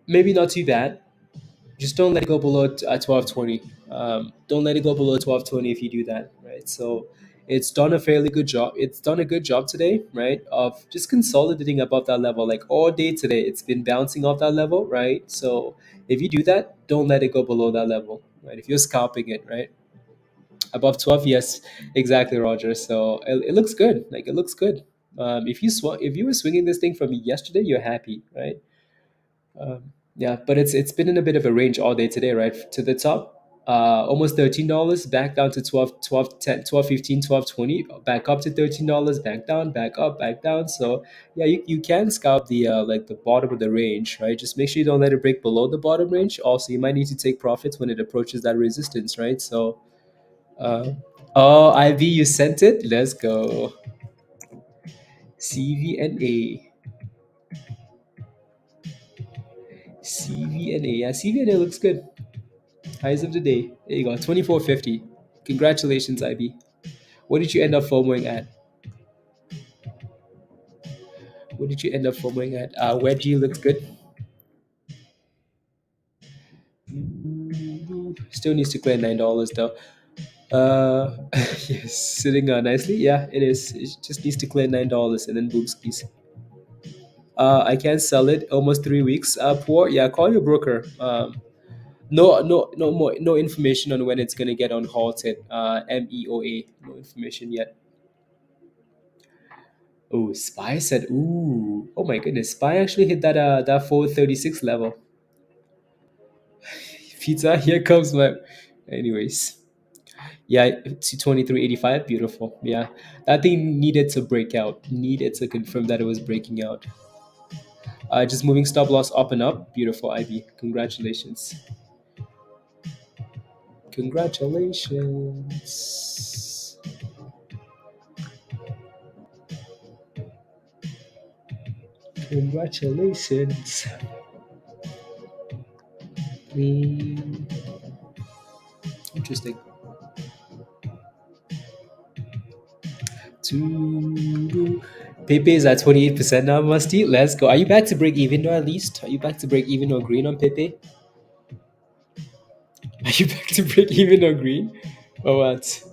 maybe not too bad. Just don't let it go below 1220. Don't let it go below 1220 if you do that, right? So it's done a fairly good job. It's done a good job today, right? Of just consolidating above that level. Like all day today, it's been bouncing off that level, right? So if you do that, don't let it go below that level, right? If you're scalping it, right? Above 12, yes, exactly, Roger. So it looks good. Like it looks good. If you were swinging this thing from yesterday, you're happy, right? Yeah, but it's been in a bit of a range all day today, right? To the top, almost $13, back down to 12, 12, 10, 12, 15, 12, 20, back up to $13, back down, back up, back down. So yeah, you can scalp the like the bottom of the range, right? Just make sure you don't let it break below the bottom range. Also, you might need to take profits when it approaches that resistance, right? So uh, oh, IB, you sent it. Let's go. CVNA. CVNA. Yeah, CVNA looks good. Highs of the day. There you go. 2450. Congratulations, IB. What did you end up FOMOing at? What did you end up FOMOing at? Wedgie looks good. Still needs to clear $9 though. Yes, sitting nicely. Yeah, it is. It just needs to clear $9 and then boom skis. I can't sell it. Almost 3 weeks. Poor. Yeah, call your broker. No information on when it's gonna get on halted. MEOA. No information yet. Oh, Spy said, ooh, oh my goodness, Spy actually hit that 436 level. Pizza, here comes my. Anyways, yeah, to 2385, beautiful. Yeah, that thing needed to break out, needed to confirm that it was breaking out. Just moving stop loss up and up, beautiful, IB. Congratulations, congratulations, congratulations. Mm, interesting. Two. Pepe is at 28% now, Musty. Let's go. Are you back to break even or at least? Are you back to break even or green on Pepe? Are you back to break even or green? Or what?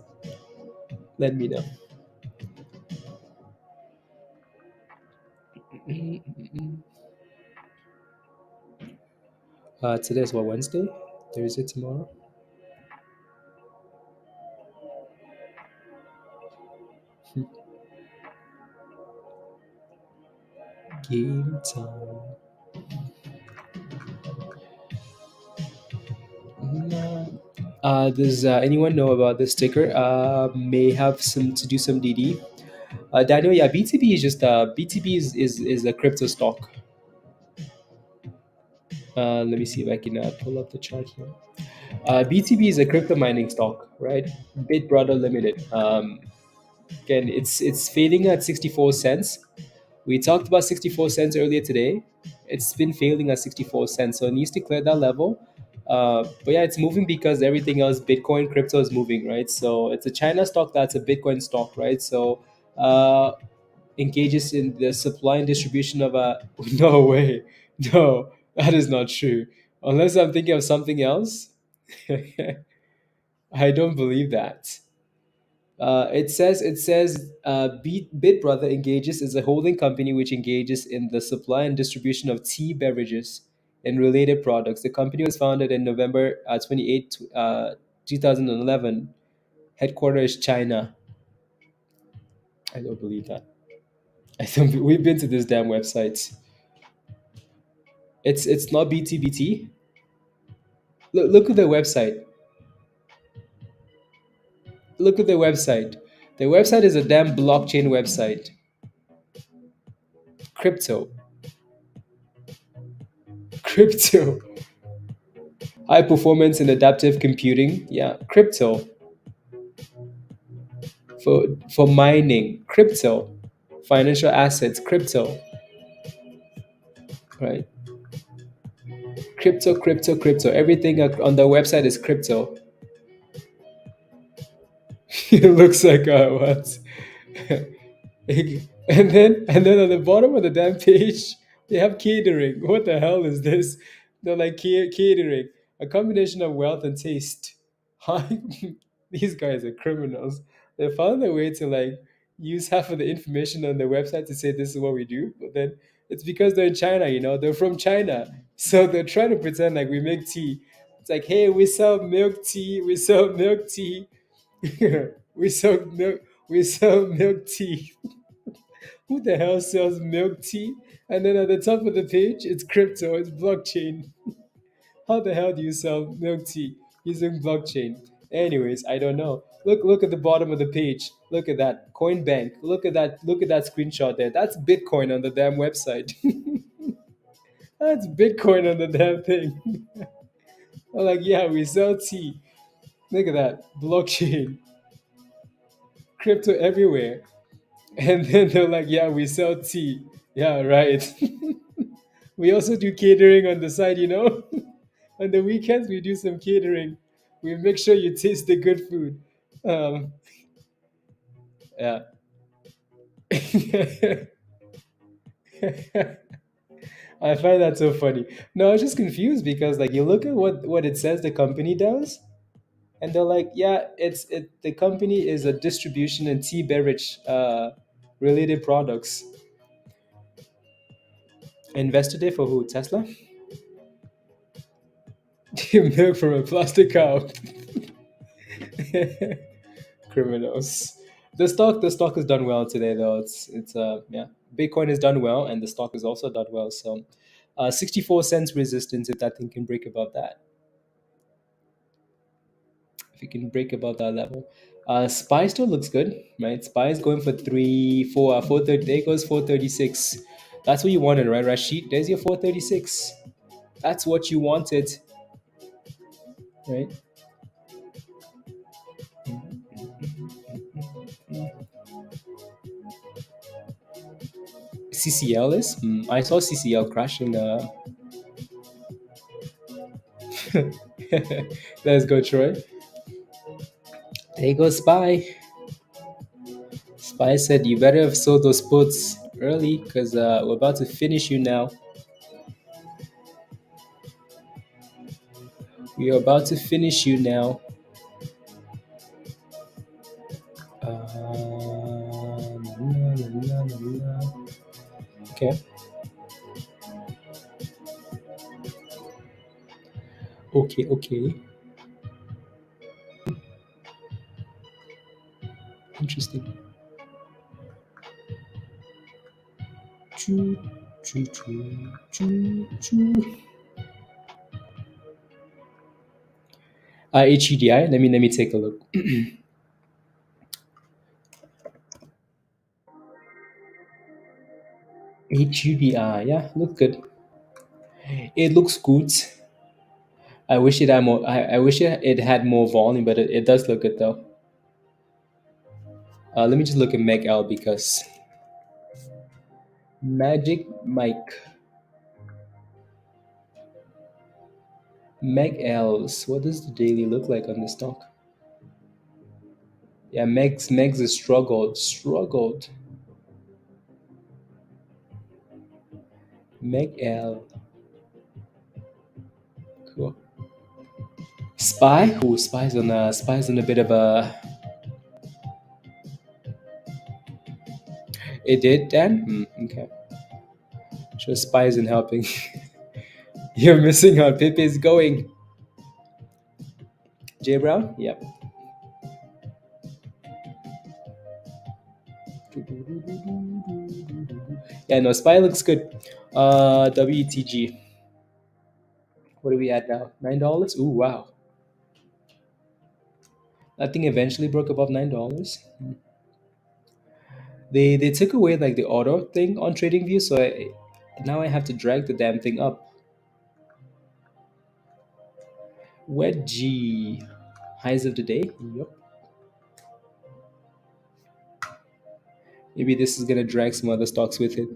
Let me know. Today's what, Wednesday? Thursday tomorrow? Game time. Does anyone know about this ticker? May have some to do some DD. Daniel, yeah, BTB is just BTB is a crypto stock. Let me see if I can pull up the chart here. BTB is a crypto mining stock, right? Bit Brother Limited. Again, it's failing at 64 cents. We talked about 64 cents earlier today. It's been failing at 64 cents, so it needs to clear that level. But yeah, it's moving because everything else, Bitcoin, crypto is moving, right? So it's a China stock that's a Bitcoin stock, right? So engages in the supply and distribution of a. No way, no, that is not true. Unless I'm thinking of something else. I don't believe that. It says Bitbrother engages is a holding company which engages in the supply and distribution of tea beverages and related products. The company was founded in November 28, 2011. Headquarters is China. I don't believe that. I don't. We've been to this damn website. It's not BTBT. Look at the website. Look at the website. The website is a damn blockchain website. Crypto. Crypto. High performance and adaptive computing. Yeah, crypto for mining. Crypto, financial assets. Crypto, right? Crypto, crypto, crypto. Everything on the website is crypto. It looks like what? And then on the bottom of the damn page, they have catering. What the hell is this? They're like catering, a combination of wealth and taste. Huh? These guys are criminals. They found a way to like use half of the information on their website to say this is what we do, but then it's because they're in China. They're from China, so they're trying to pretend like we make tea. It's like, hey, we sell milk tea. We sell milk tea. we sell milk. We sell milk tea. Who the hell sells milk tea? And then at the top of the page, it's crypto, it's blockchain. How the hell do you sell milk tea using blockchain? Anyways, I don't know. Look at the bottom of the page. Look at that. Coinbank. Look at that screenshot there. That's Bitcoin on the damn website. That's Bitcoin on the damn thing. I'm like, yeah, we sell tea. Look at that. Blockchain. Crypto everywhere. And then they're like, yeah, we sell tea. Yeah, right. We also do catering on the side. On the weekends, we do some catering. We make sure you taste the good food. Um, yeah. I find that so funny. No, I was just confused because like you look at what it says the company does, and they're like, yeah, the company is a distribution and tea beverage related products. Invested it for who? Tesla? Milk from a plastic cow. Criminals. The stock has done well today though. It's yeah. Bitcoin has done well and the stock has also done well. So 64 cents resistance if that thing can break above that. If it can break above that level. Spy still looks good, right? Spy is going for 430. There goes 436. That's what you wanted, right, Rashid? There's your 436. That's what you wanted, right? CCL is? I saw CCL crashing. Let's go, Troy. There goes Spy. Spy said, you better have sold those puts early because we're about to finish you now. We are about to finish you now. Okay. Okay, okay. Interesting. Choo, choo, choo, choo, choo. HUDI. Let me take a look. HUDI. Yeah, look good. It looks good. I wish it had more. I wish it had more volume, but it does look good though. Let me just look at MEGL because Magic Mike MEGLs. What does the daily look like on this stock? Yeah, Megs has struggled. MEGL. Cool. Spy. Oh, Spy's on a bit of a. It did, Dan. Okay. Sure, Spy isn't helping. You're missing out. Pepe is going. J Brown. Yep. Yeah, no, Spy looks good. WTG. What are we at now? $9? Ooh, wow. That thing eventually broke above $9. They took away like the auto thing on TradingView, so now I have to drag the damn thing up. Wedgie. Highs of the day. Yep. Maybe this is gonna drag some other stocks with it.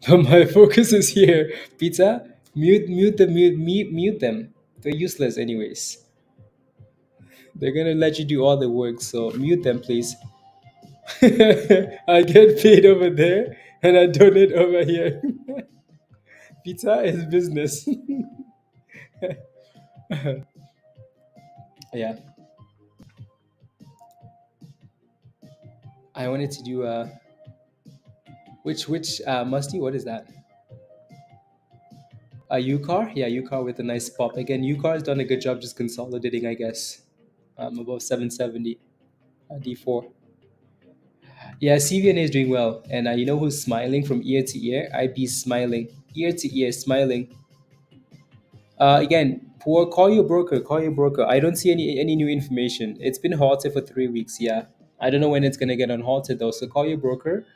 But my focus is here. Pizza, mute them. They're useless anyways. They're gonna let you do all the work, so mute them, please. I get paid over there and I donate over here. Pizza is business. Yeah, I wanted to do which musty. What is that? UCAR? Yeah, UCAR with a nice pop. Again, UCAR has done a good job just consolidating, I guess. Above 770. D4. Yeah, CVNA is doing well. And you know who's smiling from ear to ear? IP smiling. Ear to ear, smiling. Again, poor. Call your broker. Call your broker. I don't see any new information. It's been halted for 3 weeks. Yeah, I don't know when it's gonna get unhalted though. So call your broker.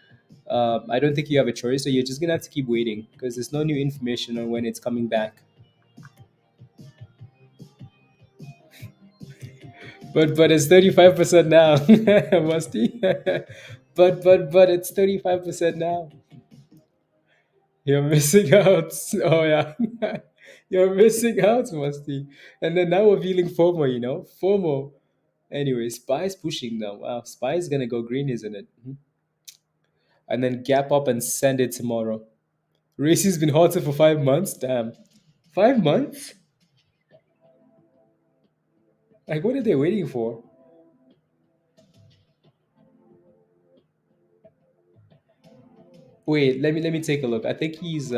I don't think you have a choice. So you're just gonna have to keep waiting because there's no new information on when it's coming back. But it's 35% now, Musty. But it's 35% now. You're missing out. Oh yeah, you're missing out, Musty. And then now we're feeling FOMO. FOMO. Anyway, Spy is pushing now. Wow, Spy is gonna go green, isn't it? And then gap up and send it tomorrow. Racy's been halted for 5 months. Damn, 5 months? Like, what are they waiting for? Wait, let me take a look. I think he's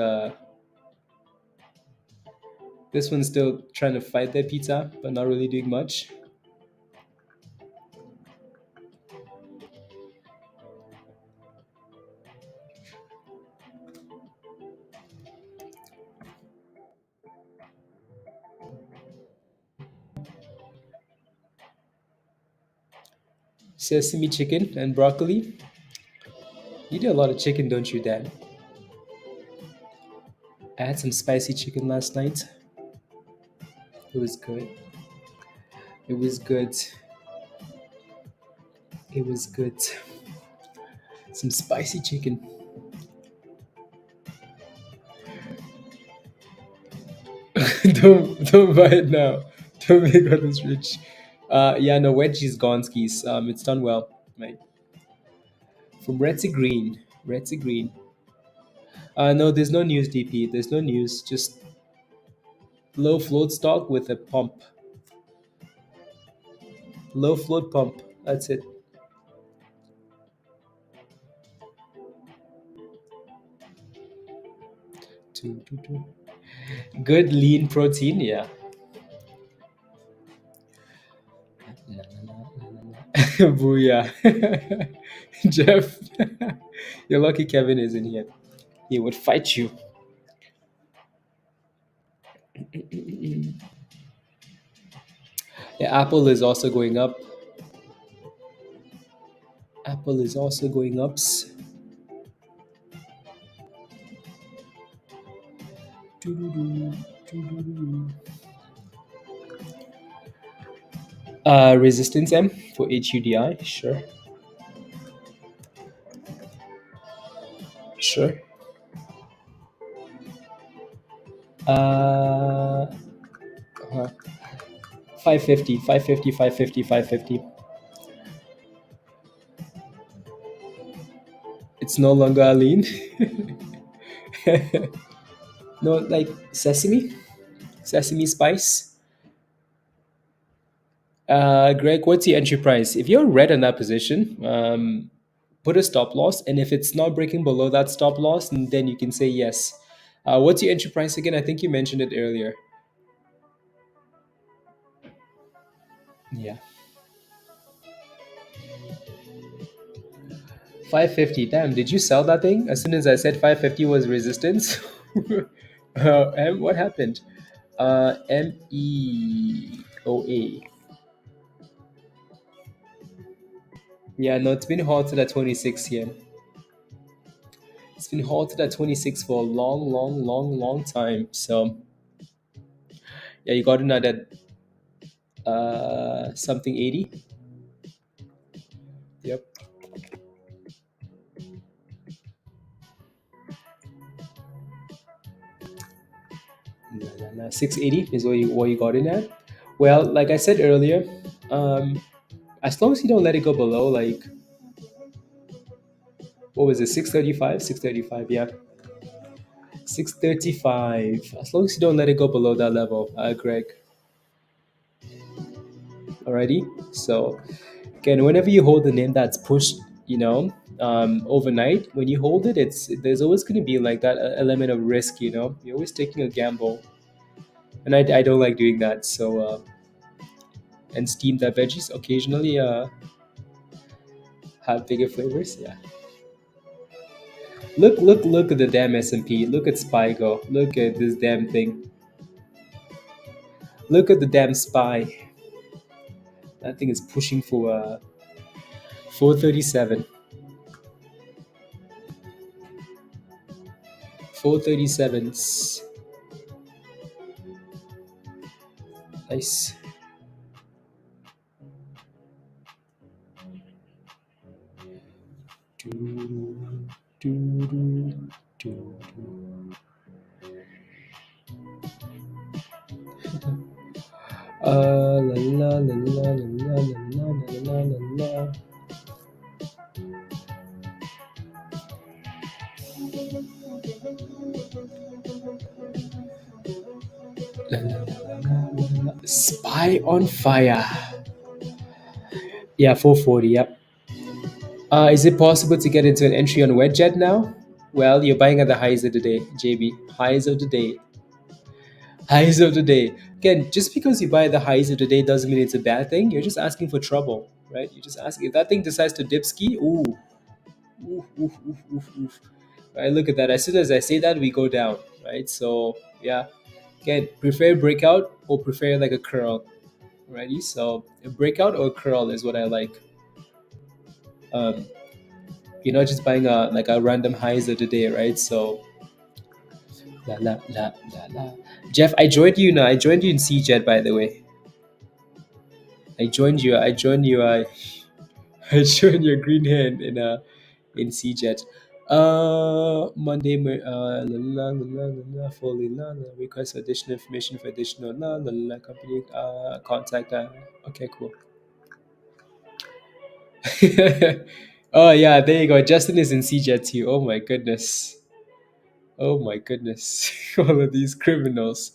this one's still trying to fight their pizza, but not really doing much. Sesame chicken and broccoli. You do a lot of chicken, don't you, Dad? I had some spicy chicken last night. It was good. It was good. It was good. Some spicy chicken. don't buy it now. Don't make others rich. Yeah, no, wedgie's gone skis. It's done well. Right. From red to green. Red to green. No, there's no news, DP. There's no news. Just low float stock with a pump. Low float pump. That's it. Two. Good lean protein, yeah. Booyah. Jeff, you're lucky Kevin isn't here. He would fight you. Yeah, Apple is also going up. Apple is also going ups. Resistance M for HUDI, sure. Sure. Uh, uh 550, 550, 550, 550. It's no longer a lean. No, like sesame spice. Greg, what's the entry price? If you're red on that position, put a stop loss, and if it's not breaking below that stop loss, then you can say yes. What's your entry price again? I think you mentioned it earlier. Yeah, 550. Damn, did you sell that thing as soon as I said 550 was resistance? What happened? MEOA. Yeah, no, it's been halted at 26 yen. It's been halted at 26 for a long, long, long, long time. So, yeah, you got in at something 80. Yep. 680 is what you got in at. Well, like I said earlier, um, as long as you don't let it go below, like, what was it, 635? 635, yeah. 635. As long as you don't let it go below that level, Greg. Alrighty. So, again, whenever you hold the name that's pushed, overnight, when you hold it, there's always going to be like that element of risk. You're always taking a gamble, and I don't like doing that. So, and steamed that veggies occasionally have bigger flavors. Yeah. Look at the damn S&P. Look at SPY go. Look at this damn thing. Look at the damn SPY. That thing is pushing for 437. 437s. Nice. La la la la la la la la la. Spy on fire. Yeah, 440. Yep. Is it possible to get into an entry on Wedjet now? Well, you're buying at the highs of the day, JB. Highs of the day. Highs of the day. Again, just because you buy the highs of the day doesn't mean it's a bad thing. You're just asking for trouble, right? You're just asking. If that thing decides to dip ski, ooh, oof, oof, oof, oof, oof. Right, look at that. As soon as I say that, we go down, right? So, yeah. Again, prefer breakout or prefer like a curl, righty? So, a breakout or a curl is what I like. Um, you're not just buying a like a random highs of the day, right? So, la la la la la. Jeff, I joined you now. I joined you in CJet, by the way. I joined you. I joined you. I joined your green hand in CJet. Monday, la la la la la la, fully la la. Request additional information for additional la la la company contact. Okay, cool. Oh yeah, there you go. Justin is in CJet too. Oh my goodness. Oh my goodness. All of these criminals.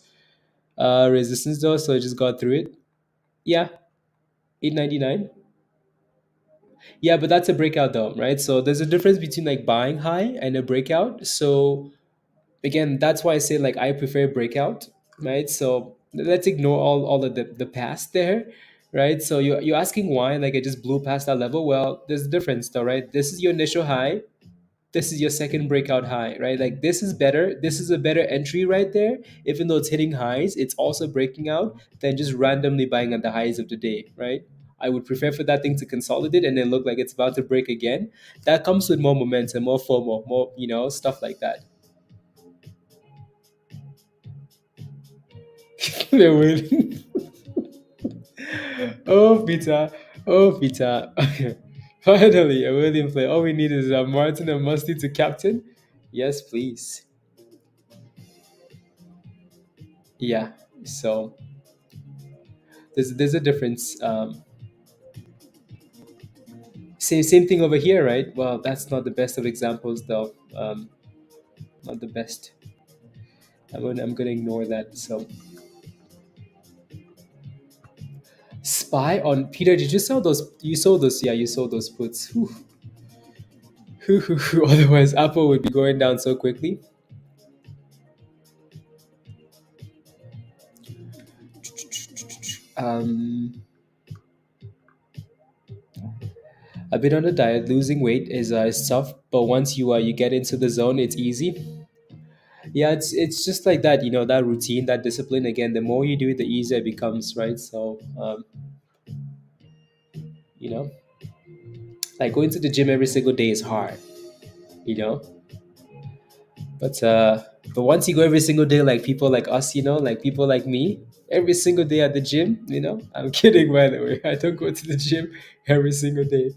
Resistance though, so I just got through it. Yeah, 899. Yeah, but that's a breakout though, right? So there's a difference between like buying high and a breakout. So again, that's why I say like I prefer breakout, right? So let's ignore all of the past there, right? So you're asking why like I just blew past that level. Well, there's a difference though, right? This is your initial high, this is your second breakout high, right? Like this is better. This is a better entry right there. Even though it's hitting highs, it's also breaking out than just randomly buying at the highs of the day, right? I would prefer for that thing to consolidate and then look like it's about to break again. That comes with more momentum, more FOMO, more, stuff like that. They're waiting. Oh, Peter. Oh, Peter. Finally, a William play. All we need is Martin and Musty to captain. Yes, please. Yeah. So there's a difference. Same thing over here, right? Well, that's not the best of examples, though. Not the best. I'm gonna ignore that. So, spy on Peter. Did you sell those? You sold those? Yeah, you sold those puts. Whew. Whew, whew, whew. Otherwise, Apple would be going down so quickly. Um, a bit on the diet. Losing weight is tough, but once you get into the zone, it's easy. Yeah, it's just like that. That routine, that discipline. Again, the more you do it, the easier it becomes, right? So, you know, like going to the gym every single day is hard. You know, but once you go every single day, like people like us, like people like me, every single day at the gym. I'm kidding, by the way. I don't go to the gym every single day.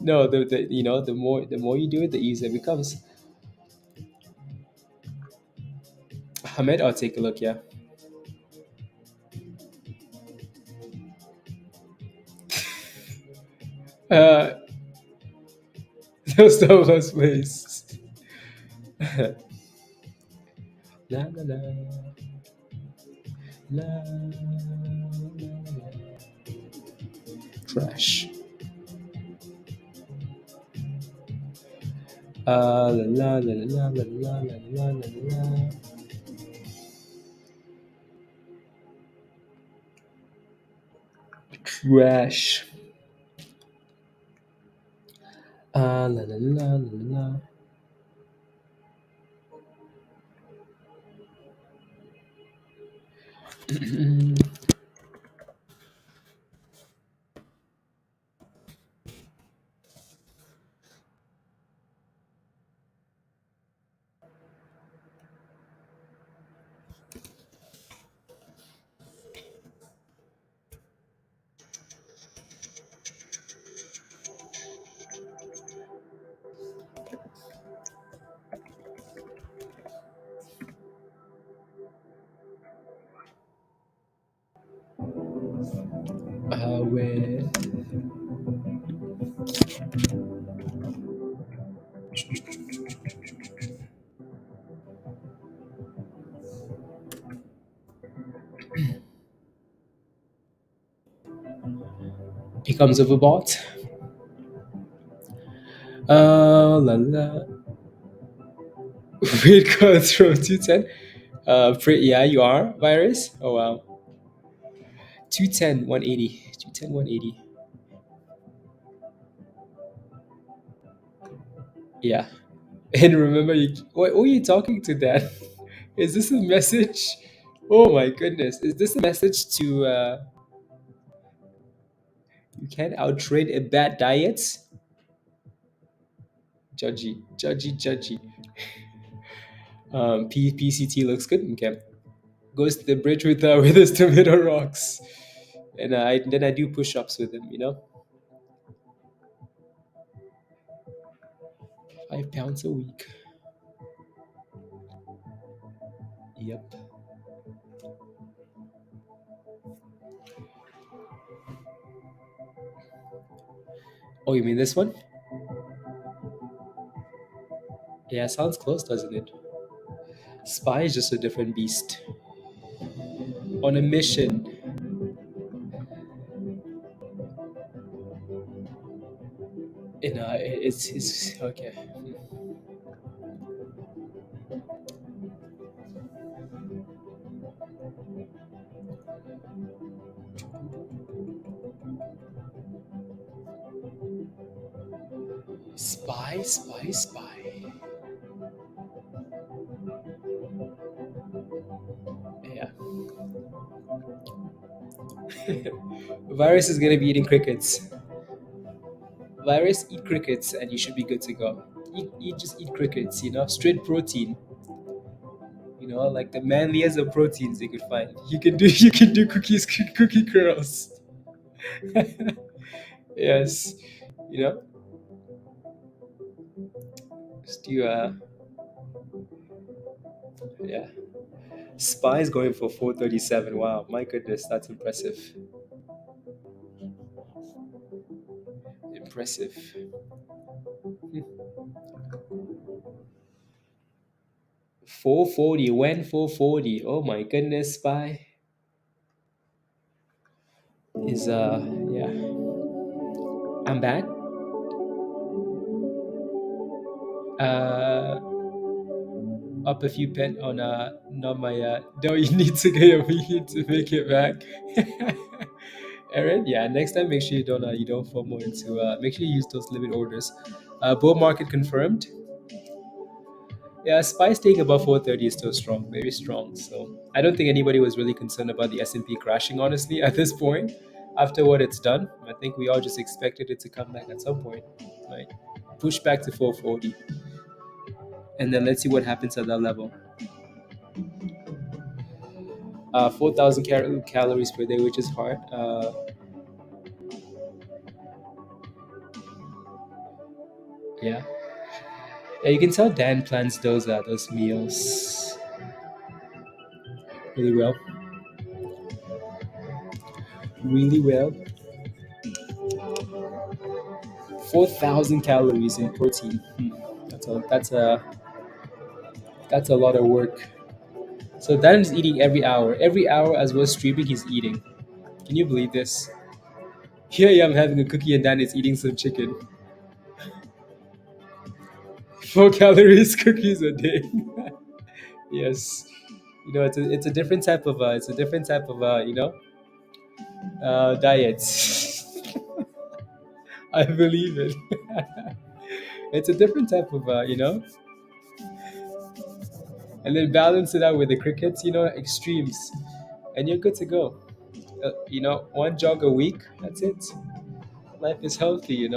No, the more you do it, the easier it becomes. Ahmed, I'll take a look. Yeah. Uh, those those please. La la la la la. Trash. La la la la la la la la la. Trash. La la la la la. Where? becomes overbought. La la. Wait, goes from 210. Yeah, you are virus. Oh wow. 210, 180. 210, 180. Yeah. And remember, what are you talking to, Dan? Is this a message? Oh my goodness. Is this a message to you can't outtrade a bad diet? Judgy, judgy, judgy. PCT looks good. Okay. Goes to the bridge with with his tomato rocks. And then I do push ups with him, 5 pounds a week. Yep. Oh, you mean this one? Yeah, sounds close, doesn't it? Spy is just a different beast. On a mission. It's okay. Spy, spy, spy. Yeah. Virus is gonna be eating crickets. Virus, eat crickets, and you should be good to go. Just eat crickets. Straight protein. Like the manliest of proteins you could find. You can do cookies, cookie curls. Yes. You know, just do yeah. Spy is going for 437. Wow, my goodness, that's impressive. Impressive. 440. When 440? Oh my goodness, Spy is yeah. I'm back. Uh Up a few pen on not my no, you need to get your meeting to make it back. Aaron, yeah, next time make sure you don't fall more into make sure you use those limit orders. Bull market confirmed. Yeah, Spy staying above 430 is still strong, very strong. So I don't think anybody was really concerned about the S&P crashing, honestly, at this point. After what it's done, I think we all just expected it to come back at some point, right? Push back to 440, and then let's see what happens at that level. 4,000 calories per day, which is hard. Yeah, yeah, you can tell Dan plans those meals really well, really well. 4,000 calories in protein. That's a lot of work. So Dan is eating every hour. Every hour as we're streaming, he's eating. Can you believe this? Here I am having a cookie and Dan is eating some chicken. 4 calories cookies a day. Yes. It's a different type of diets. I believe it. It's a different type of and then balance it out with the crickets, extremes, and you're good to go. One jog a week, that's it. Life is healthy.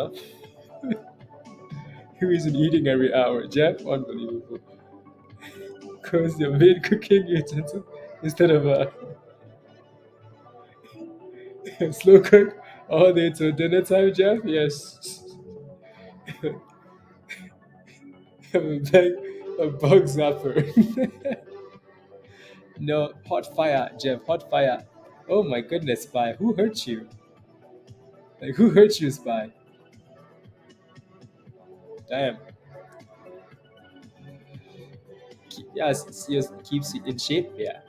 Who isn't eating every hour? Jeff, unbelievable. Because you're made cooking utensil instead of a slow cook all day till dinner time, Jeff. Yes. Have a bug zapper. No, hot fire, Jeff, hot fire. Oh my goodness, Spy. Who hurt you? Like, who hurt you, Spy? Damn. Yes, keeps you in shape. Yeah.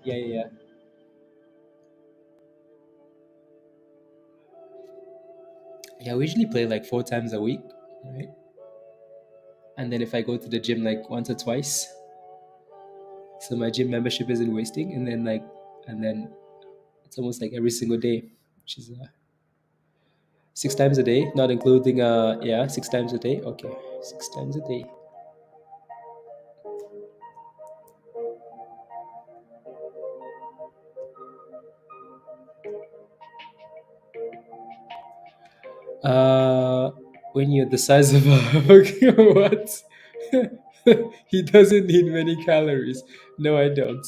Yeah, yeah, yeah. Yeah, we usually play like 4 times a week, right? And then if I go to the gym like once or twice, so my gym membership isn't wasting. And then it's almost like every single day, which is 6 times a day, not including yeah, 6 times a day. Okay, 6 times a day. Uh, when you're the size of a what? He doesn't need many calories. No, I don't.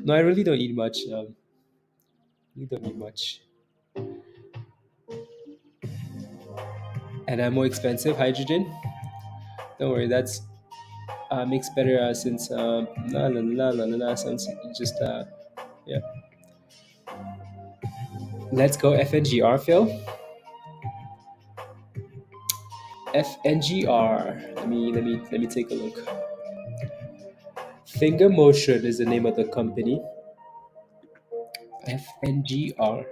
No, I really don't eat much. You don't eat much, and I'm more expensive. Hydrogen. Don't worry, that's makes better since la la la la la la. Since just yeah. Let's go FNGR, Phil. FNGR. Let me take a look. Finger Motion is the name of the company. FNGR.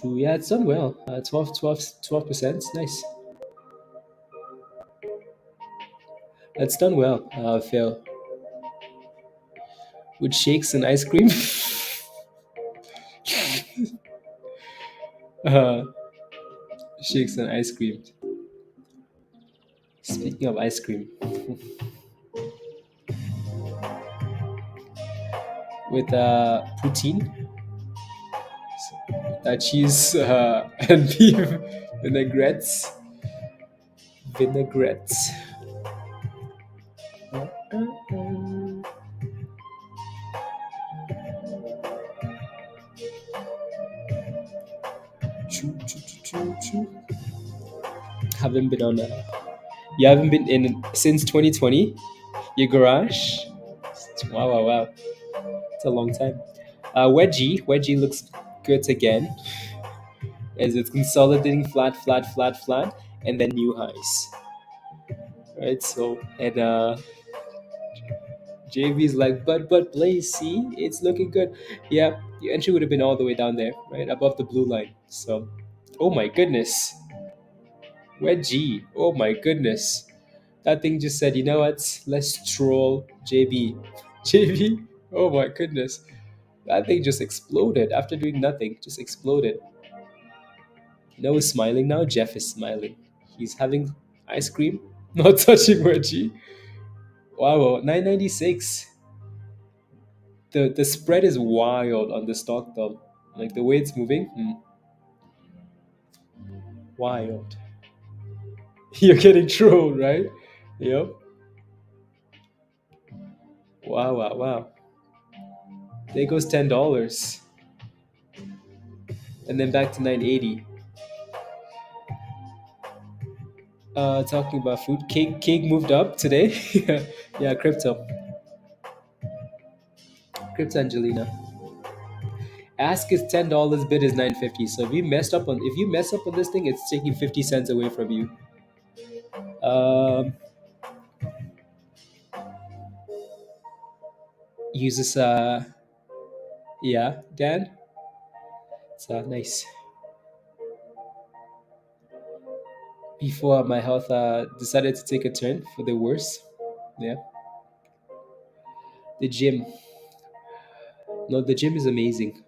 Yeah, it's done well. 12%. Nice. It's done well, Phil. With shakes and ice cream. uh, Shakes and ice cream. Speaking of ice cream, with poutine, cheese, and beef vinaigrettes. Vinaigrettes. Choo, choo, choo, choo, choo. Haven't been on. You haven't been in since 2020. Your garage. Wow, wow, wow. It's a long time. Wedgie looks good again as it's consolidating flat, flat, flat, flat, and then new highs. Right. So and JV's like, but Blaze, see, it's looking good. Yeah, your entry would have been all the way down there, right above the blue line. So, oh my goodness, Wedgie. Oh my goodness, that thing just said, you know what? Let's troll JB. JB. Oh my goodness, that thing just exploded after doing nothing. Just exploded. No is smiling now. Jeff is smiling. He's having ice cream, not touching Wedgie. Wow, 996. The spread is wild on the stock though. Like the way it's moving, wild. You're getting trolled, right? Yep. Wow, wow, wow. There goes $10, and then back to 980. Talking about food, cake moved up today. Yeah, crypto Angelina. Ask is $10, bid is 950. So if you mess up on this thing, it's taking 50 cents away from you. Um, Uses yeah, Dan. It's nice. Before my health decided to take a turn for the worse. Yeah, the gym. No, the gym is amazing.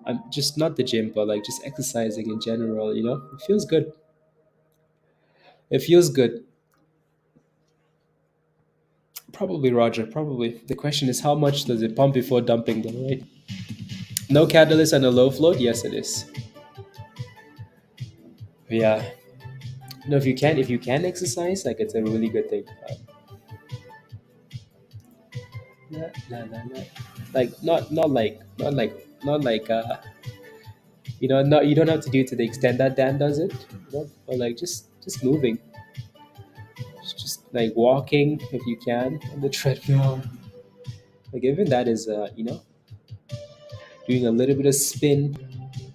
I'm just not the gym, but like just exercising in general. It feels good. It feels good. Probably Roger. Probably. The question is, how much does it pump before dumping, though, right? No catalyst and a low float. Yes, it is. Yeah. No, if you can exercise, like it's a really good thing. La, la, la, la. Like not you don't have to do it to the extent that Dan does it, but like just moving, just like walking if you can on the treadmill. Like even that is doing a little bit of spin,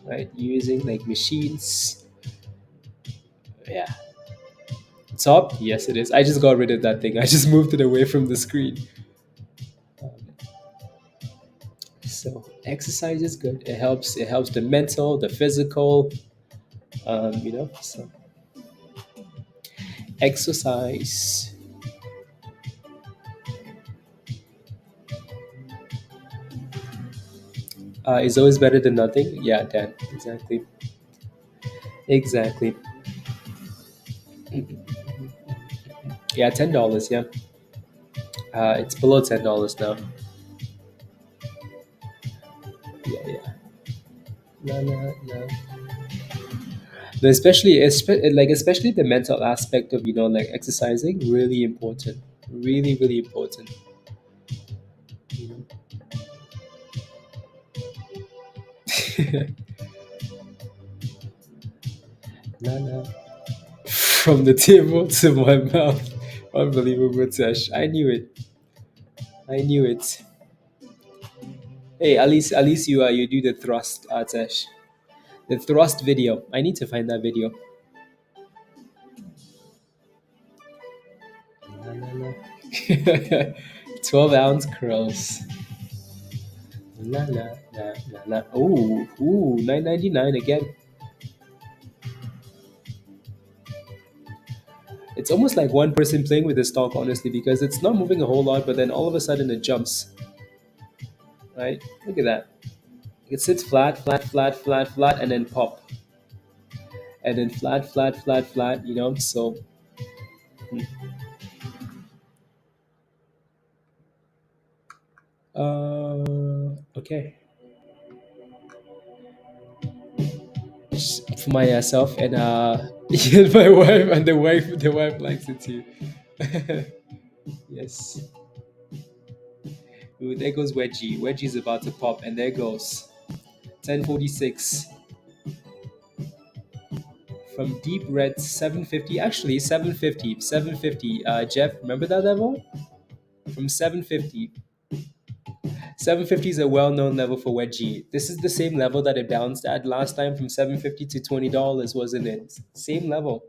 right? Using like machines. Yeah. Top? Yes, it is. I just got rid of that thing. I just moved it away from the screen. So exercise is good. It helps. It helps the mental, the physical. So exercise is always better than nothing. Yeah, Dan. Exactly. Exactly. Yeah, $10. Yeah, it's below $10 now. Yeah, yeah. No, no, no. But especially the mental aspect of like exercising, really important. Really, really important. You know? No, no. From the table to my mouth. Unbelievable, Tesh. I knew it. I knew it. Hey, at least you do the thrust, Tesh. The thrust video. I need to find that video. La, la, la. 12-ounce curls. La la la la la. Ooh, 9.99 again. It's almost like one person playing with the stock, honestly, because it's not moving a whole lot, but then all of a sudden it jumps. Right? Look at that. It sits flat, flat, flat, flat, flat, and then pop, and then flat, flat, flat, flat. So okay. For myself and and my wife, and the wife likes it too. Yes. Ooh, there goes Wedgie. Wedgie's about to pop, and there goes 1046 from deep red 750. Actually, 750. Jeff, remember that level from 750. 750 is a well-known level for Wedgie. This is the same level that it bounced at last time from 750 to $20, wasn't it? Same level.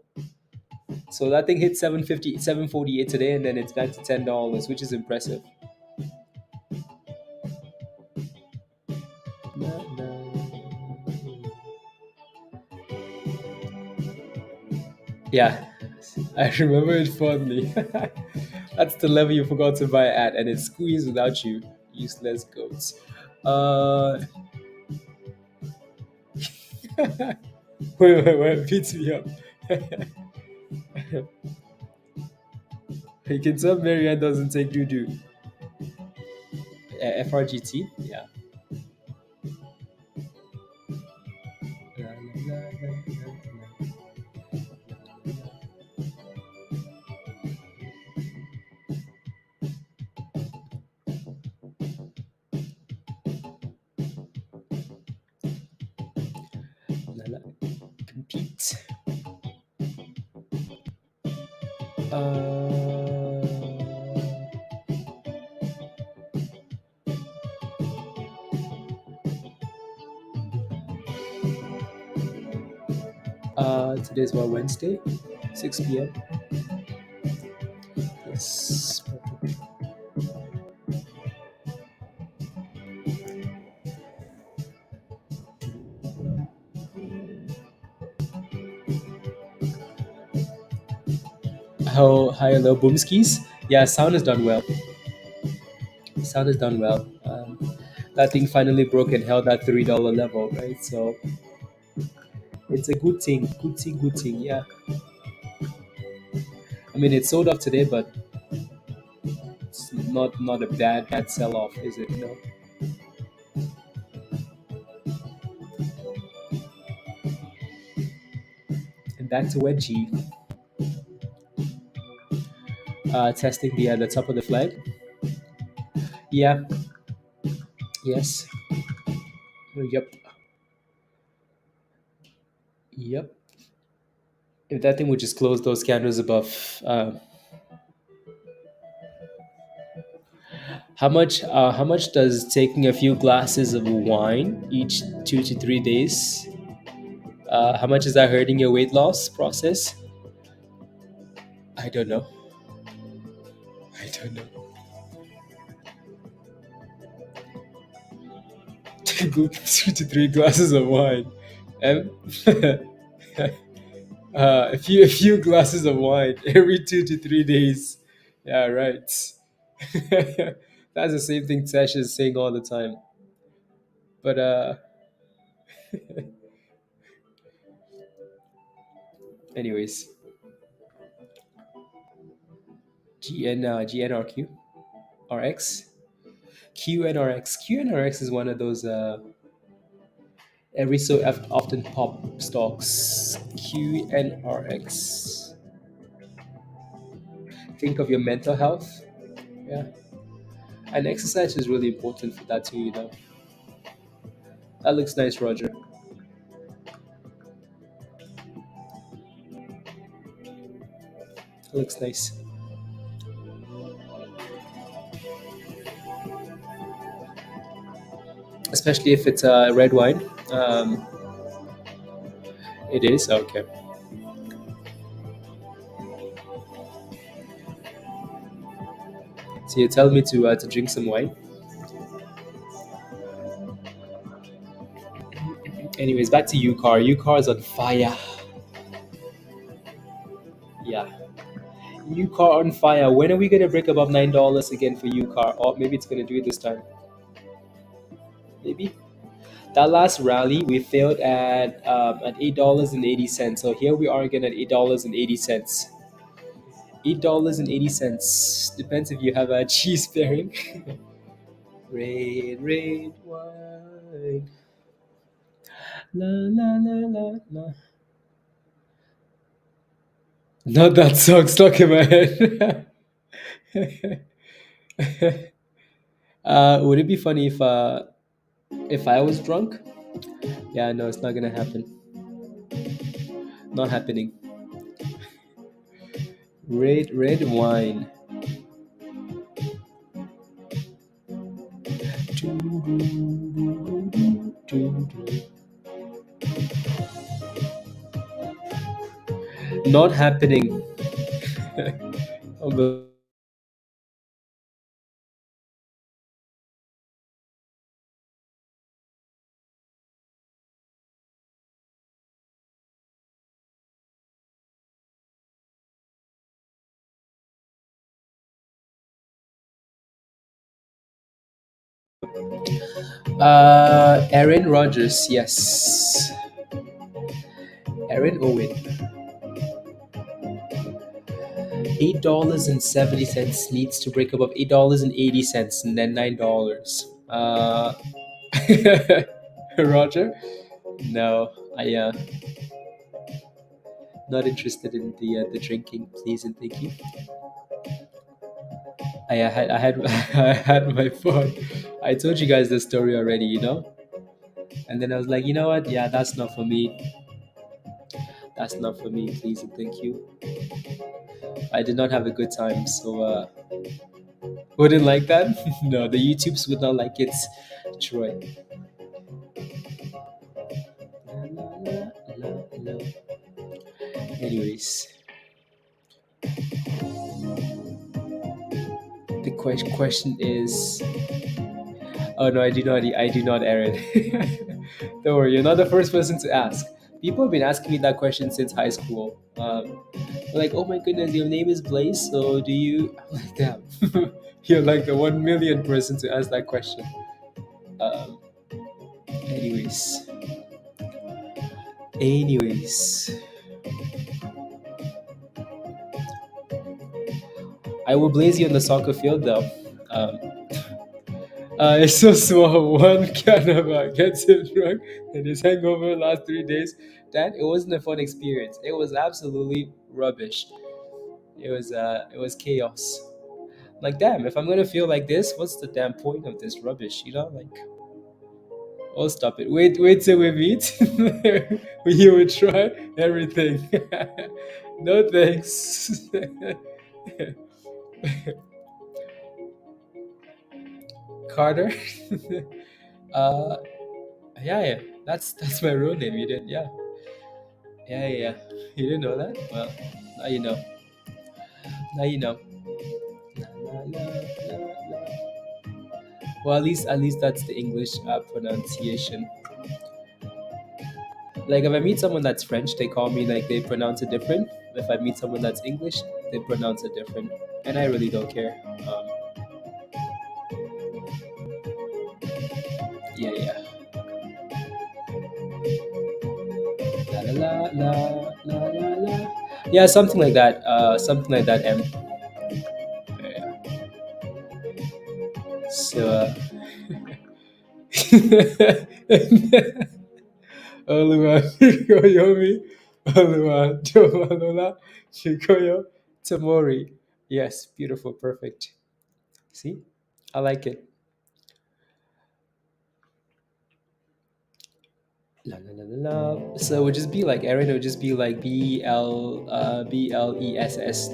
So that thing hit 750, 748 today, and then it's back to $10, which is impressive. Na, na. Yeah, I remember it fondly. That's the level you forgot to buy at, and it squeezed without you. Useless goats. Uh, wait, beats me up. You can tell Marianne doesn't take doo doo. FRGT, yeah. Compete. Today's what, Wednesday, 6 p.m. Yes. How high low boomskis? Yeah, sound has done well. Sound has done well. That thing finally broke and held that $3 level, right? So it's a good thing. Good thing. Good thing. Yeah. I mean, it sold off today, but it's not a bad sell off, is it? No. And back to Wedgie. Testing the top of the flag. Yeah. Yes. Yep. Yep. If that thing would just close those candles above, how much does taking a few glasses of wine each 2 to 3 days? How much is that hurting your weight loss process? I don't know. I don't know. 2 to 3 glasses of wine. Um, a few glasses of wine every 2 to 3 days. Yeah, right. That's the same thing Tash is saying all the time. But anyways, GNRQ RX QNRX is one of those every so often pop stocks. QNRX. Think of your mental health. Yeah, and exercise is really important for that too. That looks nice, Roger. That looks nice, especially if it's red wine. It is okay. So you tell me to drink some wine. Anyways, back to UCAR. UCAR is on fire. Yeah, UCAR on fire. When are we gonna break above $9 again for UCAR? Or maybe it's gonna do it this time. Maybe that last rally we failed at $8.80. So here we are again at $8.80. $8.80. Depends if you have a cheese pairing. Red wine. La la la la la. Not that song stuck in my head. Would it be funny if I was drunk? Yeah, no, it's not gonna happen. Not happening. Red wine. Not happening. Oh, Aaron Rodgers, yes. Aaron Owen. $8.70 needs to break above $8.80 and then $9. Roger? No, I not interested in the drinking, please and thank you. I had I had my phone. I told you guys the story already. And then I was like, you know what? Yeah, that's not for me. That's not for me, please and thank you. I did not have a good time, so wouldn't like that. No, the YouTubes would not like it. Troy. La, la, la, la, la. Anyways, the question is. Oh no, I do not. I do not, Aaron. Don't worry, you're not the first person to ask. People have been asking me that question since high school. Like, oh my goodness, your name is Blaze, so do you? I'm like, damn, you're like the 1 million person to ask that question. Um, anyways, anyways, I will blaze you on the soccer field though. Um, it's so small. One can of gets him drunk and his hangover last 3 days. That it wasn't a fun experience. It was absolutely rubbish. It was chaos. Like damn, if I'm gonna feel like this, what's the damn point of this rubbish? Like, oh stop it. Wait till we meet. You would try everything. No thanks. Carter. uh yeah. That's my real name. You didn't, yeah. Yeah. You didn't know that? Well, now you know. Now you know. La, la, la, la, la. Well, at least that's the English pronunciation. Like if I meet someone that's French, they call me like they pronounce it different. If I meet someone that's English, they pronounce it different, and I really don't care. Yeah, yeah. La la la la la la. Yeah, something like that. Something like that. M. Yeah. So. Oluwa Chikoyomi, Oluwa Jomalola Chikoyo Tamori. Yes, beautiful, perfect. See, I like it. La, la, la, la, la. So it would just be like Aaron. It would just be like BLESS.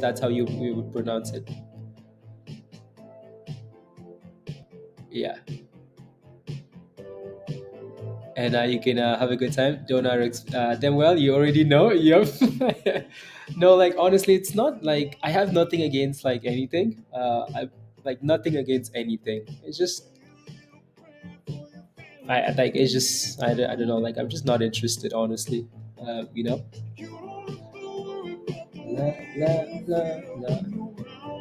That's how you would pronounce it. Yeah, and you can have a good time. Don't then well, you already know. Yep. No, like honestly, it's not like I have nothing against like anything. I like nothing against anything. It's just I like it's just I don't know. Like I'm just not interested, honestly. You know. La, la, la, la.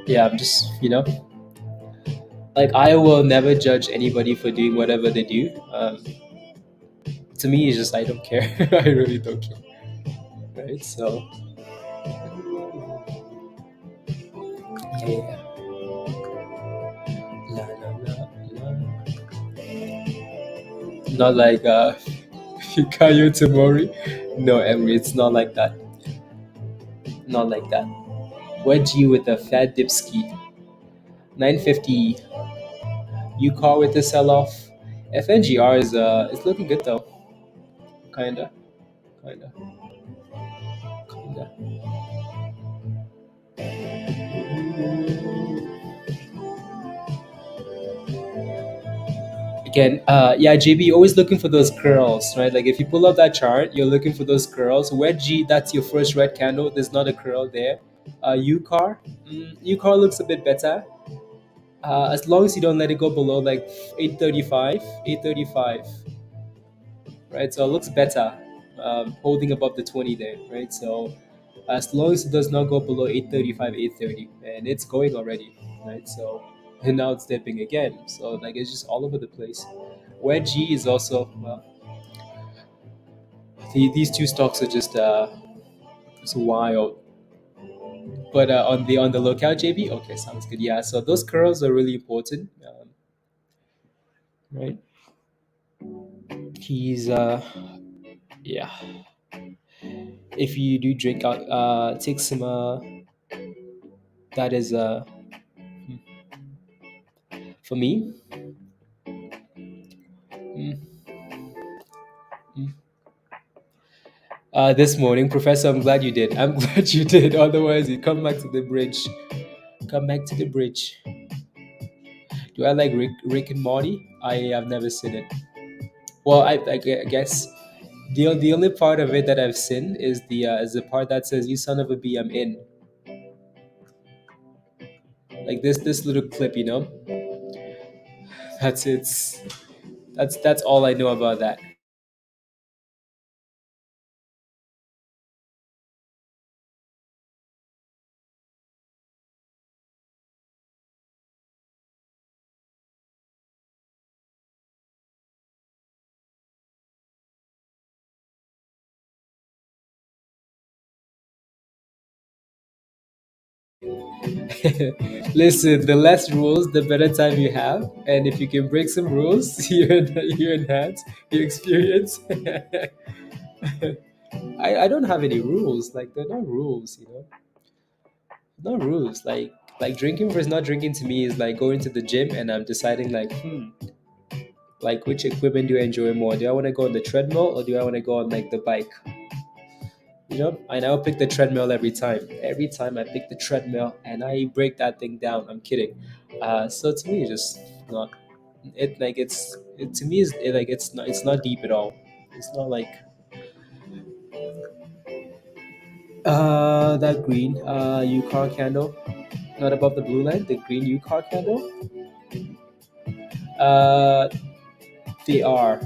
Yeah, I'm just like I will never judge anybody for doing whatever they do. To me, it's just I don't care. I really don't care. Right. So yeah. La, la, la, la. Not like Fikayo Tamori. No, Emery, it's not like that. Not like that. Wedgie with a fat dipski. 950. UCAR with the sell off. FNGR is looking good though. Kinda. Kinda. Kinda. Again, yeah, JB, always looking for those curls, right? Like if you pull up that chart, you're looking for those curls. Wedgie, that's your first red candle. There's not a curl there. UCAR, UCAR looks a bit better. As long as you don't let it go below like 835, right? So it looks better, holding above the 20 there, right? So as long as it does not go below 835, 830, and it's going already, right? So and now it's dipping again. So like it's just all over the place. Where G is also well, these two stocks are just it's wild. But on the lookout, JB. Okay, sounds good. Yeah, so those curls are really important, right? He's yeah. If you do drink out take some that is for me. mm, mm. This morning, Professor, I'm glad you did. I'm glad you did. Otherwise, you come back to the bridge. Come back to the bridge. Do I like Rick and Morty? I have never seen it. Well, I guess the only part of it that I've seen is the part that says "You son of a b, I'm in." Like this little clip, That's it's that's all I know about that. Listen, the less rules, the better time you have, and if you can break some rules, you enhance your experience. I don't have any rules. Like there are no rules, no rules. Like drinking versus not drinking to me is like going to the gym and I'm deciding like like which equipment do I enjoy more? Do I want to go on the treadmill or do I want to go on like the bike? I now pick the treadmill every time. Every time I pick the treadmill and I break that thing down. I'm kidding. So to me, it's just not it. Like it to me is it, like it's not deep at all. It's not like that green UCAR candle, not above the blue line. The green UCAR candle. Uh, they are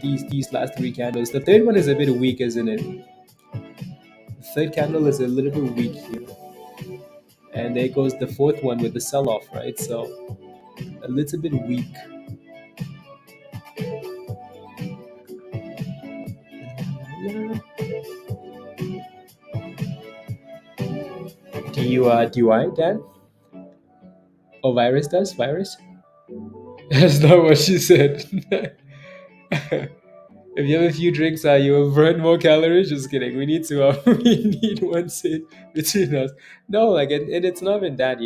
these last three candles. The third one is a bit weak, isn't it? The third candle is a little bit weak here, and there goes the fourth one with the sell-off, right? So a little bit weak. Do I Dan? Oh, virus does virus? That's not what she said. If you have a few drinks, you will burn more calories. Just kidding. We need to. We need one sit between us. No, like, and it's not even that.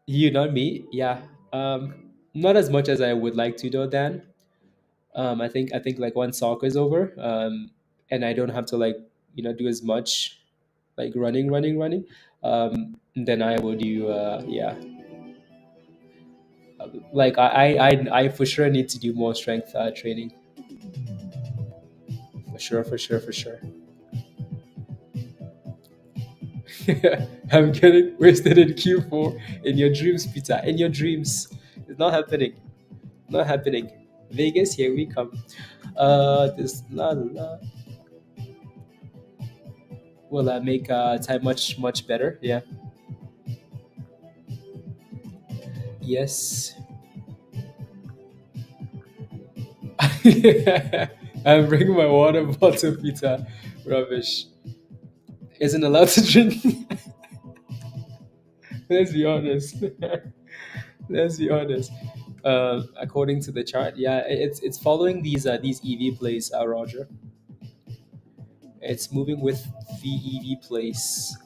You, not me. Yeah. Not as much as I would like to, though, Dan. I think like once soccer is over, and I don't have to like do as much like running. Then I will do yeah. Like I for sure need to do more strength training. For sure. I'm getting wasted in Q4 in your dreams, Peter. In your dreams, it's not happening. Not happening. Vegas, here we come. This la will make time much better. Yeah. Yes. I'm bringing my water bottle, Peter. Rubbish. Isn't allowed to drink. Let's be honest. Let's be honest. According to the chart, yeah, it's following these EV plays, Roger. It's moving with the EV plays.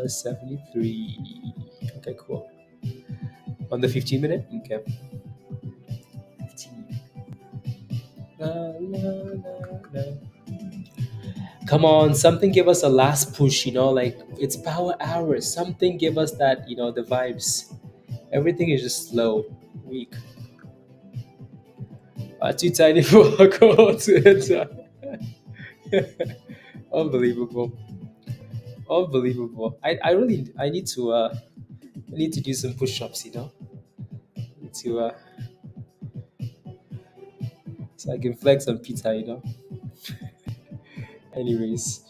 73. Okay, cool. On the 15 minute? Okay. 15. La, la, la, la. Come on, something give us a last push, like it's power hours. Something give us that, the vibes. Everything is just slow, weak. Too tiny for alcohol to enter. Unbelievable. Unbelievable. I need to do some push-ups, Need to so I can flex on pizza. Anyways,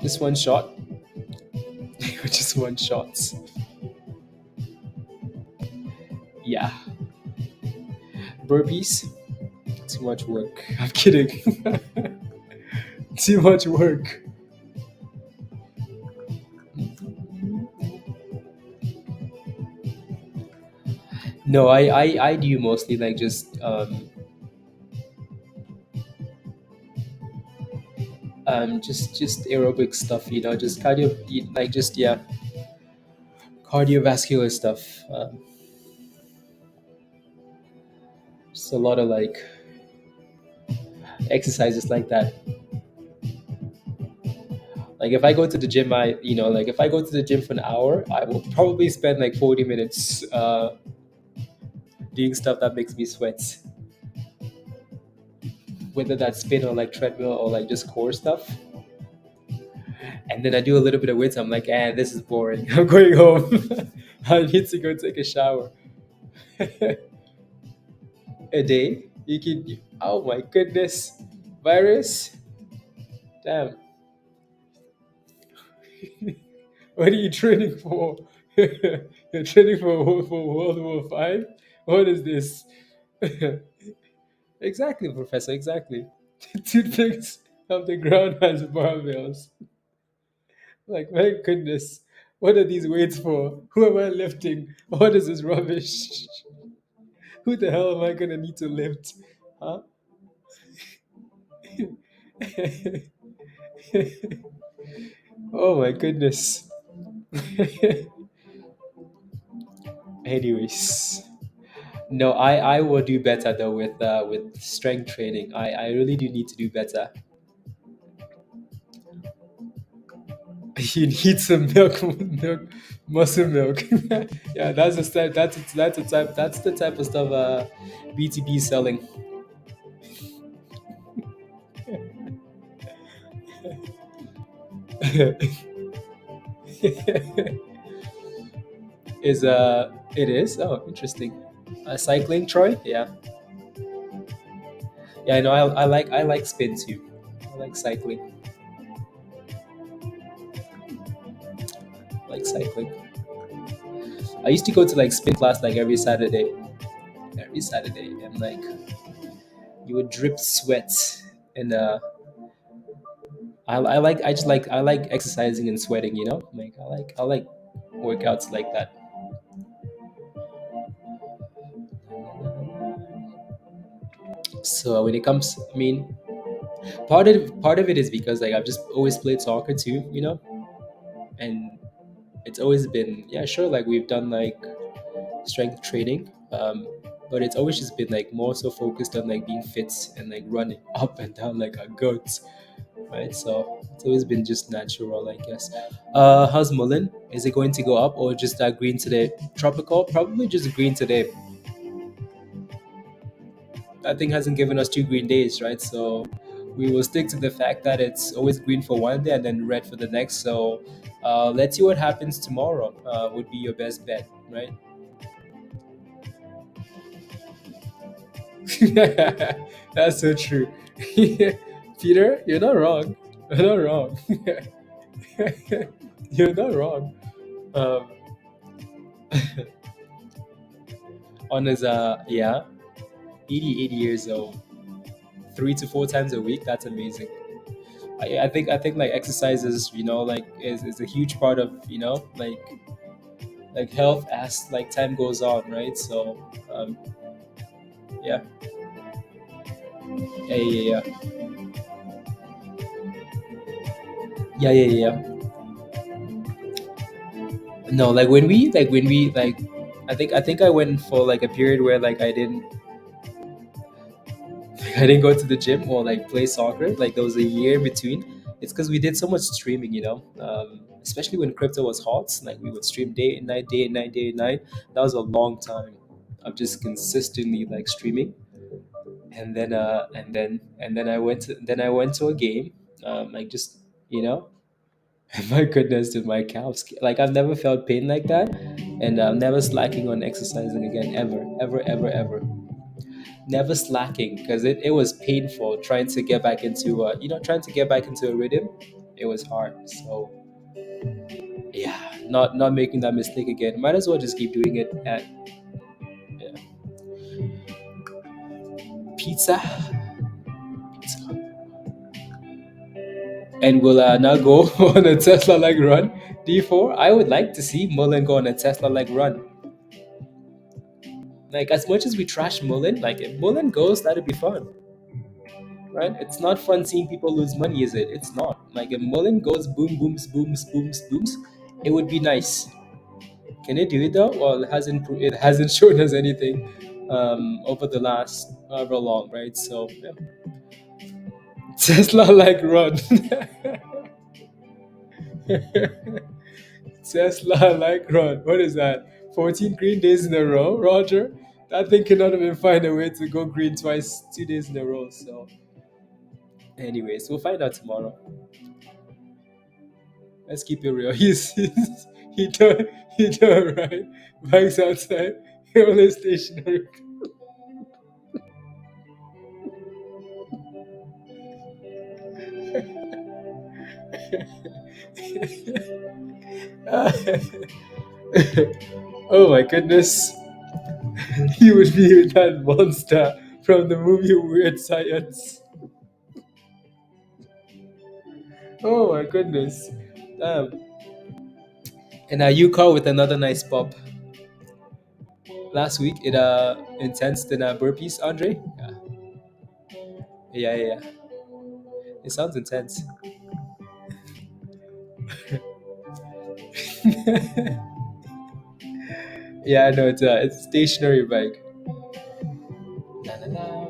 just one shot. Just one shot. Yeah. Burpees. Too much work. I'm kidding. Too much work. No, I do mostly like just aerobic stuff, just cardio, like just yeah, cardiovascular stuff. Just a lot of like exercises like that. Like if I go to the gym, like if I go to the gym for an hour, I will probably spend like 40 minutes doing stuff that makes me sweat. Whether that's spin or like treadmill or like just core stuff. And then I do a little bit of weights. I'm like, this is boring. I'm going home. I need to go take a shower. A day? You can, oh my goodness. Virus? Damn. What are you training for? You're training for World War Five? What is this? Exactly, Professor, exactly. Toothpicks of the ground as barbells. Like, my goodness. What are these weights for? Who am I lifting? What is this rubbish? Who the hell am I gonna need to lift? Huh? Oh my goodness. Anyways, no, I will do better though with strength training. I really do need to do better. You need some milk, muscle milk. Yeah, that's the type. That's the type of stuff. BTB selling. Is it is? Oh, interesting. Cycling, Troy? Yeah. Yeah, I know. I like spin too. I like cycling. I like cycling. I used to go to like spin class like every Saturday. Every Saturday, and like you would drip sweat, and I just like exercising and sweating. Like I like workouts like that. So when it comes, I mean, part of it is because like I've just always played soccer too, and it's always been, yeah, sure, like we've done like strength training, but it's always just been like more so focused on like being fit and like running up and down like a goat, right? So it's always been just natural, I guess. How's Mullen? Is it going to go up or just green today? Tropical, probably just green today. That thing hasn't given us two green days, right? So we will stick to the fact that it's always green for one day and then red for the next. So let's see what happens tomorrow. Would be your best bet, right? That's so true. Peter, you're not wrong. You're not wrong. You're not wrong. Um, on his yeah, 80 years old, 3 to 4 times a week. That's amazing. I think like exercises, like is a huge part of like health as like time goes on, right? So yeah, yeah, yeah, yeah, yeah, yeah, yeah, yeah. No, like when we I think I went for like a period where like I didn't go to the gym or like play soccer. Like there was a year in between. It's because we did so much streaming, especially when crypto was hot. Like we would stream day and night, day and night, day and night. That was a long time of just consistently like streaming. And then I went to a game. Like just you know, my goodness, did my calves like I've never felt pain like that, and I'm never slacking on exercising again, ever, ever, ever, ever. Never slacking because it was painful trying to get back into a rhythm. It was hard. So yeah, not making that mistake again. Might as well just keep doing it at yeah. Pizza. Pizza. And we'll now go on a Tesla like run. D4. I would like to see Mullen go on a Tesla like run. Like as much as we trash Mullen, like if Mullen goes, that'd be fun, right? It's not fun seeing people lose money, is it? It's not. Like if Mullen goes boom, booms, booms, booms, booms, it would be nice. Can it do it though? Well, it hasn't shown us anything over the last however long, right? So yeah. Tesla like run. Tesla like run. What is that? 14 green days in a row, Roger? That thing cannot even find a way to go green twice, 2 days in a row. So, anyways, we'll find out tomorrow. Let's keep it real. He done he done right. Bikes outside. He only stationary. Oh my goodness. He would be that monster from the movie Weird Science. Oh my goodness. Um, and UCAR with another nice pop. Last week it intense than burpees, Andre. Yeah, yeah, yeah, yeah. It sounds intense. Yeah, I know it's a stationary bike. La, la, la.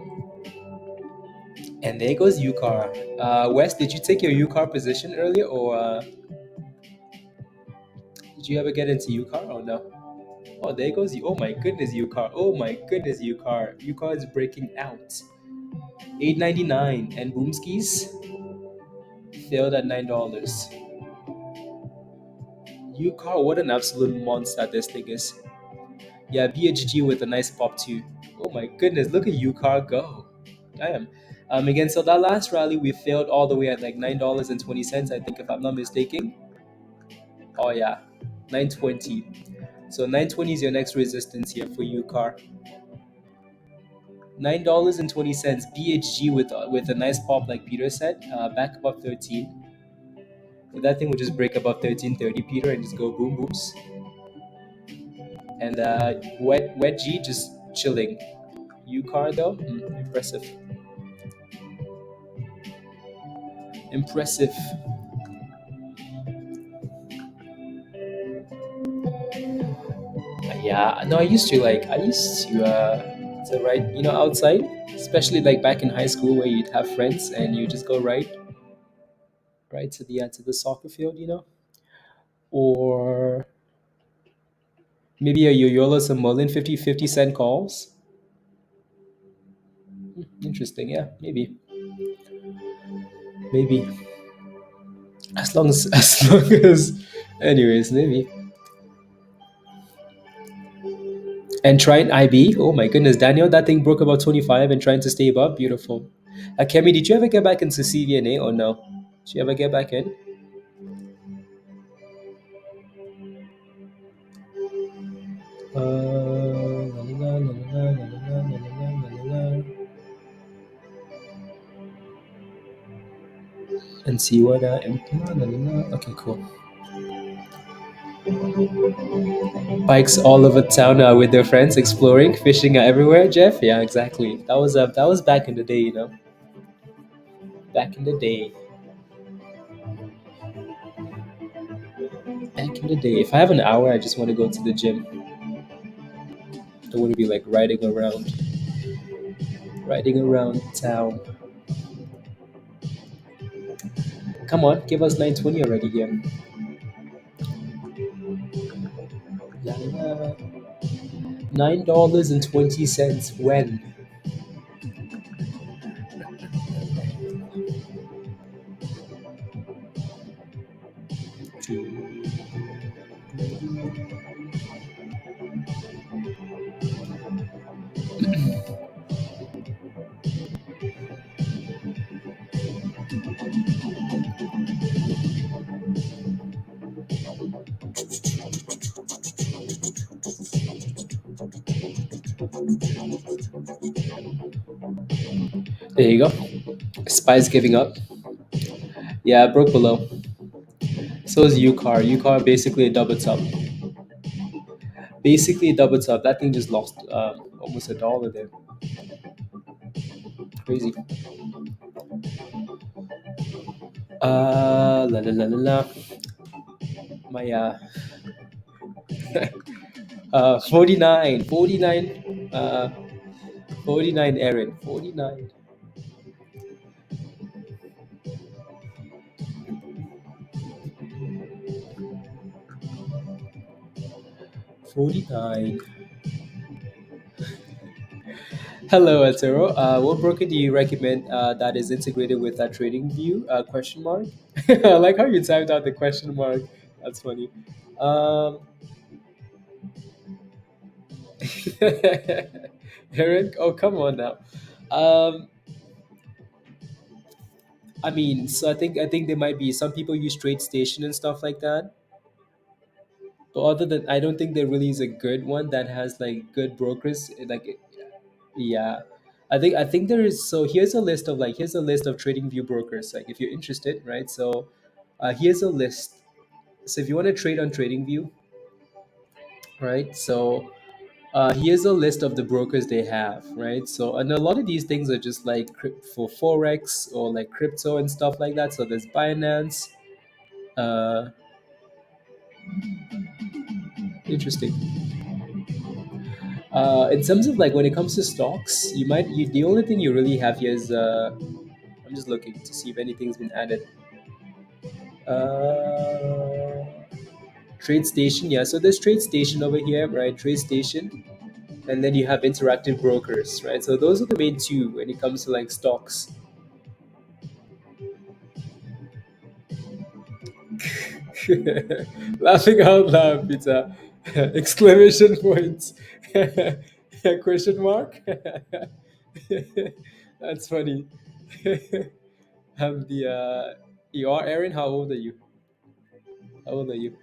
And there goes UCAR. Wes, did you take your UCAR position earlier, or did you ever get into UCAR? Oh no. Oh, there goes you. Oh my goodness, UCAR. Oh my goodness, UCAR. UCAR is breaking out. 8.99 and Boomskis failed at $9. UCAR, what an absolute monster this thing is. Yeah, BHG with a nice pop too. Oh my goodness, look at UCAR go. Damn. Again, so that last rally we failed all the way at like $9.20, I think, if I'm not mistaken. Oh yeah, 920. So 920 is your next resistance here for UCAR. $9.20. BHG with a nice pop like Peter said, back above 13. So that thing would just break above 1330, Peter, and just go boom booms. And wet G just chilling. UCAR though, impressive. Impressive. Yeah, no, I used to ride, outside, especially like back in high school where you'd have friends and you just go right to the soccer field, or maybe a yo-yolo, some MULN 50 cent calls. Interesting, yeah, maybe as long as as long as, anyways, maybe. And trying IB. Oh my goodness, Daniel, that thing broke about 25 and trying to stay above. Beautiful. Kemi, did you ever get back into CVNA or no? Did you ever get back in? La, la, la, la, la, la, la, la, la, la, la. And see what la, la, la, la. Okay, cool. Bikes all over town with their friends, exploring, fishing everywhere. Jeff, yeah, exactly. That was back in the day, back in the day. Back in the day. If I have an hour, I just want to go to the gym. I want to be like riding around town. Come on, give us 920 already here. La, la. $9.20 when? There you go. Spy's giving up. Yeah, broke below. So is UCAR. UCAR basically a double top. Basically a double top. That thing just lost almost $1 there. Crazy. La la la la la. My 49, 49, 49, Aaron, 49. 49. Hello, Atero. What broker do you recommend that is integrated with that TradingView? Question mark. I like how you typed out the question mark. That's funny. Um, Aaron, oh come on now. Um, I mean, so I think there might be some people use TradeStation and stuff like that. But other than, I don't think there really is a good one that has like good brokers. Like, yeah, I think there is. So here's a list of TradingView brokers. Like, if you're interested, right? So, here's a list. So if you want to trade on TradingView, right? So, here's a list of the brokers they have, right? So, and a lot of these things are just like for forex or like crypto and stuff like that. So there's Binance. Uh, Interesting. In terms of like when it comes to stocks, the only thing you really have here is I'm just looking to see if anything's been added. Uh, Trade Station, yeah. So there's Trade Station over here, right? Trade Station, and then you have interactive brokers, right? So those are the main two when it comes to like stocks. Laughing out loud, Peter. Exclamation points. Question mark. That's funny. I'm the you are Aaron. How old are you? How old are you?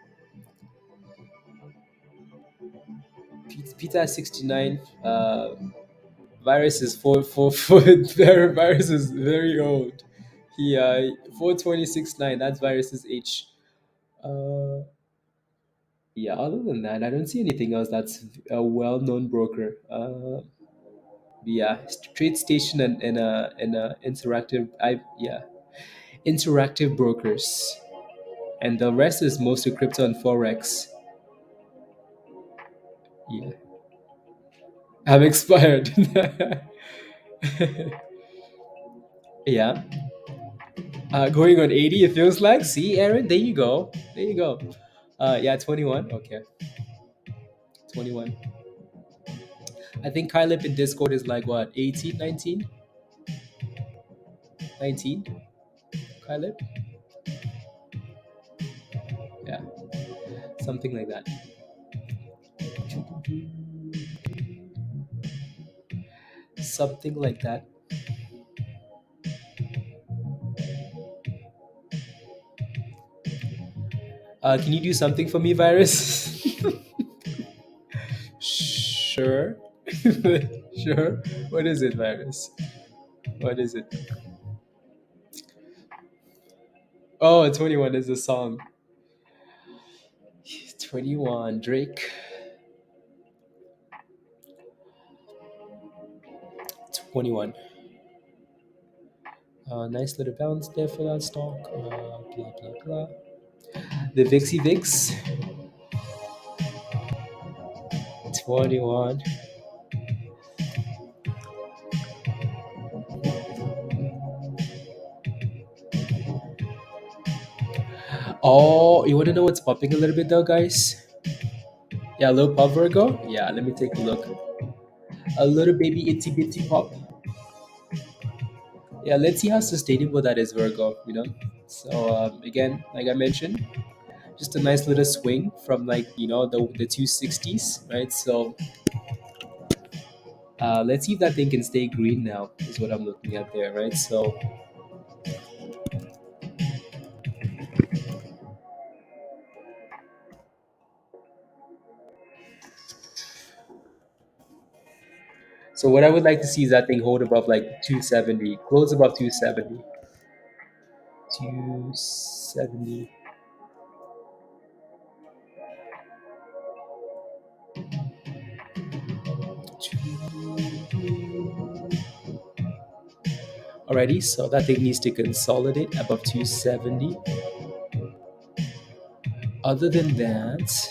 Peter is 69. Virus is four. Virus is very old. He 426.9. That's Virus's age. Uh, yeah. Other than that, I don't see anything else that's a well-known broker. Yeah, Trade Station and interactive. Interactive brokers, and the rest is mostly crypto and forex. Yeah, I'm expired. Yeah, going on 80. It feels like. See, Aaron, there you go. There you go. Yeah, 21. Okay, 21. I think Kylip in Discord is like what, 18, 19, 19. Kylip. Yeah, something like that. Something like that. Can you do something for me, Virus? Sure. Sure. What is it, Virus? What is it? Oh, 21 is the song. 21, Drake. 21. Nice little bounce there for that stock. Blah, blah, blah. The Vixie Vix. 21. Oh, you want to know what's popping a little bit though, guys? Yeah, a little pop Virgo. Yeah, let me take a look. A little baby itty bitty pop. Yeah, let's see how sustainable that is, Virgo. So again, like I mentioned, just a nice little swing from like the 260s, right? So let's see if that thing can stay green now. Is what I'm looking at there, right? So what I would like to see is that thing hold above like 270, close above 270. 270. Alrighty, so that thing needs to consolidate above 270. Other than that,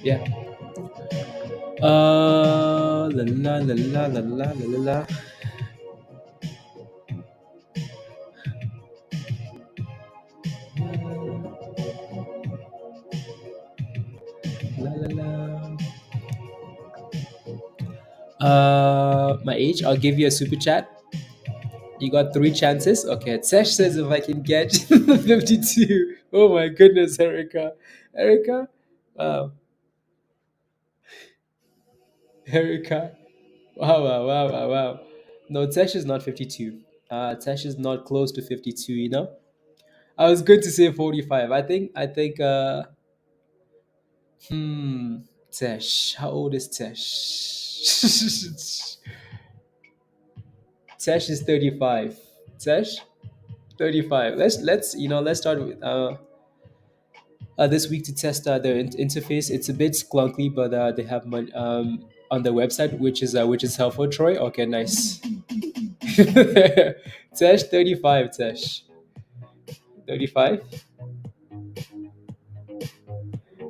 yeah. La la la la la la la la. La la la. My age, I'll give you a super chat. You got 3 chances. Okay, Sesh says if I can get 52. Oh my goodness, Erica. Erica? Wow. Erica. Wow, wow, wow, wow, wow. No, Tesh is not 52. Tesh is not close to 52. I was going to say 45. Hmm, Tesh. How old is Tesh? Tesh is 35. Tesh? 35. Let's start with this week to test their interface. It's a bit clunky, but they have on their website, which is helpful. Troy, okay, nice. Tesh 35. Tesh 35.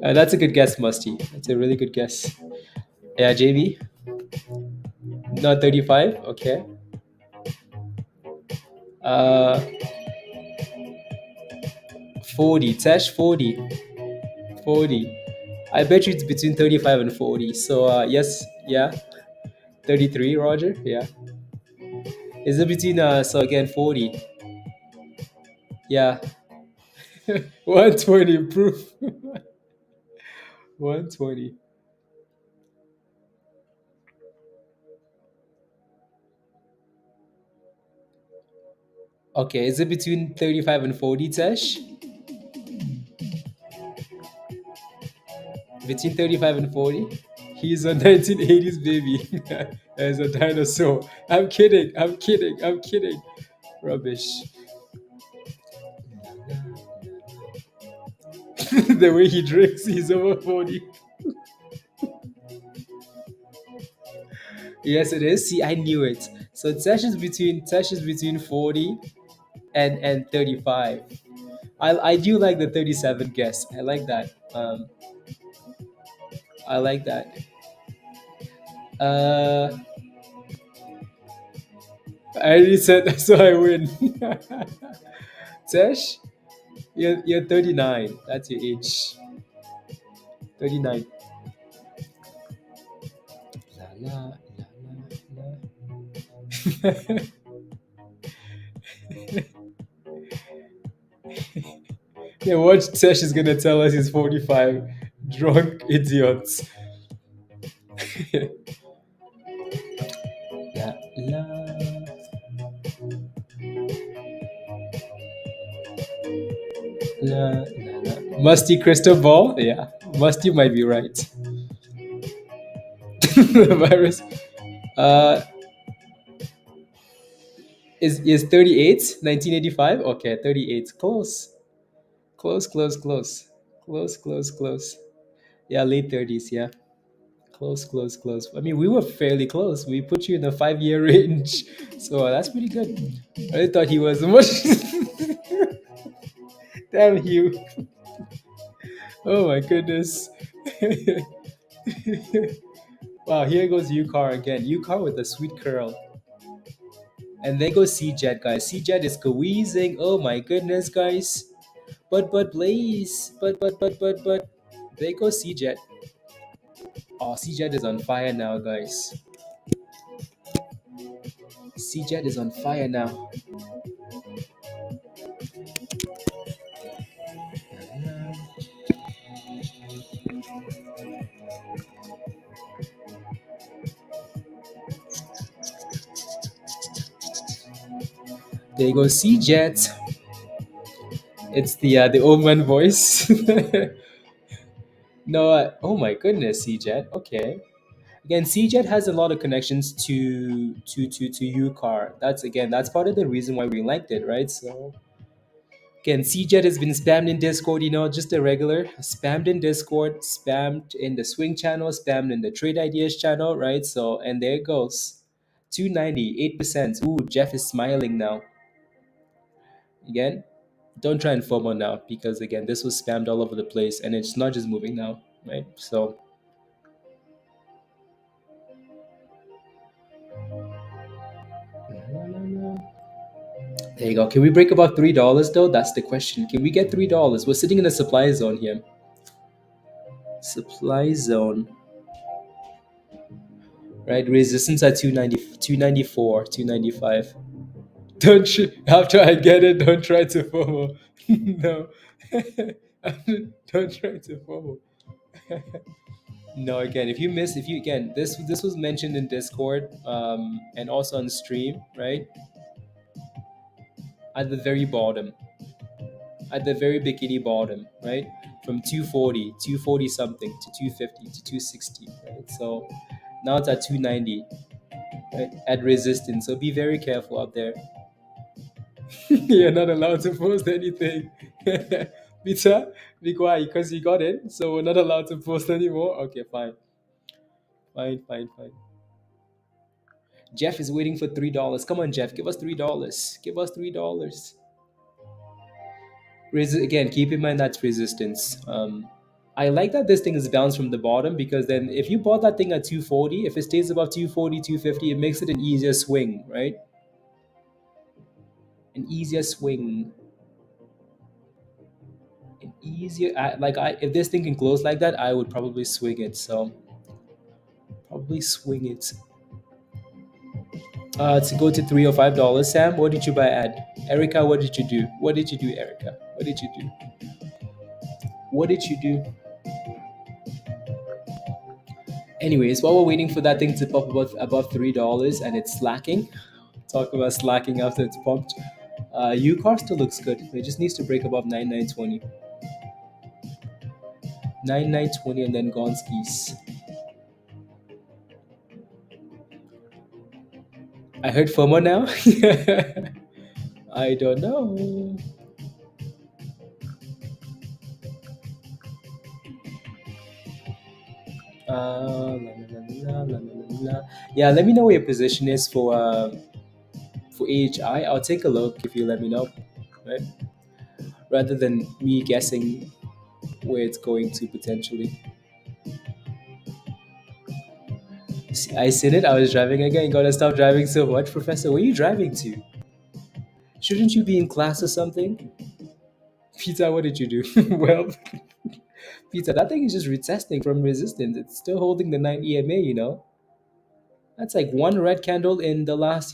That's a good guess, Musty. That's a really good guess. Yeah, JB, not 35. Okay. Uh, 40. Tesh 40. 40. I bet you it's between 35 and 40. So yes, yeah. 33, Roger. Yeah. Is it between so again 40? Yeah. 120 proof. 120. Okay, is it between 35 and 40, Tesh? Between 35 and 40? He's a 1980s baby. As a dinosaur. I'm kidding. I'm kidding. I'm kidding. Rubbish. The way he drinks, he's over 40. Yes, it is. See, I knew it. So Tesh is between 40 and 35. I do like the 37 guess. I like that. I like that. Uh, I already said so. I win. Tesh, you're 39. That's your age. 39. La la la la la. Yeah, watch Tesh is gonna tell us he's 45. Drunk idiots. La la la la la. Musty crystal ball? Yeah. Musty might be right. The virus. Uh is 38? 1985? Okay, 38. Close. Close, close, close. Close, close, close. Yeah, late 30s, yeah. Close, close, close. I mean, we were fairly close. We put you in the 5 year range. So that's pretty good. I thought he was much. Damn you. Oh my goodness. Wow, here goes UCAR again. UCAR with a sweet curl. And there goes CJet, guys. CJet is squeezing. Oh my goodness, guys. But please. But. There goes CJet. Oh, CJet is on fire now, guys. CJet is on fire now. There goes CJet. It's the old man voice. No, oh my goodness, CJet. Okay. Again, CJet has a lot of connections to UCAR. That's part of the reason why we liked it, right? So again, CJet has been spammed in Discord, just a regular spammed in Discord, spammed in the swing channel, spammed in the trade ideas channel, right? So and there it goes. 298%. Ooh, Jeff is smiling now. Again, don't try and FOMO now because again, this was spammed all over the place and it's not just moving now, right? So there you go. Can we break above $3 though? That's the question. Can we get $3? We're sitting in a supply zone here. Supply zone. Right? Resistance at 290, 294, 295. After I get it, don't try to FOMO. No. Don't try to FOMO. No, again, if you again, this was mentioned in Discord, and also on stream, right? At the very bottom, at the very bikini bottom, right? From 240, 240 something to 250 to 260, right? So now it's at 290, right? At resistance. So be very careful out there. You're not allowed to post anything. Peter, be quiet because you got it. So we're not allowed to post anymore. Okay, fine. Fine, fine, fine. Jeff is waiting for $3. Come on, Jeff, give us $3. Give us $3. Again, keep in mind that's resistance. I like that this thing is bounced from the bottom because then if you bought that thing at 240, if it stays above 240, 250, it makes it an easier swing, right? An easier swing. An easier, if this thing can close like that, I would probably swing it. So, probably swing it. To go to $3 or $5. Sam, what did you buy at? Erica, what did you do? What did you do, Erica? What did you do? What did you do? Anyways, while we're waiting for that thing to pop above $3 and it's slacking, talk about slacking after it's pumped. UCAR still looks good. It just needs to break above 9920. 9920 and then gone skis. I heard FOMO now. I don't know. La, la, la, la, la, la. Yeah, let me know what your position is for AHI. I'll take a look if you let me know, right? Rather than me guessing where it's going to potentially. I seen it. I was driving again. Gotta stop driving so much, Professor. Where are you driving to? Shouldn't you be in class or something? Peter, what did you do? Well, Peter, that thing is just retesting from resistance. It's still holding the 9 EMA. That's like one red candle in the last.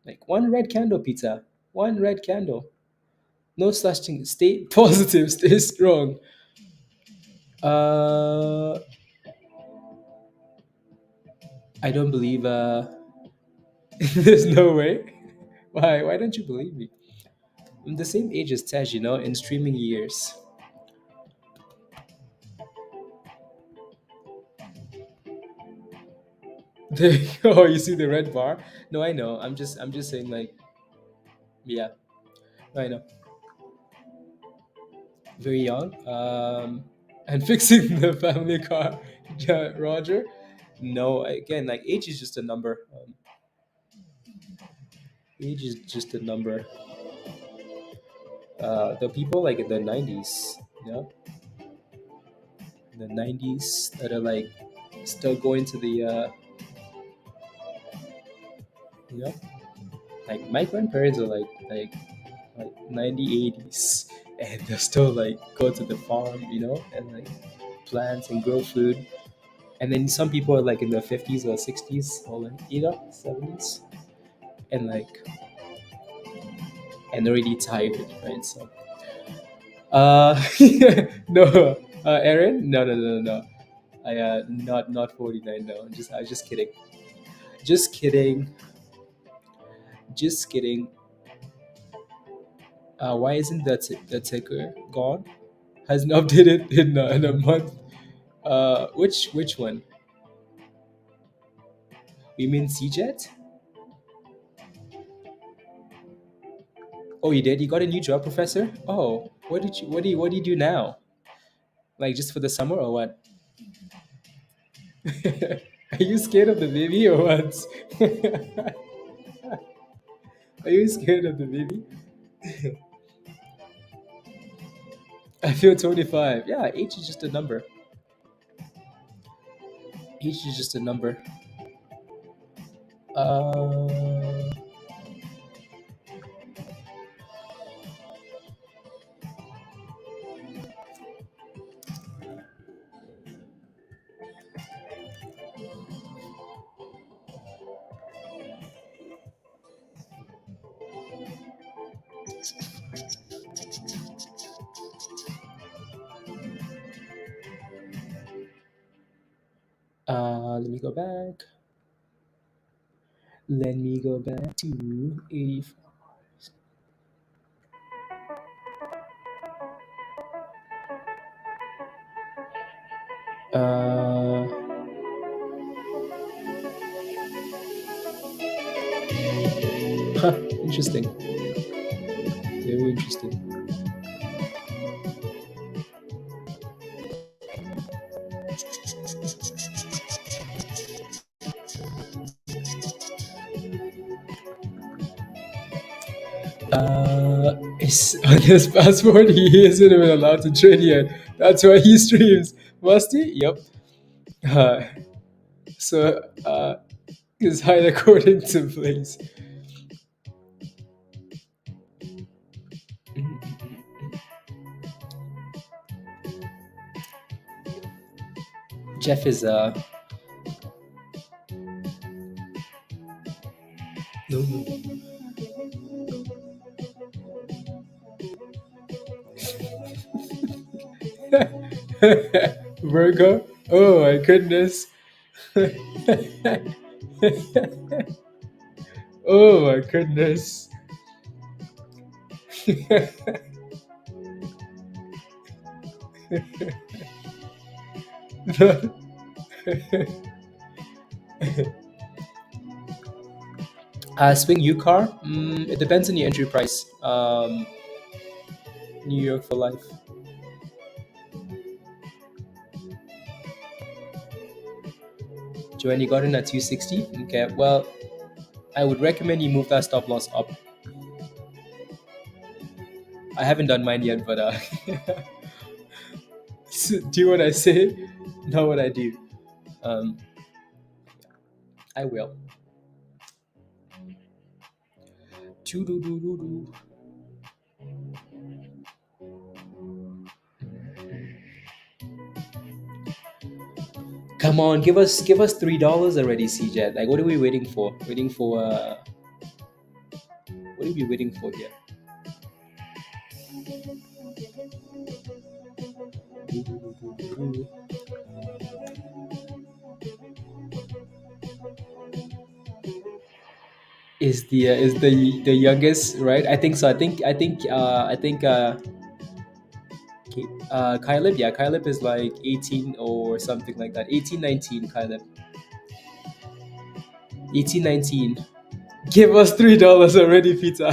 Like one red candle, Peter. One red candle. No such thing. Stay positive, stay strong. Uh, I don't believe. There's no way. Why? Why don't you believe me? I'm the same age as Tej, in streaming years. Oh, you see the red bar? No, I know. I'm just saying like, yeah, I know. Very young. And fixing the family car, yeah, Roger. No, again, like age is just a number. Age is just a number. The people like in the 90s, the 90s that are like still going to the, you know, like my grandparents are like 90s, and they're still like go to the farm, and like plant and grow food. And then some people are like in their 50s or 60s or like 70s, and like and already tired, right? So, no, Aaron, no, no, no, no, no. Not 49. No, I was just kidding. Just kidding. Just kidding. Why isn't the ticker gone? Hasn't updated in a month. Which one? You mean CJet? Oh, you did. You got a new job, Professor. Oh, what do you do now? Like just for the summer or what? Are you scared of the baby or what? Are you scared of the baby? I feel 25. Yeah, age is just a number. Age is just a number. Uh, let me go back. Let me go back to 84. Uh, Interesting. Very interesting. It's on his passport. He isn't even allowed to trade yet. That's why he streams. Must he? Yep. Uh, so his height according to place. Jeff is No, no. Virgo. Oh my goodness. Oh my goodness. Swing UCAR. It depends on your entry price. New York for life. Joanne, you got in at 260. Okay. Well, I would recommend you move that stop loss up. I haven't done mine yet, but do what I say, not what I do. Um, I will. Choo-doo-doo-doo-doo. Come on, give us $3 already, CJ. Like, what are we waiting for? Waiting for what are we waiting for here? Is the youngest, right? I think so. Kyleb, yeah, Kyleb is like 18 or something like that. 18, 19, Kyleb. 18, 19. Give us $3 already, Peter.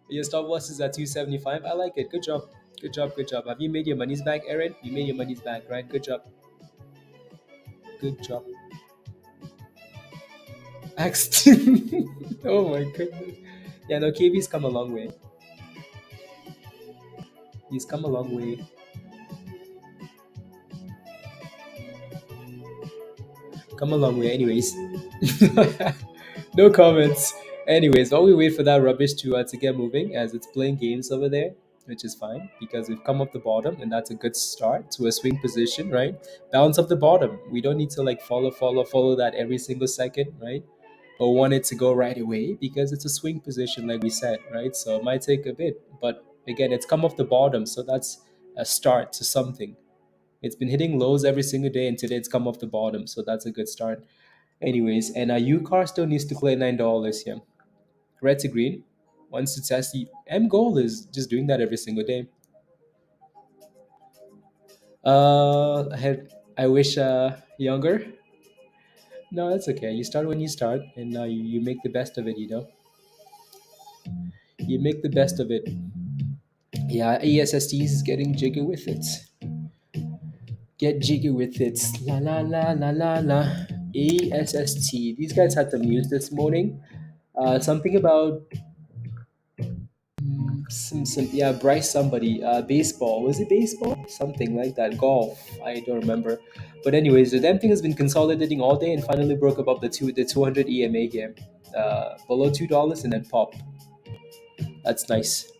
Your stop loss is at 275. I like it. Good job. Good job. Good job. Have you made your monies back, Aaron? You made your monies back, right? Good job. Good job. Axton. Oh my goodness. Yeah, no, KB's come a long way. He's come a long way. Come a long way, anyways. No comments. Anyways, while we wait for that rubbish to get moving, as it's playing games over there, which is fine because we've come up the bottom, and that's a good start to a swing position, right? Bounce up the bottom. We don't need to like follow that every single second, right? Or want it to go right away because it's a swing position, like we said, right? So it might take a bit, but again, it's come off the bottom, so that's a start to something. It's been hitting lows every single day, and today it's come off the bottom, so that's a good start. Anyways, and UCAR still needs to clear $9 here. Red to green. Once to test the M goal is just doing that every single day. I wish younger. No, that's okay. You start when you start, and you make the best of it. You make the best of it. Yeah, ESST is getting jiggy with it. Get jiggy with it. La la la la la la. ESST. These guys had the news this morning. Something about some yeah, Bryce somebody. Baseball. Was it baseball? Something like that. Golf. I don't remember. But anyways, the damn thing has been consolidating all day and finally broke above the 200 EMA game. Below $2 and then pop. That's nice.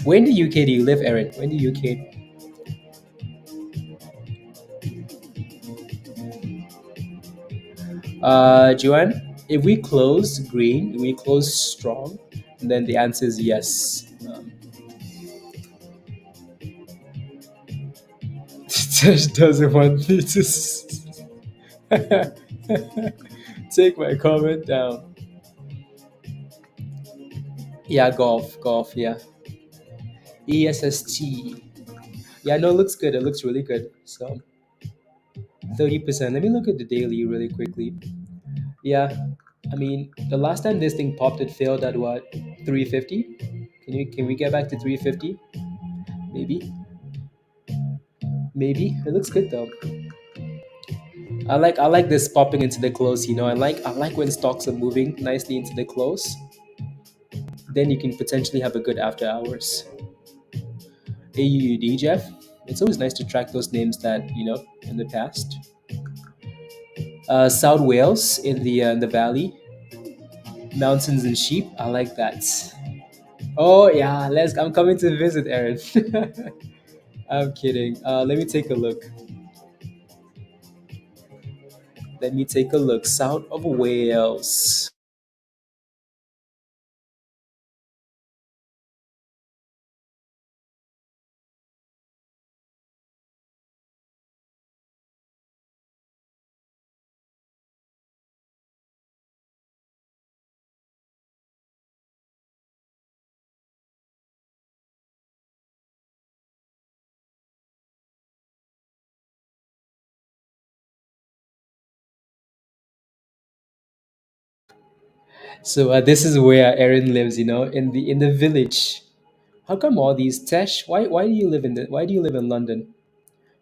Where in the UK do you live, Aaron? Where in the UK? Joanne, if we close green, we close strong, then the answer is yes. Josh doesn't want me to take my comment down. Yeah, golf, yeah. ESST. Yeah, no, it looks good. It looks really good. So 30%. Let me look at the daily really quickly. Yeah, I mean, the last time this thing popped, it failed at what? 350? Can we get back to 350? Maybe. Maybe. It looks good though. I like this popping into the close, I like when stocks are moving nicely into the close. Then you can potentially have a good after hours. AUUD, Jeff. It's always nice to track those names that, in the past. South Wales in the valley. Mountains and sheep. I like that. Oh yeah, I'm coming to visit, Aaron. I'm kidding. Let me take a look. Let me take a look. South of Wales. So this is where Erin lives, in the village. How come all these Tesh? Why do you live in the Why do you live in London?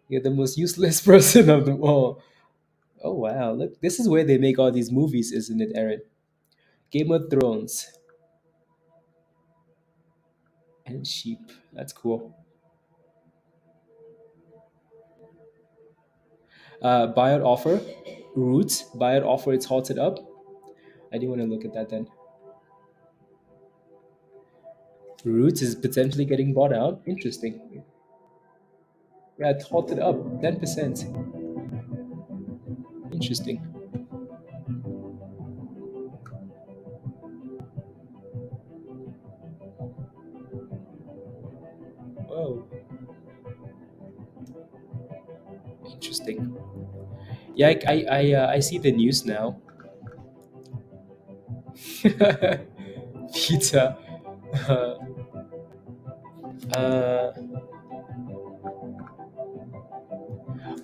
You're the most useless person of them all. Oh wow! Look, this is where they make all these movies, isn't it, Erin? Game of Thrones and sheep. That's cool. Buyout offer, Roots buyout offer. It's halted up. I didn't want to look at that then. Roots is potentially getting bought out. Interesting. Yeah, it's halted up 10%. Interesting. Whoa, interesting. Yeah, I see the news now. Pizza. Uh, uh,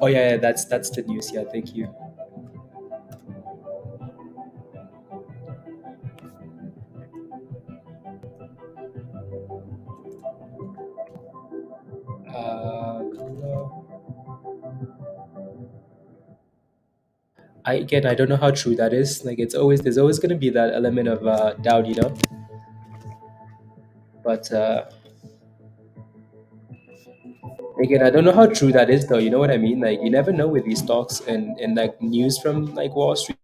oh yeah, that's the news. Yeah, thank you. Cool. I don't know how true that is. Like there's always going to be that element of doubt. But again, I don't know how true that is, though. You know what I mean? Like you never know with these stocks and like news from like Wall Street.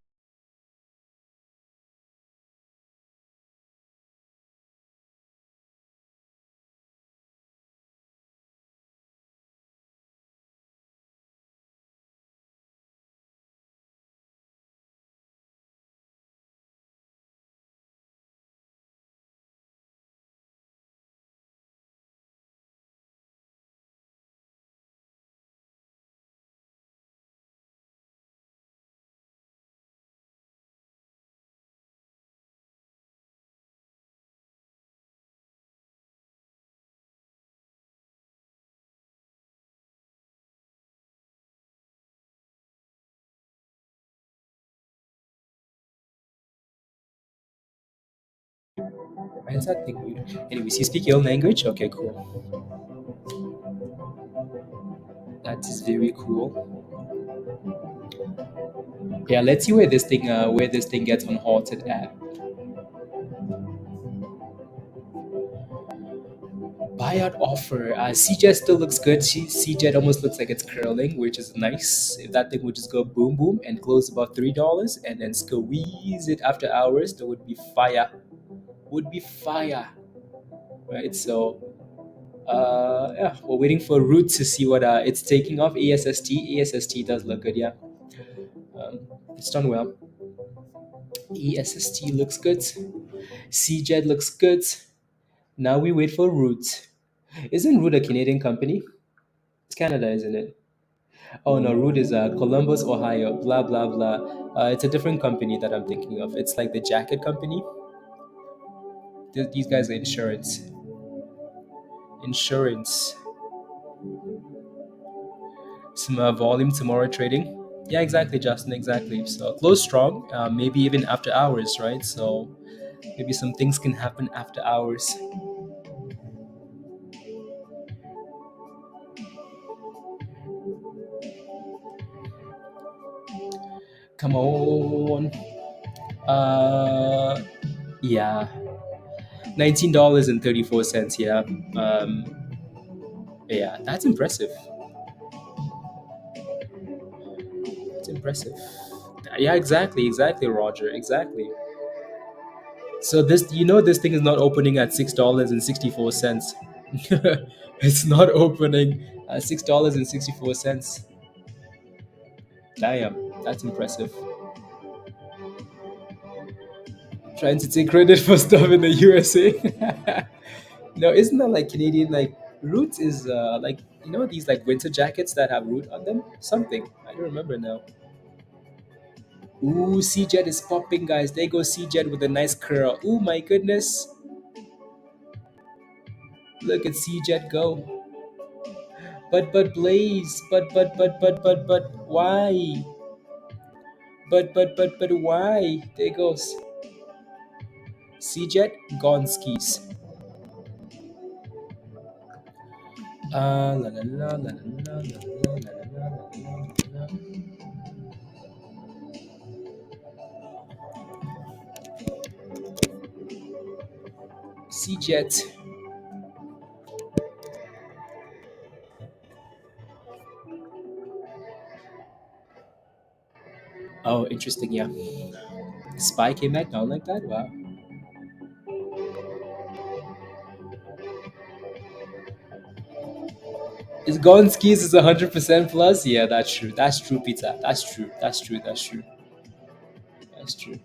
Why is that thing weird? Anyways, you speak your own language? Okay, cool. That is very cool. Yeah, let's see where this thing gets unhalted at. Buyout offer. CJET still looks good. CJET almost looks like it's curling, which is nice. If that thing would just go boom boom and close about $3 and then squeeze it after hours, that would be fire. Would be fire, right? So yeah, we're waiting for Root to see what it's taking off. ESST does look good, yeah. It's done well. ESST looks good. CJET looks good. Now we wait for Root. Isn't Root a Canadian company? It's Canada, isn't it? Oh no, Root is Columbus, Ohio. Blah blah blah. It's a different company that I'm thinking of. It's like the jacket company. These guys are insurance. Insurance. Some volume tomorrow trading. Yeah, exactly, Justin. Exactly. So close strong. Maybe even after hours, right? So maybe some things can happen after hours. Come on. Uh, yeah, $19.34. Yeah. Yeah, that's impressive. That's impressive. Yeah, exactly, Roger, exactly. So this thing is not opening at $6.64. It's not opening at $6.64. Damn. That's impressive. Trying to take credit for stuff in the USA. No, isn't that like Canadian? Like root is like these like winter jackets that have root on them. Something I don't remember now. Ooh, CJet is popping, guys. There goes CJet with a nice curl. Ooh, my goodness. Look at CJet go. But Blaze. But why? But why? There goes CJet gone skis. La la la la la la la la la la la. CJet. Oh, interesting. Yeah. Spy came back down like that. Wow. Is gone skis is 100% plus? Yeah, that's true. That's true, pizza. That's true. That's true. That's true. That's true.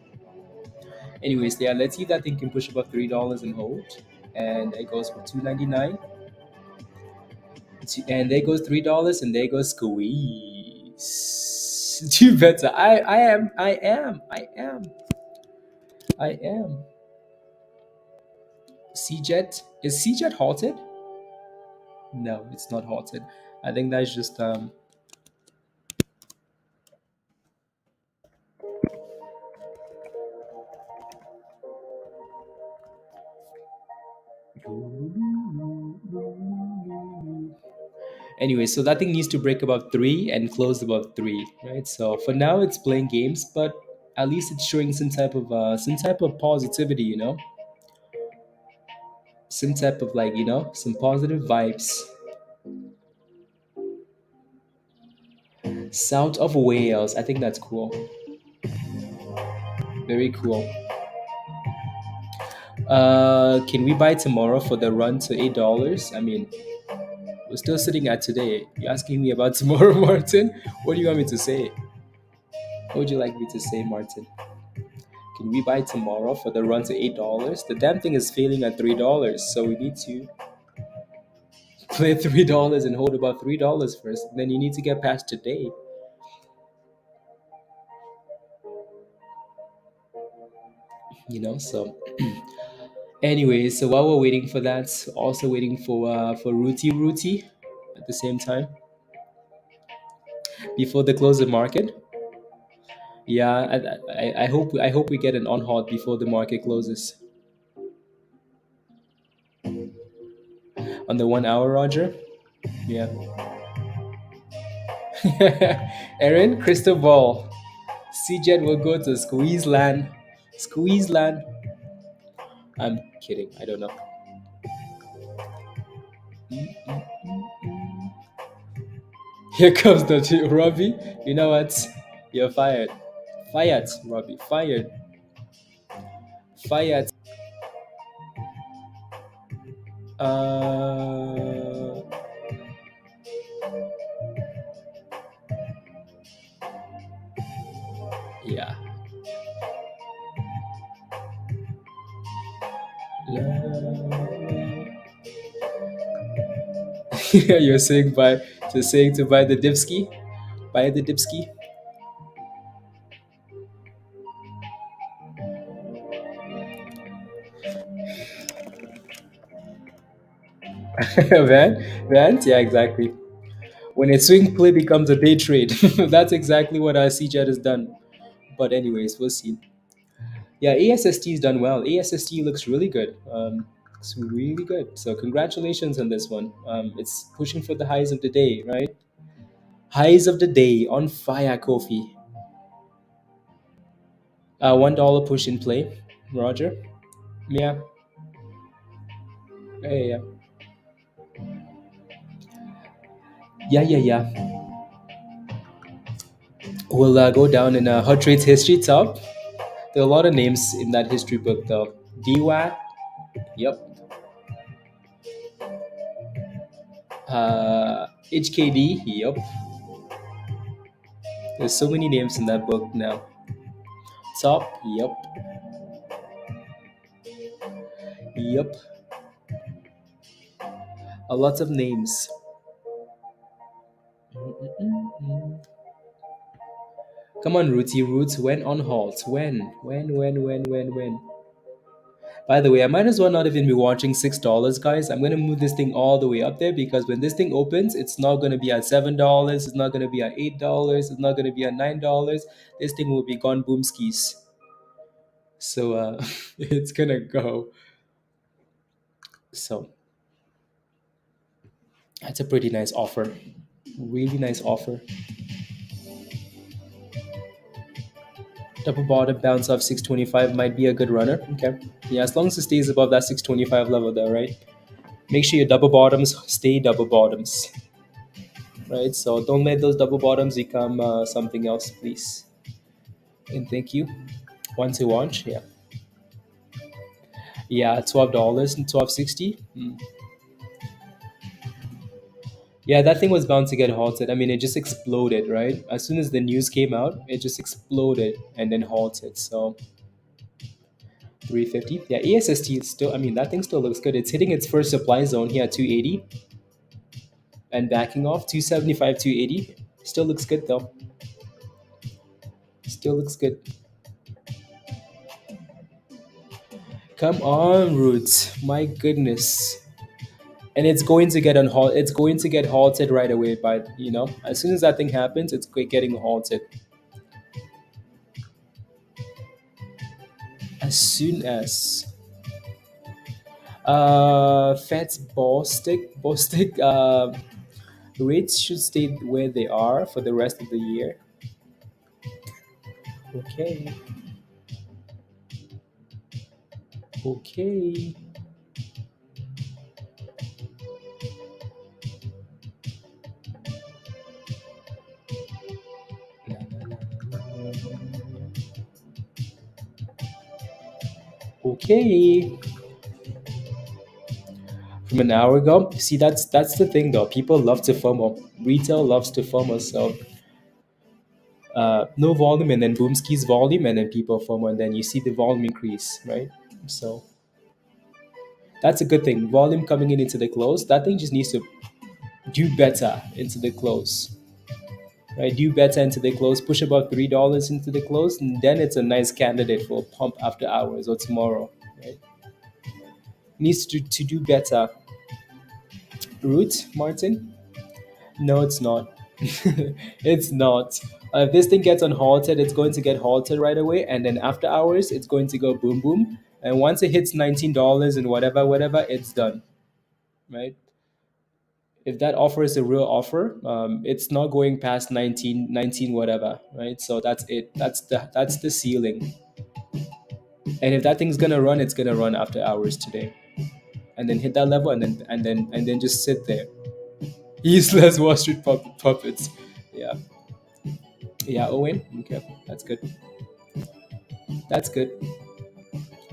Anyways, yeah, let's see if that thing can push above $3 and hold. And it goes for 2.99. And there goes $3 and there goes squeeze. Do better. I am. CJet. Is CJet halted? No, it's not halted. I think that's just anyway, so that thing needs to break above 3 and close above 3, right? So for now it's playing games, but at least it's showing some type of positivity, some type of like, some positive vibes. South of Wales. I think that's cool. Very cool. Can we buy tomorrow for the run to $8? I mean, we're still sitting at today. You're asking me about tomorrow, Martin? What do you want me to say? What would you like me to say, Martin? Can we buy tomorrow for the run to $8? The damn thing is failing at $3, so we need to play $3 and hold about $3 first. Then you need to get past today. So anyway, so while we're waiting for that, also waiting for Rooty at the same time before the close of market. Yeah, I hope we get an on hold before the market closes on the 1 hour, Roger. Yeah. Aaron, crystal ball. CJet will go to squeeze land. Squeeze land. I'm kidding. I don't know. Here comes the Robbie. You know what? You're fired. Fired, Robbie. Fired. Fired. Uh, yeah. You're saying to buy the dipski? Buy the dipski? Van? Yeah, exactly. When a swing play becomes a day trade, that's exactly what our CJet has done. But anyways, we'll see. Yeah, ASST has done well. ASST looks really good. Looks really good. So congratulations on this one. It's pushing for the highs of the day, right? Highs of the day on fire, Kofi. $1 push in play, Roger. Yeah, yeah. Yeah. We'll go down in Hot Trades history top. There are a lot of names in that history book, though. DWAT, yep. HKD, yep. There's so many names in that book now. Top, yep, yep, a lot of names. Mm-mm-mm. Come on, Rooty Roots. When on halt? When? By the way, I might as well not even be watching $6, guys. I'm gonna move this thing all the way up there because when this thing opens, it's not gonna be at $7. It's not gonna be at $8. It's not gonna be at $9. This thing will be gone boomskis. So it's gonna go. So that's a pretty nice offer. Really nice offer. Double bottom bounce off 625 might be a good runner. Okay. Yeah, as long as it stays above that 625 level there, right? Make sure your double bottoms stay double bottoms, right? So don't let those double bottoms become something else, please. And thank you. Once you launch, yeah. Yeah, $12 and 12.60. Yeah, that thing was bound to get halted. I mean, it just exploded, right? As soon as the news came out, it just exploded and then halted. So 350. Yeah, ESST is still, I mean, that thing still looks good. It's hitting its first supply zone here at 280 and backing off 275, 280. Still looks good though. Still looks good. Come on, Roots. My goodness. And it's going to get it's going to get halted right away by, as soon as that thing happens, it's getting halted. As soon as Fed's ball stick rates should stay where they are for the rest of the year. Okay. Okay. Okay. From an hour ago. See, that's the thing though. People love to FOMO. Retail loves to FOMO. So no volume and then Boomski's volume and then people FOMO and then you see the volume increase, right? So that's a good thing. Volume coming in into the close. That thing just needs to do better into the close, right? Do better into the close. Push above $3 into the close, and then it's a nice candidate for a pump after hours or tomorrow, right? Needs to do better. Root, Martin? No, it's not. It's not. If this thing gets unhalted, it's going to get halted right away, and then after hours, it's going to go boom boom. And once it hits $19 and whatever, it's done, right? If that offer is a real offer, it's not going past 19 whatever, right? So that's it. That's the ceiling. And if that thing's gonna run, it's gonna run after hours today, and then hit that level, and then just sit there. Useless Wall Street puppets. Yeah, yeah. Owen, okay, that's good. That's good.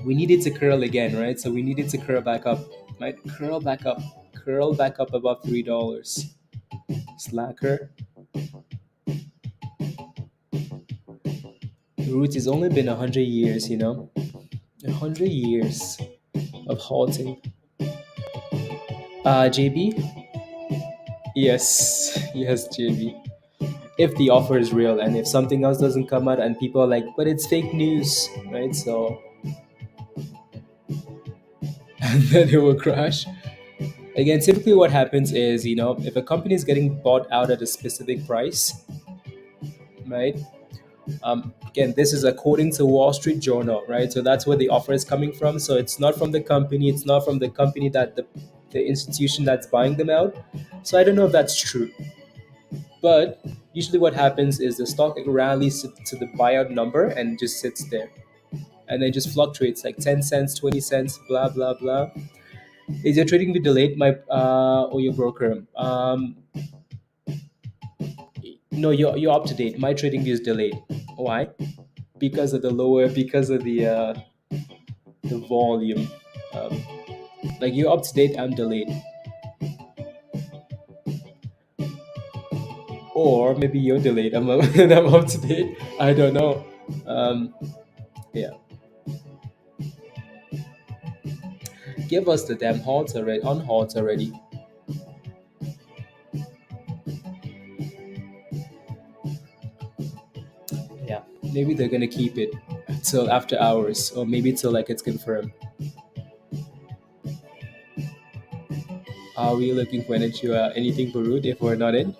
We need it to curl again, right? So we need it to curl back up, right? Curl back up above $3. Slacker. The root has only been 100 years, 100 years of halting. JB? Yes, yes, JB. If the offer is real and if something else doesn't come out and people are like, but it's fake news, right? So, and then it will crash. Again, typically what happens is, if a company is getting bought out at a specific price, right? Again, this is according to Wall Street Journal, right? So that's where the offer is coming from. So it's not from the company. It's not from the company that the institution that's buying them out. So I don't know if that's true. But usually what happens is the stock rallies to the buyout number and just sits there. And then just fluctuates like 10 cents, 20 cents, blah, blah, blah. Is your trading view delayed, my or your broker? No, you're up to date. My trading view is delayed. Why? Because of the volume. Um, like you're up to date, I'm delayed. or maybe you're delayed. And I'm up to date. I don't know. Um, yeah, give us the damn halts already. On halts already. Yeah, maybe they're gonna keep it till after hours, or maybe till like it's confirmed. Are we looking for anything for root if we're not in?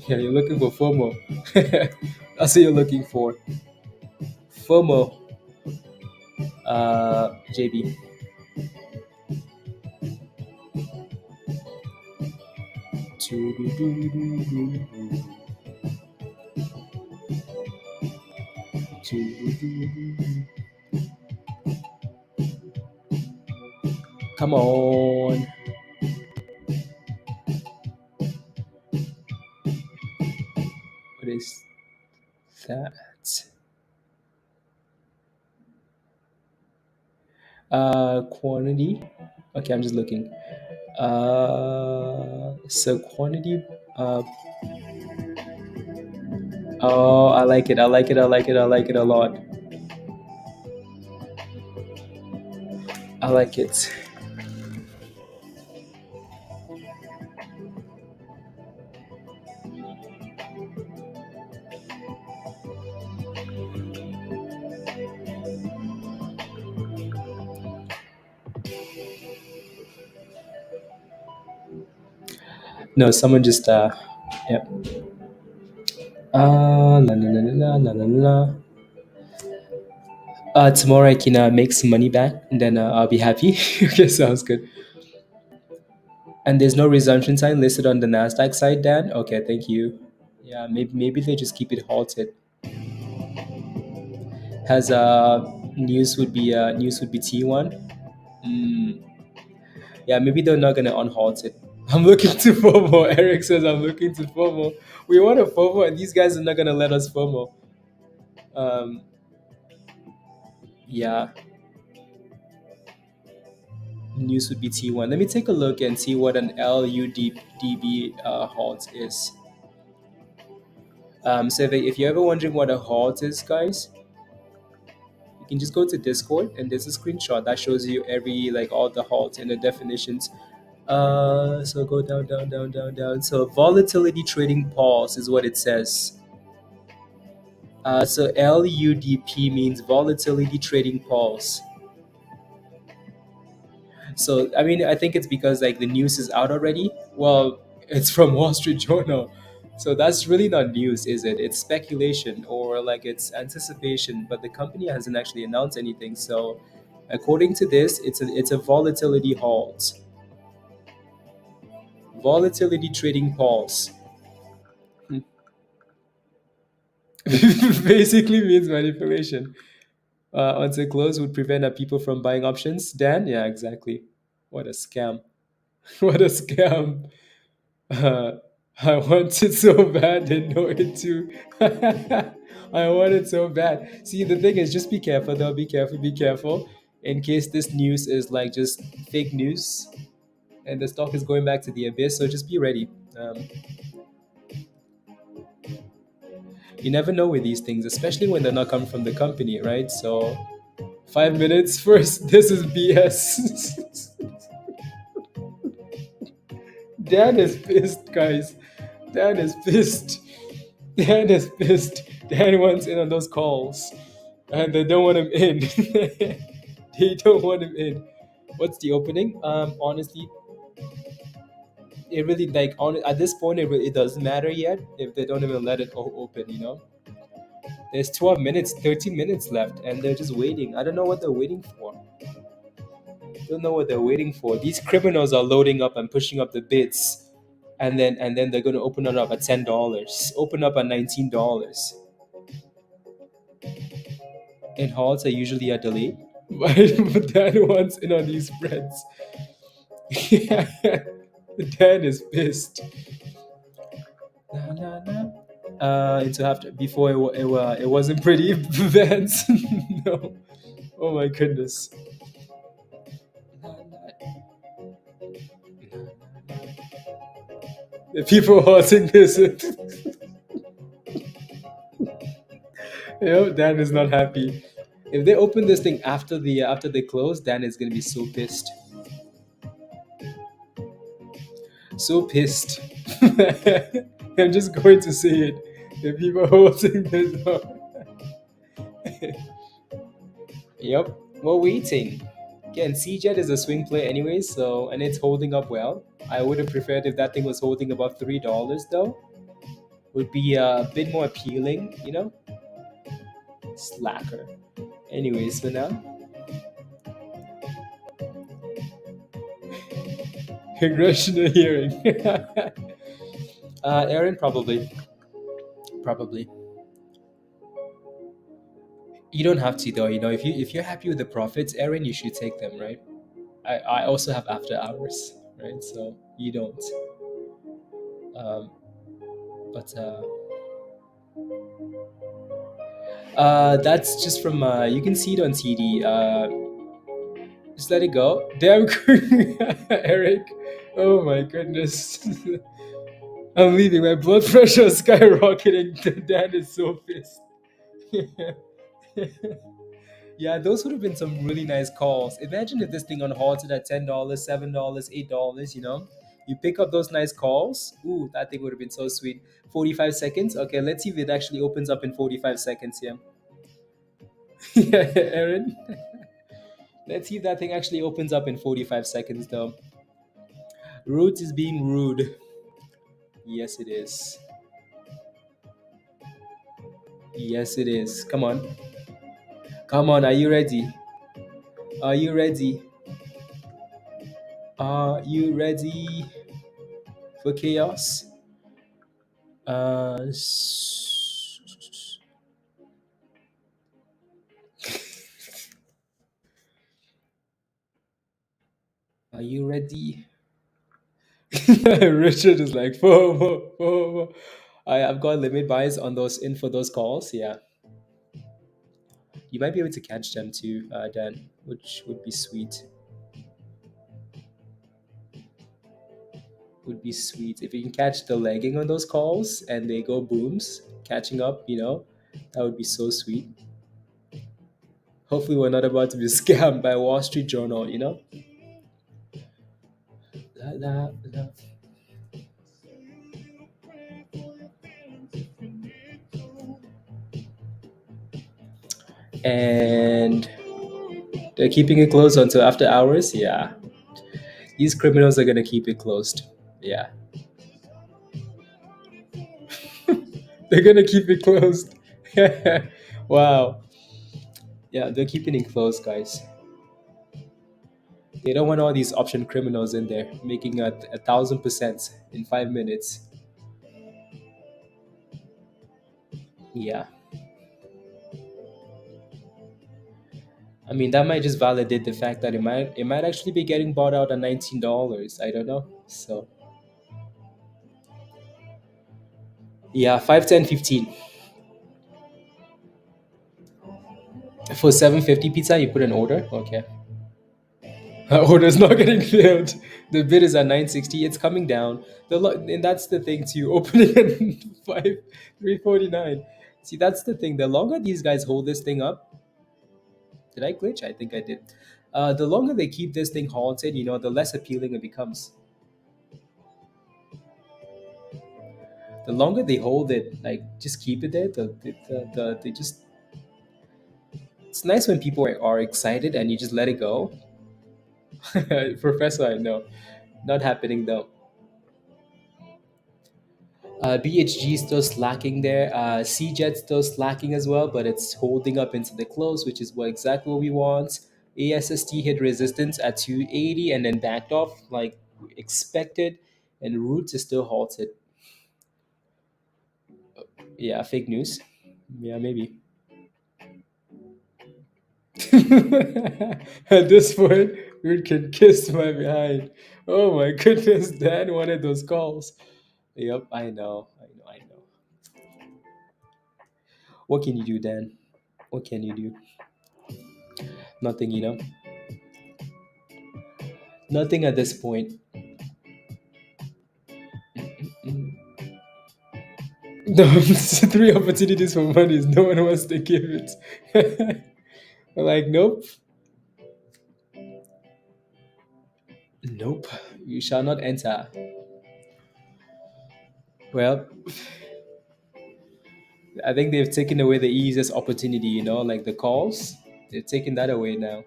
Yeah, you're looking for FOMO. That's what you're looking for. FOMO, JB. Come on. What is that? Quantity. Okay, I'm just looking. So quantity. Uh, oh, I like it. I like it. I like it. I like it a lot. I like it. No, someone just yeah. La la la la la la la. Tomorrow I can make some money back, and then I'll be happy. Okay, sounds good. And there's no resumption time listed on the Nasdaq side, Dan. Okay, thank you. Yeah, maybe they just keep it halted. Has news would be T1. Mm, yeah, maybe they're not gonna unhalt it. I'm looking to FOMO. Eric says I'm looking to FOMO. We want a FOMO, and these guys are not gonna let us FOMO. Um, yeah, news would be T1. Let me take a look and see what an LUDB halt is. So if you're ever wondering what a halt is, guys, you can just go to Discord and there's a screenshot that shows you every like all the halts and the definitions. So go down, down, down, down, down. So volatility trading pause is what it says. So LUDP means volatility trading pause. So I mean, I think it's because like the news is out already. Well, it's from Wall Street Journal, so that's really not news, is it? It's speculation or like it's anticipation, but the company hasn't actually announced anything. So, according to this, it's a volatility halt, volatility trading pause. Basically means manipulation. Until close would prevent people from buying options. Dan, yeah, exactly. What a scam! What a scam! Uh, I want it so bad, they know it too. I want it so bad. See, the thing is, just be careful though. Be careful, be careful. In case this news is like just fake news and the stock is going back to the abyss, so just be ready. You never know with these things, especially when they're not coming from the company, right? So, 5 minutes first, this is BS. Dan is pissed, guys. Dan is pissed. Dan is pissed. Dan wants in on those calls, and they don't want him in. They don't want him in. What's the opening? Honestly, it really like on at this point it doesn't matter yet if they don't even let it open. You know, there's 12 minutes, 13 minutes left, and they're just waiting. I don't know what they're waiting for. Don't know what they're waiting for. These criminals are loading up and pushing up the bids, and then they're gonna open it up at $10, open up at $19. And halts are usually a delay. But Dan wants in on these spreads. Dan is pissed. Na, na, na. Into after before it wasn't pretty Vance. No. Oh my goodness. The people watching this. Dan is not happy. If they open this thing after they close, Dan is gonna be so pissed. So pissed. I'm just going to say it. The people holding this up. Yep, we're waiting. Again, CJET is a swing play anyway, so and it's holding up well. I would have preferred if that thing was holding above $3 though. Would be a bit more appealing, you know? Slacker. Anyways, for now, congressional hearing. Aaron, probably. Probably. You don't have to though, you know. If you're happy with the profits, Aaron, you should take them, right? I also have after hours, right? So you don't. Um, but that's just from you can see it on TD. Just let it go. Damn, Eric. Oh my goodness. I'm leaving. My blood pressure is skyrocketing. Dan is so pissed. Yeah, those would have been some really nice calls. Imagine if this thing on halted at $10, $7, $8, you know? You pick up those nice calls. Ooh, that thing would have been so sweet. 45 seconds. Okay, let's see if it actually opens up in 45 seconds here. Yeah, Aaron. Let's see if that thing actually opens up in 45 seconds though. Root is being rude. Yes, it is. Yes, it is. Come on. Come on, are you ready? Are you ready? Are you ready for chaos? S- Are you ready? Richard is like, whoa, whoa, whoa, whoa. I've got limit buys on those in for those calls. Yeah, you might be able to catch them too, Dan, which would be sweet. Would be sweet if you can catch the legging on those calls and they go booms, catching up. You know, that would be so sweet. Hopefully, we're not about to be scammed by Wall Street Journal. You know. La, la, la. And they're keeping it closed until after hours. Yeah, these criminals are gonna keep it closed. Yeah, they're gonna keep it closed. Wow. Yeah, they're keeping it closed, guys. They don't want all these option criminals in there making a 1,000% in 5 minutes. Yeah, I mean that might just validate the fact that it might actually be getting bought out at $19. I don't know. So yeah, 5, 10, 15 for 750 pizza. You put an order. Okay. Order's not getting filled. The bid is at 960. It's coming down. And that's the thing too. Opening at 349. See, that's the thing. The longer these guys hold this thing up, did I glitch? I think I did. The longer they keep this thing halted, you know, the less appealing it becomes. The longer they hold it, like just keep it there. They just. It's nice when people are excited and you just let it go. Professor, I know, not happening though. BHG still slacking there. CJET still slacking as well, but it's holding up into the close, which is exactly what we want. ASST hit resistance at 280 and then backed off like expected, and Roots is still halted. Yeah, fake news. Yeah, maybe. At this point, Root can kiss my behind. Oh my goodness, Dan wanted those calls. Yep, I know. I know. I know. What can you do, Dan? What can you do? Nothing, you know. Nothing at this point. No, three opportunities for money is no one wants to give it. We're like, nope, nope, you shall not enter. Well, I think they've taken away the easiest opportunity, like the calls. They've taken that away now.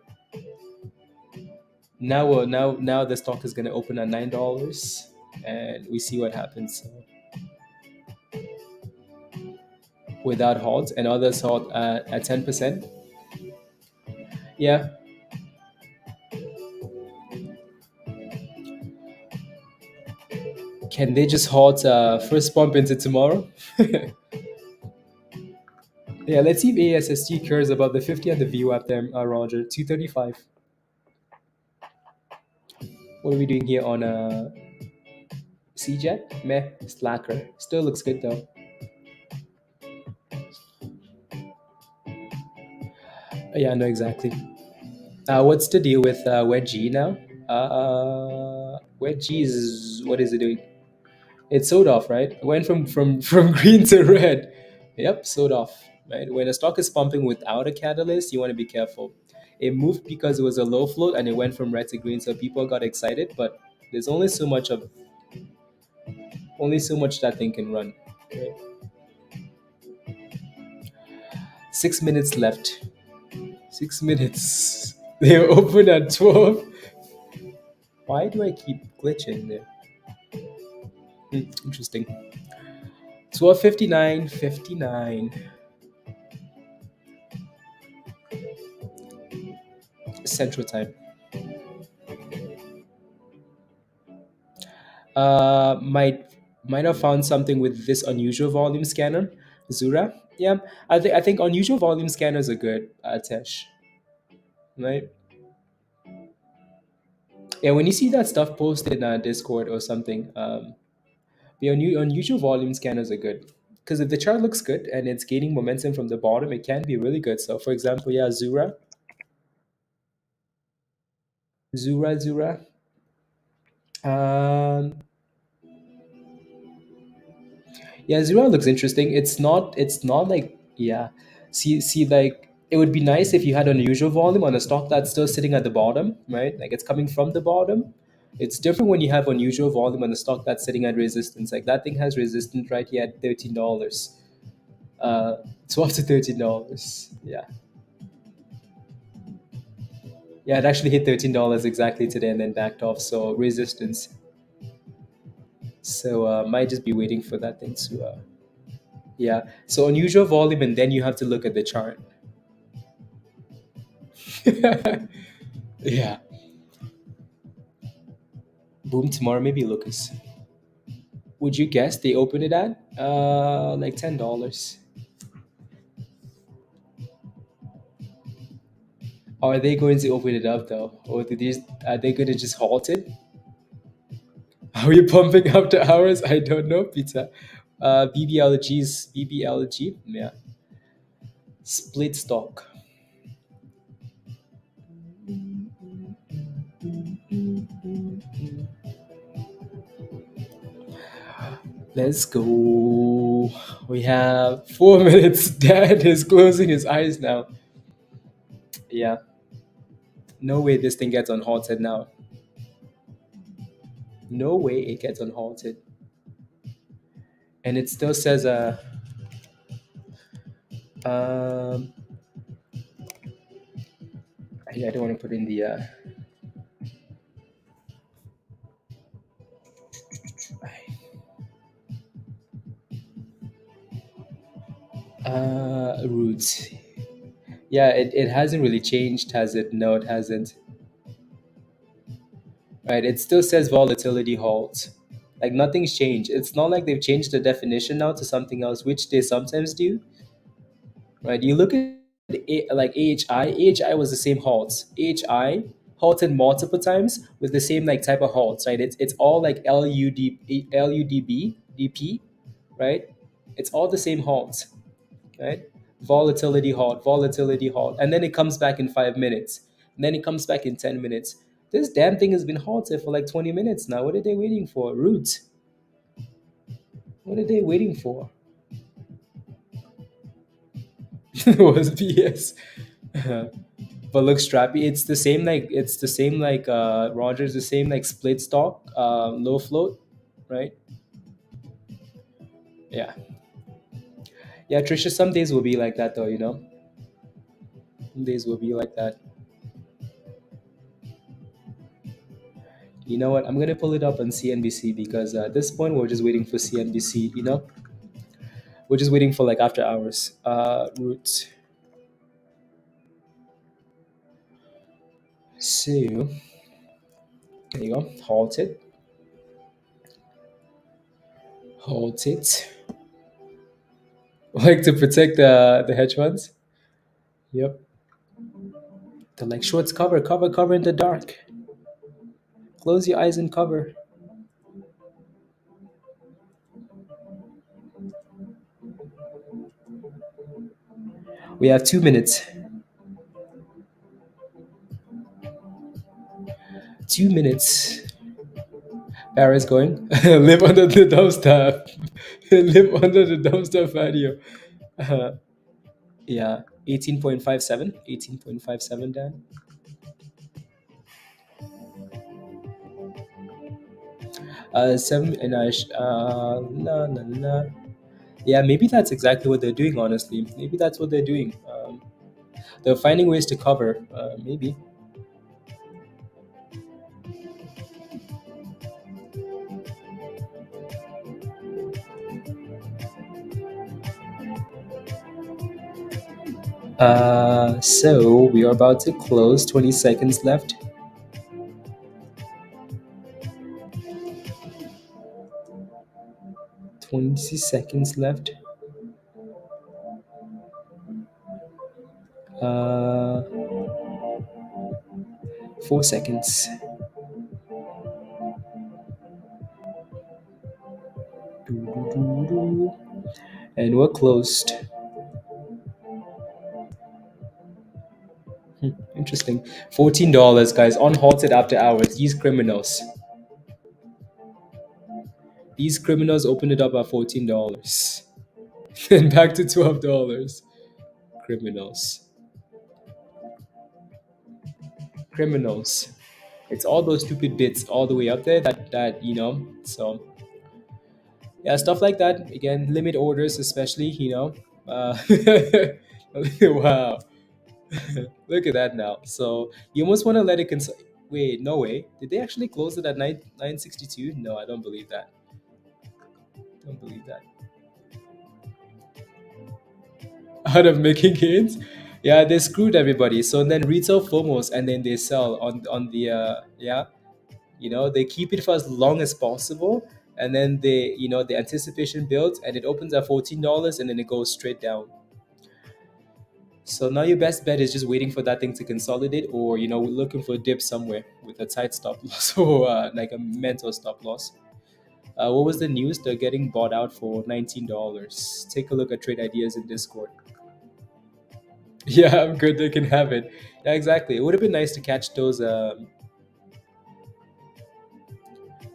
Now the stock is gonna open at $9, and we see what happens. Without halt, and others halt at 10%. Yeah, can they just halt first bump into tomorrow? Yeah, let's see if ASST cares about the 50 and the view up there, Roger. 235. What are we doing here on CJET? Meh, slacker. Still looks good though. Yeah, no, exactly. What's the deal with Wedgie now? Wedgie is, what is it doing? It's sold off, right? It went from green to red. Yep, sold off. Right. When a stock is pumping without a catalyst, you want to be careful. It moved because it was a low float and it went from red to green, so people got excited. But there's only so much that thing can run. Right? 6 minutes left. 6 minutes. They open at 12. Why do I keep glitching there? Interesting. 12:59, 59 Central Time. Might have found something with this unusual volume scanner, Zura. Yeah, I think unusual volume scanners are good, Tesh. Right? Yeah, when you see that stuff posted in Discord or something, the unusual volume scanners are good because if the chart looks good and it's gaining momentum from the bottom, it can be really good. So, for example, yeah, Zura. Um, Yeah, Zero looks interesting. It's not like, yeah. See like it would be nice if you had unusual volume on a stock that's still sitting at the bottom, right? Like it's coming from the bottom. It's different when you have unusual volume on a stock that's sitting at resistance. Like that thing has resistance right here at $13. 12 to $13. Yeah. Yeah, it actually hit $13 exactly today and then backed off. So resistance. So might just be waiting for that thing to yeah. So unusual volume, and then you have to look at the chart. Yeah. Boom tomorrow, maybe Lucas. Would you guess they open it at like $10? Or are they going to open it up though? Or are they going to just halt it? Are we pumping up the hours? I don't know, Peter. BBLG, yeah. Split stock. Let's go. We have 4 minutes. Dad is closing his eyes now. Yeah. No way this thing gets unhalted now. No way it gets unhalted. And it still says um I don't want to put in the roots. Yeah, it hasn't really changed, has it? No, it hasn't. Right, it still says volatility halt. Like nothing's changed. It's not like they've changed the definition now to something else, which they sometimes do. Right, you look at like AHI. AHI was the same halts. AHI halted multiple times with the same like type of halts. Right, it's all like LUDB DP. Right, it's all the same halts. Right, volatility halt, and then it comes back in 5 minutes, and then it comes back in 10 minutes. This damn thing has been halted for like 20 minutes now. What are they waiting for? Roots. What are they waiting for? Was BS. But looks strappy. It's the same like Rogers, the same like split stock, low float, right? Yeah. Yeah, Trisha, some days will be like that though, you know? Some days will be like that. You know what? I'm gonna pull it up on CNBC because at this point we're just waiting for CNBC, you know? We're just waiting for like after hours. Roots. So there you go. Halt it. Halt it. Like to protect the hedge funds. Yep. They're like shorts cover, cover, cover in the dark. Close your eyes and cover. We have 2 minutes. 2 minutes. Paris going. Live under the dumpster. Live under the dumpster patio. Yeah. 18.57. 18.57, Dan. Seven and no, no, no. Yeah, maybe that's exactly what they're doing, honestly. Maybe that's what they're doing. They're finding ways to cover, maybe. So we are about to close. 20 seconds left. 20 seconds left. 4 seconds. And we're closed. Interesting. $14, guys, on halted after hours. These criminals. These criminals opened it up at $14. And back to $12. Criminals. Criminals. It's all those stupid bits all the way up there that you know. So yeah, stuff like that. Again, limit orders, especially, you know. Wow. Look at that now. So you almost want to let it wait, no way. Did they actually close it at 962? No, I don't believe that. Don't believe that. Out of making gains? Yeah, they screwed everybody. So then retail FOMOs and then they sell on the yeah. You know, they keep it for as long as possible, and then they, you know, the anticipation builds and it opens at $14 and then it goes straight down. So now your best bet is just waiting for that thing to consolidate, or you know, looking for a dip somewhere with a tight stop loss or like a mental stop loss. What was the news? They're getting bought out for $19. Take a look at trade ideas in Discord. Yeah, I'm good. They can have it. Yeah, exactly. It would have been nice to catch those. And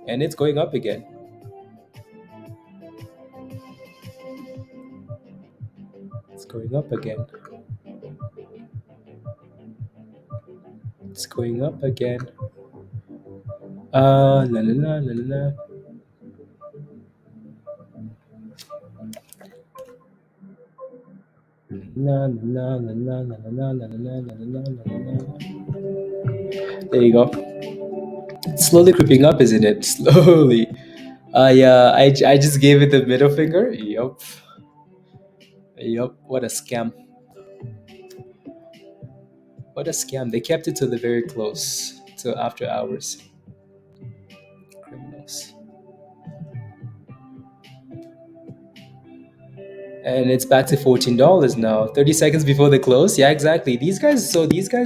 it's going up again. It's going up again. It's going up again. La la la la la. La la la la la la la la la la la la la. There you go. It's slowly creeping up, isn't it? Slowly. I just gave it the middle finger. Yup. Yup. What a scam. What a scam. They kept it till the very close, till after hours. Criminals. And it's back to $14 now. 30 seconds before the close. Yeah, exactly. These guys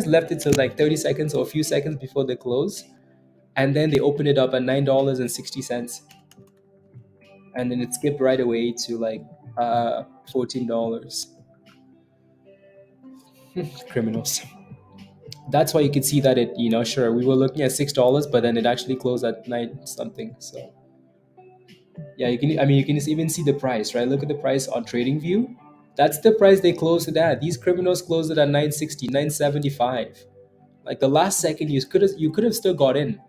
left it till like 30 seconds or a few seconds before the close. And then they opened it up at $9.60. And then it skipped right away to like $14. Criminals. That's why you could see that it, you know, sure, we were looking at $6, but then it actually closed at nine something. So yeah, you can, I mean, you can just even see the price, right? Look at the price on TradingView. That's the price they closed it at. These criminals closed it at 960, 975. Like the last second, you could have still got in.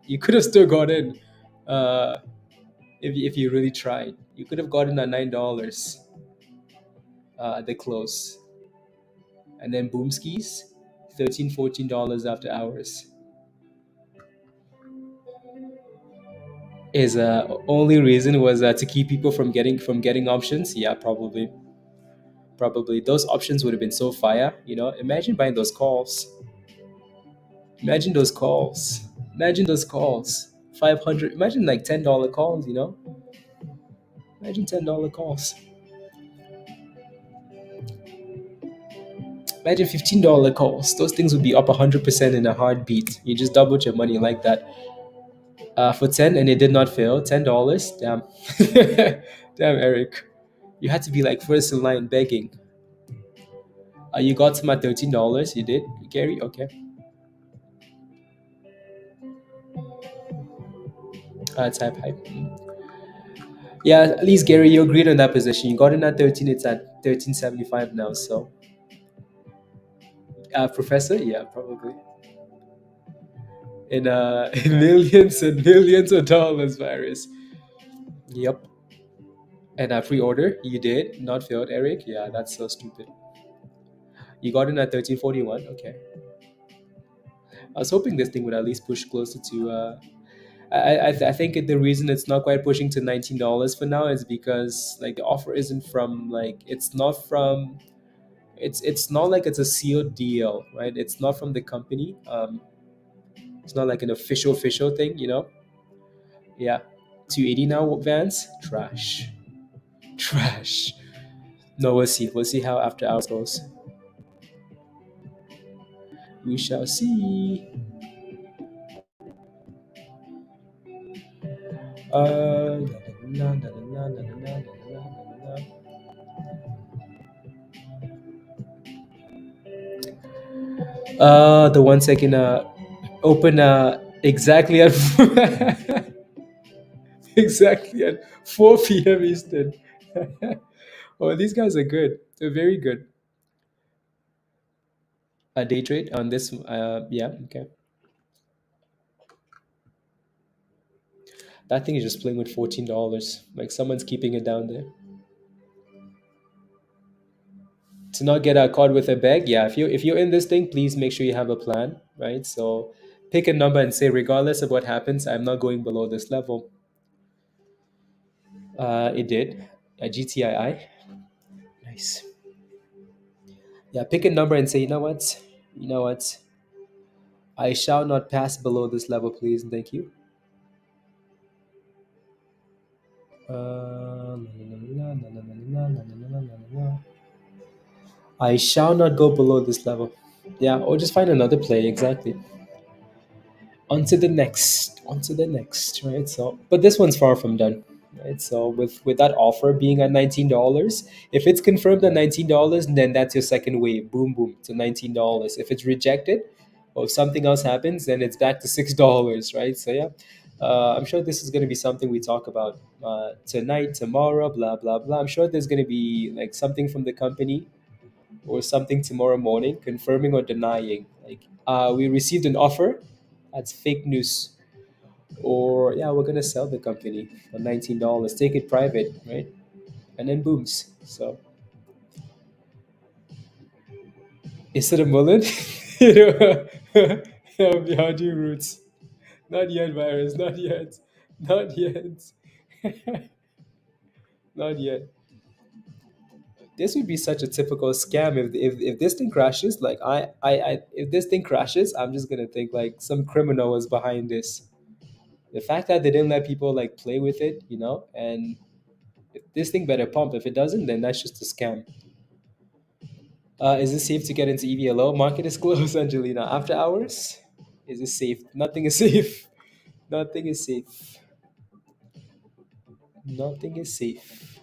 You could have still got in, uh, if you really tried. You could have gotten at $9 at the close, and then Boomskis, 13, $14 after hours. His only reason was to keep people from getting options. Yeah, probably those options would have been so fire. Imagine buying those calls. Imagine those calls. Imagine those calls. 500. Imagine like $10 calls. Imagine $10 calls. Imagine $15 calls. Those things would be up 100% in a heartbeat. You just doubled your money like that. For 10, and it did not fail. $10. Damn. Damn, Eric. You had to be like first in line begging. You got some at $13. You did, Gary? Okay. Type hype. Yeah, at least Gary, you agreed on that position. You got in at 13. It's at 13.75 now. So, Professor, yeah, probably in in millions and millions of dollars, virus. Yep. And pre-order, you did not failed, Eric. Yeah, that's so stupid. You got in at 13.41. Okay. I was hoping this thing would at least push closer to. I think the reason it's not quite pushing to $19 for now is because like the offer isn't from like it's not like it's a sealed deal, right? It's not from the company. It's not like an official thing. Yeah, 280 now, Vance. Trash, trash. No, we'll see. We'll see how after hours goes. We shall see. Na, na, na, na, na, na, na, na, na, na, na. The 1 second open exactly at exactly at 4 p.m. Eastern. Oh, these guys are good. They're very good. A day trade on this. Yeah, okay. That thing is just playing with $14. Like someone's keeping it down there. To not get caught with a bag, yeah. If you're in this thing, please make sure you have a plan, right? So pick a number and say, regardless of what happens, I'm not going below this level. It did. A GTII. Nice. Yeah, pick a number and say, you know what, I shall not pass below this level, please, and thank you. I shall not go below this level. Yeah, or just find another play. Exactly. On to the next, right? So, but this one's far from done, right? So with that offer being at $19, if it's confirmed at $19, then that's your second wave. Boom, boom to $19. If it's rejected, or if something else happens, then it's back to $6, right? So yeah, I'm sure this is going to be something we talk about tonight, tomorrow, blah blah blah. I'm sure there's going to be like something from the company or something tomorrow morning confirming or denying. Like, we received an offer. That's fake news. Or yeah, we're gonna sell the company for $19. Take it private, right? And then booms. So instead of MULN, you know, behind you roots. Not yet, virus. Not yet. Not yet. Not yet. This would be such a typical scam if this thing crashes. Like if this thing crashes, I'm just gonna think like some criminal was behind this. The fact that they didn't let people like play with it, and if this thing better pump. If it doesn't, then that's just a scam. Is it safe to get into EVLO? Market is closed, Angelina. After hours? Is it safe? Nothing is safe. Nothing is safe. Nothing is safe.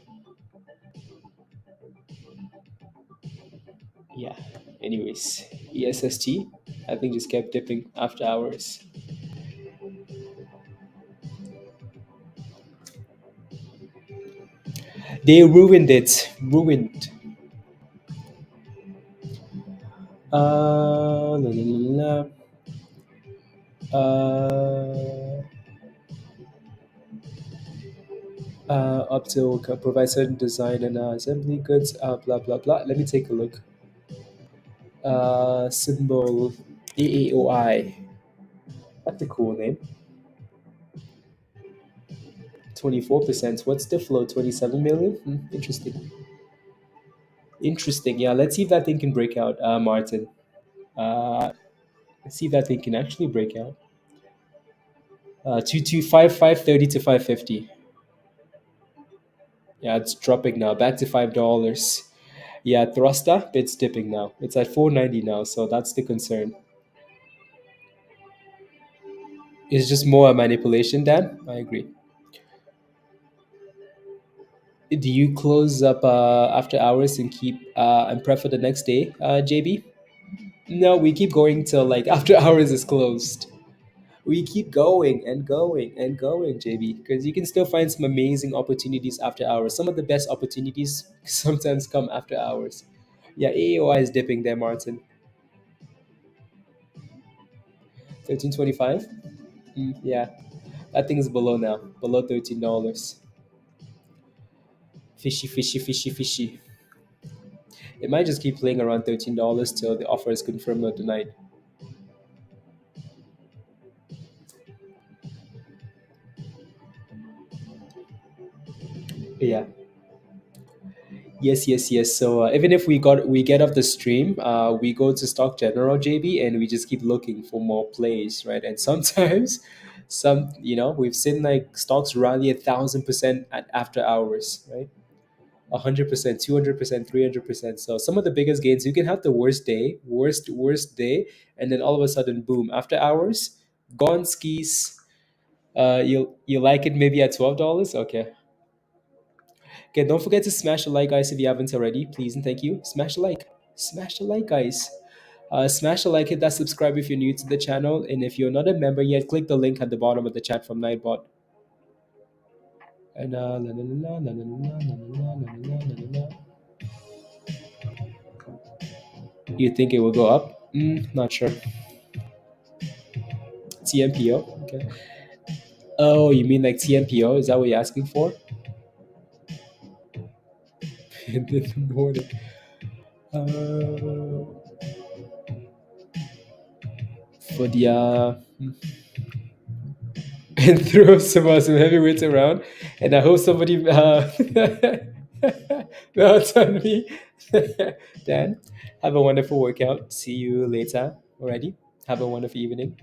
Yeah. Anyways, ESST, I think just kept dipping after hours. They ruined it. Ruined. La, la, la, la. Up to provide certain design and assembly goods, blah blah blah. Let me take a look. Symbol AAOI. That's a cool name. 24%. What's the flow? 27 million? Interesting. Interesting. Yeah, let's see if that thing can break out, Martin. Uh, let's see if that thing can actually break out. 530 to 550. Yeah, it's dropping now. Back to $5. Yeah, thruster, it's dipping now. It's at 490 now, so that's the concern. It's just more a manipulation, Dan. I agree. Do you close up after hours and keep and prep for the next day, JB? No, we keep going till like after hours is closed. We keep going and going and going, JB, because you can still find some amazing opportunities after hours. Some of the best opportunities sometimes come after hours. Yeah, AOI is dipping there, Martin. 1325. Yeah, that thing is below now, below $13. Fishy, fishy, fishy, fishy. It might just keep playing around $13 till the offer is confirmed or denied. Yeah. Yes, yes, yes. So even if we get off the stream, we go to Stock General, JB, and we just keep looking for more plays, right? And sometimes, we've seen like stocks rally 1,000% at after hours, right? 100%, 200%, 300%. So some of the biggest gains, you can have the worst day, worst day, and then all of a sudden, boom! After hours, gone skis. You like it maybe at $12? Okay. Okay, don't forget to smash the like, guys, if you haven't already. Please and thank you. Smash the like. Smash the like, guys. Smash the like, hit that subscribe if you're new to the channel. And if you're not a member yet, click the link at the bottom of the chat from Nightbot. And la, la, la, la, la, la, la, la, la, la, la, la. You think it will go up? Not sure. TMPO? Okay. Oh, you mean like TMPO? Is that what you're asking for? In the morning. For the and throw some heavyweights around. And I hope somebody melts on me. Dan, have a wonderful workout. See you later. Alrighty. Have a wonderful evening.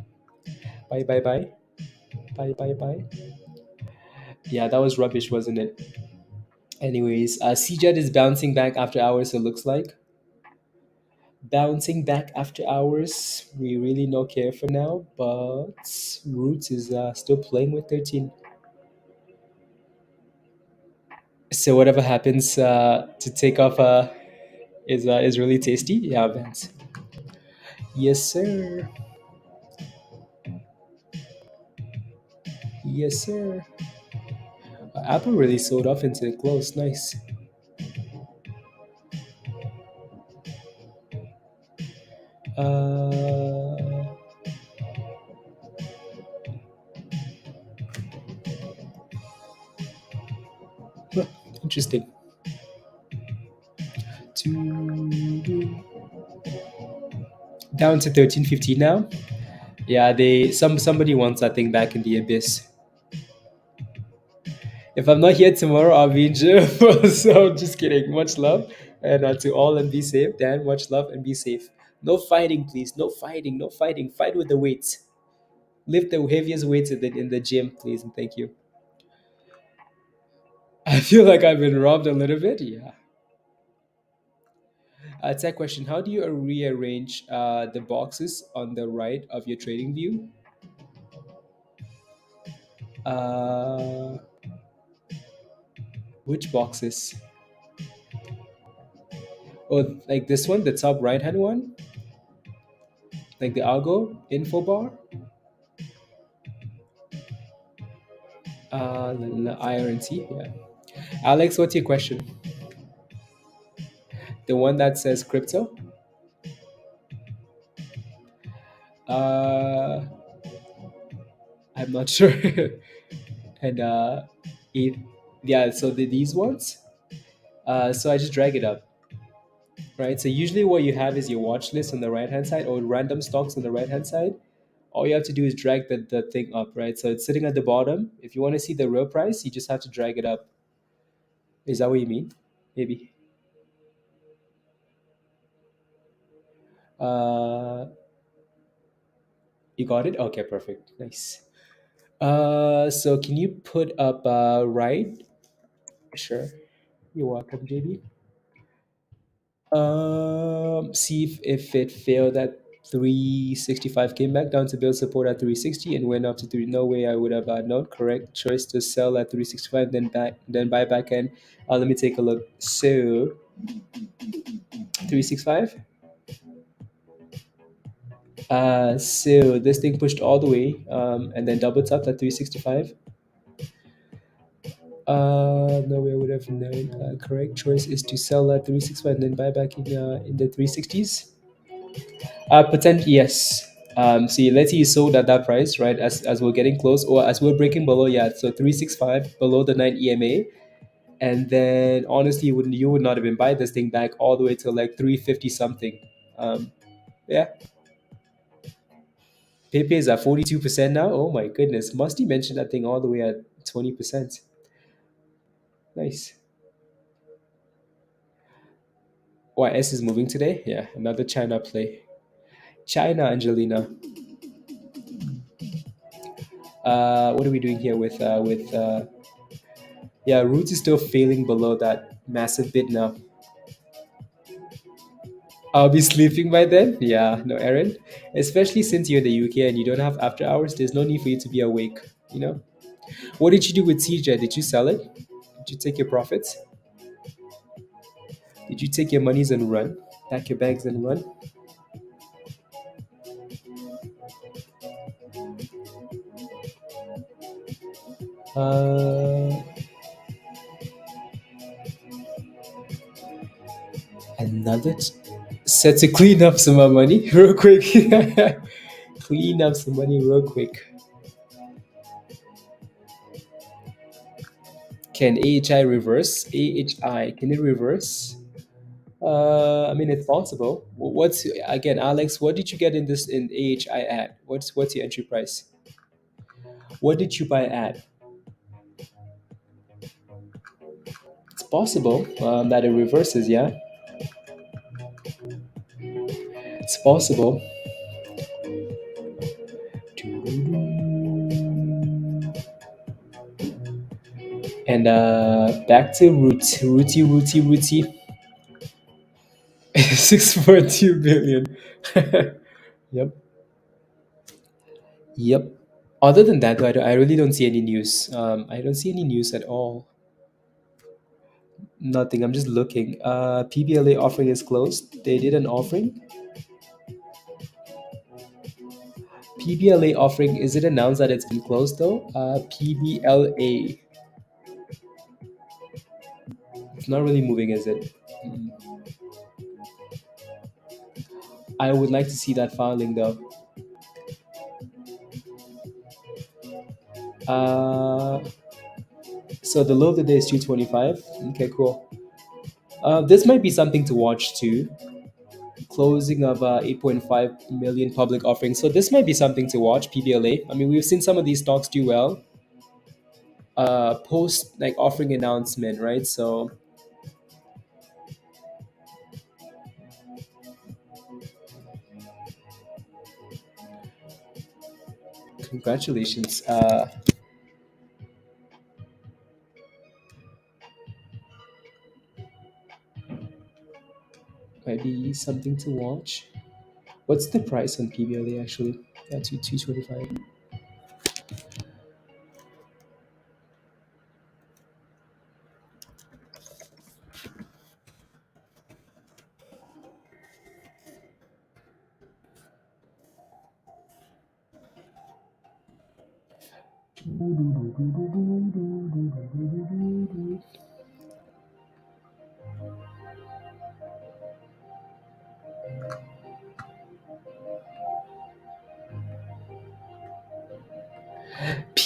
Bye, bye, bye. Bye, bye, bye. Yeah, that was rubbish, wasn't it? Anyways, CJET is bouncing back after hours, it looks like. Bouncing back after hours. We really no care for now, but Roots is still playing with 13. So whatever happens to take off is really tasty. Yeah, Vance. Yes, sir. Yes, sir. Apple really sold off into the close. Nice. Uh, interesting. Down to 1350 now. Yeah, somebody wants that thing back in the abyss. If I'm not here tomorrow, I'll be in jail. So just kidding. Much love, and to all, and be safe. Dan, much love and be safe. No fighting, please. No fighting. No fighting. Fight with the weights. Lift the heaviest weights in the gym, please, and thank you. I feel like I've been robbed a little bit. Yeah. Tech question: how do you rearrange the boxes on the right of your trading view? Uh, which boxes? Oh, like this one, the top right hand one, like the algo info bar. IRNT. Yeah. Alex, what's your question? The one that says crypto. Uh, I'm not sure. And it, yeah. So these ones. So I just drag it up, right? So usually what you have is your watch list on the right hand side or random stocks on the right hand side. All you have to do is drag the thing up, right? So it's sitting at the bottom. If you want to see the real price, you just have to drag it up. Is that what you mean? Maybe. Uh, you got it? Okay, perfect. Nice. So can you put up right? Sure. You're welcome, JB. See if it failed at 365, came back down to build support at 360 and went up to 3. No way I would have known. Correct choice to sell at 365, then buy back in. Let me take a look. So 365. So this thing pushed all the way, and then doubled up at 365. No way I would have known. Correct choice is to sell at 365 and then buy back in the 360s. Potentially, yes. See, let's say you sold at that price, right? As we're getting close, or as we're breaking below, yeah. So 365 below the 9 EMA, and then honestly, you would not have been buying this thing back all the way to like 350 something. Yeah, Pepe is at 42% now. Oh my goodness, Musty mentioned that thing all the way at 20%. Nice. YS is moving today. Yeah, another China play. China, Angelina. What are we doing here with yeah, Roots is still failing below that massive bid now. I'll be sleeping by then. Yeah, no, Aaron. Especially since you're in the UK and you don't have after hours, there's no need for you to be awake. You know. What did you do with CJ? Did you sell it? Did you take your profits? Did you take your monies and run? Pack your bags and run? Uh, another set to clean up some more money real quick. Clean up some money real quick. Can AHI reverse? AHI, can it reverse? I mean, it's possible. What's again, Alex? What did you get in this in AHI at? What's your entry price? What did you buy at? It's possible that it reverses. Yeah, it's possible. And back to rooty. 6.2 billion. Yep, yep. Other than that, though, I really don't see any news. I don't see any news at all. Nothing. I'm just looking. PBLA offering is closed. They did an offering. PBLA offering, is it announced that it's been closed though? PBLA. It's not really moving, is it? Mm. I would like to see that filing though. Uh, so the low of the day is 225. Okay, cool. This might be something to watch too. Closing of 8.5 million public offering. So this might be something to watch, PBLA. I mean, we've seen some of these stocks do well post like offering announcement, right? So congratulations. Might be something to watch. What's the price on PBLA actually? Yeah, 225.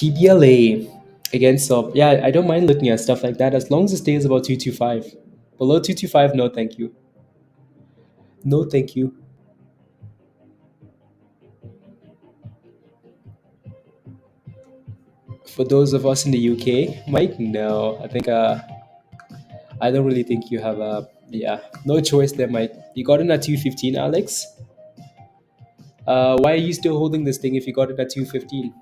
PBLA against sub. Yeah, I don't mind looking at stuff like that as long as it stays about 225. Below 225, no thank you. No thank you. For those of us in the UK, Mike, no. I don't really think you have a yeah, no choice there, Mike. You got in at 215, Alex. Why are you still holding this thing if you got it at 215?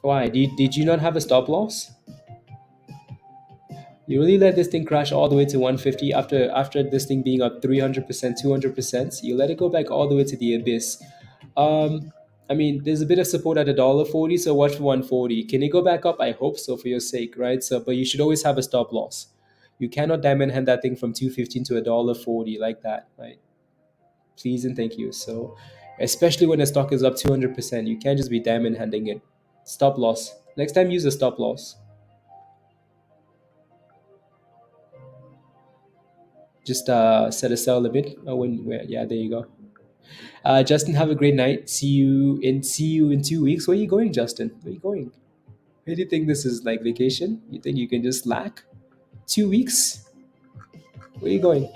Why? Did you not have a stop loss? You really let this thing crash all the way to 150 after this thing being up 300%, 200%. You let it go back all the way to the abyss. Um, I mean, there's a bit of support at $1.40, so watch for 140. Can it go back up? I hope so for your sake, right? So, but you should always have a stop loss. You cannot diamond hand that thing from 215 to $1.40 like that, right? Please and thank you. So, especially when the stock is up 200%, you can't just be diamond handing it. Stop loss. Next time, use a stop loss. Just set a sell limit. Yeah, there you go. Justin, have a great night. See you in 2 weeks. Where are you going, Justin? Where are you going? Where do you think this is like vacation? You think you can just slack? 2 weeks? Where are you going?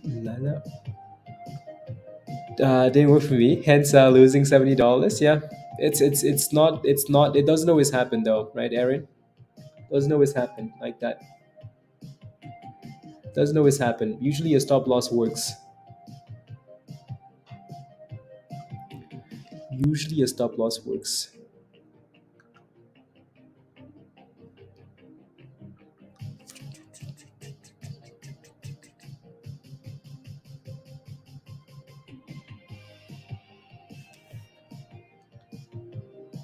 La, la. Didn't work for me. Hence, losing $70. Yeah, it's not. It doesn't always happen though, right, Aaron? Doesn't always happen like that. Doesn't always happen. Usually, a stop loss works. Usually, a stop loss works.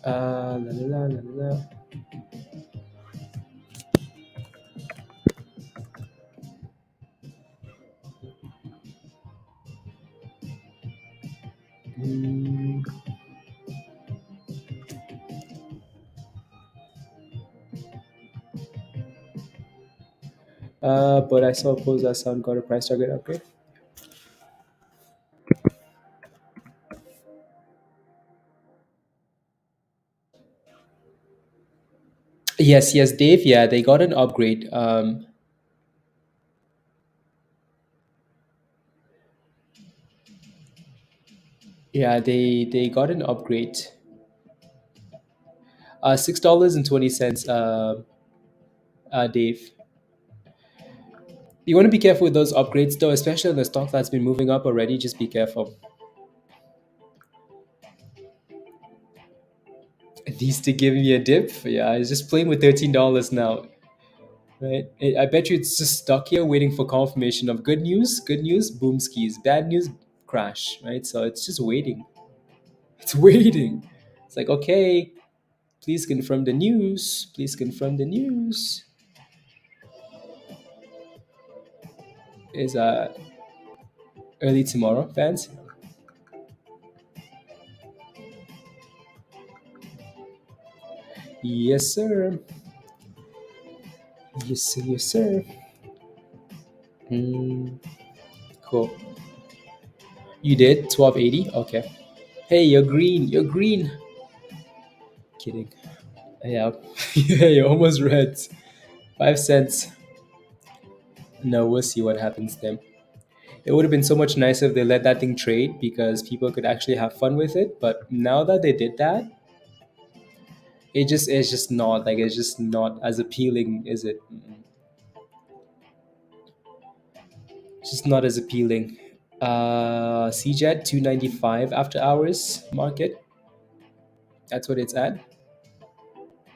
La la la la la. Mm, but I suppose that sound got a price target upgrade. Yes, yes, Dave. Yeah, they got an upgrade. Yeah, they got an upgrade. $6.20. Dave. You want to be careful with those upgrades, though, especially on the stock that's been moving up already. Just be careful. At least to give me a dip. Yeah, it's just playing with $13 now. Right? I bet you it's just stuck here waiting for confirmation of good news, boom skis. Bad news, crash. Right? So it's just waiting. It's waiting. It's like, okay, please confirm the news. Please confirm the news. Is early tomorrow, fans? Yes, sir. Yes, sir. Yes, sir. Mm, cool. You did 1280. Okay. Hey, you're green. You're green. Kidding. Yeah. Yeah, you're almost red. 5 cents. No, we'll see what happens then. It would have been so much nicer if they let that thing trade because people could actually have fun with it. But now that they did that, it's just not like it's just not as appealing, is it? It's just not as appealing. CJET 295 after hours market. That's what it's at.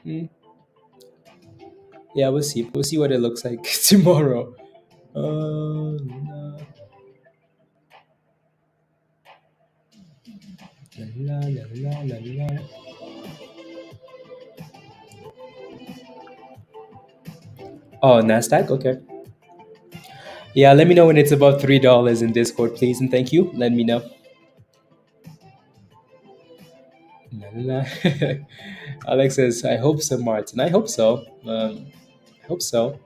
Hmm. Yeah, we'll see. We'll see what it looks like tomorrow. No. La, la, la, la, la, la. Oh, Nasdaq. Okay. Yeah, let me know when it's above $3 in Discord, please, and thank you. Let me know. La, la, la. Alex says, "I hope so, Martin. I hope so. I hope so.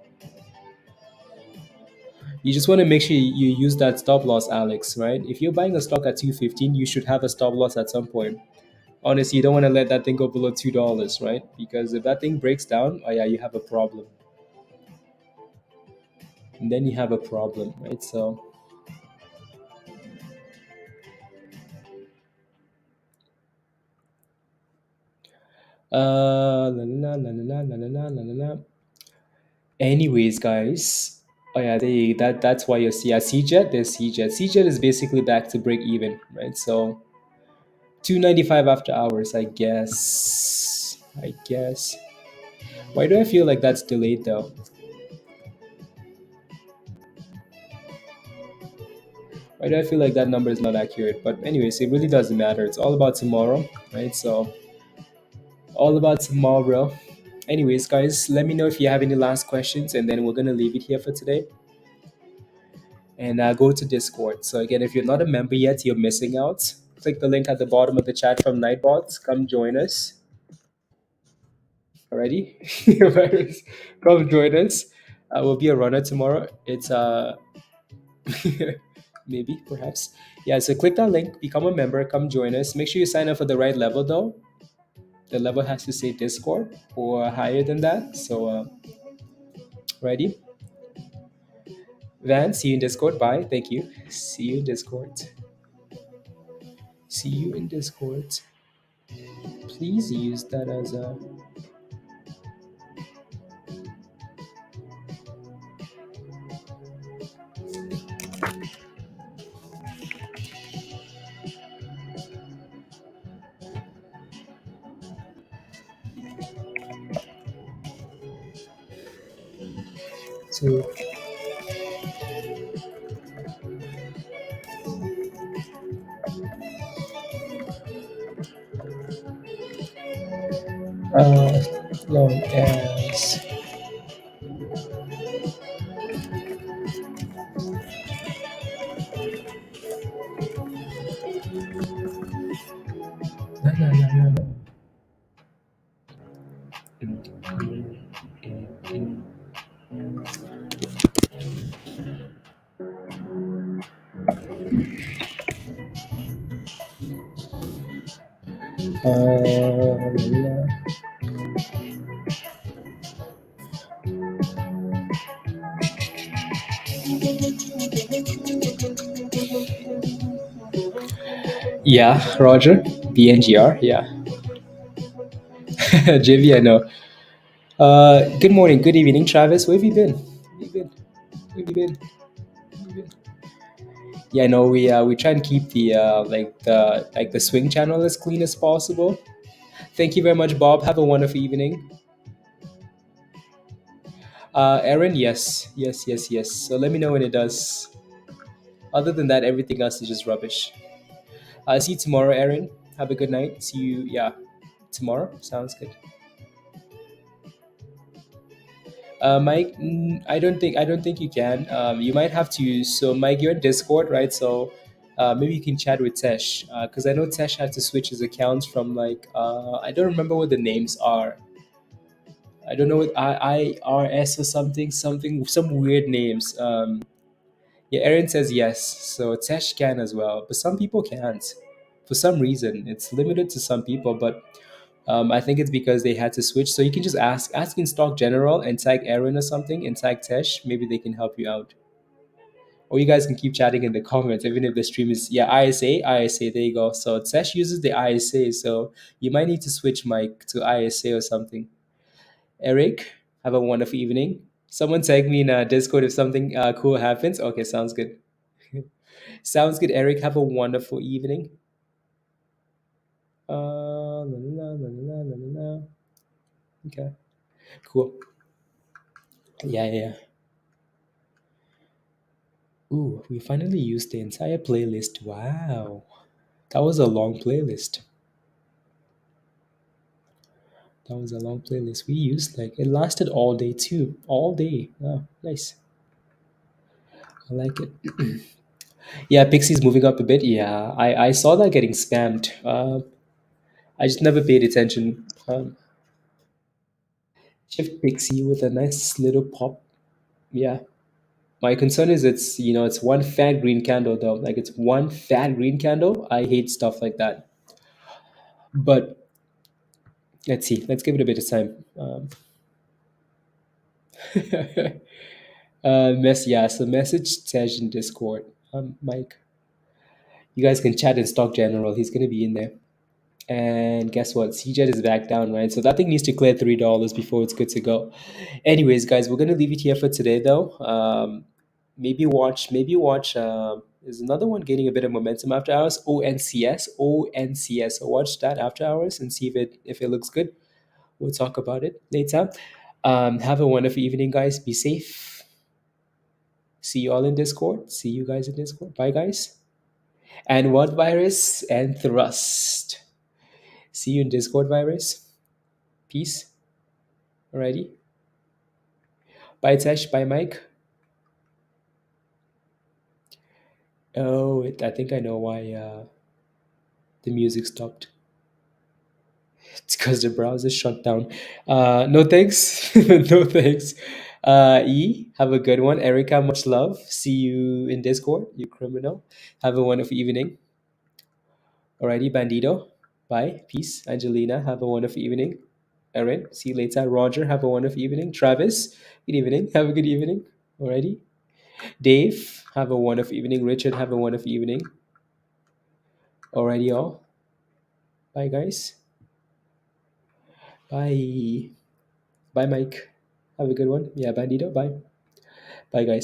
You just want to make sure you use that stop loss, Alex, right? If you're buying a stock at 215, you should have a stop loss at some point. Honestly, you don't want to let that thing go below $2, right? Because if that thing breaks down, oh yeah, you have a problem. And then you have a problem, right? So, la la la la la la la la la la. Anyways, guys, oh yeah, that's why you see at CJET, there's CJET. CJET is basically back to break even, right? So 295 after hours, I guess. I guess. Why do I feel like that's delayed though? Why do I feel like that number is not accurate? But anyways, it really doesn't matter. It's all about tomorrow, right? So all about tomorrow. Anyways, guys, let me know if you have any last questions, and then we're gonna leave it here for today. And go to Discord. So again, if you're not a member yet, you're missing out. Click the link at the bottom of the chat from Nightbots. Come join us. Alrighty, come join us. We'll be a runner tomorrow. It's maybe perhaps yeah. So click that link, become a member, come join us. Make sure you sign up for the right level though. The level has to say Discord or higher than that. So ready? Van, see you in Discord. Bye. Thank you. See you in Discord. See you in Discord. Please use that as a. So long as no, no, no, no, no. Uh, yeah, Roger. BNGR. Yeah. JV, I know. Good morning, good evening, Travis. Where have you been? Where have you been? Where have you been? Where have you been? Yeah, I know we try and keep the the swing channel as clean as possible. Thank you very much, Bob. Have a wonderful evening. Aaron, yes, yes, yes, yes. So let me know when it does. Other than that, everything else is just rubbish. See you tomorrow, Aaron. Have a good night. See you, yeah, tomorrow. Sounds good. Mike, I don't think you can. You might have to. So, Mike, you're in Discord, right? So, maybe you can chat with Tesh, because I know Tesh had to switch his accounts from I don't remember what the names are. I don't know what IRS or some weird names. Yeah, Aaron says yes, so Tesh can as well, but some people can't. For some reason, it's limited to some people, but I think it's because they had to switch. So you can just ask in stock general and tag Aaron or something and tag Tesh. Maybe they can help you out. Or you guys can keep chatting in the comments, even if the stream is ISA. There you go. So Tesh uses the ISA, so you might need to switch mic to ISA or something. Eric, have a wonderful evening. Someone tag me in Discord if something cool happens. Okay, sounds good. Sounds good, Eric. Have a wonderful evening. La, la, la, la, la, la, la. Okay, cool. Yeah, yeah, yeah. Ooh, we finally used the entire playlist. Wow. That was a long playlist. That was a long playlist. We used it lasted all day too. All day. Wow, nice. I like it. Yeah, Pixie's moving up a bit. Yeah, I saw that getting spammed. I just never paid attention. Shift Pixie with a nice little pop. Yeah. My concern is it's one fat green candle though. Like it's one fat green candle. I hate stuff like that. But let's see. Let's give it a bit of time. Yeah. So message says in Discord. Mike, you guys can chat in stock general. He's gonna be in there. And guess what? CJET is back down, right? So that thing needs to clear $3 before it's good to go. Anyways, guys, we're gonna leave it here for today, though. Maybe watch. There's another one gaining a bit of momentum after hours. ONCS. So watch that after hours and see if it looks good. We'll talk about it later. Have a wonderful evening, guys. Be safe. See you all in Discord. See you guys in Discord. Bye, guys. And what virus and thrust. See you in Discord, virus. Peace. Alrighty. Bye, Tesh. Bye, Mike. Oh, I think I know why the music stopped. It's because the browser shut down. No thanks. No thanks. Have a good one. Erica, much love. See you in Discord, you criminal. Have a wonderful evening. Alrighty, Bandito. Bye. Peace. Angelina, have a wonderful evening. Erin, see you later. Roger, have a wonderful evening. Travis, good evening. Have a good evening. Alrighty. Dave, have a wonderful evening. Richard, have a wonderful evening. Alrighty, all. Bye, guys. Bye. Bye, Mike. Have a good one. Yeah, Bandito. Bye. Bye, guys.